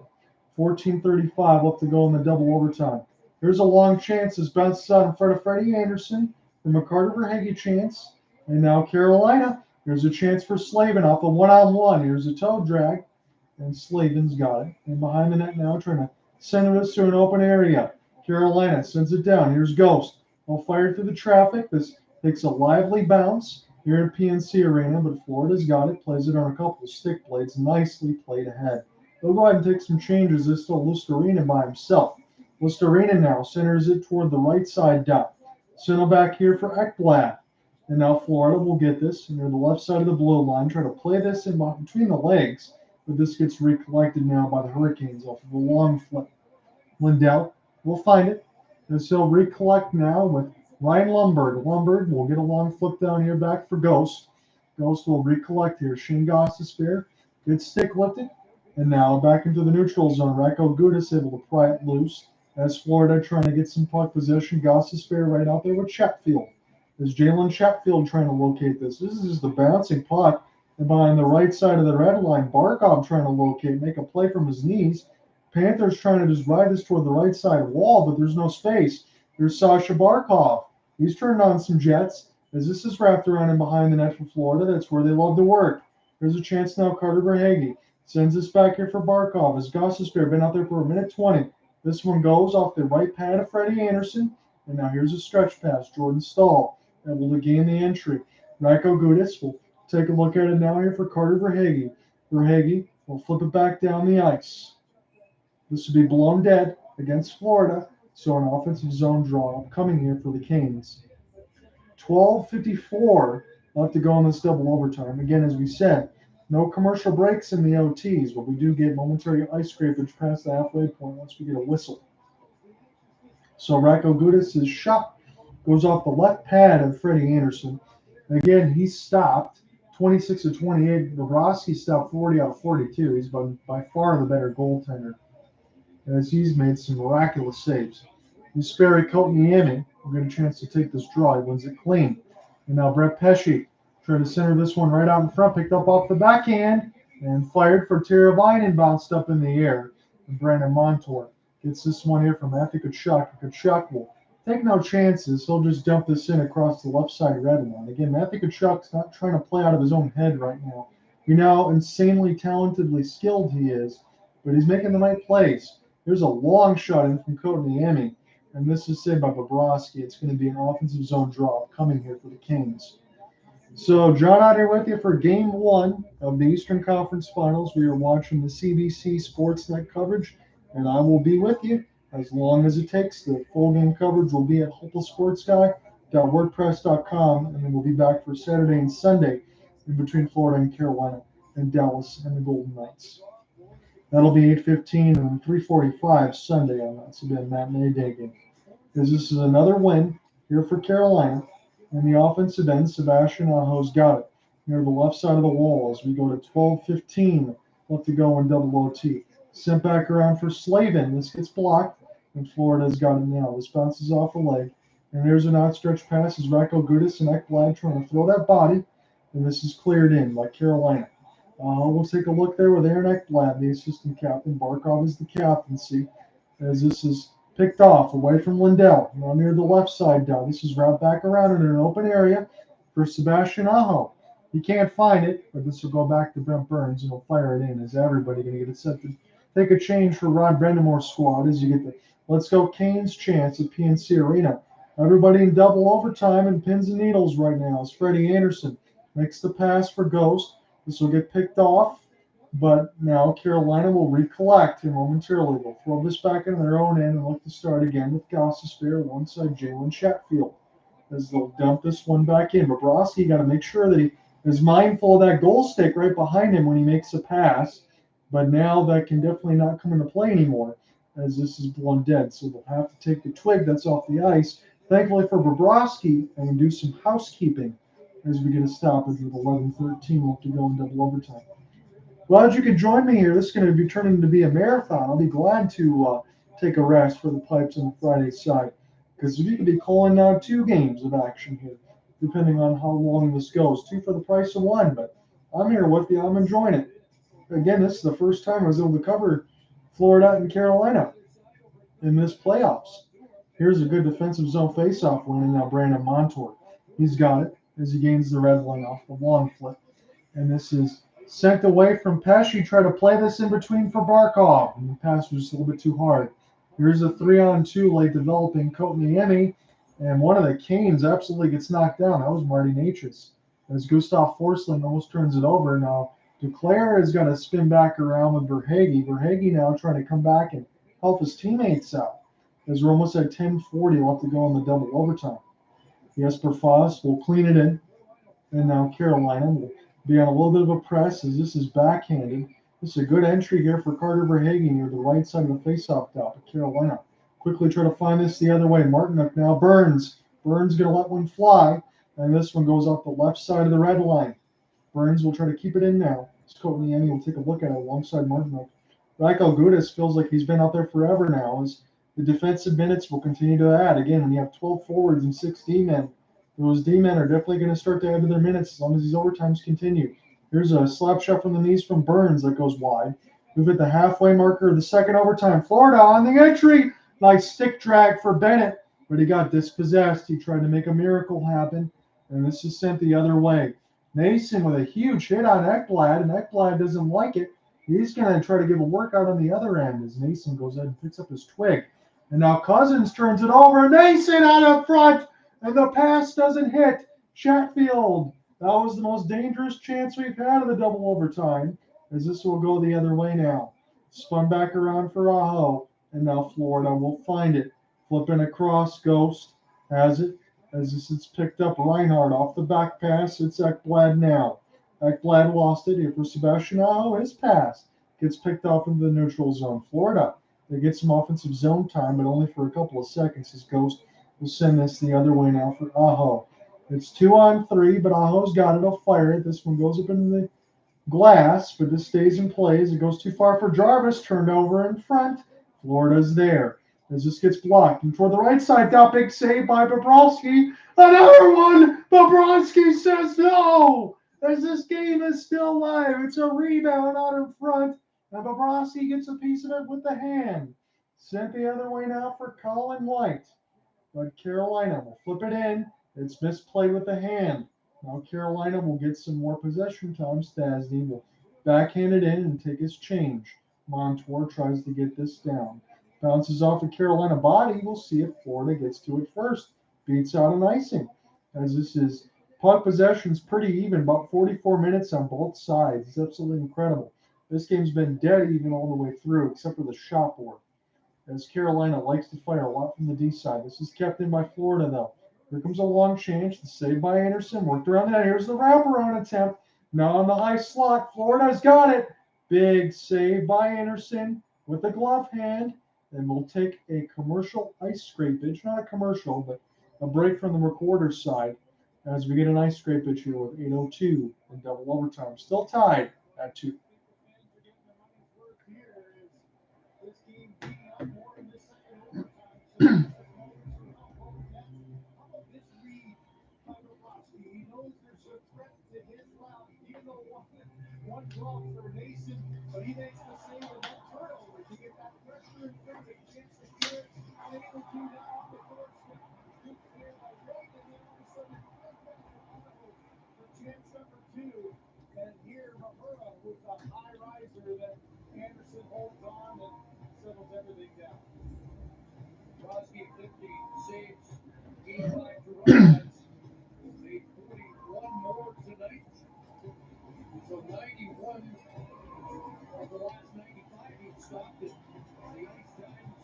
14:35 left to go in the double overtime. Here's a long chance. This bounces out in front of Freddie Anderson from a Carter Verhaeghe chance. And now Carolina. Here's a chance for Slavin off a one-on-one. Here's a toe drag. And Slavin's got it. And behind the net now trying to send this to an open area. Carolina sends it down. Here's Ghost. Will fire through the traffic. This takes a lively bounce here at PNC Arena, but Florida's got it. Plays it on a couple of stick blades. Nicely played ahead. They'll go ahead and take some changes. This is still Lustarina by himself. Lustarina now centers it toward the right side dot. Send it back here for Ekblad. And now Florida will get this near the left side of the blue line. Try to play this in between the legs, but this gets recollected now by the Hurricanes off of a long flip. Lundell will find it. And so recollect now with Ryan Lombard. Lombard will get a long flip down here back for Ghost. Ghost will recollect here. Shane Gostisbehere gets stick lifted. And now back into the neutral zone. Rako Gudas able to pry it loose as Florida trying to get some puck possession. Gostisbehere right out there with Chatfield. There's Jalen Chatfield trying to locate this. This is just the bouncing puck. And behind the right side of the red line, Barkov trying to locate, make a play from his knees. Panthers trying to just ride this toward the right side wall, but there's no space. There's Sasha Barkov. He's turned on some jets as this is wrapped around and behind the net for Florida. That's where they love to work. There's a chance now. Carter Verhaeghe sends this back here for Barkov. As Gostisbehere been out there for a minute 20. This one goes off the right pad of Freddie Anderson. And now here's a stretch pass. Jordan Stahl able to gain the entry. Rako Gudas will take a look at it now here for Carter Verhaeghe. Verhaeghe will flip it back down the ice. This will be blown dead against Florida. So an offensive zone draw coming here for the Canes. 12:54 left to go in this double overtime. Again, as we said, no commercial breaks in the OTs, but we do get momentary ice scrapage past the halfway point once we get a whistle. So Racco Gudis' shot goes off the left pad of Freddie Anderson. Again, he stopped 26 of 28. Bobrovsky stopped 40 out of 42. He's been by far the better goaltender, as he's made some miraculous saves. Jesperi Kotkaniemi will get a chance to take this draw. He wins it clean. And now Brett Pesce trying to center this one right out in front, picked up off the backhand and fired for Teravainen, bounced up in the air. And Brandon Montour gets this one here from Matthew Tkachuk. Tkachuk will take no chances. He'll just dump this in across the left side red line. Again, Matthew Tkachuk's not trying to play out of his own head right now. We know how insanely talentedly skilled he is, but he's making the right plays. There's a long shot in from Kotkaniemi, and this is saved by Bobrovsky. It's going to be an offensive zone draw coming here for the Kings. So, John out here with you for Game 1 of the Eastern Conference Finals. We are watching the CBC Sportsnet coverage, and I will be with you as long as it takes. The full game coverage will be at hopelesssportsguy.wordpress.com, and then we'll be back for Saturday and Sunday in between Florida and Carolina and Dallas and the Golden Knights. That'll be 8:15 and 3:45 Sunday on that. So, be a matinee day game. Because this is another win here for Carolina. And the offensive end, Sebastian Aho's got it near the left side of the wall as we go to 12:15 left to go in double OT. Sent back around for Slavin. This gets blocked, and Florida's got it now. This bounces off a leg. And there's an outstretched pass as Racco Gudis and Ekblad trying to throw that body. And this is cleared in by Carolina. We'll take a look there with Aaron Ekblad, the assistant captain. Barkov is the captaincy, as this is picked off away from Lindell. Now near the left side down. This is route back around in an open area for Sebastian Aho. He can't find it, but this will go back to Brent Burns and he'll fire it in as everybody going to get it set to take a change for Rod Brind'Amour's squad as you get the Let's Go Canes chance at PNC Arena. Everybody in double overtime and pins and needles right now as Freddie Anderson makes the pass for Ghost. This will get picked off, but now Carolina will recollect here momentarily. They'll throw this back into their own end and look to start again with Gostisbehere one side Jalen Chatfield as they'll dump this one back in. Bobrovsky got to make sure that he is mindful of that goal stick right behind him when he makes a pass, but now that can definitely not come into play anymore as this is blown dead. So they'll have to take the twig that's off the ice. Thankfully for Bobrovsky, and do some housekeeping as we get a stoppage with 11:13 left to go in double overtime. Glad you could join me here. This is going to be turning to be a marathon. I'll be glad to take a rest for the Pipes on the Friday side because we could be calling now 2 games of action here, depending on how long this goes. 2 for the price of 1, but I'm here with you. I'm enjoying it. Again, this is the first time I was able to cover Florida and Carolina in this playoffs. Here's a good defensive zone faceoff win, and now Brandon Montour. He's got it as he gains the red line off the long flip. And this is sent away from Pesce. Try to play this in between for Barkov. And the pass was just a little bit too hard. Here's a 3-on-2 late developing Kotkaniemi. And one of the Canes absolutely gets knocked down. That was Marty Natchez. As Gustav Forsling almost turns it over. Now, Duclair has got to spin back around with Verhaeghe. Verhaeghe now trying to come back and help his teammates out. As we're almost at 10:40 left to go in the double overtime. Jesper Foss will clean it in. And now Carolina will be on a little bit of a press as this is backhanded. This is a good entry here for Carter Verhaeghe near the right side of the faceoff dot. But Carolina quickly try to find this the other way. Martinook now Burns. Burns going to let one fly. And this one goes off the left side of the red line. Burns will try to keep it in now. Kotkaniemi will take a look at it alongside Martinook. Racco Gudis feels like he's been out there forever now as the defensive minutes will continue to add. Again, when you have 12 forwards and 6 D-men, those D-men are definitely going to start to add to their minutes as long as these overtimes continue. Here's a slap shot from the knees from Burns that goes wide. We've hit the halfway marker of the second overtime. Florida on the entry. Nice stick drag for Bennett, but he got dispossessed. He tried to make a miracle happen, and this is sent the other way. Nason with a huge hit on Ekblad, and Ekblad doesn't like it. He's going to try to give a workout on the other end as Nason goes ahead and picks up his twig. And now Cousins turns it over. Nason out up front, and the pass doesn't hit Chatfield. That was the most dangerous chance we've had of the double overtime, as this will go the other way now. Spun back around for Aho, and now Florida will find it. Flipping across, Ghost has it, as this is picked up. Reinhardt off the back pass. It's Ekblad now. Ekblad lost it here for Sebastian Aho. His pass gets picked off into the neutral zone. Florida They get some offensive zone time, but only for a couple of seconds. His Ghost will send this the other way now for Aho. It's 2-on-3, but Aho's got it. He'll fire it. This one goes up into the glass, but this stays in play as it goes too far for Jarvis. Turned over in front. Florida's there. As this gets blocked. And toward the right side, that big save by Bobrovsky. Another one! Bobrovsky says no! As this game is still live. It's a rebound out in front. And Bobrovsky gets a piece of it with the hand. Sent the other way now for Colin White. But Carolina will flip it in. It's misplayed with the hand. Now Carolina will get some more possession time. Stasny will backhand it in and take his change. Montour tries to get this down. Bounces off the Carolina body. We'll see if Florida gets to it first. Beats out an icing. As this is puck possession's pretty even, about 44 minutes on both sides. It's absolutely incredible. This game's been dead even all the way through, except for the shot board. As Carolina likes to fire a lot from the D side. This is kept in by Florida, though. Here comes a long change. The save by Anderson. Worked around the net. Here's the wraparound attempt. Now on the high slot. Florida's got it. Big save by Anderson with the glove hand. And we'll take a commercial ice scrapage. Not a commercial, but a break from the recorder's side as we get an ice scrapage here with 8:02 in double overtime. Still tied at 2. One block for Mason, but he makes the save and that turnover to get that pressure in front of the chance to do it. And able to now off the first good clear by White, and then all of a sudden for chance number 2. And here Mahura with the high riser that Anderson holds on and settles everything down. Brodsky 50 saves, 85 to Rollins. Made 41 more tonight. So 91 of the last 95 he stopped it.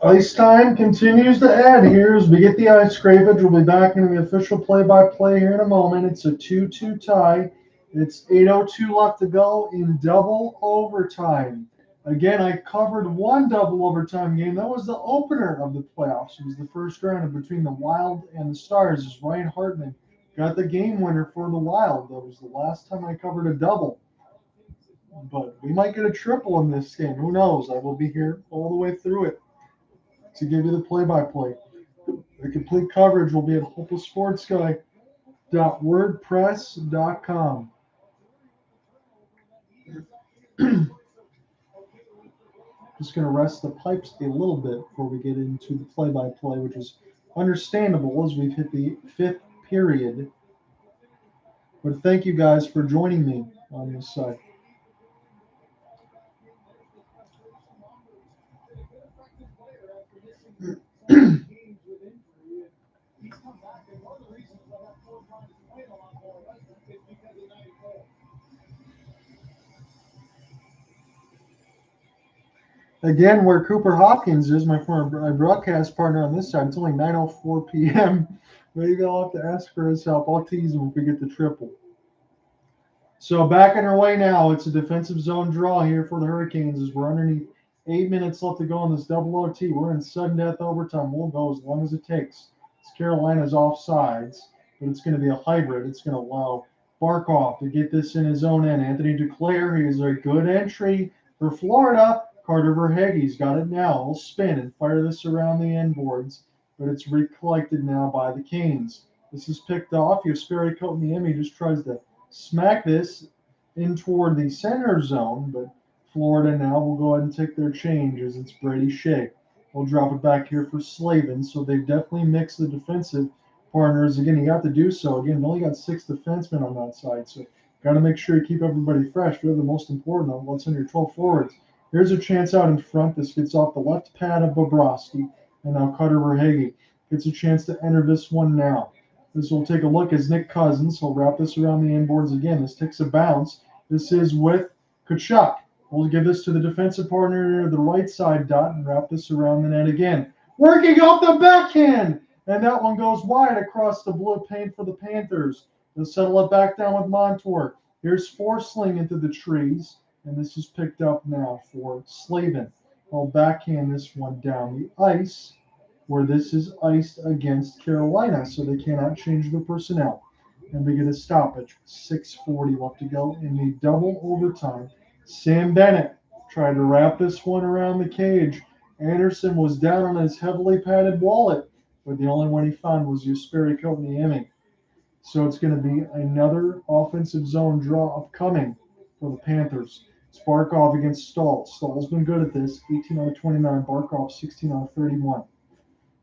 Ice time continues to add here as we get the ice scrapage. We'll be back into the official play-by-play here in a moment. It's a 2-2 tie. It's 8:02 left to go in double overtime. Again, I covered one double overtime game. That was the opener of the playoffs. It was the first round between the Wild and the Stars as Ryan Hartman got the game winner for the Wild. That was the last time I covered a double. But we might get a triple in this game. Who knows? I will be here all the way through it to give you the play-by-play. The complete coverage will be at hopelessportsguy.wordpress.com. Just going to rest the pipes a little bit before we get into the play-by-play, which is understandable as we've hit the 5th period. But thank you guys for joining me on this side. Again, where Cooper Hopkins is, my broadcast partner on this side, it's only 9:04 p.m. Maybe I'll have to ask for his help. I'll tease him if we get the triple. So back on our way now. It's a defensive zone draw here for the Hurricanes as we're underneath 8 minutes left to go in this double OT. We're in sudden death overtime. We'll go as long as it takes. It's Carolina's offsides, but it's going to be a hybrid. It's going to allow Barkov to get this in his own end. Anthony Duclair, he is a good entry for Florida. Carter Verhaeghe's got it now. He'll spin and fire this around the end boards, but it's recollected now by the Canes. This is picked off. Jesperi Kotkaniemi just tries to smack this in toward the center zone, but Florida now will go ahead and take their change as it's Brady Shea. We'll drop it back here for Slavin, so they've definitely mixed the defensive partners. Again, you got to do so. Again, only got 6 defensemen on that side, so got to make sure you keep everybody fresh. They're the most important of what's in your 12 forwards. Here's a chance out in front. This gets off the left pad of Bobrovsky, and now Carter Verhaeghe gets a chance to enter this one now. This will take a look as Nick Cousins. He'll wrap this around the end boards again. This takes a bounce. This is with Tkachuk. We'll give this to the defensive partner to the right side dot and wrap this around the net again. Working off the backhand, and that one goes wide across the blue paint for the Panthers. They'll settle it back down with Montour. Here's Forsling into the trees. And this is picked up now for Slavin. I'll backhand this one down the ice, where this is iced against Carolina, so they cannot change the personnel. And we get a stoppage. 6:40 left to go in the double overtime. Sam Bennett tried to wrap this one around the cage. Anderson was down on his heavily padded wallet, but the only one he found was Jesperi Kotkaniemi. So it's going to be another offensive zone draw upcoming for the Panthers. It's Barkov against Stahl. Stahl's been good at this. 18 out of 29. Barkov 16 out of 31.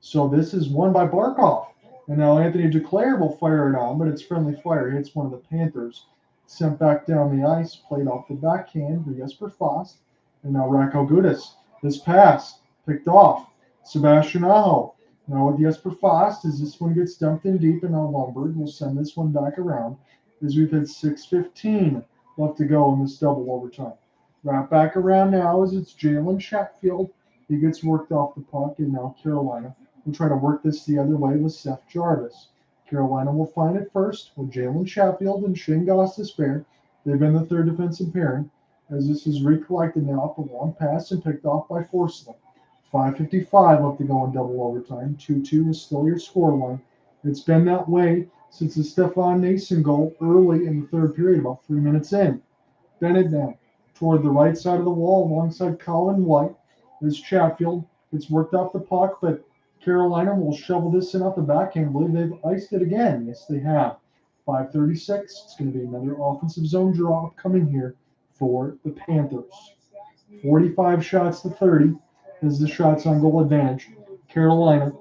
So this is won by Barkov. And now Anthony Duclair will fire it on, but it's friendly fire. Hits one of the Panthers. Sent back down the ice. Played off the backhand for Jesper Fast. And now Rako Gudas. This pass picked off. Sebastian Aho. Now with Jesper Fast, as this one gets dumped in deep, and now Lombard will send this one back around as we've had 6:15 left to go in this double overtime. Right back around now as it's Jalen Chatfield. He gets worked off the puck, and now Carolina will try to work this the other way with Seth Jarvis. Carolina will find it first with Jalen Chatfield and Shane Gostisbehere. They've been the third defensive pairing as this is recollected now up a long pass and picked off by Forsling. 5:55 left to go in double overtime. 2-2 is still your scoreline. It's been that way since the Stefan Nason goal early in the third period, about 3 minutes in. Bennett now toward the right side of the wall alongside Colin White. As Chatfield gets worked off the puck, but Carolina will shovel this in off the backhand. I believe they've iced it again. Yes, they have. 5:36. It's going to be another offensive zone draw upcoming here for the Panthers. 45 shots to 30 is the shots on goal advantage. Carolina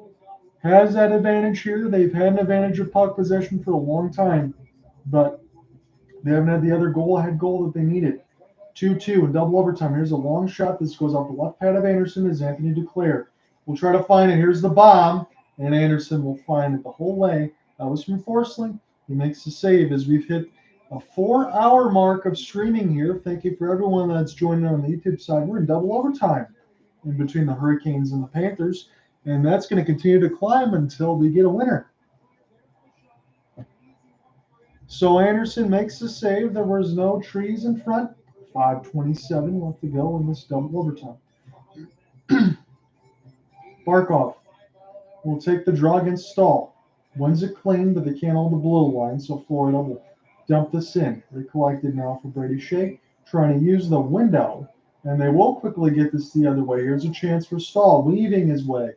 has that advantage here. They've had an advantage of puck possession for a long time, but they haven't had the other goal-ahead goal that they needed. 2-2 in double overtime. Here's a long shot. This goes off the left pad of Anderson as Anthony Duclair will try to find it. Here's the bomb, and Anderson will find it the whole way. That was from Forsling. He makes the save as we've hit a 4-hour mark of streaming here. Thank you for everyone that's joining on the YouTube side. We're in double overtime in between the Hurricanes and the Panthers, and that's going to continue to climb until we get a winner. So Anderson makes the save. There was no trees in front. 5:27 left to go in this double overtime. Barkov will take the draw against Stahl. Wins it clean, but they can't hold the blue line, so Florida will dump this in. Recollected now for Brady Shea, trying to use the window, and they will quickly get this the other way. Here's a chance for Stahl, weaving his way,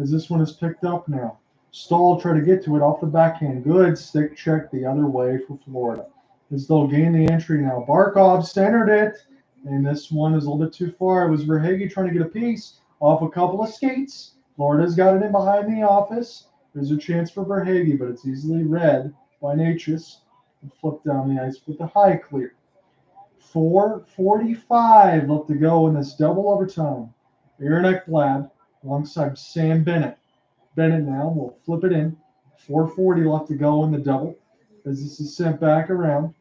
as this one is picked up now. Stahl try to get to it off the backhand. Good stick check the other way for Florida. As they'll gain the entry now. Barkov centered it, and this one is a little bit too far. It was Verhaeghe trying to get a piece off a couple of skates. Florida's got it in behind the office. There's a chance for Verhaeghe, but it's easily read by Natchez. And flip down the ice with the high clear. 4:45 left to go in this double overtime. Aaron Ekblad alongside Sam Bennett. Bennett now will flip it in. 4:40 left to go in the double as this is sent back around.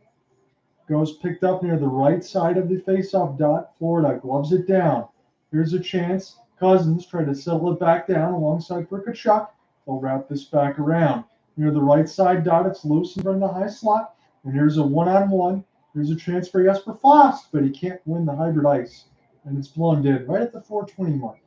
Goes picked up near the right side of the faceoff dot. Florida gloves it down. Here's a chance. Cousins tried to settle it back down alongside Kachuk. They'll wrap this back around. Near the right side dot, it's loose in front of the high slot. And here's a one-on-one. Here's a chance for Jesper Fast, but he can't win the hybrid ice. And it's blown in right at the 4:20 mark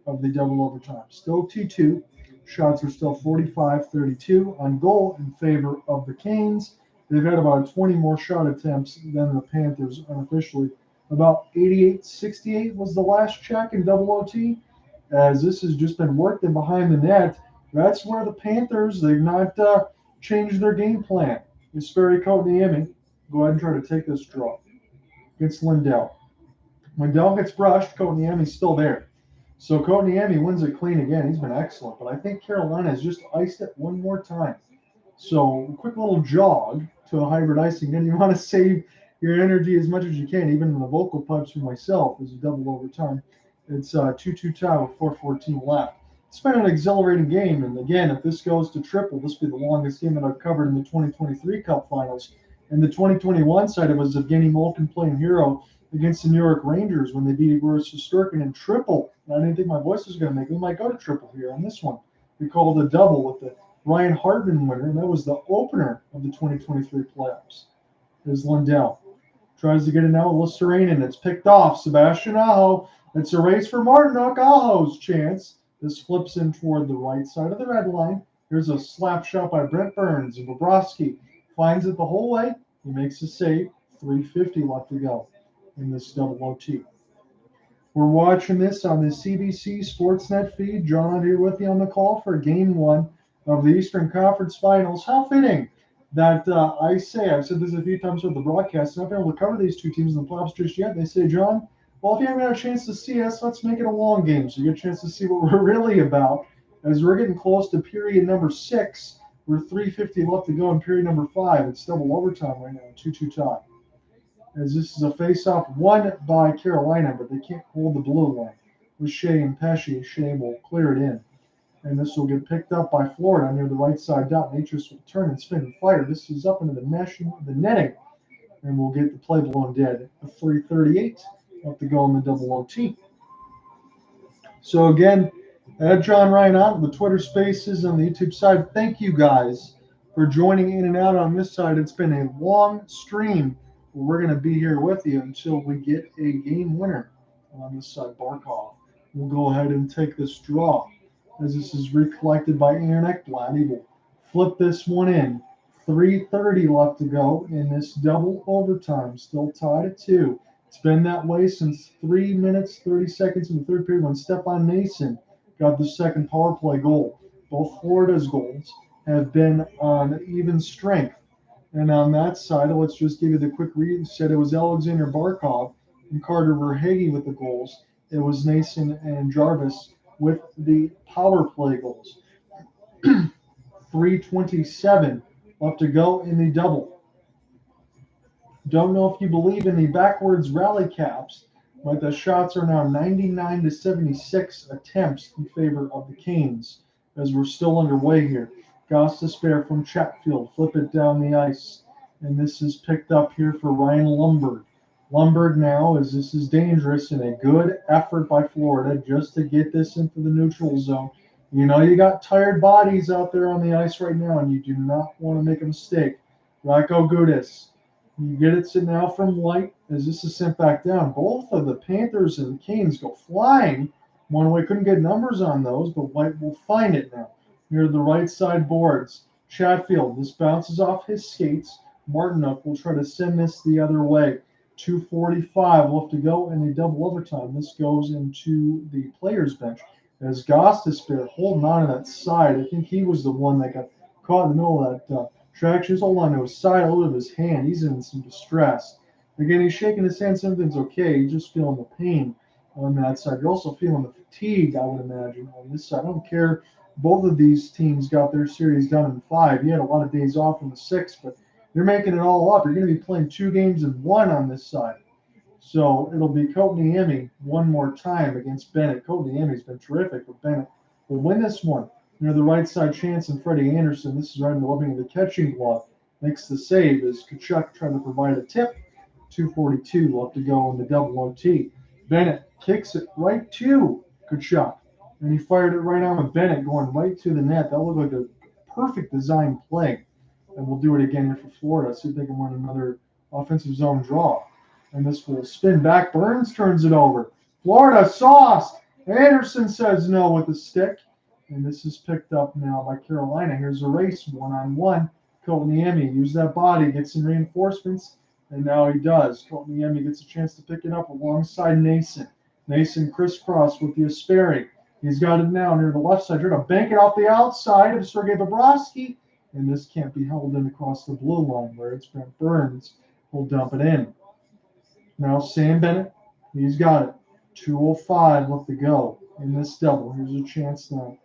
of the double overtime. Still 2-2. Shots are still 45-32 on goal in favor of the Canes. They've had about 20 more shot attempts than the Panthers unofficially. About 88-68 was the last check in double OT. As this has just been worked in behind the net, that's where the Panthers, they've not changed their game plan. Jesperi Kotkaniemi, go ahead and try to take this draw against Lindell. Lindell gets brushed, Kotkaniemi's still there. So Kotkaniemi wins it clean again. He's been excellent, but I think Carolina has just iced it one more time. So a quick little jog to a hybrid icing. Then you want to save your energy as much as you can, even in the vocal pipes for myself, as a double overtime. It's 2-2 tie with 4:14 left. It's been an exhilarating game, and again, if this goes to triple, this will be the longest game that I've covered in the 2023 Cup Finals. And the 2021 side, it was Evgeny Malkin playing hero against the New York Rangers when they beat Boris Shesterkin in triple. And I didn't think my voice was going to make it. We might go to triple here on this one. We called a double with the Ryan Hartman winner, and that was the opener of the 2023 playoffs. There's Lindell. Tries to get it now with Listerainen. It's picked off. Sebastian Aho It's a race for Martinook. Aho's chance. This flips in toward the right side of the red line. Here's a slap shot by Brent Burns, and Bobrovsky finds it the whole way. He makes a save. 3:50 left to go in this double OT. We're watching this on the CBC Sportsnet feed. John here with you on the call for Game 1 of the Eastern Conference Finals. How fitting that I've said this a few times with the broadcast, not been able to cover these two teams in the playoffs just yet. They say, John, well, if you haven't had a chance to see us, let's make it a long game so you get a chance to see what we're really about. As we're getting close to period number 6, we're 3:50 left to go in period number 5. It's double overtime right now, 2-2 tie. As this is a face-off won by Carolina, but they can't hold the blue line with Shea and Pesci. Shea will clear it in. And this will get picked up by Florida near the right side dot. Natris will turn and spin and fire. This is up into the netting, and we'll get the play blown dead. A 3:38 left to go in the double OT. So again, add John Ryan on the Twitter Spaces on the YouTube side. Thank you guys for joining in and out on this side. It's been a long stream. We're going to be here with you until we get a game winner on this side. Barkov will go ahead and take this draw. As this is recollected by Aaron Ekblad, he will flip this one in. 3:30 left to go in this double overtime. Still tied at 2. It's been that way since 3 minutes, 30 seconds in the third period when Stepan Nason got the second power play goal. Both Florida's goals have been on even strength. And on that side, let's just give you the quick read. Said it was Alexander Barkov and Carter Verhaeghe with the goals. It was Nason and Jarvis with the power play goals. 3:27 left to go in the double. Don't know if you believe in the backwards rally caps, but the shots are now 99-76 attempts in favor of the Canes as we're still underway here. Goss to spare from Chatfield. Flip it down the ice. And this is picked up here for Ryan Lundberg. Lundberg now, as this is dangerous, and a good effort by Florida just to get this into the neutral zone. You know you got tired bodies out there on the ice right now, and you do not want to make a mistake. Rocco Gudis. You get it now from White as this is sent back down. Both of the Panthers and the Canes go flying. One way couldn't get numbers on those, but White will find it now. Near the right side boards. Chatfield, this bounces off his skates. Martinook will try to send this the other way. 2:45 left to go in the double overtime. This goes into the players' bench. As Gostisbehere holding on to that side. I think he was the one that got caught in the middle of that traction. He's holding on to his side, a little of his hand. He's in some distress. Again, he's shaking his hand. Something's okay. He's just feeling the pain on that side. You're also feeling the fatigue, I would imagine, on this side. I don't care. Both of these teams got their series done in 5. You had a lot of days off in the 6, but you're making it all up. You're going to be playing 2 games in 1 on this side. So it'll be Kotkaniemi one more time against Bennett. Kotkaniemi's been terrific, but Bennett will win this one. Near the right side chance and Freddie Anderson. This is right in the opening of the catching glove. Makes the save as Tkachuk trying to provide a tip. 2:42 left to go in the double OT. Bennett kicks it right to Tkachuk. And he fired it right on with Bennett going right to the net. That looked like a perfect design play. And we'll do it again here for Florida. See if they can run another offensive zone draw. And this will spin back. Burns turns it over. Florida sauced. Anderson says no with the stick. And this is picked up now by Carolina. Here's a race, 1-on-1. Kotkaniemi used that body, gets some reinforcements, and now he does. Kotkaniemi gets a chance to pick it up alongside Nason. Nason crisscross with the Asperi. He's got it now near the left side. Trying to bank it off the outside of Sergei Bobrovsky. And this can't be held in across the blue line where it's Brent Burns. Will dump it in. Now Sam Bennett, he's got it. 2:05 left to go in this double. Here's a chance now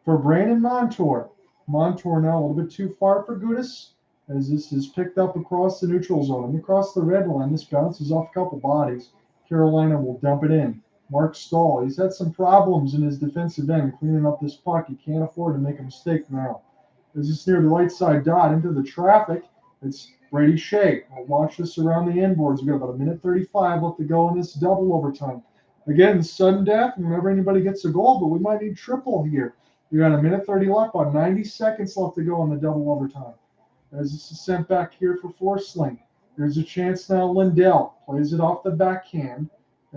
for Brandon Montour. Montour now a little bit too far for Gudis as this is picked up across the neutral zone. And across the red line, this bounces off a couple bodies. Carolina will dump it in. Mark Stahl, he's had some problems in his defensive end cleaning up this puck. He can't afford to make a mistake now. As it's near the right side dot into the traffic, it's Brady Shea. I'll watch this around the end boards. We've got about 1:35 left to go in this double overtime. Again, sudden death whenever anybody gets a goal, but we might need triple here. We got 1:30 left, about 90 seconds left to go in the double overtime. As this is sent back here for Forsling. There's a chance now. Lindell plays it off the backhand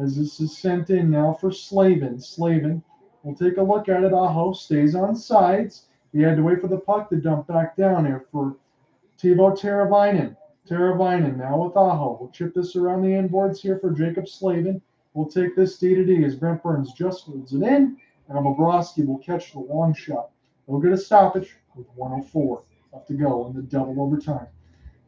as this is sent in now for Slavin. Slavin will take a look at it. Aho stays on sides. He had to wait for the puck to dump back down here for Teuvo Teravainen. Teravainen now with Aho. We'll chip this around the inboards here for Jacob Slavin. We'll take this D-to-D as Brent Burns just holds it in, and Bobrovsky will catch the long shot. They'll get a stoppage with 1:04 left to go in the double overtime.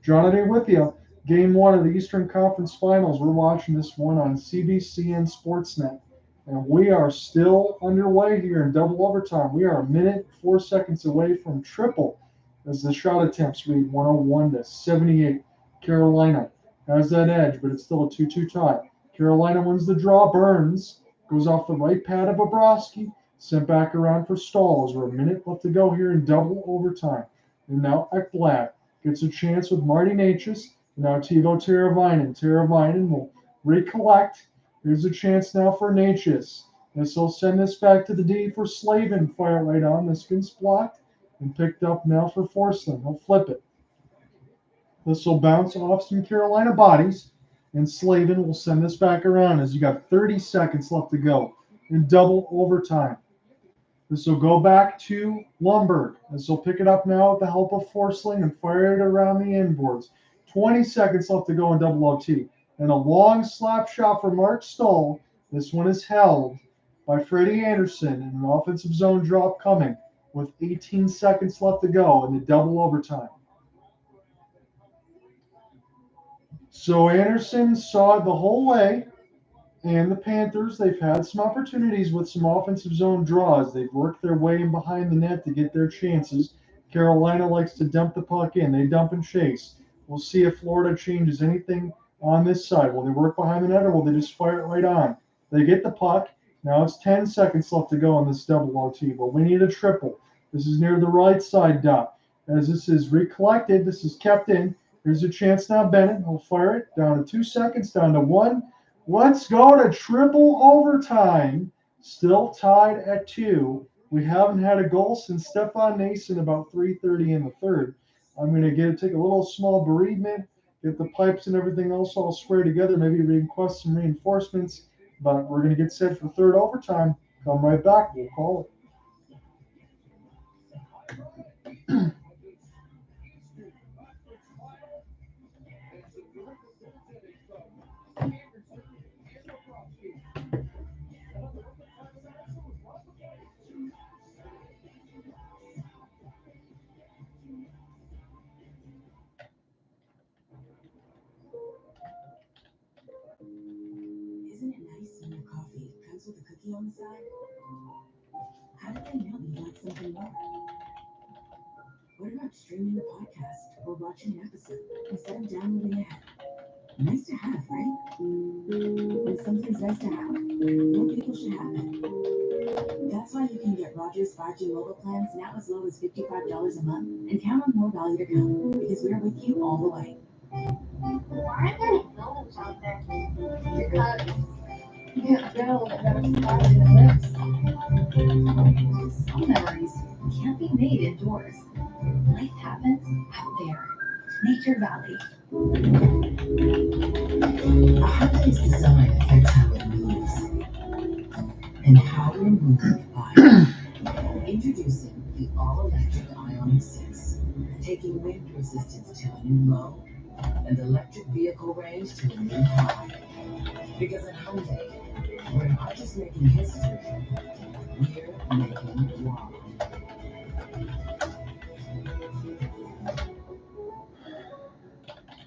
John here with you. Game 1 of the Eastern Conference Finals. We're watching this one on CBC and Sportsnet. And we are still underway here in double overtime. We are a minute, 4 seconds away from triple as the shot attempts read 101-78. Carolina has that edge, but it's still a 2-2 tie. Carolina wins the draw. Burns goes off the right pad of Bobrovsky, sent back around for Stahl as we're a minute left to go here in double overtime. And now Ekblad gets a chance with Marty Necas. Now Teuvo Teravainen. Teravainen will recollect. Here's a chance now for Necas. This will send this back to the D for Slavin. Fire right on. This gets blocked and picked up now for Forsling. He'll flip it. This will bounce off some Carolina bodies, and Slavin will send this back around as you got 30 seconds left to go in double overtime. This will go back to Lundberg. This will pick it up now with the help of Forsling and fire it around the inboards. 20 seconds left to go in double OT. And a long slap shot for Mark Stahl. This one is held by Freddie Anderson in an offensive zone drop coming with 18 seconds left to go in the double overtime. So Anderson saw it the whole way, and the Panthers, they've had some opportunities with some offensive zone draws. They've worked their way in behind the net to get their chances. Carolina likes to dump the puck in. They dump and chase. We'll see if Florida changes anything on this side. Will they work behind the net, or will they just fire it right on? They get the puck. Now it's 10 seconds left to go on this double OT, but we need a triple. This is near the right side dot. As this is recollected, this is kept in. Here's a chance now. Bennett will fire it down to 2 seconds, down to 1. Let's go to triple overtime. Still tied at 2. We haven't had a goal since Stefan Nason about 3:30 in the third. I'm going to take a little small bereavement, get the pipes and everything else all squared together, maybe request some reinforcements, but we're going to get set for third overtime. Come right back. We'll call it. Isn't it nice when your coffee comes with a cookie on the side? How did they know you'd like something more? What about streaming a podcast or watching an episode instead of downloading it? Nice to have, right? When something's nice to have, more people should have it. That's why you can get Rogers 5G mobile plans now as low as $55 a month and count on more value to come because we're with you all the way. Why are there gnomes out there? Because You can't build a better society than this. Some memories can't be made indoors. Life happens out there. Nature Valley. A habit is designed affects how it moves and how we're moved by it. Introducing the all-electric Ioniq 6, taking wind resistance to a new low and electric vehicle range to a new high. Because at Hyundai, we're not just making history, we're making wow.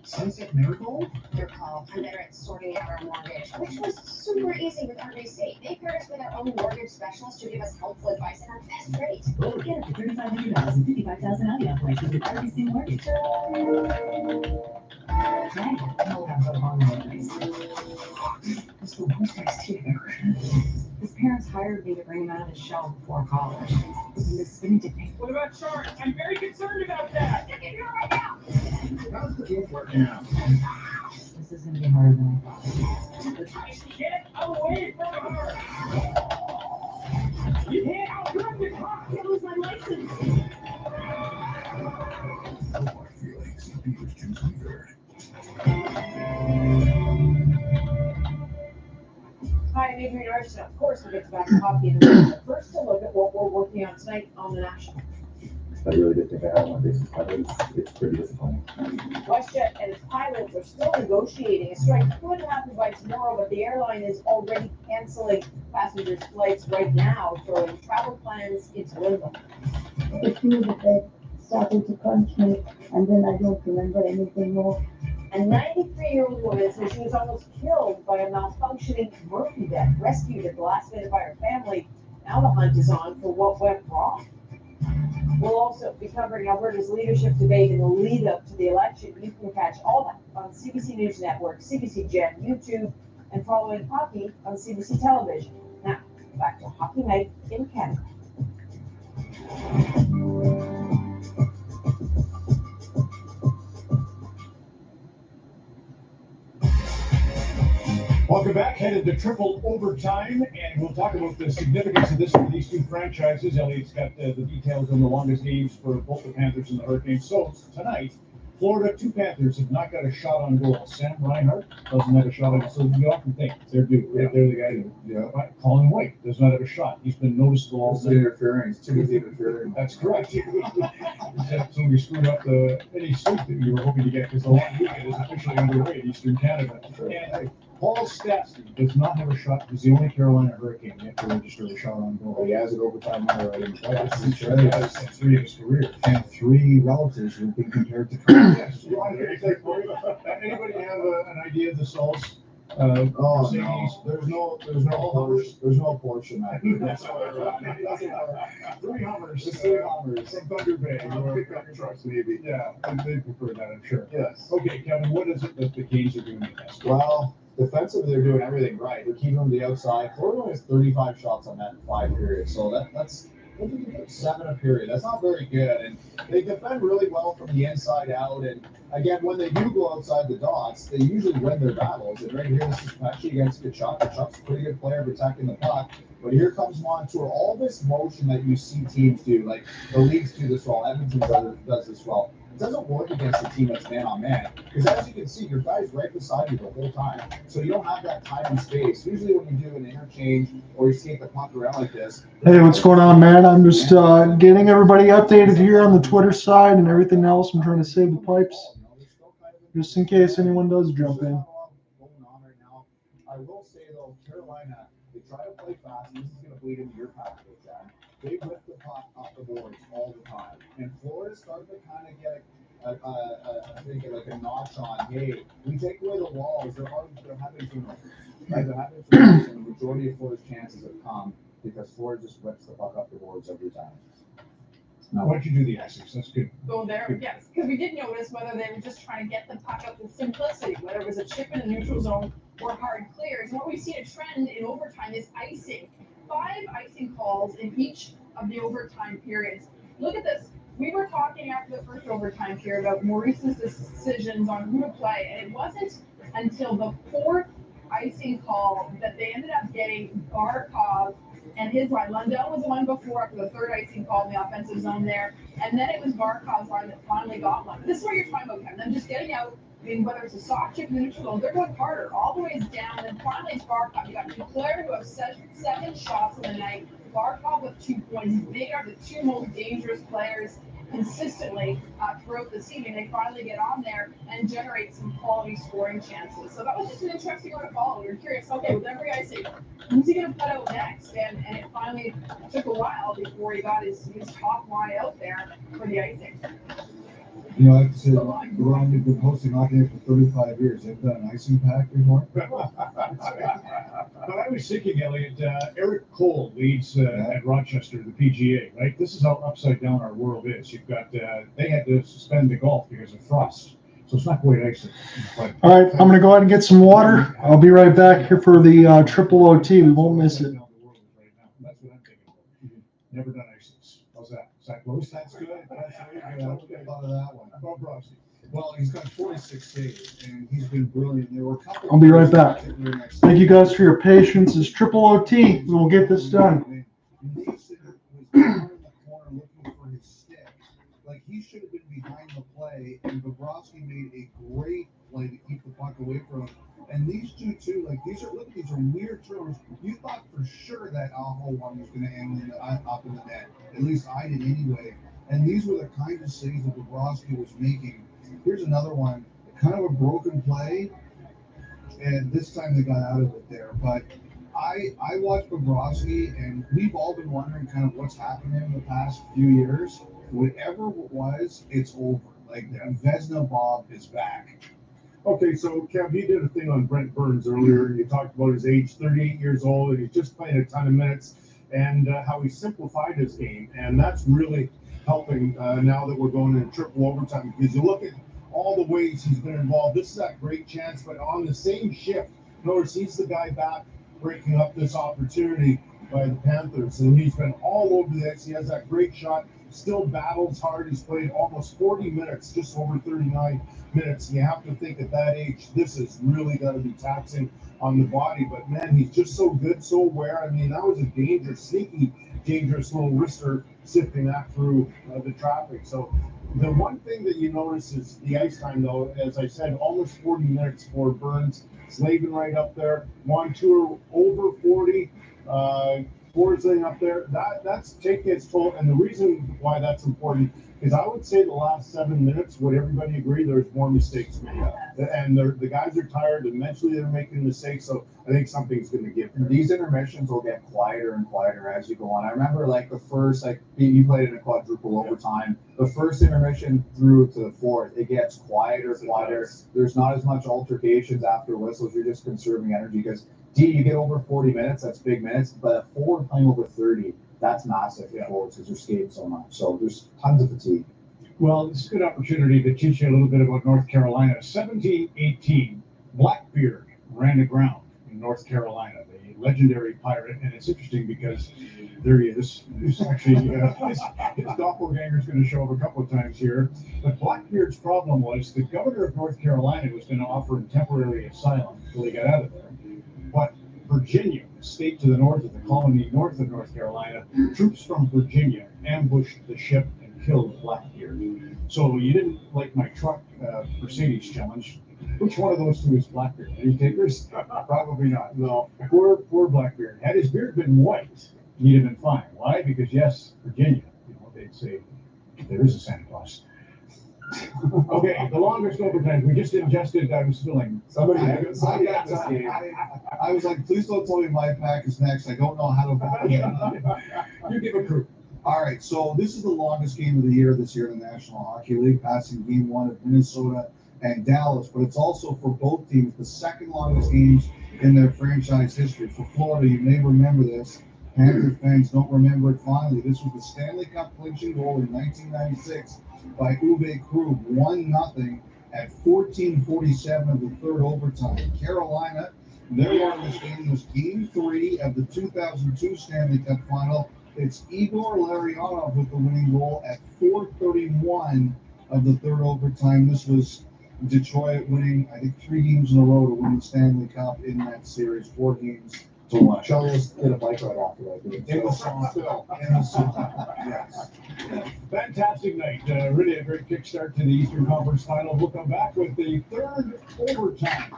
Sunset Miracle? your call. I'm better at sorting out our mortgage, which was super easy with RJ State. They paired us with our own mortgage specialist to give us helpful advice and our best rate. Go get it for $3,500 and $55,000 out of place with RBC Mortgage. Right, no have a home mortgage. It's the worst exterior. His parents hired me to bring him out of his shell before college. He was spinning to me. What about sharks? I'm very concerned about that. Get here right now. How's the game working out? This is going to be harder than I thought. Get away from her! You can't outrun the car! I lose my license. My feelings, Beaver's Juice Wavered. your intermission. Of course, we'll get back to hockey in a minute. But first, a look at what we're working on tonight on the National. I really did think I had my bases covered. It's pretty disappointing. WestJet and its pilots are still negotiating. A strike could happen by tomorrow, but the airline is already canceling passengers' flights right now, throwing travel plans into limbo. It feels a bit starting to crunch me, and then I don't remember anything more. A 93-year-old woman says she was almost killed by a malfunctioning Murphy bed, rescued at the last minute by her family. Now the hunt is on for what went wrong. We'll also be covering Alberta's leadership debate in the lead up to the election. You can catch all that on CBC News Network, CBC Gen, YouTube, and following hockey on CBC Television. Now, back to Hockey Night in Canada. Welcome back. Headed to triple overtime, and we'll talk about the significance of this for these two franchises. Elliot's got the details on the longest games for both the Panthers and the Hurricanes. So tonight, Florida, two Panthers have not got a shot on goal. Sam Reinhart doesn't have a shot on goal. So you often think they're due. Right? They're the guy who. Yeah. Colin White does not have a shot. He's been noticeable all season. Interference. Too much interference. That's correct. So we screwed up any sleep that you were hoping to get because the long weekend is officially underway in Eastern Canada. And Paul Stastny does not have a shot. He's the only Carolina Hurricane yet to register a shot on goal. He has an overtime winner right in the playoffs. He has 3 in his career. And 3 relatives who've been compared to Carl. Yes. Anybody have an idea of the Sauls? No. There's no Porsche in that. That's what 3 Hummers. 3 Hummers from Thunder Bay. Pickup trucks, maybe. Yeah, they prefer that, I'm sure. Yes. Okay, Kevin, what is it that the Canes are doing in this? Well, defensively, they're doing everything right. They're keeping them to the outside. Florida only has 35 shots on that in 5 periods, so that's 7 a period. That's not very good, and they defend really well from the inside out. And again, when they do go outside the dots, they usually win their battles. And right here, this is actually against Kachuk. Kachuk's a pretty good player protecting the puck. But here comes Montour. All this motion that you see teams do, like the leagues do this well, Edmonton does this well. It doesn't work against a team that's man on man, because as you can see, your guy's right beside you the whole time. So you don't have that time and space. Usually when you do an interchange or you skate the puck around like this. Hey, what's going on, man? I'm just getting everybody updated here on the Twitter side and everything else. I'm trying to save the pipes, just in case anyone does jump in. I will say, though, Carolina, they try to play fast, and this is going to bleed into your package, John. They whip the puck up the boards all the time. And Florida's starting to kind of get a notch on, hey, we take away the walls, they're having turnovers. Right? They're having turnovers, and the majority of Florida's chances have come because Florida just whips the puck up the boards every time. Now, why'd you do the Essex? That's good. Go there, yes, because we did notice whether they were just trying to get the puck up with simplicity, whether it was a chip in the neutral zone or hard clears. And what we've seen a trend in overtime is icing. 5 icing calls in each of the overtime periods. Look at this. We were talking after the first overtime period about Maurice's decisions on who to play, and it wasn't until the 4th icing call that they ended up getting Barkov and his line. Lundell was the one before after the 3rd icing call in the offensive zone there, and then it was Barkov's line that finally got one. This is what you're talking about, Kevin. Them just getting out. I mean, whether it's a soft chip in the neutral zone, they're going harder all the way down. And then finally, it's Barkov. You got Duclair, who have 7 shots in the night. Barkov with 2 points. They are the 2 most dangerous players consistently throughout the season. They finally get on there and generate some quality scoring chances. So that was just an interesting one to follow. We were curious, okay, with every icing, who's he going to put out next? And it finally took a while before he got his top line out there for the icing. You know, like I said, Ron, you've been hosting hockey for 35 years. They've done an icing pack before. But I was thinking, Elliot, Eric Cole leads at Rochester, the PGA, right? This is how upside down our world is. You've got, they had to suspend the golf because of frost. So it's not quite icing. But, all right, I'm going to go ahead and get some water. I'll be right back here for the triple OT. We won't miss it. That's what I'm thinking about. Never done icings. How's that? Is that close? That's good. That's very good. I thought of that one. Bobrovsky. Well, he's got 46 saves, and he's been brilliant. There were a couple. I'll be right back. Thank you guys for your patience. It's triple OT. We'll get this done. Mason was down in the corner looking for his stick. Like, he should have been behind the play, and Bobrovsky made a great play to keep the puck away from him. And these two too, like these are weird turnovers. You thought for sure that Aho one was going to end up in the net. At least I did anyway. And these were the kind of saves that Bobrovsky was making. Here's another one, kind of a broken play, and this time they got out of it there. But I watched Bobrovsky, and we've all been wondering kind of what's happened to him the past few years. Whatever it was, it's over. Like Vezina Bob is back. Okay, so Kev, you did a thing on Brent Burns earlier, and you talked about his age, 38 years old, and he's just playing a ton of minutes, and how he simplified his game, and that's really helping now that we're going into triple overtime, because you look at all the ways he's been involved. This is that great chance, but on the same shift, notice he's the guy back breaking up this opportunity by the Panthers, and he's been all over the ice. He has that great shot, still battles hard. He's played almost 40 minutes, just over 39 minutes. You have to think at that age, this is really going to be taxing on the body. But man, he's just so good, so aware. I mean, that was a dangerous, sneaky, dangerous little wrister sifting that through the traffic. So the one thing that you notice is the ice time, though. As I said, almost 40 minutes for Burns. Slavin right up there. Montour over 40. Forsling up there. That's taking its toll. And the reason why that's important is I would say the last 7 minutes, would everybody agree, there's more mistakes made. And the guys are tired, and mentally they're making mistakes. So I think something's going to give. These intermissions will get quieter and quieter as you go on. I remember like the first, like you played in a quadruple overtime. The first intermission through to the fourth, it gets quieter. There's not as much altercations after whistles. You're just conserving energy because you get over 40 minutes, that's big minutes, but a forward playing over 30, that's massive for forwards because they're skating so much. So there's tons of fatigue. Well, it's a good opportunity to teach you a little bit about North Carolina. 17-18, Blackbeard ran aground in North Carolina, the legendary pirate. And it's interesting because there he is. This actually, his doppelganger is going to show up a couple of times here. But Blackbeard's problem was the governor of North Carolina was going to offer him temporary asylum until he got out of there. But Virginia, the state to the north of the colony north of North Carolina, troops from Virginia ambushed the ship and killed Blackbeard. So you didn't like my truck Mercedes challenge. Which one of those two is Blackbeard? Any takers? Probably not. No. Poor Blackbeard. Had his beard been white, he'd have been fine. Why? Because yes, Virginia, they'd say there is a Santa Claus. Okay, the longest overtime. We just ingested. I was feeling. I was like, please don't tell me my pack is next. I don't know how to vote. You give a crew. All right, so this is the longest game of the year this year in the National Hockey League, passing Game 1 of Minnesota and Dallas. But it's also for both teams the second longest games in their franchise history. For Florida, you may remember this. Panthers fans don't remember it fondly. This was the Stanley Cup clinching goal in 1996 by Uwe Krug, 1-0 at 14:47 of the third overtime. Carolina, their longest game was Game 3 of the 2002 Stanley Cup final. It's Igor Larionov with the winning goal at 4:31 of the third overtime. This was Detroit winning, I think, 3 games in a row to win the Stanley Cup in that series, 4 games to 1. Charles did a bike ride after that. Yes. Fantastic night. Really a great kickstart to the Eastern Conference Final. We'll come back with the third overtime.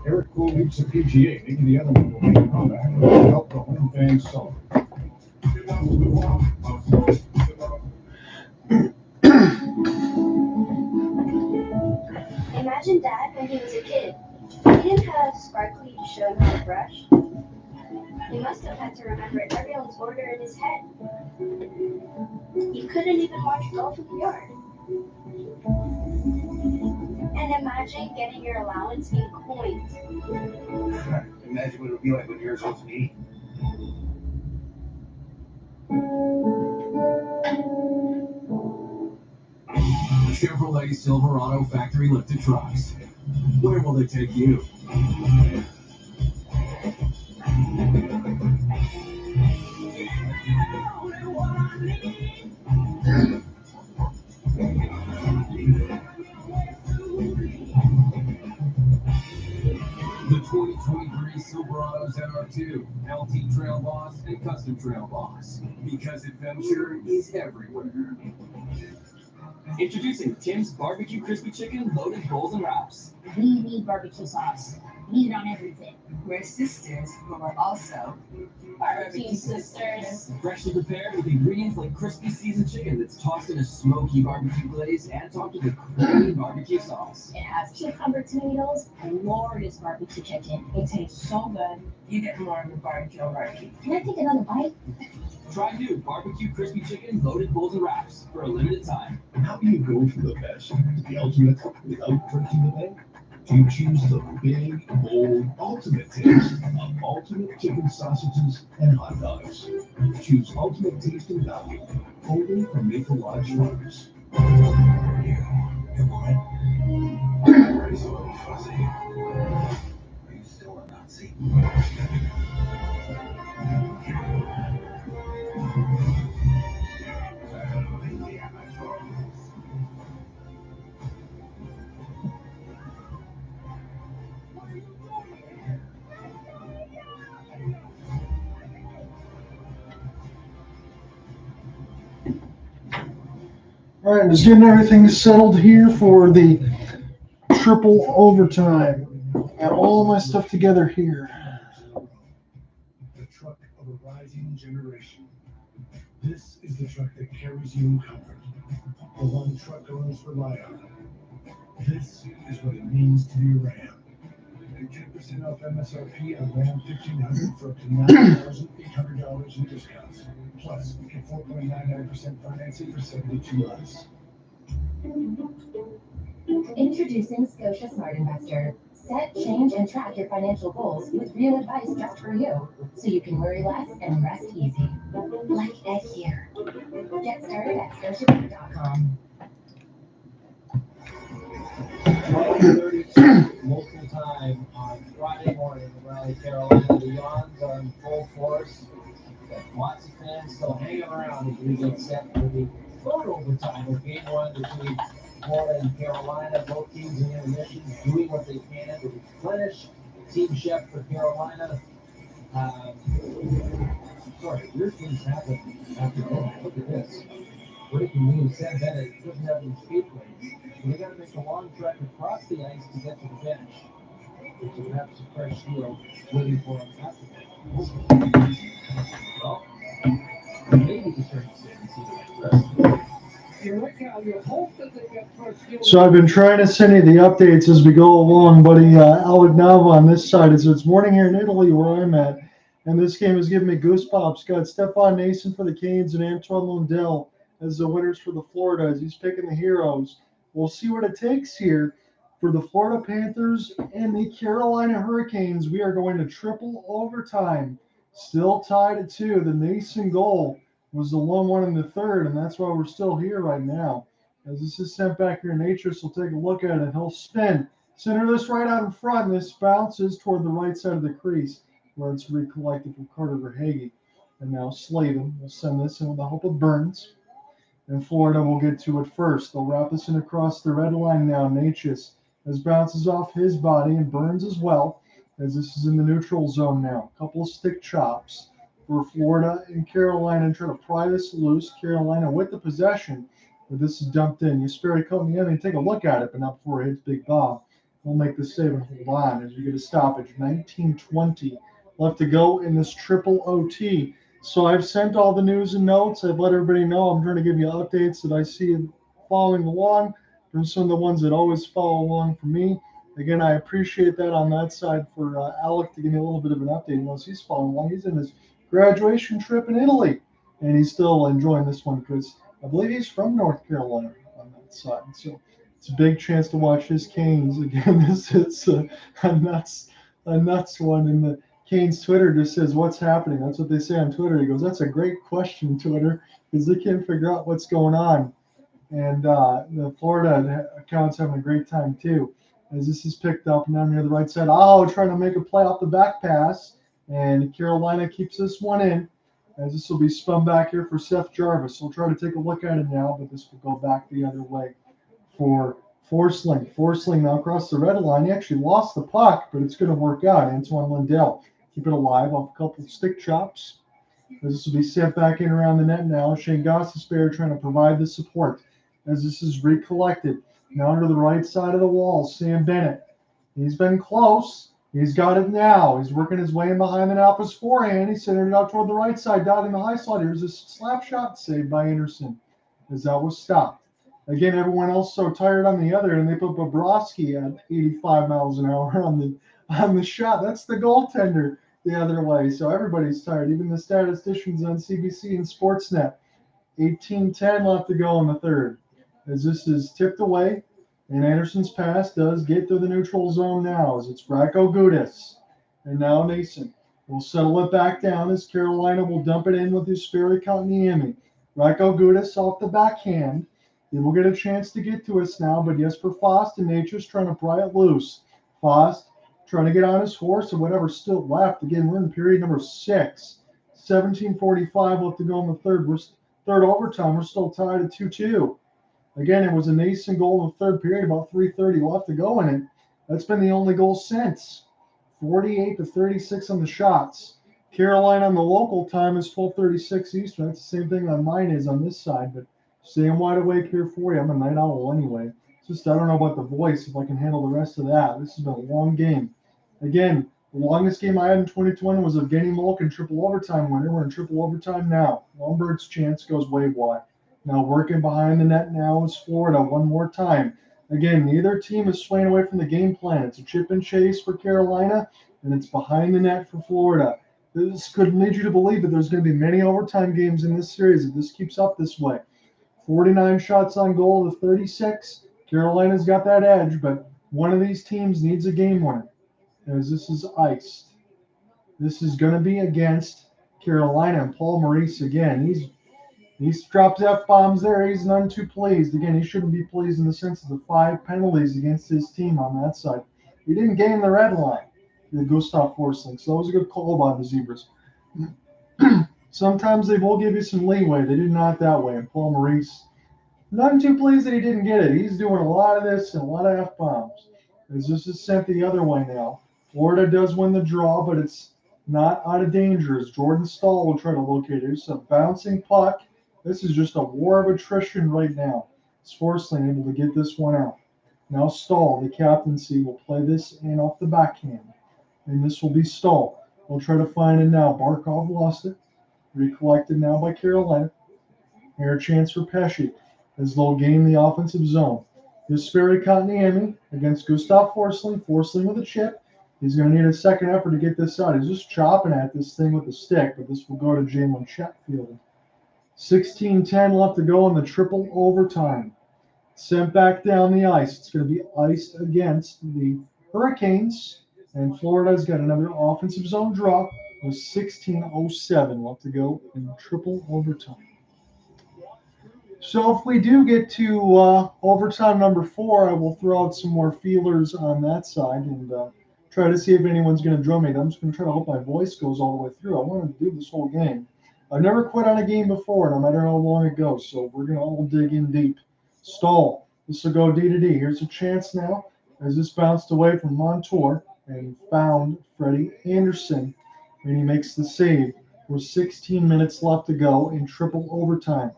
Eric Cole leads the PGA. Maybe the other one will make a comeback. Help the home fans celebrate. Imagine Dad when he was a kid. He didn't have sparkly to show him how to brush. He must have had to remember everyone's order in his head. He couldn't even watch golf in the yard. And imagine getting your allowance in coins. Imagine what it would be like when yours was me. Chevrolet Silverado factory lifted trucks. Where will they take you? The 2023 Silverados NR2, LT Trail Boss, and Custom Trail Boss. Because adventure is everywhere. Introducing Tim's Barbecue Crispy Chicken Loaded Bowls and Wraps. We need barbecue sauce. Eat it on everything. We're sisters, but we're also barbecue sisters. Freshly prepared with ingredients like crispy seasoned chicken that's tossed in a smoky barbecue glaze and topped with a creamy barbecue sauce. It has cucumber tomatoes and glorious barbecue chicken. It tastes so good. You get more of the barbecue. Can I take another bite? Try new barbecue crispy chicken loaded bowls and wraps for a limited time. How do you go from the best to the ultimate without breaking the bank? You choose the big, bold, ultimate taste of ultimate chicken sausages and hot dogs. Choose ultimate taste and value, only from Maple Lodge Farms. Good morning. Everybody's a little fuzzy. Are you still a Nazi? All right, just getting everything settled here for the triple overtime. Got all my stuff together here. The truck of a rising generation. This is the truck that carries you in comfort. The one truck owners rely on. This is what it means to be a Ram. Get 10% off MSRP on Ram 1500 for up to $9,800 in discounts. Plus, get 4.99% financing for 72 months. Introducing Scotia Smart Investor. Set, change, and track your financial goals with real advice just for you, so you can worry less and rest easy. Like Ed here. Get started at scotiabank.com. 12:32 local time on Friday morning in Raleigh, Carolina. The Yawns are in full force. Got lots of fans still hanging around as we get set for the third overtime of game one between Florida and Carolina. Both teams in intermission doing what they can to replenish. Team chef for Carolina. Sorry, weird things happen after that. Look at this. Breaking news, Sam Bennett doesn't have any skate lanes. So they got to make a long trek across the ice to get to the bench. So perhaps a fresh steel waiting for him after that. Well, maybe he's starting to see the rest. So I've been trying to send you the updates as we go along, buddy. Alec Nava on this side. It's morning here in Italy where I'm at, and this game is giving me goosebumps. Got Stefan Nason for the Canes and Antoine Lundell as the winners for the Florida as he's picking the heroes. We'll see what it takes here for the Florida Panthers and the Carolina Hurricanes. We are going to triple overtime. Still tied at 2. The Nason goal was the lone one in the third, and that's why we're still here right now. As this is sent back here, Natris will take a look at it. He'll spin. Center this right out in front. This bounces toward the right side of the crease where it's recollected from Carter Verhaeghe. And now Slavin will send this in with the help of Burns. And Florida will get to it first. They'll wrap this in across the red line now. Natchez as bounces off his body and Burns as well, as this is in the neutral zone now. A couple of stick chops for Florida and Carolina trying to pry this loose. Carolina with the possession, but this is dumped in. Usperi coming in and take a look at it, but not before it hits Big Bob. We'll make the save and hold on as we get a stoppage. 19:20 left to go in this triple OT. So I've sent all the news and notes. I've let everybody know. I'm trying to give you updates that I see following along from some of the ones that always follow along for me. Again, I appreciate that on that side for Alec to give me a little bit of an update. Once he's following along, he's in his graduation trip in Italy, and he's still enjoying this one because I believe he's from North Carolina on that side. So it's a big chance to watch his Canes. Again, this is a nuts one. And the Canes Twitter just says, "What's happening?" That's what they say on Twitter. He goes, "That's a great question, Twitter," because they can't figure out what's going on. And the Florida account's having a great time too, as this is picked up now near the right side. Oh, trying to make a play off the back pass, and Carolina keeps this one in, as this will be spun back here for Seth Jarvis. We'll try to take a look at it now, but this will go back the other way for Forsling. Forsling now across the red line. He actually lost the puck, but it's going to work out. Antoine Lundell keep it alive off a couple of stick chops. This will be sent back in around the net now. Shane Gostisbehere trying to provide the support as this is recollected. Now to the right side of the wall, Sam Bennett. He's been close, He's got it now. He's working his way in behind the net off his forehand. He's sending it out toward the right side, dotting the high slot. Here's a slap shot saved by Anderson as that was stopped. Again, everyone else so tired on the other, and they put Bobrovsky at 85 miles an hour on the shot. That's the goaltender the other way. So everybody's tired, even the statisticians on CBC and Sportsnet. 18-10 left to go in the third. As this is tipped away, and Anderson's pass does get to the neutral zone now as it's Radko Gudas. And now Nason will settle it back down as Carolina will dump it in with his Sperry Kotkaniemi. Radko Gudas off the backhand. They will get a chance to get to us now, but Jesper Fast and Nature's trying to pry it loose. Fast trying to get on his horse and whatever's still left. Again, we're in period number 6. 17:45 left to go in the third. We're third overtime. We're still tied at 2-2. Again, it was a Nason goal in the third period, about 3:30 left to go in it. That's been the only goal since. 48-36 on the shots. Carolina on the local time is 12:36 Eastern. That's the same thing on mine is on this side, but staying wide awake here for you. I'm a night owl anyway. It's just I don't know about the voice, if I can handle the rest of that. This has been a long game. Again, the longest game I had in 2020 was Evgeny Malkin triple overtime winner. We're in triple overtime now. Lomberg's chance goes way wide. Now working behind the net now is Florida one more time. Again, neither team is swaying away from the game plan. It's a chip and chase for Carolina, and it's behind the net for Florida. This could lead you to believe that there's going to be many overtime games in this series if this keeps up this way. 49 shots on goal to 36. Carolina's got that edge, but one of these teams needs a game winner, as this is iced. This is going to be against Carolina, and Paul Maurice again. He's dropped F-bombs there. He's none too pleased. Again, he shouldn't be pleased in the sense of the 5 penalties against his team on that side. He didn't gain the red line, the Gustav Forsling, so that was a good call by the Zebras. Sometimes they will give you some leeway. They did not that way. And Paul Maurice, none too pleased that he didn't get it. He's doing a lot of this and a lot of F-bombs. As this is sent the other way now. Florida does win the draw, but it's not out of danger as Jordan Stahl will try to locate it. It's a bouncing puck. This is just a war of attrition right now. Forsling able to get this one out. Now Stahl, the captaincy, will play this in off the backhand. And this will be Stahl. We'll try to find it now. Barkov lost it. Recollected now by Carolina. Here a chance for Pesci as they'll gain the offensive zone. Here's Sperry Kotkaniemi against Gustav Forsling. Forsling with a chip. He's going to need a second effort to get this out. He's just chopping at this thing with the stick, but this will go to Jalen Chatfield. 16-10 left to go in the triple overtime. Sent back down the ice. It's going to be iced against the Hurricanes, and Florida's got another offensive zone draw with 16:07 left to go in triple overtime. So if we do get to overtime number 4, I will throw out some more feelers on that side and try to see if anyone's going to drum it. I'm just going to try to hope my voice goes all the way through. I wanted to do this whole game. I've never quit on a game before, no matter how long it goes, so we're going to all dig in deep. Stahl. This will go D to D. Here's a chance now as this bounced away from Montour and found Freddie Anderson, and he makes the save. With 16 minutes left to go in triple overtime.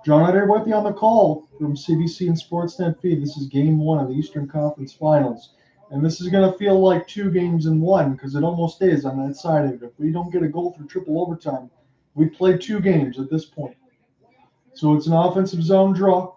John Utter with you on the call from CBC and Sportsnet feed. This is game 1 of the Eastern Conference Finals. And this is going to feel like 2 games in 1 because it almost is on that side of it. If we don't get a goal through triple overtime, we played 2 games at this point. So it's an offensive zone draw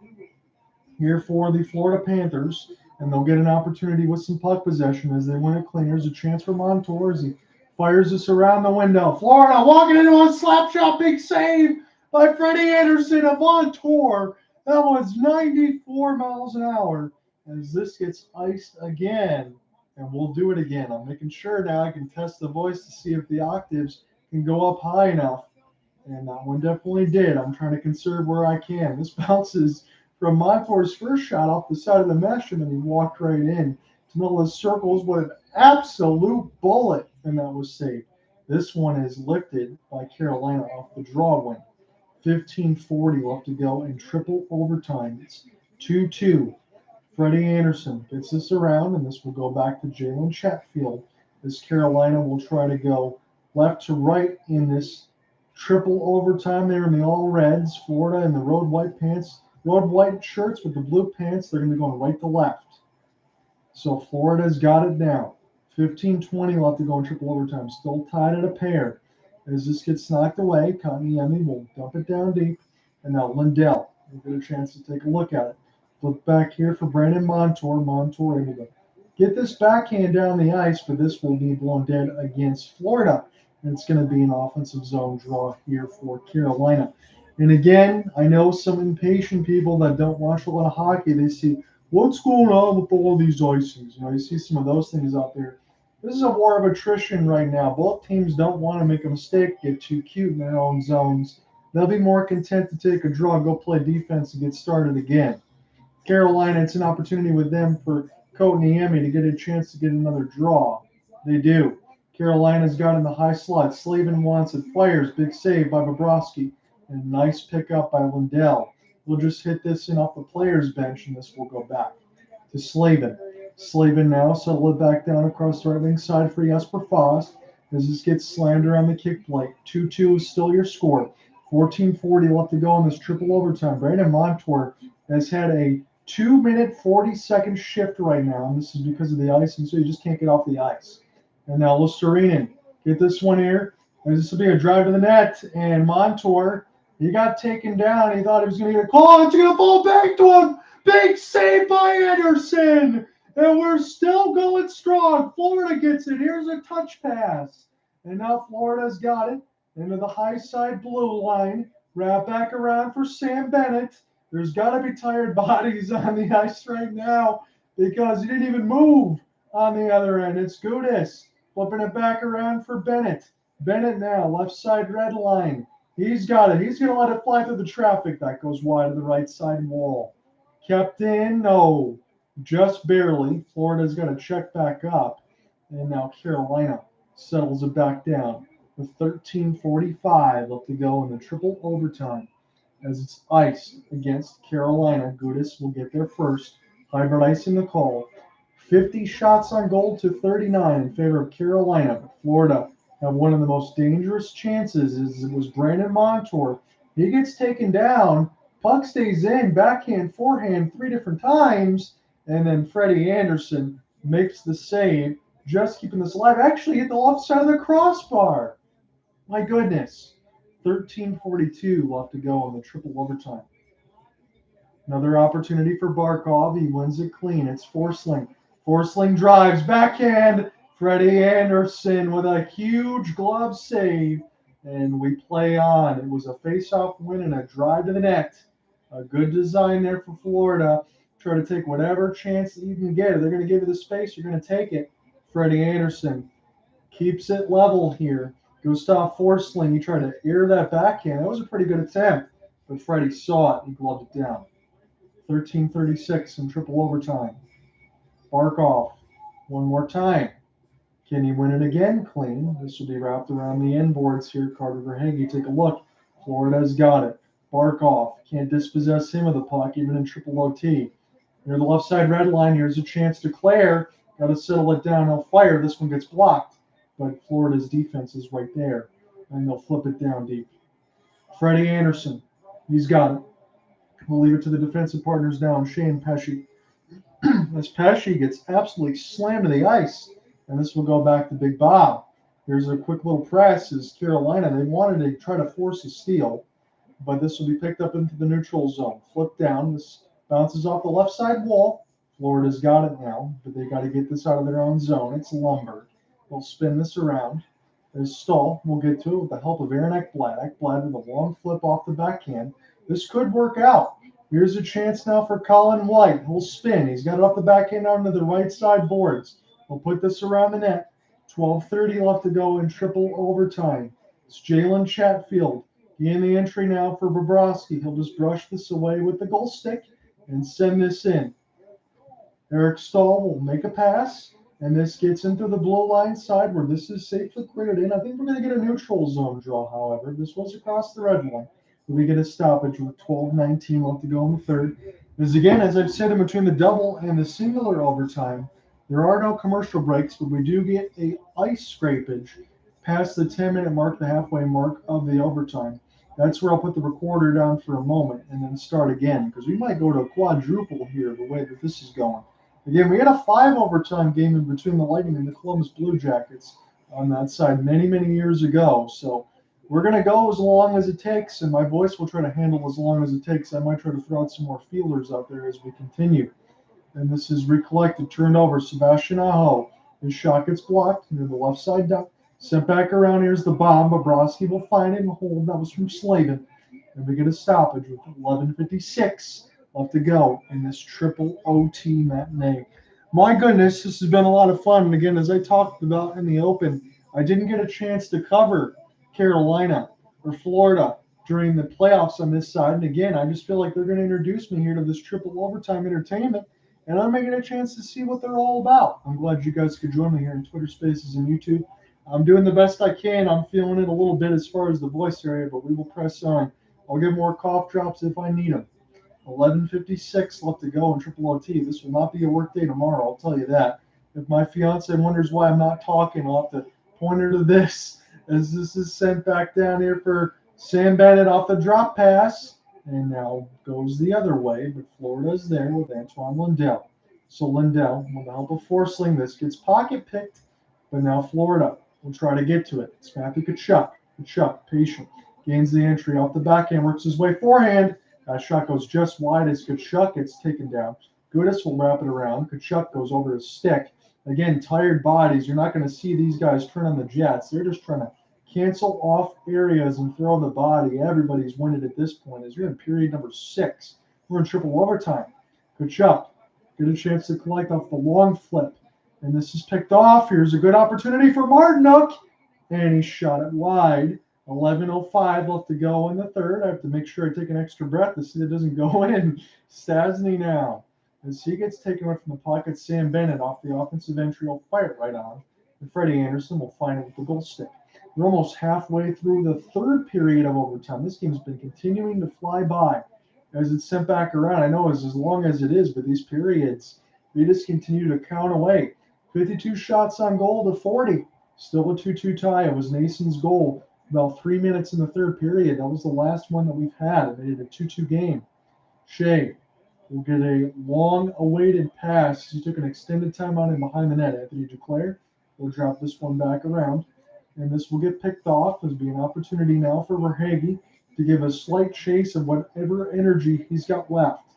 here for the Florida Panthers, and they'll get an opportunity with some puck possession as they win it clean. Here's a chance for Montour as he fires this around the window. Florida walking into a slap shot, big save by Freddie Anderson of Montour. That was 94 miles an hour as this gets iced again, and we'll do it again. I'm making sure now I can test the voice to see if the octaves can go up high enough, and that one definitely did. I'm trying to conserve where I can. This bounces from Montour's first shot off the side of the mesh, and then he walked right in to middle of the circles with an absolute bullet, and that was saved. This one is lifted by Carolina off the draw win. 15:40 left to go in triple overtime. It's 2-2. Freddie Anderson gets this around, and this will go back to Jalen Chatfield as Carolina will try to go left to right in this triple overtime. They're in the all reds. Florida in the road white shirts with the blue pants. They're going to be going right to left. So Florida's got it now. 15-20 left to go in triple overtime. Still tied at a pair. As this gets knocked away, Kaniemi will dump it down deep. And now Lindell will get a chance to take a look at it. Look back here for Brandon Montour. Montour able to get this backhand down the ice, but this will be blown dead against Florida. And it's going to be an offensive zone draw here for Carolina. And again, I know some impatient people that don't watch a lot of hockey, they see, what's going on with all these icings? You see some of those things out there. This is a war of attrition right now. Both teams don't want to make a mistake, get too cute in their own zones. They'll be more content to take a draw, go play defense, and get started again. Carolina, it's an opportunity with them for Kotaniemi to get a chance to get another draw. They do. Carolina's got in the high slot. Slavin wants it. Fires. Big save by Bobrovsky. And nice pickup by Lindell. We'll just hit this in off the player's bench, and this will go back to Slavin. Slavin now settle it back down across the right wing side for Jesper Fast as this gets slammed around the kick plate. 2-2 is still your score. 14:40 left to go in this triple overtime. Brandon Montour has had a 2-minute 40-second shift right now, and this is because of the ice, and so you just can't get off the ice. And now Lusterinen get this one here. And this will be a drive to the net, and Montour, he got taken down. He thought he was going to get a call. It's going to fall back to him. Big save by Anderson. And we're still going strong. Florida gets it. Here's a touch pass. And now Florida's got it into the high side blue line. Wrap back around for Sam Bennett. There's got to be tired bodies on the ice right now because he didn't even move on the other end. It's Gudis flipping it back around for Bennett. Bennett now, left side red line. He's got it. He's going to let it fly through the traffic. That goes wide of the right side wall. Kept in? No. Just barely. Florida's got to check back up. And now Carolina settles it back down with 13:45 left to go in the triple overtime. As it's ice against Carolina, Gudis will get there first. Hybrid ice in the call. 50 shots on goal to 39 in favor of Carolina. But Florida have one of the most dangerous chances. It was Brandon Montour. He gets taken down. Puck stays in, backhand, forehand, 3 different times. And then Freddie Anderson makes the save, just keeping this alive. Actually hit the left side of the crossbar. My goodness. 13:42 left to go in the triple overtime. Another opportunity for Barkov. He wins it clean. It's Forsling. Forsling drives, backhand. Freddie Anderson with a huge glove save. And we play on. It was a face-off win and a drive to the net. A good design there for Florida. Try to take whatever chance that you can get. If they're going to give you the space, you're going to take it. Freddie Anderson keeps it level here. Gustav Forsling, he tried to air that backhand. That was a pretty good attempt, but Freddie saw it and gloved it down. 13:36 in triple overtime. Barkov, one more time. Can he win it again clean? This will be wrapped around the end boards here. Carter Verhaeghe, take a look. Florida's got it. Barkov can't dispossess him of the puck, even in triple OT. Near the left side red line, here's a chance to Claire. Got to settle it down. He'll fire. This one gets blocked, but Florida's defense is right there, and they'll flip it down deep. Freddie Anderson, he's got it. We'll leave it to the defensive partners now, Shane Pesce. As Pesce gets absolutely slammed to the ice, and this will go back to Big Bob. Here's a quick little press as Carolina, they wanted to try to force a steal, but this will be picked up into the neutral zone. Flip down. This bounces off the left side wall. Florida's got it now, but they got to get this out of their own zone. It's Lumberg. They'll spin this around. As Stahl will get to it with the help of Aaron Ekblad. Ekblad with a long flip off the backhand. This could work out. Here's a chance now for Colin White. He'll spin. He's got it off the backhand onto the right side boards. He'll put this around the net. 12:30 left to go in triple overtime. It's Jalen Chatfield. He in the entry now for Bobrovsky. He'll just brush this away with the goal stick and send this in. Eric Stahl will make a pass, and this gets into the blue line side where this is safely cleared in. I think we're going to get a neutral zone draw, however. This was across the red line. We get a stoppage with 12:19 left to go in the third. Because again, as I've said, in between the double and the singular overtime, there are no commercial breaks, but we do get a ice scrapage past the 10-minute mark, the halfway mark of the overtime. That's where I'll put the recorder down for a moment and then start again, because we might go to a quadruple here the way that this is going. Again, we had a 5 overtime game in between the Lightning and the Columbus Blue Jackets on that side many, many years ago. So we're going to go as long as it takes, and my voice will try to handle as long as it takes. I might try to throw out some more feelers out there as we continue. And this is recollected, turned over. Sebastian Aho. His shot gets blocked near the left side down. Sent back around. Here's the bomb. Bobrovsky will find it and hold. That was from Slavin. And we get a stoppage with 11:56 left to go in this triple OT matinee. My goodness, this has been a lot of fun. And again, as I talked about in the open, I didn't get a chance to cover Carolina or Florida during the playoffs on this side. And again, I just feel like they're going to introduce me here to this triple overtime entertainment. And I'm making a chance to see what they're all about. I'm glad you guys could join me here in Twitter Spaces and YouTube. I'm doing the best I can. I'm feeling it a little bit as far as the voice area, but we will press on. I'll get more cough drops if I need them. 11:56 left to go in triple OT. This will not be a work day tomorrow, I'll tell you that. If my fiance wonders why I'm not talking, I'll have to point her to this, as this is sent back down here for Sam Bennett off the drop pass. And now goes the other way, but Florida's there with Antoine Lindell. So Lindell, with the help of Forsling, this gets pocket picked, but now Florida will try to get to it. It's Matthew Tkachuk. Tkachuk, patient, gains the entry off the backhand, works his way forehand. That shot goes just wide as Tkachuk gets taken down. Goodis will wrap it around. Tkachuk goes over his stick. Again, tired bodies. You're not going to see these guys turn on the jets. They're just trying to cancel off areas and throw the body. Everybody's winded at this point as we're in period number 6. We're in triple overtime. Tkachuk get a chance to collect off the long flip. And this is picked off. Here's a good opportunity for Martinook. And he shot it wide. 11:05 left to go in the third. I have to make sure I take an extra breath to see it doesn't go in. Stasny now. As he gets taken away from the pocket, Sam Bennett off the offensive entry will fire it right on. And Freddie Anderson will find it with the goal stick. We're almost halfway through the third period of overtime. This game's been continuing to fly by as it's sent back around. I know it's as long as it is, but these periods, we just continue to count away. 52 shots on goal to 40. Still a 2-2 tie. It was Nason's goal about 3 minutes in the third period. That was the last one that we've had. It made it a 2-2 game. Shea will get a long-awaited pass. He took an extended time on him behind the net. Anthony Duclair will drop this one back around. And this will get picked off. There'll be an opportunity now for Verhaeghe to give a slight chase of whatever energy he's got left,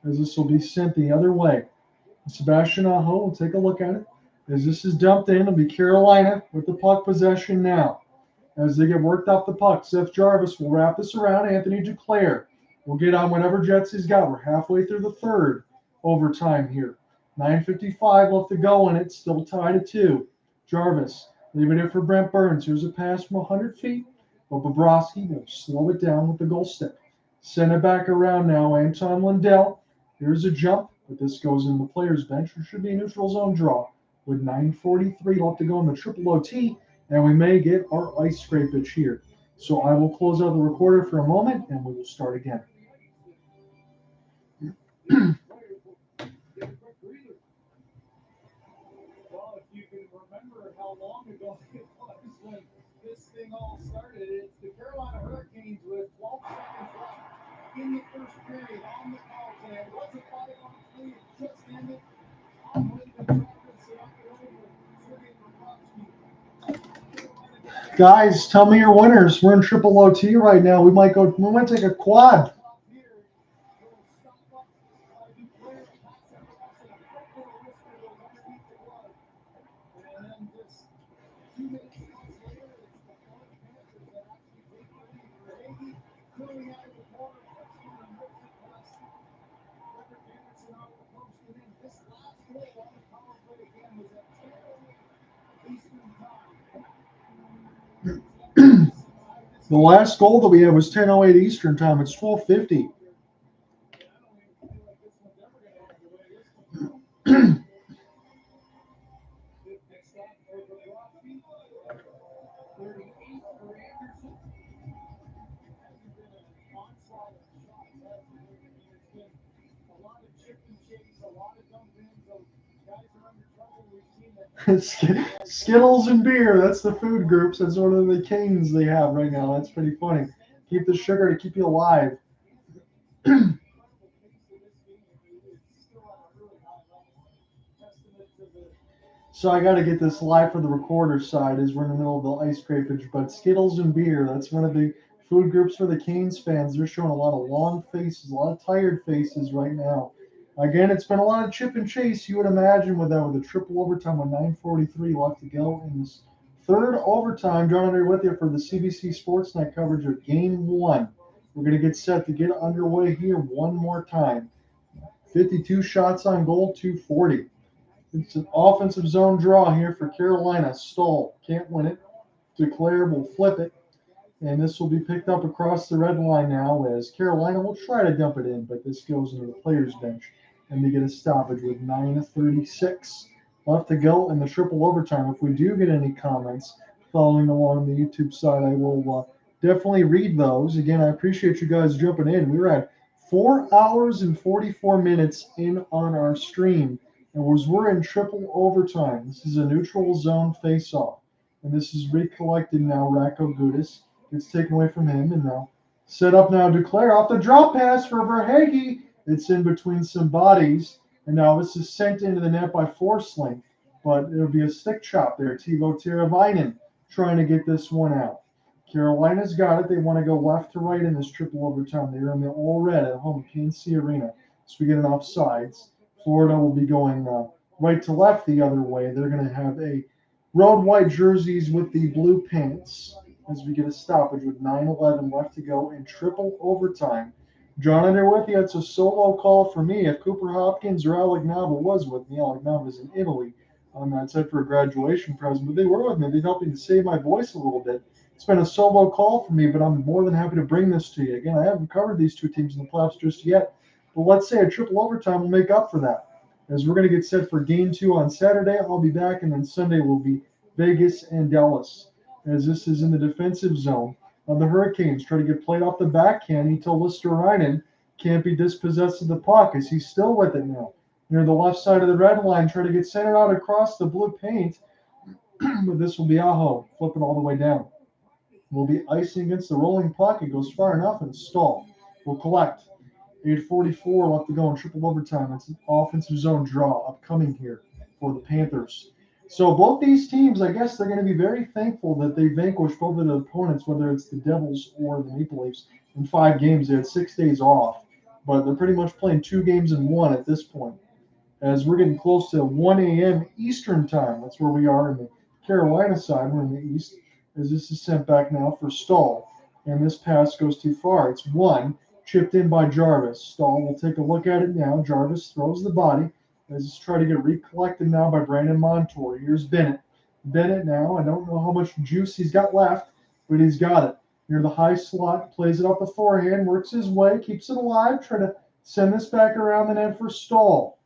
as this will be sent the other way. Sebastian Aho will take a look at it. As this is dumped in, it'll be Carolina with the puck possession now. As they get worked off the puck, Seth Jarvis will wrap this around. Anthony Duclair will get on whatever jets he's got. We're halfway through the third overtime here. 9:55 left to go, and it's still tied at 2. Jarvis leaving it for Brent Burns. Here's a pass from 100 feet, but Bobrovsky will slow it down with the goal stick. Send it back around now. Anton Lindell. Here's a jump, but this goes in the player's bench. There should be a neutral zone draw with 9:43 left to go in the triple OT, and we may get our ice scrapage here. So I will close out the recorder for a moment, and we will start again. Well, if you can remember how long ago it was when this thing all started, it's the Carolina Hurricanes with 12 seconds left in the first period on the power play. It was a 5-on-3. It just ended. On with the Travis and up and over. Sergei Bobrovsky. Guys, tell me your winners. We're in triple OT right now. We might take a quad. The last goal that we had was 10:08 Eastern time. It's 12:50. Skittles and beer. That's the food groups. That's one of the canes they have right now. That's pretty funny. Keep the sugar to keep you alive. So I got to get this live for the recorder side as we're in the middle of the ice scrapage. But Skittles and beer, that's one of the food groups for the Canes fans. They're showing a lot of long faces, a lot of tired faces right now. Again, it's been a lot of chip and chase, you would imagine, with a triple overtime with 9:43 left to go in this third overtime. John Andre with you for the CBC Sportsnet coverage of Game 1. We're going to get set to get underway here one more time. 52 shots on goal, 240. It's an offensive zone draw here for Carolina. Stoll can't win it. Duclair will flip it. And this will be picked up across the red line now as Carolina will try to dump it in, but this goes into the players' bench. And they get a stoppage with 9:36 left to go in the triple overtime. If we do get any comments following along the YouTube side, I will definitely read those. Again, I appreciate you guys jumping in. We were at 4 hours and 44 minutes in on our stream. And we're in triple overtime. This is a neutral zone face-off. And this is recollected now. Racco Gudis gets taken away from him. And now set up now Duclair off the drop pass for Verhaeghe. It's in between some bodies. And now this is sent into the net by Forsling. But it'll be a stick chop there. Teuvo Teravainen trying to get this one out. Carolina's got it. They want to go left to right in this triple overtime. They're in the all red at home at PNC Arena. So we get an offsides. Florida will be going right to left the other way. They're going to have a road white jerseys with the blue pants as we get a stoppage with 9:11 left to go in triple overtime. John under with you. It's a solo call for me. If Cooper Hopkins or Alec Nava was with me, Alec Nava's in Italy on that set for a graduation present, but they were with me. They helped me to save my voice a little bit. It's been a solo call for me, but I'm more than happy to bring this to you. Again, I haven't covered these two teams in the playoffs just yet. But let's say a triple overtime will make up for that. As we're going to get set for Game 2 on Saturday, I'll be back, and then Sunday will be Vegas and Dallas. As this is in the defensive zone of the Hurricanes. Try to get played off the backhand until Listerainen can't be dispossessed of the puck as he's still with it now. Near the left side of the red line, try to get centered out across the blue paint. But this will be Aho, flipping all the way down. We'll be icing against the rolling puck. It goes far enough and stall. We'll collect. 8:44 left to go in triple overtime. It's an offensive zone draw upcoming here for the Panthers. So both these teams, I guess they're going to be very thankful that they vanquished both of their opponents, whether it's the Devils or the Maple Leafs, in 5 games. They had 6 days off, but they're pretty much playing 2 games in 1 at this point. As we're getting close to 1 a.m. Eastern time, that's where we are in the Carolina side. We're in the East. As this is sent back now for Stahl, and this pass goes too far. It's 1. Chipped in by Jarvis. Stahl will take a look at it now. Jarvis throws the body. As it's trying to get recollected now by Brandon Montour. Here's Bennett. Bennett now, I don't know how much juice he's got left, but he's got it. Near the high slot, plays it off the forehand, works his way, keeps it alive, try to send this back around the net for Stahl.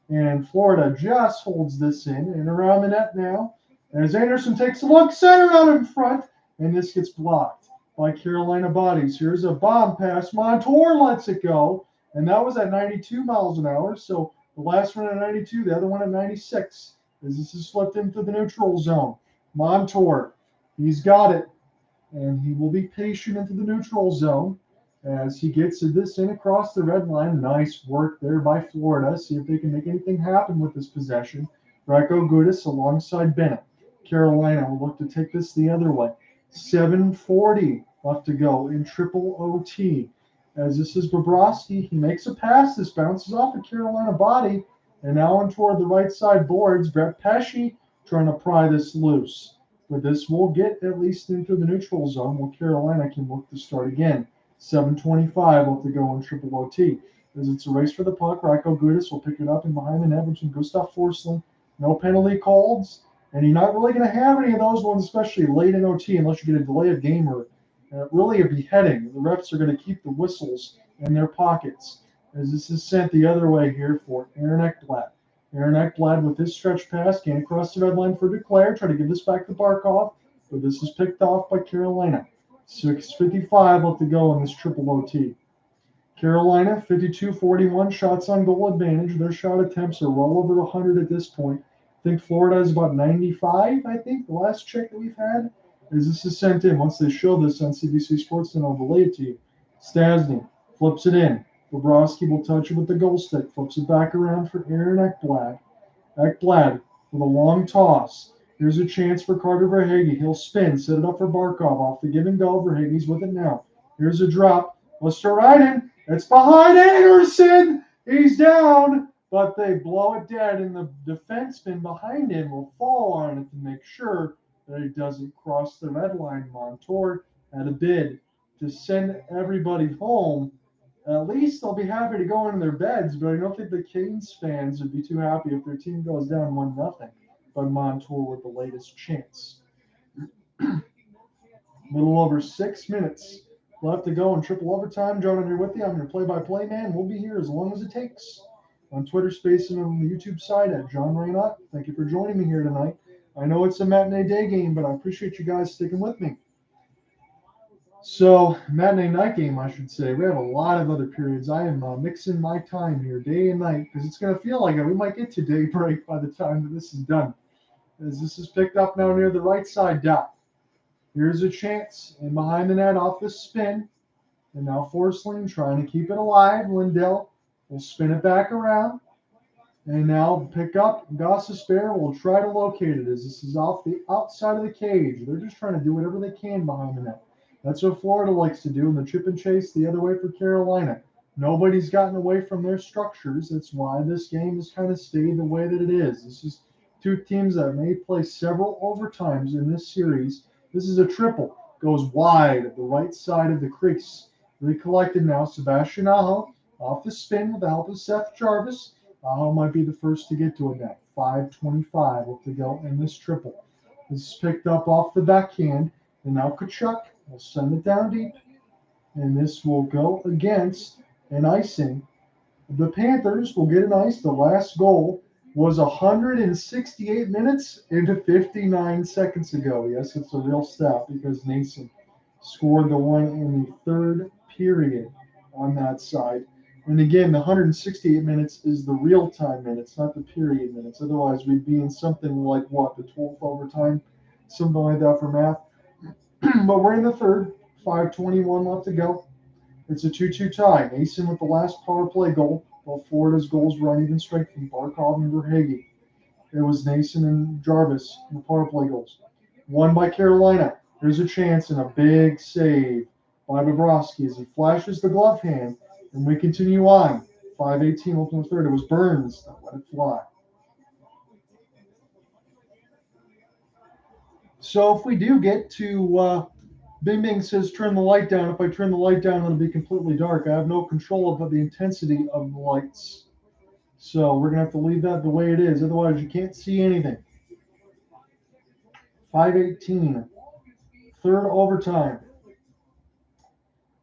And Florida just holds this in and around the net now. As Anderson takes a look, center out in front, and this gets blocked by Carolina bodies. Here's a bomb pass. Montour lets it go, and that was at 92 miles an hour. So the last one at 92, the other one at 96. As this is slipped into the neutral zone. Montour, he's got it, and he will be patient into the neutral zone as he gets this in across the red line. Nice work there by Florida. See if they can make anything happen with this possession. Racco Gudis alongside Bennett. Carolina will look to take this the other way. 7:40 left to go in triple OT. As this is Bobrovsky, he makes a pass. This bounces off a Carolina body. And now on toward the right side boards, Brett Pesce trying to pry this loose. But this will get at least into the neutral zone where Carolina can look to start again. 7:25 left to go in triple OT. As it's a race for the puck, Racco Gudis will pick it up and behind the net between Gustav Forsling. No penalty calls. And you're not really going to have any of those ones, especially late in OT, unless you get a delay of game or really a beheading. The refs are going to keep the whistles in their pockets. As this is sent the other way here for Aaron Ekblad. Aaron Ekblad with his stretch pass, gain across the red line for Duclair. Try to give this back to Barkov, but this is picked off by Carolina. 6:55 left to go in this triple OT. Carolina, 52-41 shots on goal advantage. Their shot attempts are well over 100 at this point. I think Florida is about 95, I think, the last check that we've had. As this is sent in, once they show this on CBC Sports, then I'll relay it to you. Stasny flips it in. Bobrovsky will touch it with the goal stick. Flips it back around for Aaron Ekblad. Ekblad with a long toss. Here's a chance for Carter Verhaeghe. He'll spin, set it up for Barkov off the give and go. Verhaeghe's with it now. Here's a drop. Lesterainen. It's behind Anderson. He's down, but they blow it dead, and the defenseman behind him will fall on it to make sure that he doesn't cross the red line. Montour had a bid to send everybody home. At least they'll be happy to go into their beds, but I don't think the Canes fans would be too happy if their team goes down 1-0. But Montour with the latest chance. Little over 6 minutes left to go in triple overtime. John, here with you. I'm your play-by-play man. We'll be here as long as it takes. On Twitter Space and on the YouTube side at John Raynott. Thank you for joining me here tonight. I know it's a matinee day game, but I appreciate you guys sticking with me. So, matinee night game, I should say. We have a lot of other periods. I am mixing my time here day and night because it's going to feel like it. We might get to day break by the time that this is done. As this is picked up now near the right side dot. Here's a chance. And behind the net off the spin. And now Forsling trying to keep it alive. Lindell will spin it back around. And now pick up. Gossespierre will try to locate it as this is off the outside of the cage. They're just trying to do whatever they can behind the net. That's what Florida likes to do in the chip and chase the other way for Carolina. Nobody's gotten away from their structures. That's why this game has kind of stayed the way that it is. This is two teams that may play several overtimes in this series. This is a triple. Goes wide at the right side of the crease. Recollected now. Sebastian Aho off the spin with the help of Seth Jarvis. Aho might be the first to get to it now. 5:25 left to go in this triple. This is picked up off the backhand. And now Tkachuk will send it down deep. And this will go against an icing. The Panthers will get an ice. The last goal was 168 minutes into 59 seconds ago. Yes, it's a real stat because Nason scored the one in the third period on that side. And again, the 168 minutes is the real-time minutes, not the period minutes. Otherwise, we'd be in something like, what, the 12th overtime? Something like that for math. But we're in the third. 5:21 left to go. It's a 2-2 tie. Mason with the last power play goal. While Florida's goals were uneven strength from Barkov and Verhaeghe. It was Nason and Jarvis in the power play goals. Won by Carolina. There's a chance and a big save by Bobrovsky as he flashes the glove hand. And we continue on. 5:18 left in the third. It was Burns that let it fly. So if we do get to Bing Bing says turn the light down. If I turn the light down, it'll be completely dark. I have no control of the intensity of the lights. So we're going to have to leave that the way it is. Otherwise, you can't see anything. 5:18. Third overtime.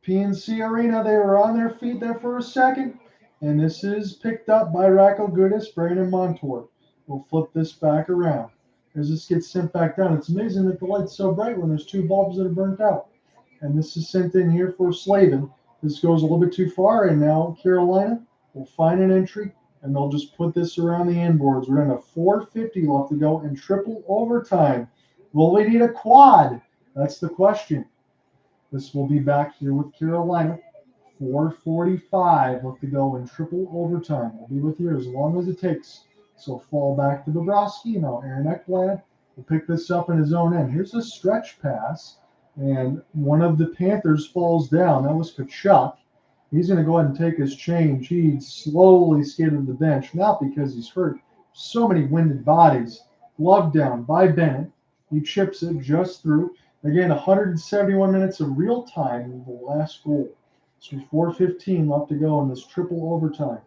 PNC Arena, they were on their feet there for a second. And this is picked up by Racco Goodis, Brandon Montour. We'll flip this back around. As this gets sent back down, it's amazing that the light's so bright when there's two bulbs that are burnt out. And this is sent in here for Slavin. This goes a little bit too far, and now Carolina will find an entry, and they'll just put this around the inboards. We're in a 4:50 left to go in triple overtime. Will we need a quad? That's the question. This will be back here with Carolina. 4:45 left to go in triple overtime. We'll be with you as long as it takes. So fall back to Bobrovsky. Now Aaron Ekblad will pick this up in his own end. Here's a stretch pass, and one of the Panthers falls down. That was Tkachuk. He's going to go ahead and take his change. He slowly skated to the bench, not because he's hurt. So many winded bodies. Glove down by Bennett. He chips it just through. Again, 171 minutes of real time in the last goal. So 4:15 left to go in this triple overtime.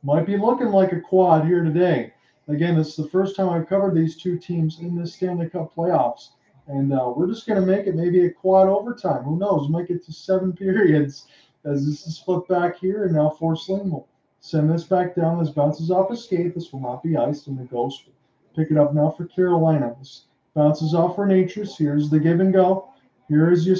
Might be looking like a quad here today. Again, this is the first time I've covered these two teams in this Stanley Cup playoffs. And we're just going to make it maybe a quad overtime. Who knows? Make it to 7 periods as this is flipped back here. And now Forsling will send this back down. This bounces off a skate. This will not be iced. And the Ghost will pick it up now for Carolina. This bounces off for Natures. Here's the give and go. Here is your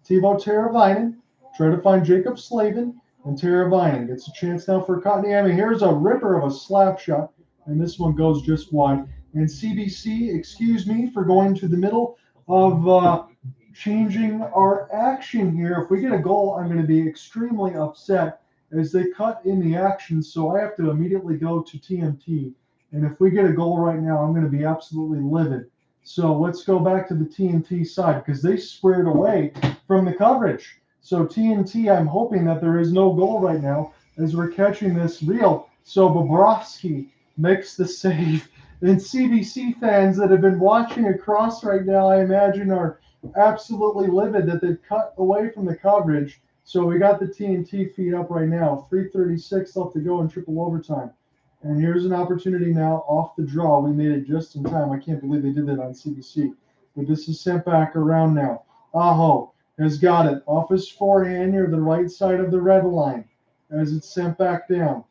Teuvo Teravainen. Try to find Jacob Slavin. And Teravainen gets a chance now for Kotkaniemi. Here's a ripper of a slap shot. And this one goes just wide. And CBC, excuse me for going to the middle of changing our action here. If we get a goal, I'm going to be extremely upset as they cut in the action. So I have to immediately go to TMT And if we get a goal right now, I'm going to be absolutely livid. So let's go back to the TNT side because they squared away from the coverage. So TNT, I'm hoping that there is no goal right now as we're catching this reel. So Bobrovsky makes the save. And CBC fans that have been watching across right now, I imagine, are absolutely livid that they've cut away from the coverage. So we got the TNT feed up right now. 3:36 left to go in triple overtime. And here's an opportunity now off the draw. We made it just in time. I can't believe they did that on CBC. But this is sent back around now. Aho has got it off his forehand near the right side of the red line as it's sent back down.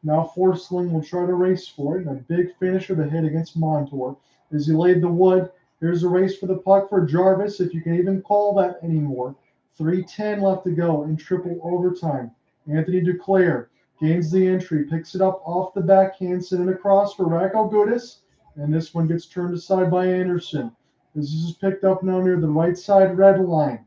Now Forsling will try to race for it. And a big finish of a hit against Montour as he laid the wood. Here's a race for the puck for Jarvis, if you can even call that anymore. 3:10 left to go in triple overtime. Anthony Duclair gains the entry, picks it up off the backhand, sent it across for Racco Gudis, and this one gets turned aside by Anderson. This is picked up now near the right side red line.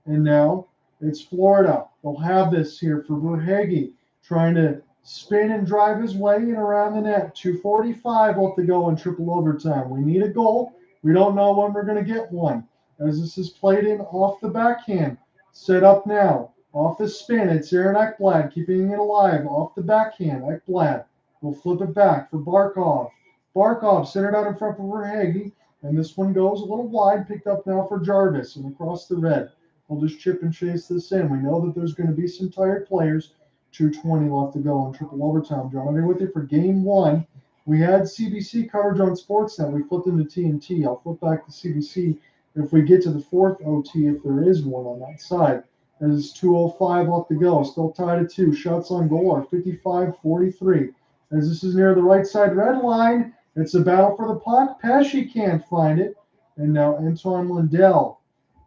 And now it's Florida. They'll have this here for Verhaeghe, trying to spin and drive his way in around the net. 2:45 left to go in triple overtime. We need a goal. We don't know when we're going to get one. As this is played in off the backhand. Set up now. Off the spin, it's Aaron Ekblad keeping it alive. Off the backhand, Ekblad will flip it back for Barkov. Barkov centered out in front for Verhaeghe, and this one goes a little wide, picked up now for Jarvis and across the red. We'll just chip and chase this in. We know that there's going to be some tired players. 2:20 left to go in triple overtime. John, I'll be with you for game one. We had CBC coverage on Sportsnet. We flipped into TNT. I'll flip back to CBC if we get to the fourth OT, if there is one on that side. As 2:05 left to go. Still tied at 2. Shots on goal are 55-43. As this is near the right side red line, it's a battle for the puck. Pesci can't find it. And now Antoine Lindell.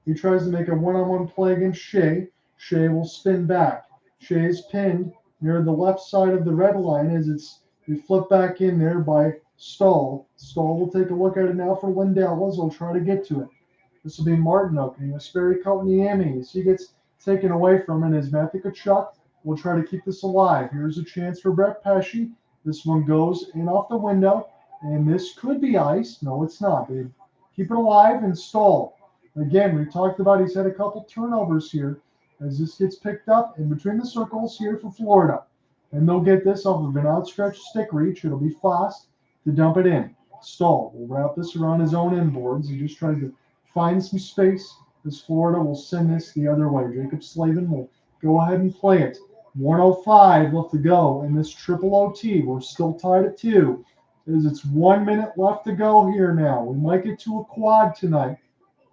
He tries to make a one-on-one play against Shea. Shea will spin back. Shea is pinned near the left side of the red line as it's flipped back in there by Stahl. Stahl will take a look at it now for Lindell as he'll try to get to it. This will be Martin opening a Sperry Kotniemi as he gets taken away from it as Matthew Tkachuk will try to keep this alive. Here's a chance for Brett Pesci. This one goes in off the window, and this could be ice. No, it's not. They keep it alive and Stahl. Again, we talked about he's had a couple turnovers here as this gets picked up in between the circles here for Florida. And they'll get this off of an outstretched stick reach. It'll be fast to dump it in. Stahl will wrap this around his own inboards. He just tried to find some space as Florida will send this the other way. Jacob Slavin will go ahead and play it. 1:05 left to go in this triple OT. We're still tied at 2 as it's 1 minute left to go here now. We might get to a quad tonight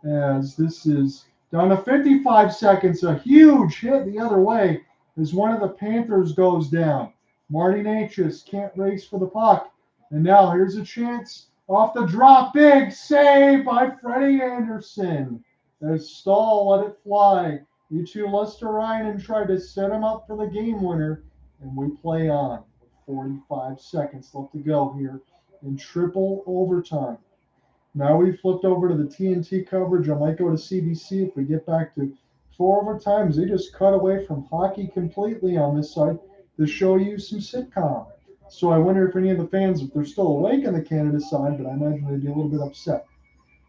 as this is down to 55 seconds. A huge hit the other way as one of the Panthers goes down. Marty Natchez can't race for the puck. And now here's a chance off the drop. Big save by Freddie Anderson as Stahl let it fly. U2 Lesterainen tried to set him up for the game winner, and we play on. 45 seconds left to go here in triple overtime. Now we flipped over to the TNT coverage. I might go to CBC if we get back to 4 overtimes. They just cut away from hockey completely on this side to show you some sitcom. So I wonder if any of the fans, if they're still awake on the Canada side, but I imagine they'd be a little bit upset.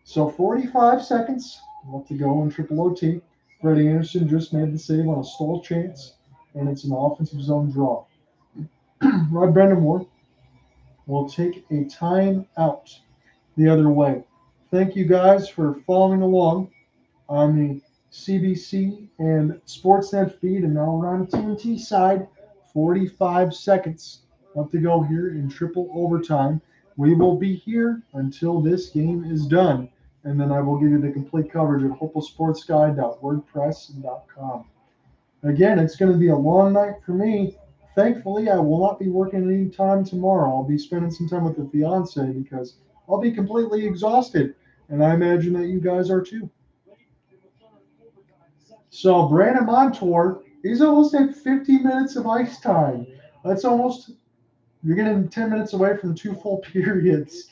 So 45 seconds left to go in triple OT. Freddie Anderson just made the save on a stall chance, and it's an offensive zone draw. Rod Brind'Amour will take a timeout the other way. Thank you guys for following along on the CBC and Sportsnet feed, and now we're on the TNT side. 45 seconds left to go here in triple overtime. We will be here until this game is done, and then I will give you the complete coverage at hopefulsportsguy.wordpress.com. Again, it's going to be a long night for me. Thankfully, I will not be working any time tomorrow. I'll be spending some time with the fiance because I'll be completely exhausted, and I imagine that you guys are too. So Brandon Montour, he's almost at 50 minutes of ice time. That's almost, you're getting 10 minutes away from 2 full periods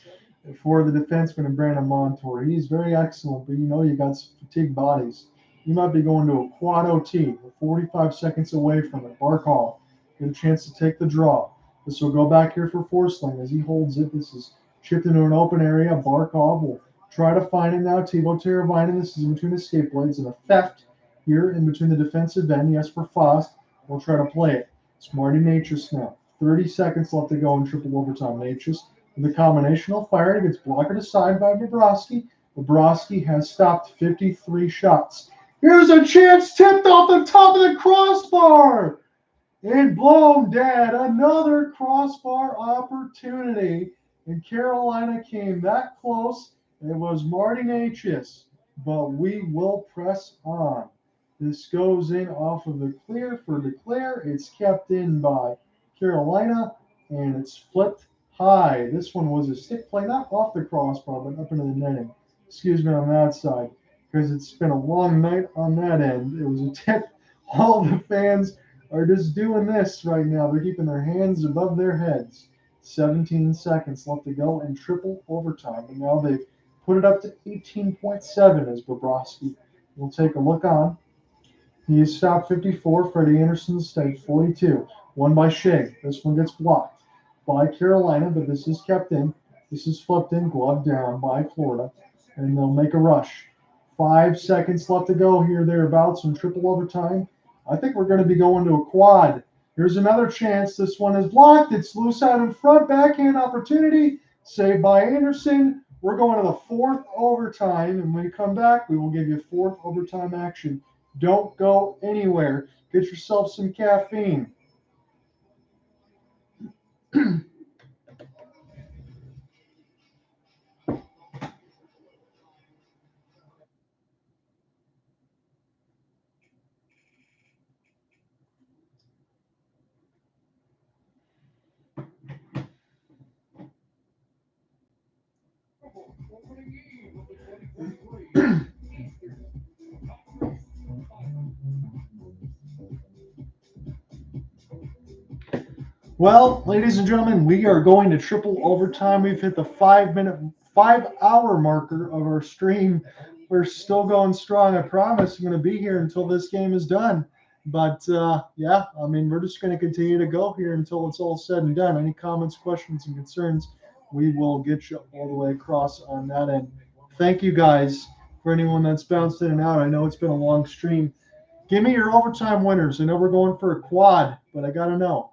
for the defenseman and Brandon Montour. He's very excellent, but you know you got some fatigued bodies. You might be going to a quad OT. We're 45 seconds away from it. Barkov get a chance to take the draw. This will go back here for Forsling as he holds it. This is chipped into an open area. Barkov will try to find it now. Tebow Teravainen. This is in between the skate blades and a theft here in between the defensive end. Yes, for Fost. We'll try to play it. It's Marty Natchez now. 30 seconds left to go in triple overtime. Natchez with a combinational fire. It gets blocked aside by Bobrovsky. Bobrovsky has stopped 53 shots. Here's a chance tipped off the top of the crossbar. And blown dead. Another crossbar opportunity. And Carolina came that close. It was Marty Natchez. But we will press on. This goes in off of the clear for Declare. It's kept in by Carolina. And it's flipped high. This one was a stick play, not off the crossbar, but up into the netting. Excuse me on that side. Because it's been a long night on that end. It was a tip. All the fans are just doing this right now. They're keeping their hands above their heads. 17 seconds left to go in triple overtime. And now they've put it up to 18.7 as Bobrovsky will take a look on. He has stopped 54. Freddie Anderson's stayed 42. One by Shea. This one gets blocked by Carolina, but this is kept in. This is flipped in, glove down by Florida. And they'll make a rush. 5 seconds left to go here, thereabouts in triple overtime. I think we're going to be going to a quad. Here's another chance. This one is blocked. It's loose out in front. Backhand opportunity. Saved by Anderson. We're going to the fourth overtime. And when we come back, we will give you fourth overtime action. Don't go anywhere. Get yourself some caffeine. Well, ladies and gentlemen, we are going to triple overtime. We've hit the 5-hour marker of our stream. We're still going strong. I promise I'm going to be here until this game is done. But, yeah, I mean, we're just going to continue to go here until it's all said and done. Any comments, questions, and concerns, we will get you all the way across on that end. Thank you, guys, for anyone that's bounced in and out. I know it's been a long stream. Give me your overtime winners. I know we're going for a quad, but I got to know.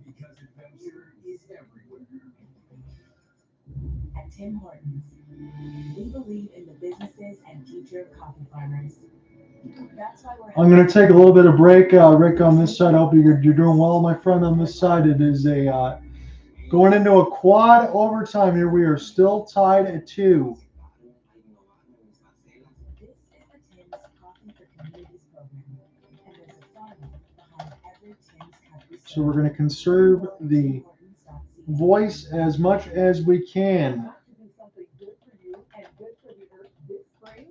Because adventure is everywhere. At Tim Hortons, we believe in the businesses and future of coffee farmers. That's why we're I'm going to take a little bit of break. Rick, on this side, I hope you're doing well, my friend. On this side, it is a going into a quad overtime here. We are still tied at 2. This is the Tim's Coffee for Communities program, and there's a thought behind every Tim's cup we So we're going to conserve the voice as much as we can. To do something good for you and good for the earth this spring,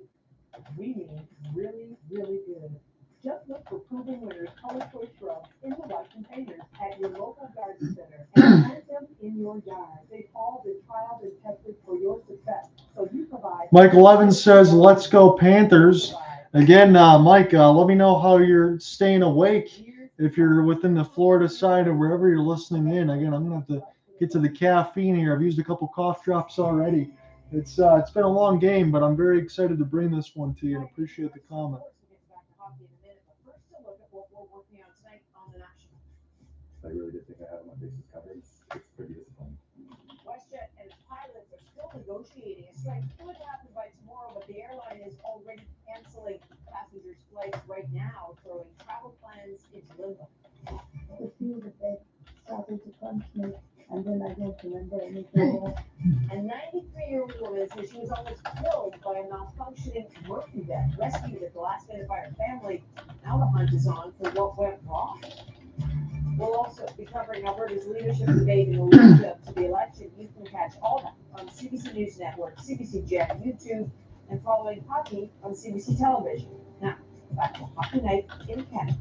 we mean really, really good. Just look for proven winners color choice shrubs in the white containers at your local garden center and plant them in your yard. They've all been trialed and tested for your success. So you provide. Michael Evans says, "Let's go Panthers." Again, Mike, let me know how you're staying awake if you're within the Florida side or wherever you're listening in. Again, I'm going to have to get to the caffeine here. I've used a couple cough drops already. It's been a long game, but I'm very excited to bring this one to you and appreciate the comment. I really did think I had my bases covered. It's pretty disappointing. WestJet and its pilots are still negotiating. A strike could happen by tomorrow, but the airline is already canceling passengers' flights right now, throwing travel plans into limbo. I feel the bed starting to punch me, and then I don't remember anything else. A 93-year-old woman says she was almost killed by a malfunctioning Murphy bed rescued at the last minute by her family. Now the hunt is on for what went wrong. We'll also be covering Alberta's leadership debate in the lead up to the election. You can catch all that on CBC News Network, CBC Jet, YouTube, and following hockey on CBC Television. Now, back to Hockey Night in Canada.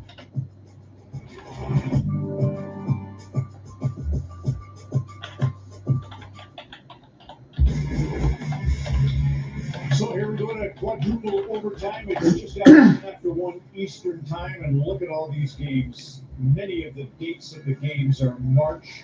So here we're doing a quadruple overtime. It's just after 1 Eastern time, and look at all these games. Many of the dates of the games are March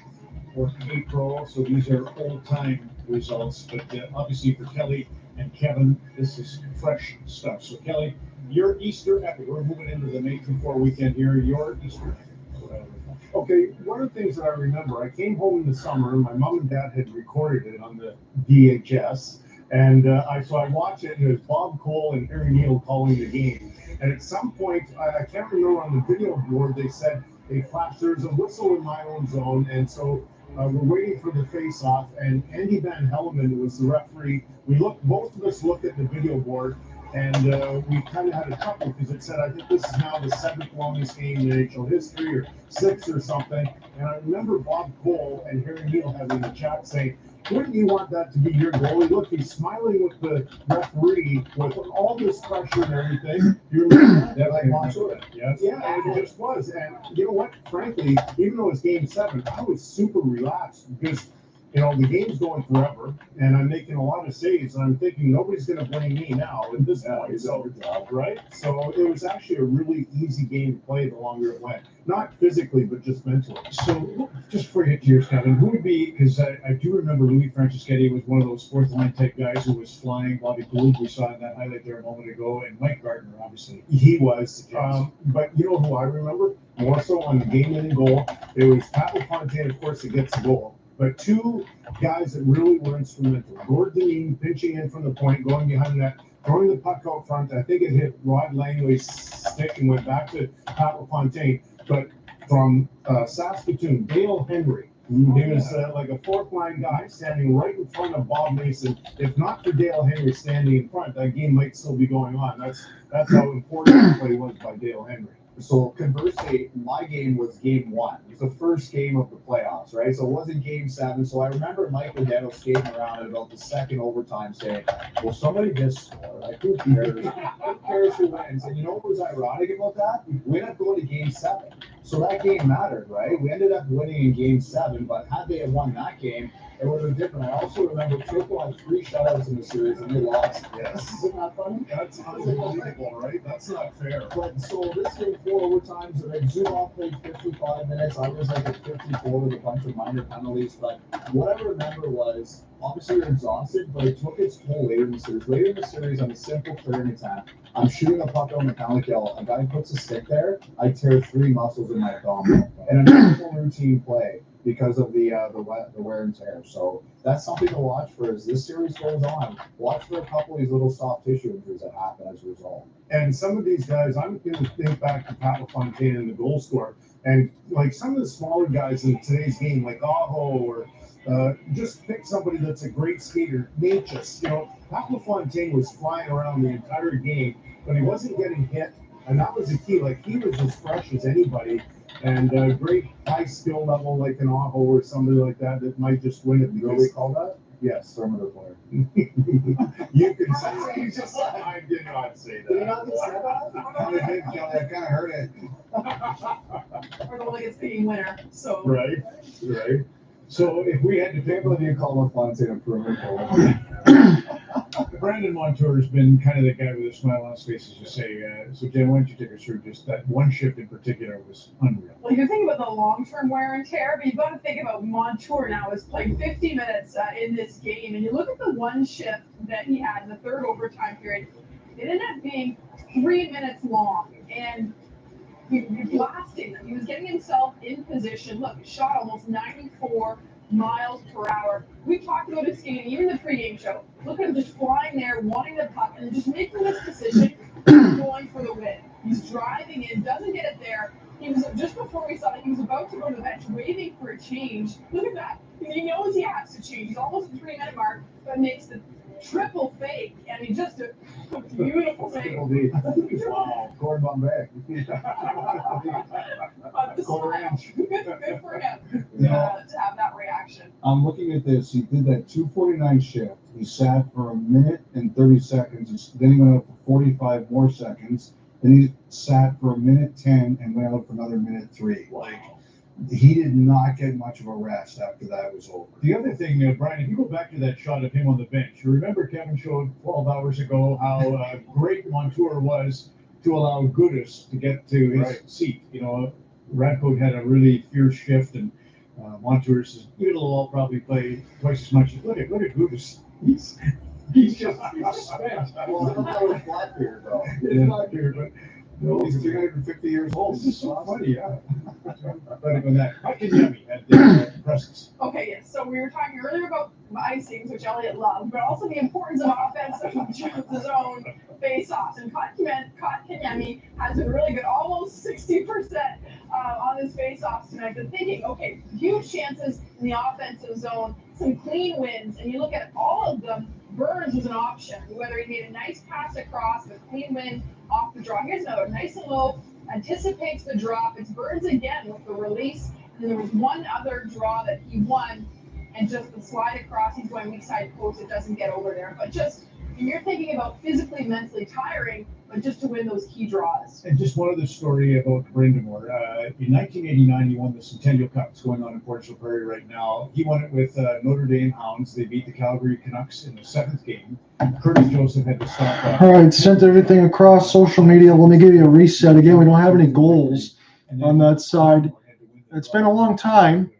or April, so these are old-time results. But obviously for Kelly and Kevin, this is fresh stuff. So Kelly, your Easter epic. We're moving into the May 4 weekend here. Your Easter epic. Okay, one of the things that I remember, I came home in the summer, and my mom and dad had recorded it on the VHS. And so I watched it, and it was Bob Cole and Harry Neal calling the game. And at some point, I can't remember, on the video board, they said they flashed, there's a whistle in my own zone. And so we're waiting for the face-off, and Andy Van Hellemond was the referee. Both of us looked at the video board, and we kind of had a chuckle because it said, I think this is now the 7th longest game in NHL history, or 6th or something. And I remember Bob Cole and Harry Neal having a chat saying, wouldn't you want that to be your goalie? Look, he's smiling with the referee with all this pressure and everything. You remember that? Like Montour. Yes. Yeah, it just was. And you know what? Frankly, even though it's game 7, I was super relaxed because, you know, the game's going forever, and I'm making a lot of saves, and I'm thinking nobody's going to blame me now at this point. So, right? So it was actually a really easy game to play the longer it went. Not physically, but just mentally. So just before you get to yours, Kevin, who would be, because I do remember Louis Franceschetti was one of those fourth line type guys who was flying. Bobby Gould, we saw in that highlight there a moment ago, and Mike Gardner, obviously. He was. But you know who I remember? More so on the game-winning goal. It was Pat LaFontaine, of course, that gets the goal. But two guys that really were instrumental. Gordon Dineen pinching in from the point, going behind the net, throwing the puck out front. I think it hit Rod Langley's stick and went back to Pat LaFontaine. But from Saskatoon, Dale Henry. He was like a fourth-line guy standing right in front of Bob Mason. If not for Dale Henry standing in front, that game might still be going on. That's how important the play was by Dale Henry. So conversely, my game was game 1. It was the first game of the playoffs, right? So it wasn't game 7. So I remember Mike Lodetto skating around at about the second overtime saying, well, somebody just scored. Like, who cares? Who cares who wins? And you know what was ironic about that? We ended up going to game 7. So that game mattered, right? We ended up winning in game 7, but had they have won that game, it would have been different. I also remember Triple had 3 shutouts in the series and they lost. Yes. Isn't that funny? That's unbelievable, right? That's not fair. But so this game 4 overtimes, and then Zubov played 55 minutes. I was like at 54 with a bunch of minor penalties. But what I remember was, obviously you're exhausted, but it took its toll later in the series. Later in the series, on a simple clearing attempt, I'm shooting a puck on the penalty kill. A guy puts a stick there. I tear 3 muscles in my thumb. And a normal routine play because of the wear and tear. So that's something to watch for as this series goes on. Watch for a couple of these little soft tissue injuries that happen as a result. And some of these guys, I'm going to think back to Pat LaFontaine and the goal scorer. And like some of the smaller guys in today's game, like Aho, or just pick somebody that's a great skater, Natchez. You know, Pat LaFontaine was flying around the entire game, but he wasn't getting hit. And that was the key. Like, he was as fresh as anybody. And great high skill level, like an Aho or somebody like that might just win it. You really call that? Yes, thermometer player. You can say that. I did not say that. Did you not say that? I kind of heard it. We're the one that gets the winner. So right. So if we had to pick, whether you call LaFontaine a perimeter. Brandon Montour has been kind of the guy with a smile on his face, as you say. So Jen, why don't you take us through just that one shift in particular was unreal. Well, you can think about the long-term wear and tear, but you've got to think about Montour now has played 50 minutes in this game, and you look at the one shift that he had in the third overtime period. It ended up being 3 minutes long, and he was blasting them. He was getting himself in position. Look, he shot almost 94 miles per hour. We talked about his skating, even the pregame show. Look at him just flying there, wanting the puck, and just making this decision, going for the win. He's driving in, doesn't get it there. He was, just before we saw it, he was about to go to the bench, waiting for a change. Look at that. He knows he has to change. He's almost at the 3-minute mark, but makes the triple fake. I mean, just a beautiful fake. Wow, Gordon Bombay. A the Cold Ranch. Good for him You know, to have that reaction. I'm looking at this. He did that 2:49 shift. He sat for a minute and 30 seconds. Then he went up for 45 more seconds. Then he sat for a minute 10 and went out for another minute 3. Like, he did not get much of a rest after that was over. The other thing, Brian, if you go back to that shot of him on the bench, you remember Kevin showed 12 hours ago how great Montour was to allow Gudis to get to his seat. You know, Radko had a really fierce shift, and Montour says, "It'll probably play twice as much." Look at Gudis. He's just spent. Well, I don't know his Blackbeard, though. It's not here, but No, he's 350 years old. this is so funny, yeah. Better than that. Akanyemi at the presence. Okay, yes. So we were talking earlier about icings, which Elliot loved, but also the importance of offensive zone face-offs. And Kotkaniemi has been really good, almost 60% on his face-offs tonight. But thinking, okay, huge chances in the offensive zone, some clean wins, and you look at all of them. Burns was an option, whether he made a nice pass across with a clean win off the draw. Here's another, nice and low, anticipates the drop. It's Burns again with the release. And then there was one other draw that he won, and just the slide across, he's going weak side post, it doesn't get over there. But just, you're thinking about physically, mentally tiring, but just to win those key draws. And just one other story about Brind'Amour. In 1989, he won the Centennial Cup. It's going on in Port Prairie right now. He won it with Notre Dame Hounds. They beat the Calgary Canucks in the 7th game. Curtis Joseph had to stop that. All right, sent everything across social media. Let me give you a reset. Again, we don't have any goals on that side. It's been a long time,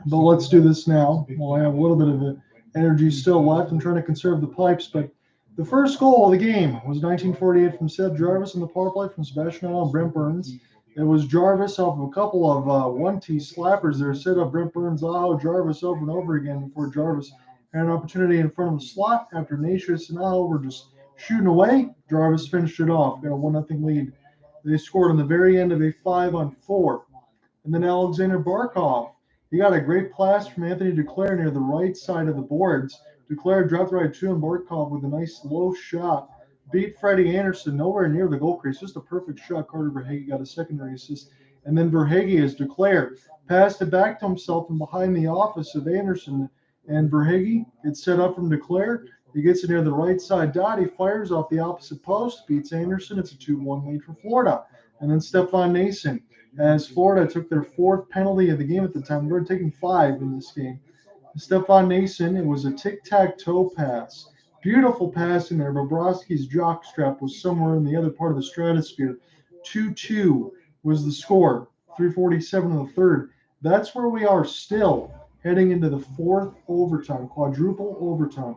but let's do this now. Well, I have a little bit of energy still left. I'm trying to conserve the pipes, but the first goal of the game was 1948 from Seth Jarvis on the power play from Sebastian and Brent Burns. It was Jarvis off of a couple of 1T slappers there, set up Brent Burns, Jarvis over and over again before Jarvis had an opportunity in front of the slot after Natius and were just shooting away. Jarvis finished it off, got a 1-0 lead. They scored on the very end of a 5-on-4. And then Alexander Barkov, he got a great pass from Anthony Duclair near the right side of the boards. Duclair dropped right to him. Barkov with a nice low shot. Beat Freddie Anderson nowhere near the goal crease. Just a perfect shot. Carter Verhaeghe got a secondary assist. And then Verhaeghe, as Duclair, passed it back to himself from behind the office of Anderson. And Verhaeghe gets set up from Duclair. He gets it near the right side dot. He fires off the opposite post. Beats Anderson. It's a 2-1 lead for Florida. And then Stefan Nason, as Florida took their 4th penalty of the game at the time. We're taking 5 in this game. Stefan Nason, it was a tic-tac-toe pass. Beautiful pass in there. Bobrovsky's jockstrap was somewhere in the other part of the stratosphere. 2-2 was the score. 3:47 in the third. That's where we are still heading into the 4th overtime, quadruple overtime.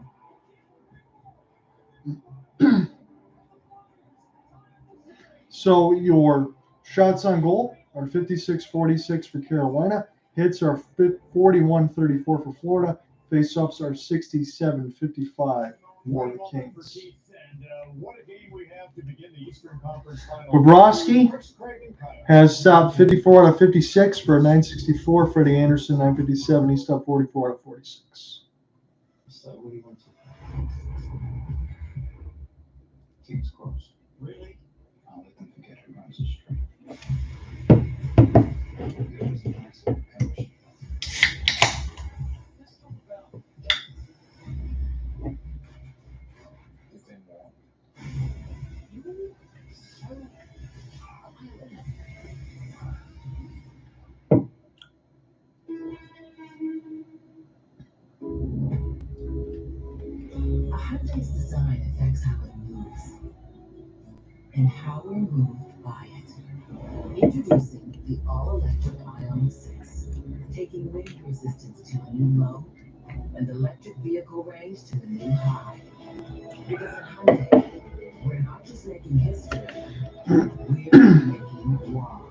So your shots on goal are 56-46 for Carolina. Hits are 41-34 for Florida. Face-offs are 67-55 for the Kings. What a game we have to begin the Eastern Conference Final. Bobrovsky has stopped 54 out of 56 for a 964. Freddie Anderson, 957. He stopped 44 out of 46. So what do you want to Kings close. Really? I'll let them forget who runs the street. It was a nice coach. A Hyundai's design affects how it moves and how we're moved by it. Introducing the all-electric Ion 6, taking wind resistance to a new low and electric vehicle range to a new high. Because at Hyundai, we're not just making history, we're making wow.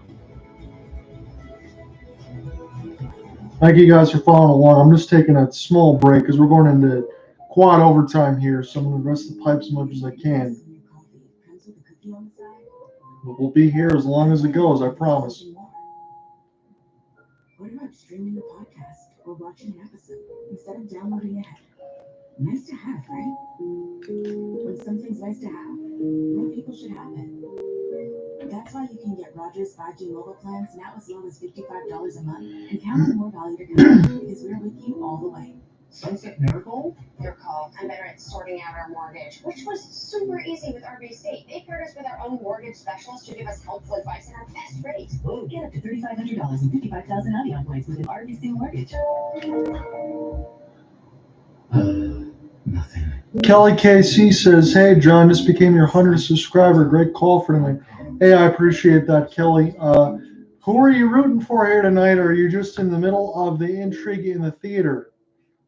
Thank you guys for following along. I'm just taking a small break because we're going into quad overtime here, so I'm going to rest the pipes as much as I can. But we'll be here as long as it goes, I promise. What about streaming a podcast or watching an episode instead of downloading it? Nice to have, right? When something's nice to have, more people should have it. That's why you can get Rogers 5G mobile plans now as low as $55 a month and count on more value to come because we're with you all the way. Sunset Miracle? Your call. I'm better at sorting out our mortgage, which was super easy with RBC. They paired us with our own mortgage specialist to give us helpful advice and our best rate. Get up to $3,500 and 55,000 Avion points with an RBC mortgage. Kelly KC says, "Hey, John, just became your 100th subscriber. Great call for tonight." Hey, I appreciate that, Kelly. Who are you rooting for here tonight? Or are you just in the middle of the intrigue in the theater?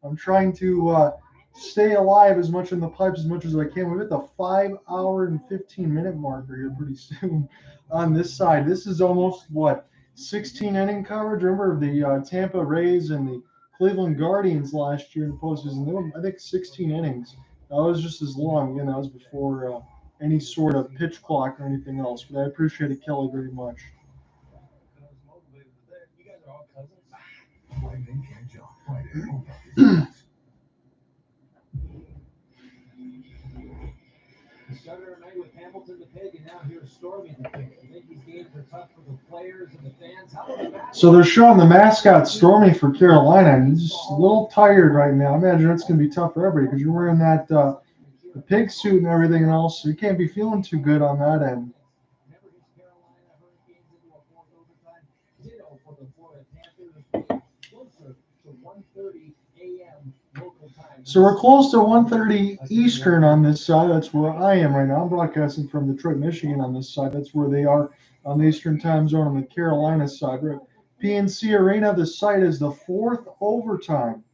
I'm trying to stay alive as much in the pipes as much as I can. We've hit the 5-hour and 15-minute marker here pretty soon on this side. This is almost, 16-inning coverage? Remember the Tampa Rays and the Cleveland Guardians last year in the postseason? They were, I think, 16 innings. That was just as long. Again, that was before any sort of pitch clock or anything else. But I appreciate it, Kelly, very much. We started our night with Hamilton the Pig, and now here's Stormy the Pig. I think these games are tough for the players and the fans. How about the mascot? So they're showing the mascot Stormy for Carolina, and he's just a little tired right now. I imagine it's going to be tough for everybody because you're wearing that the pig suit and everything else, so you can't be feeling too good on that end. Never his Carolina Hurricanes into a fourth overtime. 0 for the Florida Panthers. Closer to 1:30 a.m. local time. So we're close to 1:30 Eastern on this side. That's where I am right now. I'm broadcasting from Detroit, Michigan on this side. That's where they are on the Eastern time zone on the Carolina side. We're at PNC Arena. The site is the fourth overtime.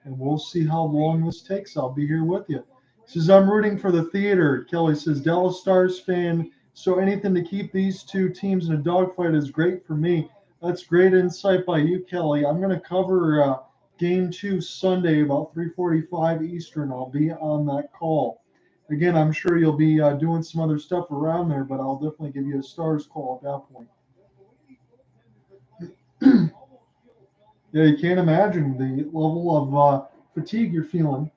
And we'll see how long this takes. I'll be here with you. Says, I'm rooting for the theater. Kelly says, Dallas Stars fan. So anything to keep these two teams in a dogfight is great for me. That's great insight by you, Kelly. I'm going to cover Game 2 Sunday about 3:45 Eastern. I'll be on that call. Again, I'm sure you'll be doing some other stuff around there, but I'll definitely give you a Stars call at that point. Yeah, you can't imagine the level of fatigue you're feeling.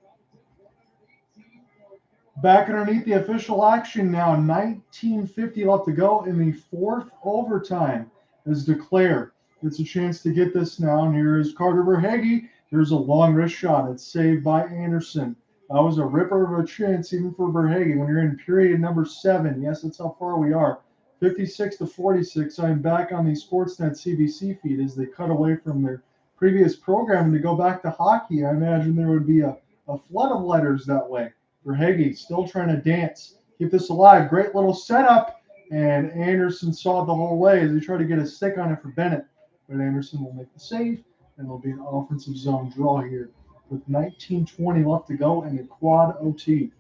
Back underneath the official action now, 19:50 left to go in the fourth overtime is declared. It's a chance to get this now, and here is Carter Verhaeghe. Here's a long wrist shot. It's saved by Anderson. That was a ripper of a chance even for Verhaeghe when you're in period number 7. Yes, that's how far we are. 56-46. I'm back on the Sportsnet CBC feed as they cut away from their previous programming to go back to hockey. I imagine there would be a flood of letters that way. Verhaeghe still trying to dance, keep this alive. Great little setup, and Anderson saw it the whole way as he tried to get a stick on it for Bennett. But Anderson will make the save, and there'll be an offensive zone draw here with 19:20 left to go in the quad OT.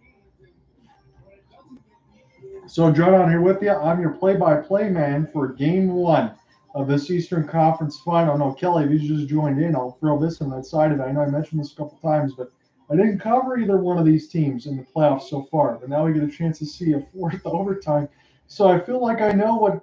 So, John, on here with you. I'm your play-by-play man for Game 1 of this Eastern Conference Final. No, Kelly, if you just joined in, I'll throw this on that side of it. I know I mentioned this a couple times, but I didn't cover either one of these teams in the playoffs so far. But now we get a chance to see a fourth overtime. So I feel like I know what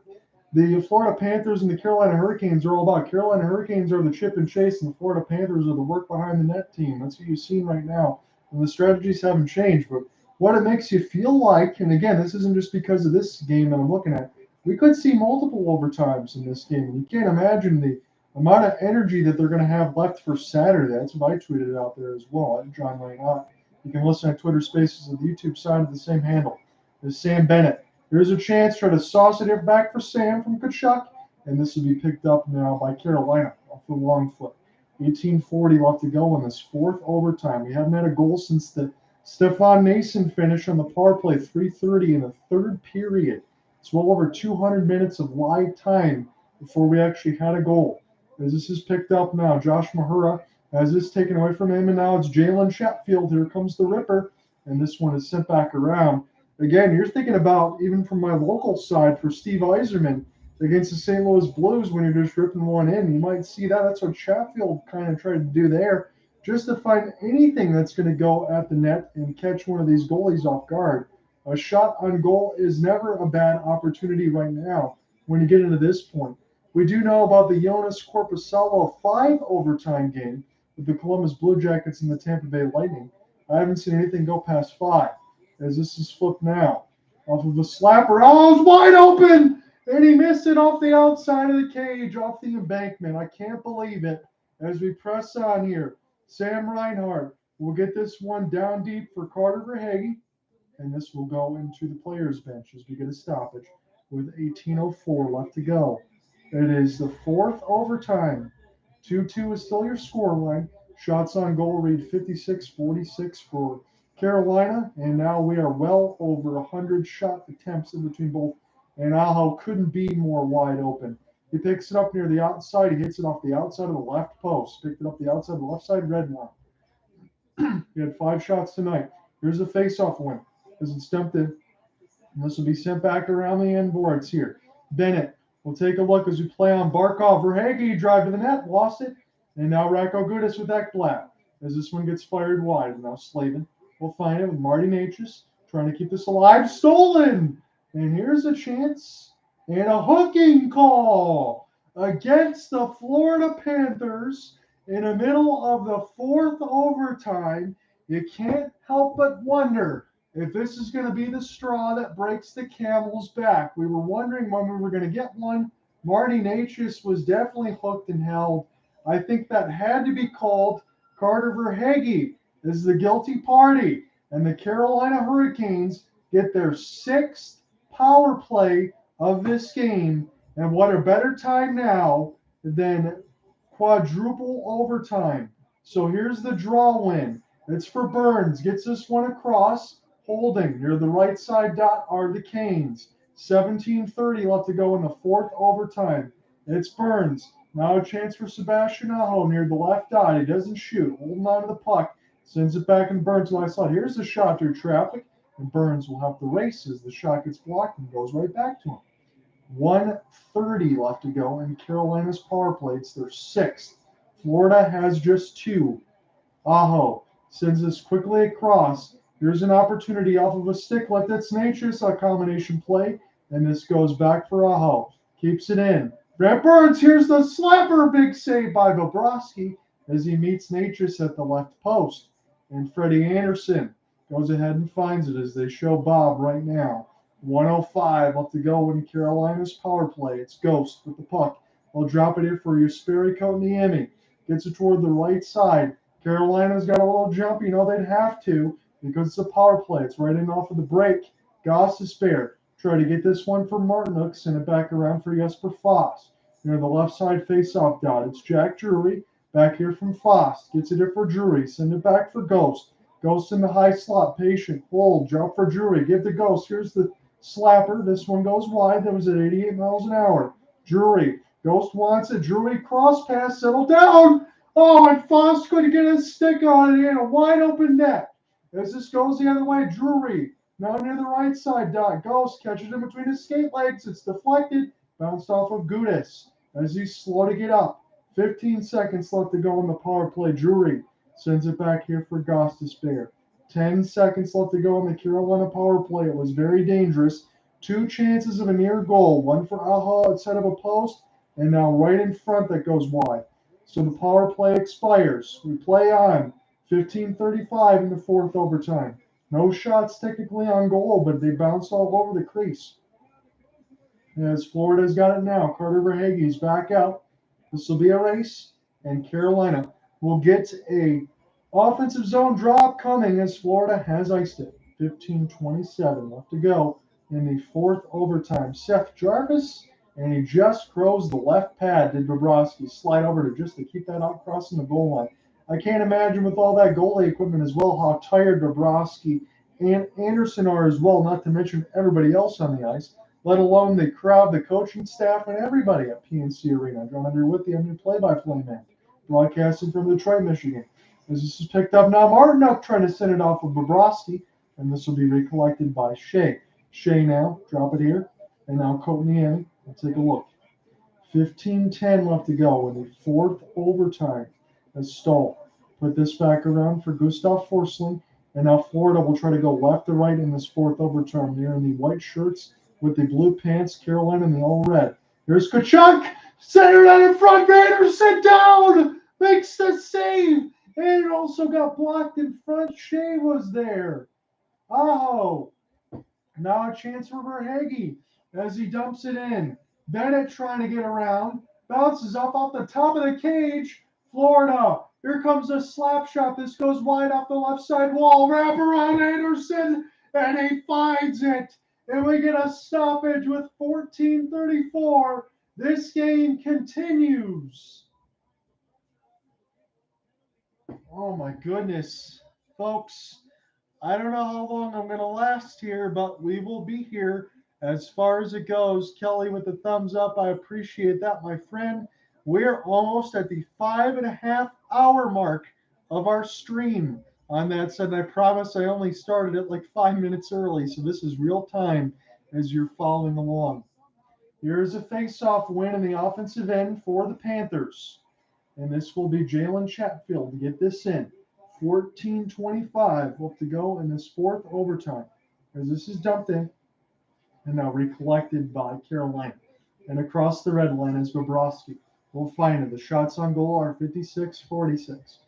the Florida Panthers and the Carolina Hurricanes are all about. Carolina Hurricanes are the chip and chase, and the Florida Panthers are the work behind the net team. That's what you've seen right now. And the strategies haven't changed. But what it makes you feel like, and again, this isn't just because of this game that I'm looking at, we could see multiple overtimes in this game. And you can't imagine the amount of energy that they're going to have left for Saturday. That's what I tweeted out there as well at John Lane Ott. You can listen at Twitter Spaces and the YouTube side of the same handle. There's Sam Bennett. There's a chance, try to sauce it back for Sam from Kachuk, and this will be picked up now by Carolina off the long foot. 18:40 left to go in this fourth overtime. We haven't had a goal since the Stefan Nason finish on the power play, 3:30 in the third period. It's well over 200 minutes of live time before we actually had a goal. As this is picked up now, Josh Mahura has this taken away from him, and now it's Jalen Chatfield. Here comes the Ripper, and this one is sent back around. Again, you're thinking about, even from my local side, for Steve Yzerman against the St. Louis Blues when you're just ripping one in. You might see that. That's what Chatfield kind of tried to do there, just to find anything that's going to go at the net and catch one of these goalies off guard. A shot on goal is never a bad opportunity right now when you get into this point. We do know about the Jonas Korpisalo 5 overtime game with the Columbus Blue Jackets and the Tampa Bay Lightning. I haven't seen anything go past 5. As this is flipped now. Off of a slapper. Oh, it's wide open! And he missed it off the outside of the cage, off the embankment. I can't believe it. As we press on here, Sam Reinhart will get this one down deep for Carter Verhaeghe. And this will go into the players' bench as we get a stoppage with 18:04 left to go. It is the fourth overtime. 2-2 is still your scoreline. Shots on goal read 56-46 for Carolina, and now we are well over 100 shot attempts in between both, and Aho couldn't be more wide open. He picks it up near the outside. He hits it off the outside of the left post. Picked it up the outside of the left side red line. He had 5 shots tonight. Here's a face-off win. As it's dumped in. And this will be sent back around the end boards here. Bennett will take a look as we play on Barkov. Verhaeghe drive to the net, lost it. And now Racco Gudis with Ekblad. As this one gets fired wide. And now Slavin will find it with Marty Natchez trying to keep this alive. Stolen! And here's a chance. And a hooking call against the Florida Panthers in the middle of the fourth overtime. You can't help but wonder if this is going to be the straw that breaks the camel's back. We were wondering when we were going to get one. Marty Natchez was definitely hooked and held. I think that had to be called. Carter Verhaeghe is the guilty party. And the Carolina Hurricanes get their 6th power play of this game. And what a better time now than quadruple overtime. So here's the draw win. It's for Burns. Gets this one across. Holding near the right side dot are the Canes. 17:30 left to go in the fourth overtime. It's Burns. Now a chance for Sebastian Aho near the left dot. He doesn't shoot. Holding on to the puck. Sends it back in Burns' left side. Here's the shot through traffic. And Burns will have to race as the shot gets blocked and goes right back to him. 1:30 left to go in Carolina's power play. It's their 6th. Florida has just 2. Aho sends this quickly across. Here's an opportunity off of a stick like that's Natchez, a combination play, and this goes back for Aho. Keeps it in. Brent Burns, here's the slapper, big save by Bobrovsky as he meets Natchez at the left post. And Freddie Anderson goes ahead and finds it as they show Bob right now. 1:05 left to go in Carolina's power play. It's Ghost with the puck. I'll drop it in for Jesperi Kotkaniemi. Gets it toward the right side. Carolina's got a little jump. You know they'd have to, because it's a power play. It's right in off of the break. Goss is spare. Try to get this one for Martinook. Send it back around for Jesper Foss. Near the left side face-off dot. It's Jack Drury. Back here from Foss. Gets it in for Drury. Send it back for Ghost. Ghost in the high slot. Patient. Hold. Drop for Drury. Give to Ghost. Here's the slapper. This one goes wide. That was at 88 miles an hour. Drury. Ghost wants it. Drury cross pass. Settle down. Oh, and Foss couldn't get his stick on it in a wide open net. As this goes the other way, Drury now near the right side dot. Ghost catches it between his skate legs. It's deflected. Bounced off of Gudis as he's slow to get up. 15 seconds left to go in the power play. Drury sends it back here for Goss to spare. 10 seconds left to go in the Carolina power play. It was very dangerous. 2 chances of a near goal. One for Aho outside of a post, and now right in front that goes wide. So the power play expires. We play on. 15:35 in the fourth overtime. No shots technically on goal, but they bounced all over the crease. As Florida's got it now. Carter Verhaeghe's back out. This will be a race, and Carolina will get a offensive zone drop coming as Florida has iced it. 15:27 left to go in the fourth overtime. Seth Jarvis, and he just crows the left pad. Did Bobrovsky slide over to keep that out crossing the goal line. I can't imagine with all that goalie equipment as well how tired Bobrovsky and Anderson are as well, not to mention everybody else on the ice, let alone the crowd, the coaching staff, and everybody at PNC Arena. John Under with you, I'm your play-by-play man, broadcasting from Detroit, Michigan. As this is picked up now, Martinook trying to send it off of Bobrovsky, and this will be recollected by Shea. Shea now, drop it here, and now Kotkaniemi. Let's take a look. 15:10 left to go in the fourth overtime. As Stoll put this back around for Gustav Forsling, and now Florida will try to go left to right in this fourth overtime. They're in the white shirts with the blue pants, Carolina in the all red. Here's Tkachuk, centered out in front, Vader sit down, makes the save, and it also got blocked in front. Shea was there. Oh, now a chance for Verhaeghe. as he dumps it in. Bennett trying to get around. Bounces up off the top of the cage. Florida. Here comes a slap shot. This goes wide off the left side wall. Wrap around Anderson. And he finds it. And we get a stoppage with 14:34. This game continues. Oh my goodness. Folks, I don't know how long I'm going to last here, but we will be here as far as it goes. Kelly with the thumbs up. I appreciate that, my friend. We're almost at the 5.5-hour mark of our stream. On that said, I promise I only started it like 5 minutes early, so this is real time as you're following along. Here's a face-off win in the offensive end for the Panthers. And this will be Jalen Chatfield to get this in. 14:25 left to go in this fourth overtime. As this is dumped in and now recollected by Carolina. And across the red line is Bobrovsky. We'll find it. The shots on goal are 56-46.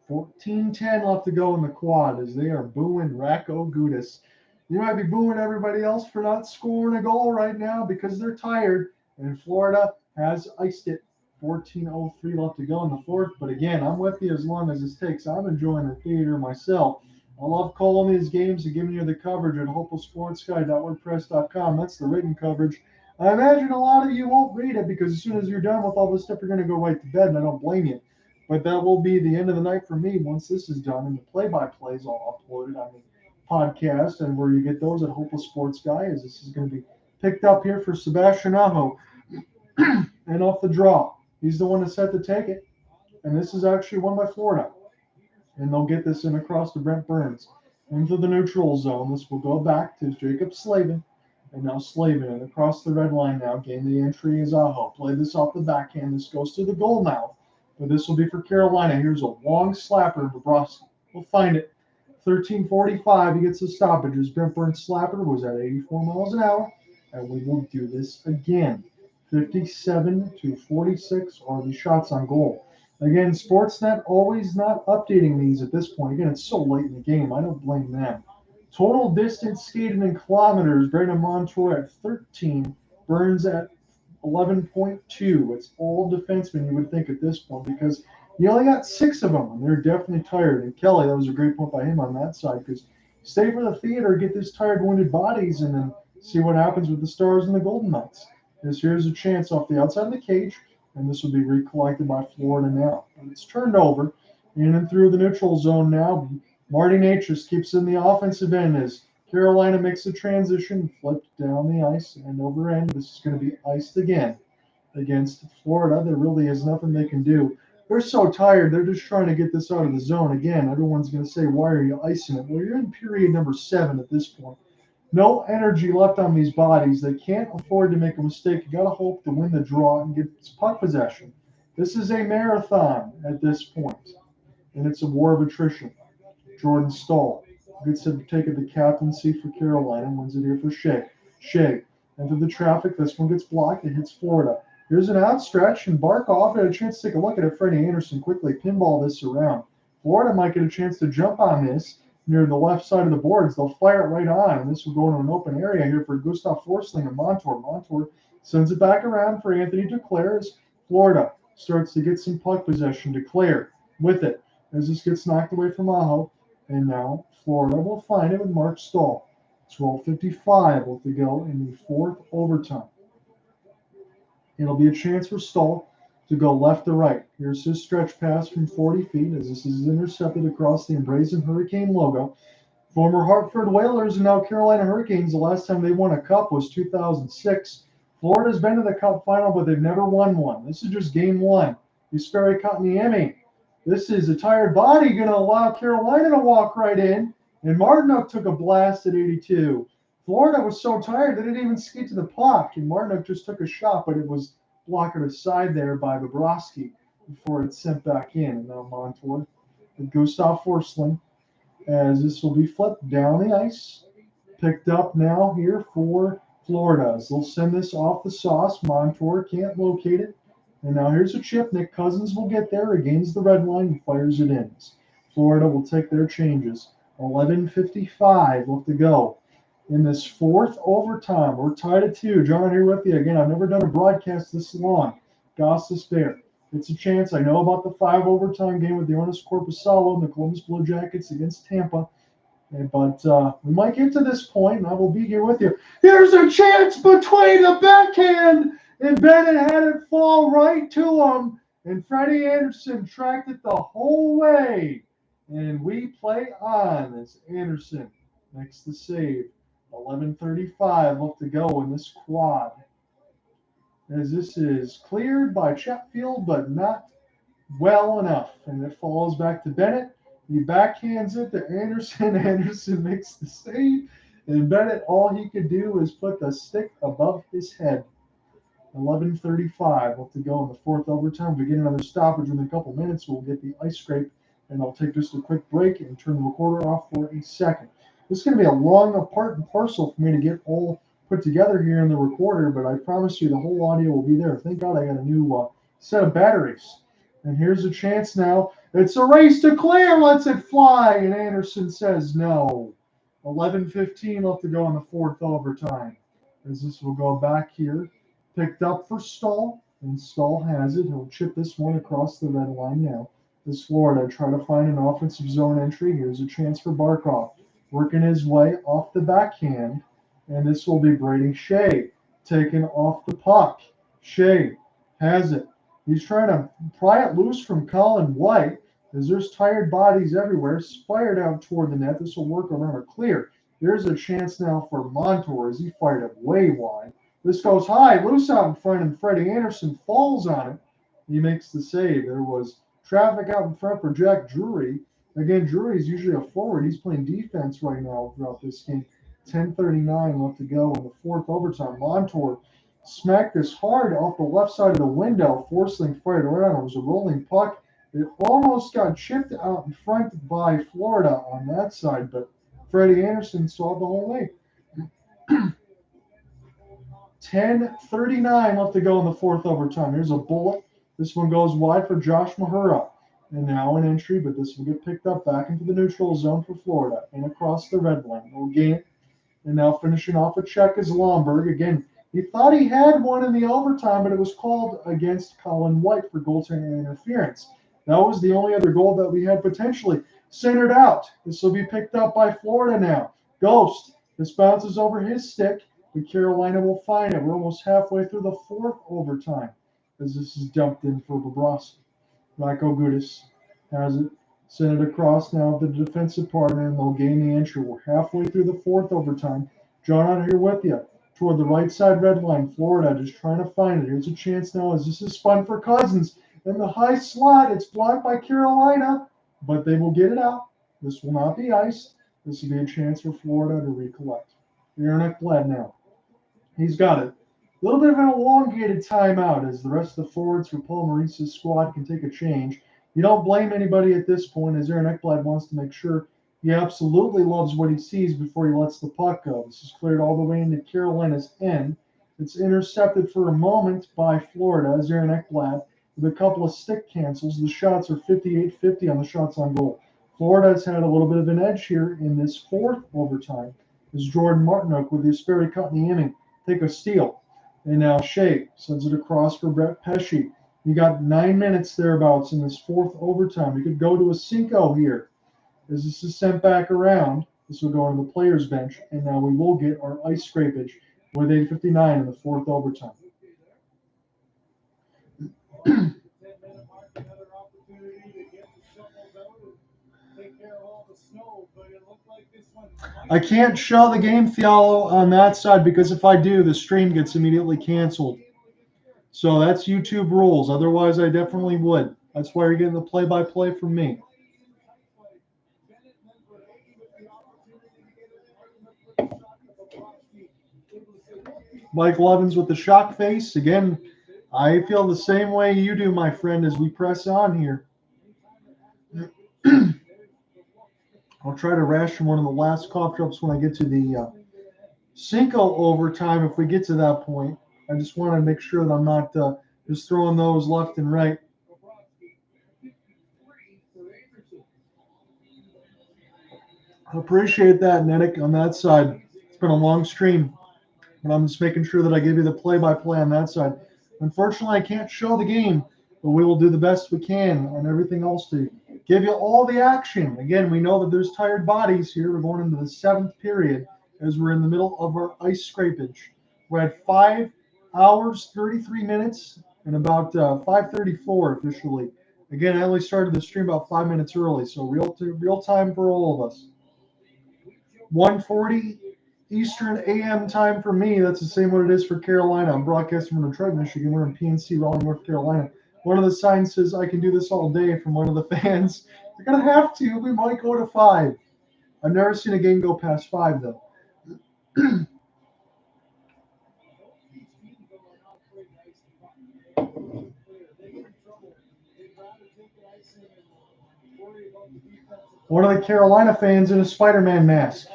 14:10 left to go in the quad as they are booing Racco Gudis. You might be booing everybody else for not scoring a goal right now because they're tired. And Florida has iced it. 14:03 left to go in the fourth. But again, I'm with you as long as this takes. I'm enjoying the theater myself. I love calling these games and giving you the coverage at hopelesssportsguy.wordpress.com. That's the written coverage. I imagine a lot of you won't read it because as soon as you're done with all this stuff, you're going to go right to bed, and I don't blame you. But that will be the end of the night for me once this is done. And the play-by-plays I'll upload it on the podcast, and where you get those at Hopeless Sports Guy, as this is going to be picked up here for Sebastian Aho. And off the draw. He's the one that set to take it. And this is actually won by Florida. And they'll get this in across to Brent Burns. Into the neutral zone. This will go back to Jacob Slavin. And now Slavin. And across the red line now. Gain the entry is Aho. Play this off the backhand. This goes to the goal mouth. But this will be for Carolina. Here's a long slapper. Bobrovsky. We'll find it. 13:45. He gets the stoppage. His Brent Burns slapper was at 84 miles an hour. And we will do this again. 57-46 are the shots on goal. Again, Sportsnet always not updating these at this point. Again, it's so late in the game. I don't blame them. Total distance skated in kilometers. Brind'Amour at 13. Burns at 11.2. It's all defensemen, you would think, at this point, because you only got 6 of them, and they're definitely tired. And Kelly, that was a great point by him on that side, because stay for the theater, get these tired, wounded bodies, and then see what happens with the Stars and the Golden Knights. Here's a chance off the outside of the cage, and this will be recollected by Florida now. And it's turned over in and through the neutral zone now. Marty Natras keeps in the offensive end as Carolina makes the transition, flipped down the ice and over end. This is going to be iced again against Florida. There really is nothing they can do. They're so tired. They're just trying to get this out of the zone. Again, everyone's going to say, why are you icing it? Well, you're in period number 7 at this point. No energy left on these bodies. They can't afford to make a mistake. You got to hope to win the draw and get puck possession. This is a marathon at this point, and it's a war of attrition. Jordan Stahl gets to take the captaincy for Carolina, wins it here for Shea. Shea into the traffic. This one gets blocked. It hits Florida. Here's an outstretch, and Barkov had a chance to take a look at it. Freddie Anderson quickly pinball this around. Florida might get a chance to jump on this near the left side of the boards. They'll fire it right on, and this will go into an open area here for Gustav Forsling and Montour. Montour sends it back around for Anthony Duclair as Florida starts to get some puck possession. Duclair with it as this gets knocked away from Aho, and now Florida will find it with Mark Stahl. 12:55 left to go in the fourth overtime. It'll be a chance for Stahl to go left to right. Here's his stretch pass from 40 feet as this is intercepted across the emblazoned Hurricane logo. Former Hartford Whalers and now Carolina Hurricanes, the last time they won a cup was 2006. Florida's been to the cup final, but they've never won one. This is just game 1. Jesperi Kotkaniemi. This is a tired body going to allow Carolina to walk right in. And Martinook took a blast at 82. Florida was so tired they didn't even skate to the puck. And Martinook just took a shot, but it was blocked aside there by Bobrovsky before it's sent back in. And now Montour with Gustav Forsling as this will be flipped down the ice. Picked up now here for Florida. As they'll send this off the sauce. Montour can't locate it. And now here's a chip. Nick Cousins will get there, regains the red line, and fires it in. Florida will take their changes. 11:55 left to go in this fourth overtime. We're tied at 2. John here with you again. I've never done a broadcast this long. Goss to spare. It's a chance. I know about the 5 overtime game with the Jonas Corpusalo and the Columbus Blue Jackets against Tampa. But we might get to this point, and I will be here with you. Here's a chance between the backhand, and Bennett had it fall right to him, and Freddie Anderson tracked it the whole way. And we play on as Anderson makes the save. 11:35 left to go in this quad. As this is cleared by Chatfield, but not well enough. And it falls back to Bennett. He backhands it to Anderson. Anderson makes the save. And Bennett, all he could do was put the stick above his head. 11:35 left to go in the fourth overtime. We get another stoppage in a couple minutes. We'll get the ice scrape. And I'll take just a quick break and turn the recorder off for a second. This is going to be a long part and parcel for me to get all put together here in the recorder, but I promise you the whole audio will be there. Thank God I got a new set of batteries. And here's a chance now. It's a race to clear. Lets it fly. And Anderson says no. 11:15 left to go in the fourth overtime. As this will go back here. Picked up for Stahl. And Stahl has it. He'll chip this one across the red line now. This Florida try to find an offensive zone entry. Here's a chance for Barkov. Working his way off the backhand. And this will be Brady Shea taken off the puck. Shea has it. He's trying to pry it loose from Colin White as there's tired bodies everywhere. Fired out toward the net. This will work around a clear. There's a chance now for Montour as he fired it way wide. This goes high, loose out in front, and Freddie Anderson falls on it. He makes the save. There was traffic out in front for Jack Drury. Again, Drury is usually a forward. He's playing defense right now throughout this game. 10:39 left to go in the fourth overtime. Montour smacked this hard off the left side of the window. Forsling fired around. It was a rolling puck. It almost got chipped out in front by Florida on that side, but Freddie Anderson saw the whole way. 10:39 left to go in the fourth overtime. Here's a bullet. This one goes wide for Josh Mahura. And now an entry, but this will get picked up back into the neutral zone for Florida and across the red line. We'll gain it. And now finishing off a check is Lomberg. Again, he thought he had one in the overtime, but it was called against Colin White for goaltending interference. That was the only other goal that we had potentially. Centered out. This will be picked up by Florida now. Ghost. This bounces over his stick, but Carolina will find it. We're almost halfway through the fourth overtime as this is dumped in for Bobrovsky. Rocco Gudis has it. Sent it across now the defensive partner, and they'll gain the entry. We're halfway through the fourth overtime. John out here with you. Toward the right side red line. Florida just trying to find it. Here's a chance now as this is spun for Cousins. In the high slot, it's blocked by Carolina, but they will get it out. This will not be iced. This will be a chance for Florida to recollect. Aaron Ekblad now. He's got it. A little bit of an elongated timeout as the rest of the forwards for Paul Maurice's squad can take a change. You don't blame anybody at this point as Aaron Ekblad wants to make sure he absolutely loves what he sees before he lets the puck go. This is cleared all the way into Carolina's end. It's intercepted for a moment by Florida as Aaron Ekblad with a couple of stick cancels. The shots are 58-50 on the shots on goal. Florida has had a little bit of an edge here in this fourth overtime as Jordan Martinook with the Asperi Kotniemi take a steal. And now Shea sends it across for Brett Pesce. You got 9 minutes thereabouts in this fourth overtime. We could go to a Cinco here. As this is sent back around, this will go on the players' bench, and now we will get our ice scrapage with 8:59 in the fourth overtime. I can't show the game, Fialo, on that side because if I do, the stream gets immediately canceled. So that's YouTube rules. Otherwise, I definitely would. That's why you're getting the play-by-play from me. Mike Levins with the shock face. Again, I feel the same way you do, my friend, as we press on here. I'll try to ration one of the last cough drops when I get to the Cinco overtime if we get to that point. I just want to make sure that I'm not just throwing those left and right. I appreciate that, Nedick, on that side. It's been a long stream, but I'm just making sure that I give you the play-by-play on that side. Unfortunately, I can't show the game, but we will do the best we can on everything else to give you all the action. Again, we know that there's tired bodies here. We're going into the 7th period as we're in the middle of our ice scrapage. We're at 5 hours, 33 minutes, and about 5:34 officially. Again, I only started the stream about 5 minutes early, so real time for all of us. 1:40 Eastern AM time for me. That's the same what it is for Carolina. I'm broadcasting from Detroit, Michigan. We're in PNC, Raleigh, North Carolina. One of the signs says I can do this all day from one of the fans. You're going to have to. We might go to 5. I've never seen a game go past 5, though. One of the Carolina fans in a Spider-Man mask.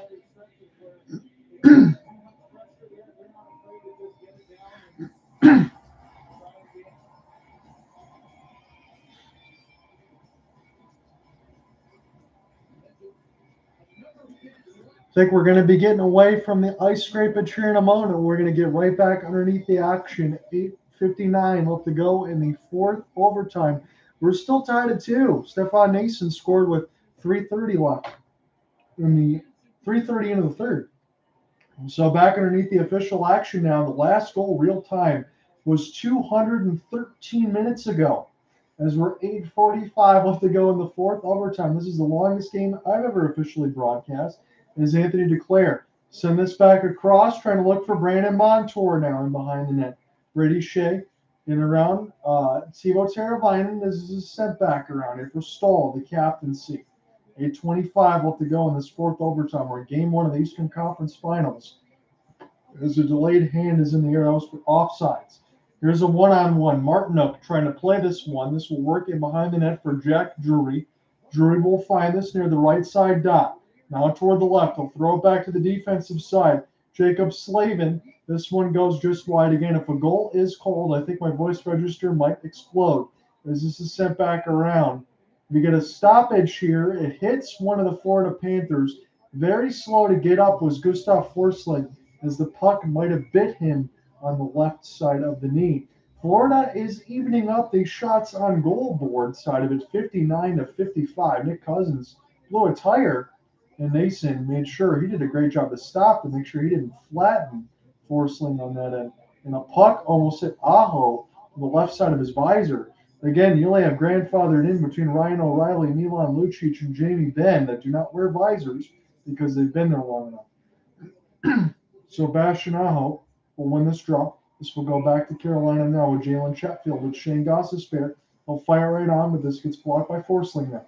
I think we're going to be getting away from the ice scrapage here in a moment. We're going to get right back underneath the action. 8:59 left to go in the 4th overtime. We're still tied at 2. Stefan Nason scored with 3:30 left in the 3:30 into the 3rd. So back underneath the official action now. The last goal, real time, was 213 minutes ago. As we're 8:45 left to go in the 4th overtime. This is the longest game I've ever officially broadcast. Is Anthony Duclair. Send this back across, trying to look for Brandon Montour now in behind the net. Brady Shea in around. Teuvo Teravainen is sent back around here for Stahl, the captaincy. 8:25 left to go in this 4th overtime. We're in game 1 of the Eastern Conference Finals. As a delayed hand is in the air, that was for offsides. Here's a one-on-one. Martinook trying to play this one. This will work in behind the net for Jack Drury. Drury will find this near the right side dot. Now toward the left. He'll throw it back to the defensive side. Jacob Slavin. This one goes just wide again. If a goal is called, I think my voice register might explode as this is sent back around. We get a stoppage here. It hits one of the Florida Panthers. Very slow to get up was Gustav Forsling as the puck might have bit him on the left side of the knee. Florida is evening up the shots on goal board side of it, 59-55. Nick Cousins blew a tire. And Nason made sure he did a great job to stop to make sure he didn't flatten Forsling on that end. And a puck almost hit Aho on the left side of his visor. Again, you only have grandfathered in between Ryan O'Reilly, Milan Lucic, and Jamie Benn that do not wear visors because they've been there long enough. So Bastian Aho will win this draw. This will go back to Carolina now with Jalen Chatfield. With Shane Goss is spare. He'll fire right on, but this gets blocked by Forsling now.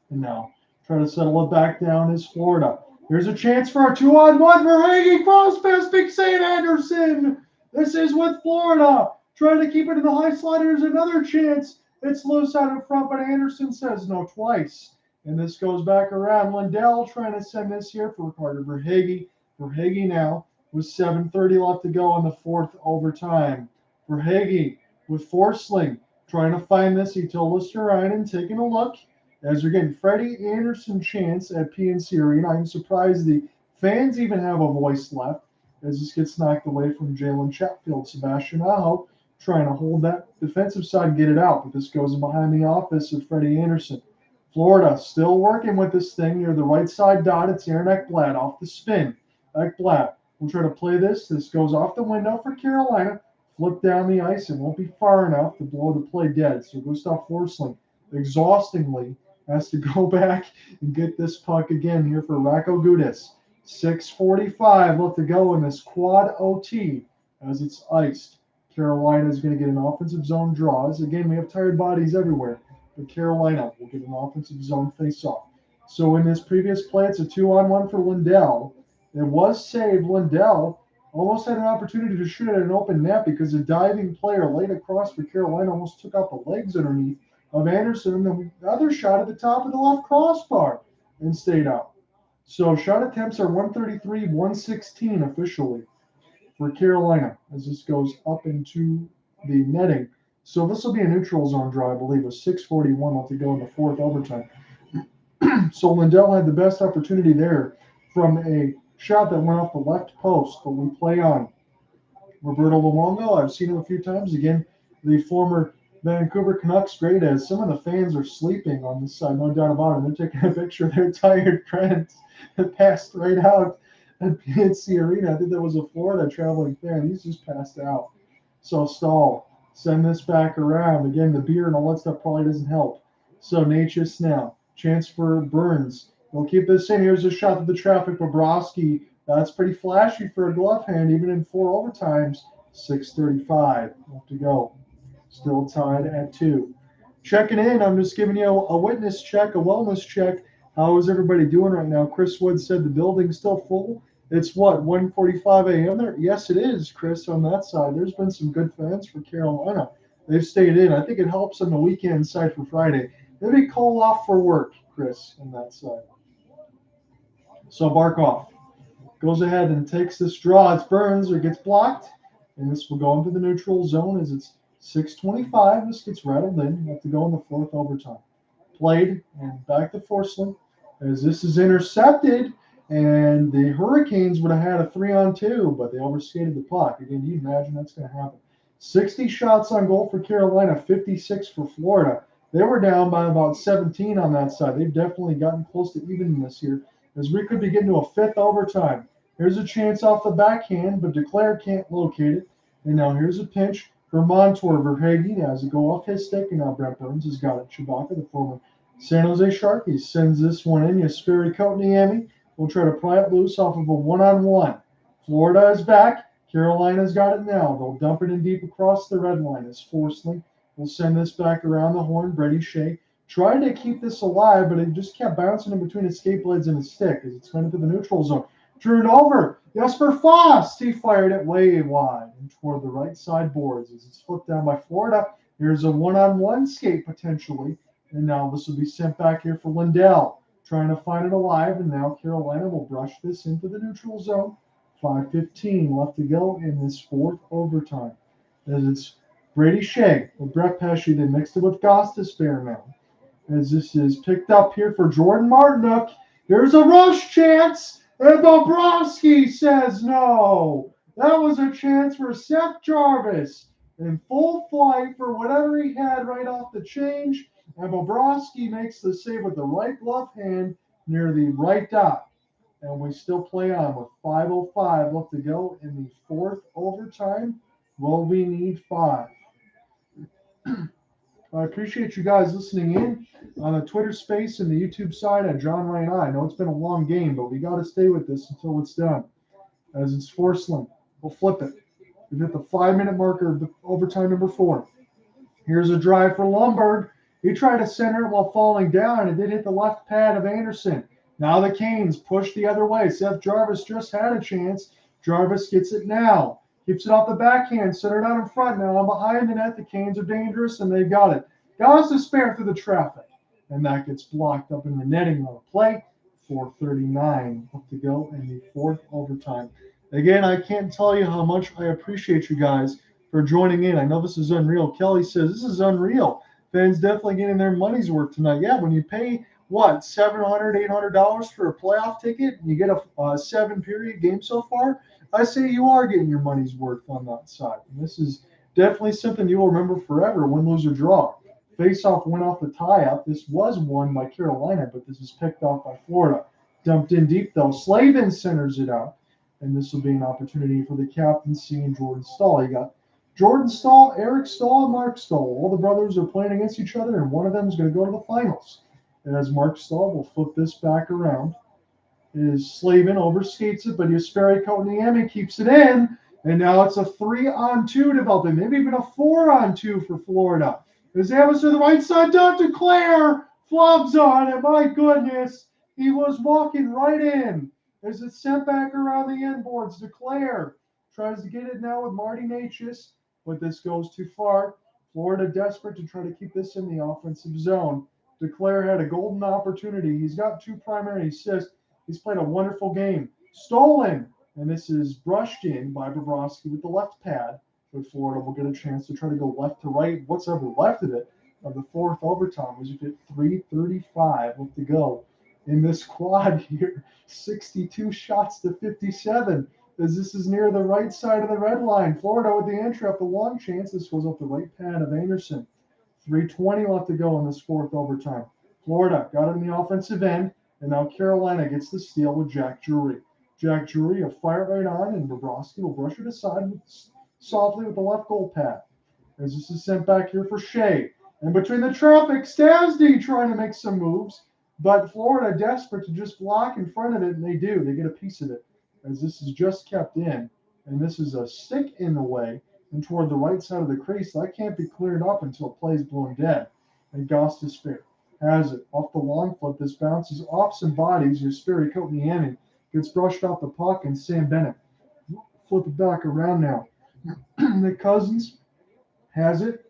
And now try to settle it back down is Florida. Here's a chance for a 2-on-1 for hanging cross pass, Big St. Anderson. This is with Florida. Trying to keep it in the high slot. Here's another chance. It's loose out in front, but Anderson says no twice. And this goes back around. Lindell trying to send this here for Carter Verhaeghe. Verhaeghe now with 7:30 left to go in the 4th overtime. Verhaeghe with Forsling trying to find this. He told Listerainen taking a look. As you're getting Freddie Anderson chance at PNC Arena. I'm surprised the fans even have a voice left as this gets knocked away from Jalen Chatfield. Sebastian Aho trying to hold that defensive side and get it out, but this goes in behind the office of Freddie Anderson. Florida still working with this thing near the right side dot. It's Aaron Ekblad off the spin. Ekblad will try to play this. This goes off the window for Carolina. Flip down the ice and won't be far enough to blow the play dead. So Gustav Forsling exhaustingly has to go back and get this puck again here for Racco Gudis. 6:45 left to go in this quad OT as it's iced. Carolina is going to get an offensive zone draws. Again, we have tired bodies everywhere, but Carolina will get an offensive zone face-off. So in this previous play, it's a 2-on-1 for Lindell. It was saved. Lindell almost had an opportunity to shoot at an open net because a diving player laid across for Carolina almost took out the legs underneath of Anderson, and then the other shot at the top of the left crossbar and stayed out. So shot attempts are 133, 116 officially for Carolina as this goes up into the netting. So this will be a neutral zone draw, I believe, with 6:41 left to go in the 4th overtime. So Lindell had the best opportunity there from a shot that went off the left post, but we play on. Roberto Luongo, I've seen him a few times. Again, the former Vancouver Canucks great, as some of the fans are sleeping on this side, no doubt about it. They're taking a picture of their tired friends that passed right out at PNC Arena. I think there was a Florida traveling fan. He's just passed out. So Stahl, send this back around. Again, the beer and all that stuff probably doesn't help. So Natchez now. Chance for Burns. We'll keep this in. Here's a shot at the traffic. Bobrovsky. That's pretty flashy for a glove hand, even in 4 overtimes. 6:35 left to go. Still tied at 2. Checking in. I'm just giving you a witness check, a wellness check. How is everybody doing right now? Chris Wood said the building's still full. It's what, 1:45 a.m. there? Yes, it is, Chris, on that side. There's been some good fans for Carolina. They've stayed in. I think it helps on the weekend side for Friday. Maybe call off for work, Chris, on that side. So Barkov goes ahead and takes this draw. It's Burns, or gets blocked. And this will go into the neutral zone as it's 6:25. This gets rattled in. You have to go in the 4th overtime. Played and back to Forsling as this is intercepted. And the Hurricanes would have had a 3-on-2, but they overskated the puck. Again, do you imagine that's going to happen? 60 shots on goal for Carolina, 56 for Florida. They were down by about 17 on that side. They've definitely gotten close to even this year, as we could be getting to a 5th overtime. Here's a chance off the backhand, but Duclair can't locate it. And now here's a pinch for Montour. Verhaeghe has it go off his stick, and now Brent Burns has got it. Chewbacca, the former San Jose Sharkies, sends this one in. Jesperi Kotkaniemi will try to pry it loose off of a 1-on-1. Florida is back. Carolina's got it now. They'll dump it in deep across the red line as Forsling will send this back around the horn. Brady Shea tried to keep this alive, but it just kept bouncing in between his skate blades and his stick as it's going into the neutral zone. Drew it over. Jesper Fast. He fired it way wide and toward the right side boards as it's flipped down by Florida. Here's a 1-on-1 skate potentially. And now this will be sent back here for Lindell, trying to find it alive. And now Carolina will brush this into the neutral zone. 5:15 left to go in this 4th overtime. As it's Brady Shea with Brett Pesce. They mixed it with Gostisbehere now. As this is picked up here for Jordan Martinook. Here's a rush chance. And Bobrovsky says no. That was a chance for Seth Jarvis in full flight for whatever he had right off the change. And Bobrovsky makes the save with the right glove hand near the right dot. And we still play on with 5:05 left to go in the 4th overtime. Will we need 5? I appreciate you guys listening in on the Twitter space and the YouTube side at John Ryan. I know it's been a long game, but we got to stay with this until it's done. As it's Forsling, we'll flip it. We've hit the 5-minute marker of overtime number 4. Here's a drive for Lombard. He tried to center it while falling down, and it did hit the left pad of Anderson. Now the Canes push the other way. Seth Jarvis just had a chance. Jarvis gets it now. Keeps it off the backhand, centered out in front. Now I'm behind the net. The Canes are dangerous, and they've got it. Gostisbehere through the traffic. And that gets blocked up in the netting on the play. 4:39 left to go in the 4th overtime. Again, I can't tell you how much I appreciate you guys for joining in. I know this is unreal. Kelly says, this is unreal. Fans definitely getting their money's worth tonight. Yeah, when you pay, what, $700, $800 for a playoff ticket, and you get a 7-period game so far, I say you are getting your money's worth on that side. And this is definitely something you will remember forever, win, lose, or draw. Face-off went off the tie-up. This was won by Carolina, but this is picked off by Florida. Dumped in deep, though. Slavin centers it out. And this will be an opportunity for the captaincy and Jordan Stahl. You got Jordan Stahl, Eric Stahl, and Mark Stahl. All the brothers are playing against each other, and one of them is going to go to the finals. And as Mark Stahl will flip this back around, is Slavin overskates it, but Jesperi Kotkaniemi keeps it in. And now it's a 3-on-2 developing, maybe even a 4-on-2 for Florida. As Amos to the right side, Dr. Claire flubs on it. My goodness, he was walking right in. As it's sent back around the end boards. Duclair tries to get it now with Marty Natchez, but this goes too far. Florida desperate to try to keep this in the offensive zone. Duclair had a golden opportunity. He's got 2 primary assists. He's played a wonderful game. Stolen, and this is brushed in by Bobrovsky with the left pad. But Florida will get a chance to try to go left to right, what's ever left of it, of the 4th overtime, as you get 3:35 left to go in this quad here. 62 shots to 57, as this is near the right side of the red line. Florida with the entry up the long chance. This goes up the right pad of Anderson. 3:20 left to go in this fourth overtime. Florida got it in the offensive end, and now Carolina gets the steal with Jack Drury. Jack Drury will fire right on, and Bobrovsky will brush it aside softly with the left goal pad. As this is sent back here for Shea. And between the traffic, Stasny trying to make some moves, but Florida desperate to just block in front of it, and they do. They get a piece of it, as this is just kept in, and this is a stick in the way and toward the right side of the crease. That can't be cleared up until play is blown dead. And Gostisbehere has it off the long flip. This bounces off some bodies. Jesperi Kotkaniemi gets brushed off the puck, and Sam Bennett flip it back around now. Nick Cousins has it,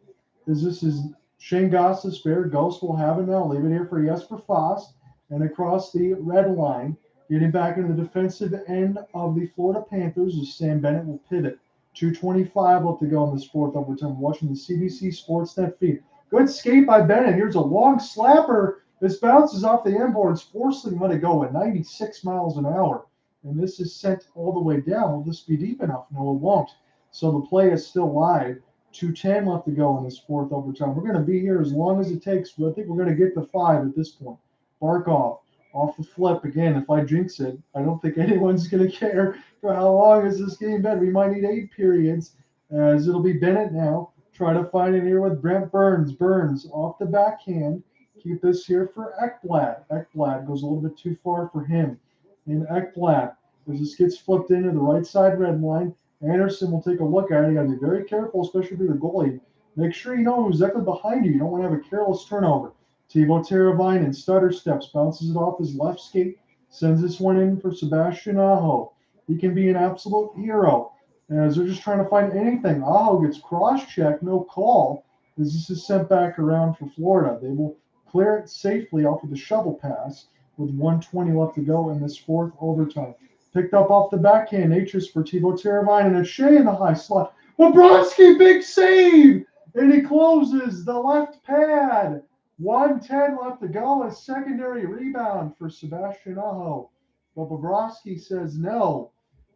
as this is Shane Gostisbehere. Ghost will have it now. Leave it here for Jesper Fast, and across the red line, getting back into the defensive end of the Florida Panthers, as Sam Bennett will pivot. 2:25 left to go in this fourth overtime. Watching the CBC Sportsnet feed. Good skate by Bennett. Here's a long slapper. This bounces off the end boards, forcing let it go at 96 miles an hour. And this is sent all the way down. Will this be deep enough? No, it won't. So the play is still live. 2:10 left to go in this fourth overtime. We're going to be here as long as it takes, but I think we're going to get to 5 at this point. Barkov off the flip. Again, if I jinx it, I don't think anyone's going to care for how long has this game been. We might need 8 periods, as it'll be Bennett now. Try to find it here with Brent Burns. Burns off the backhand. Keep this here for Ekblad. Ekblad goes a little bit too far for him. And Ekblad, as this gets flipped into the right side red line, Anderson will take a look at it. You got to be very careful, especially if you're the goalie. Make sure you know who's exactly behind you. You don't want to have a careless turnover. Thibaut Teravainen stutter steps, bounces it off his left skate, sends this one in for Sebastian Aho. He can be an absolute hero. As they're just trying to find anything. Aho gets cross-checked, no call, as this is sent back around for Florida. They will clear it safely off of the shovel pass with 1:20 left to go in this fourth overtime. Picked up off the backhand, Natchez for Thibaut Teravainen, and Shea in the high slot. Bobrovsky, big save! And he closes the left pad. 1:10 left to go. A secondary rebound for Sebastian Aho. But Bobrovsky says no.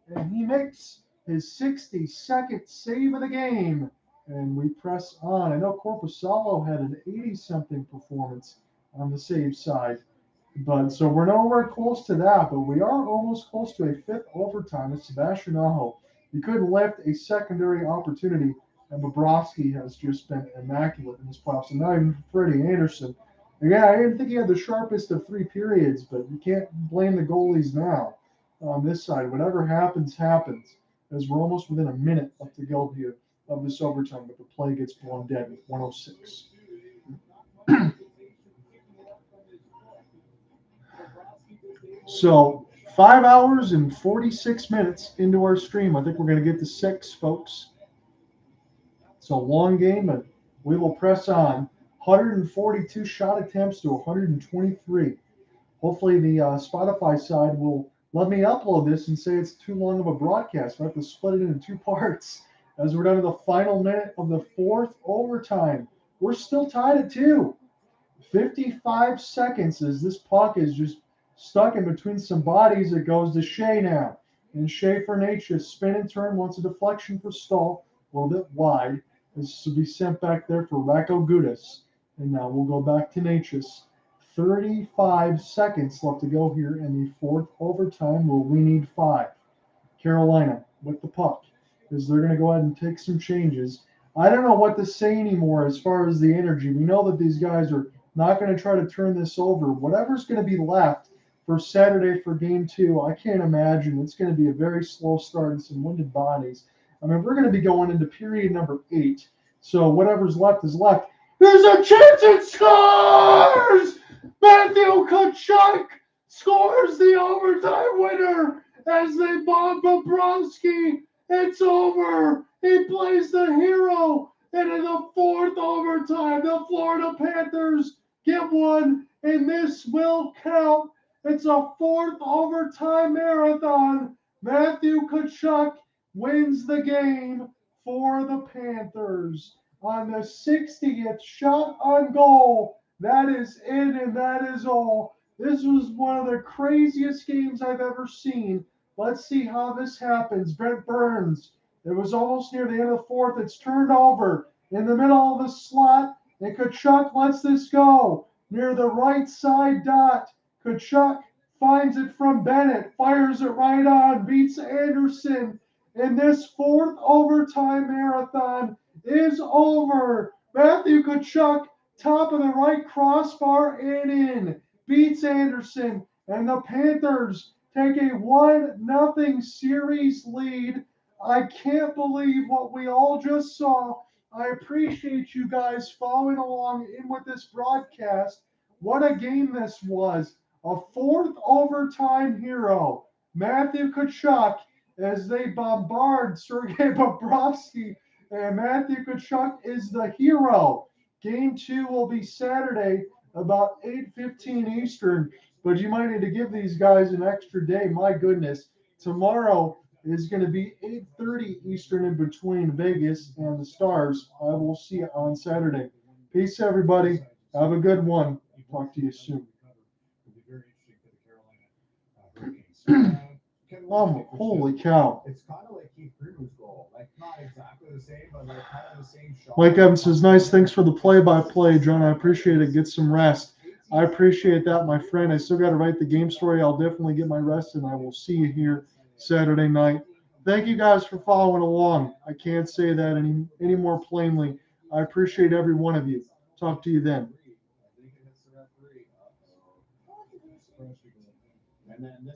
And he makes his 62nd save of the game. And we press on. I know Korpisalo had an 80-something performance on the save side. But so we're nowhere close to that. But we are almost close to a 5th overtime with Sebastian Aho. He couldn't lift a secondary opportunity. And Bobrovsky has just been immaculate in this playoffs. And not even Freddie Anderson. Again, I didn't think he had the sharpest of 3 periods, but you can't blame the goalies now on this side. Whatever happens, happens. As we're almost within a minute left to go here of this overtime, but the play gets blown dead with 1:06. So 5 hours and 46 minutes into our stream. I think we're going to get to 6, folks. It's a long game, but we will press on. 142 shot attempts to 123. Hopefully the Spotify side will let me upload this and say it's too long of a broadcast. I have to split it into 2 parts as we're down to the final minute of the fourth overtime. We're still tied at 2. 55 seconds as this puck is just stuck in between some bodies. It goes to Shea now. And Shea for Natchez. Spin and turn, wants a deflection for Stahl. A little bit wide. This will be sent back there for Racco Gudas. And now we'll go back to Natchez. 35 seconds left to go here in the fourth overtime where we need 5. Carolina with the puck, as they're going to go ahead and take some changes. I don't know what to say anymore as far as the energy. We know that these guys are not going to try to turn this over. Whatever's going to be left for Saturday for game 2, I can't imagine. It's going to be a very slow start and some winded bodies. I mean, we're going to be going into period number 8. So whatever's left is left. There's a chance it scores! Matthew Tkachuk scores the overtime winner as they bomb Bobrovsky. It's over. He plays the hero. And in the fourth overtime, the Florida Panthers get one, and this will count. It's a 4th overtime marathon. Matthew Tkachuk wins the game for the Panthers on the 60th shot on goal. That is in and that is all. This was one of the craziest games I've ever seen. Let's see how this happens. Brent Burns. It was almost near the end of the fourth. It's turned over in the middle of the slot, and Tkachuk lets this go near the right side dot. Tkachuk finds it from Bennett, fires it right on, beats Anderson, and this fourth overtime marathon is over. Matthew Tkachuk, top of the right crossbar and in, beats Anderson, and the Panthers take a 1-0 series lead. I can't believe what we all just saw. I appreciate you guys following along in with this broadcast. What a game this was. A fourth overtime hero, Matthew Tkachuk, as they bombard Sergei Bobrovsky, and Matthew Tkachuk is the hero. Game 2 will be Saturday about 8:15 Eastern, but you might need to give these guys an extra day. My goodness. Tomorrow is going to be 8:30 Eastern in between Vegas and the Stars. I will see you on Saturday. Peace, everybody. Have a good one. Talk to you soon. Holy cow. It's kind of like Keith Greenwood's goal. Like, not exactly the same, but like kind of the same shot. Mike Evans says, nice. Thanks for the play-by-play, John. I appreciate it. Get some rest. I appreciate that, my friend. I still got to write the game story. I'll definitely get my rest, and I will see you here Saturday night. Thank you guys for following along. I can't say that any more plainly. I appreciate every one of you. Talk to you then. And then this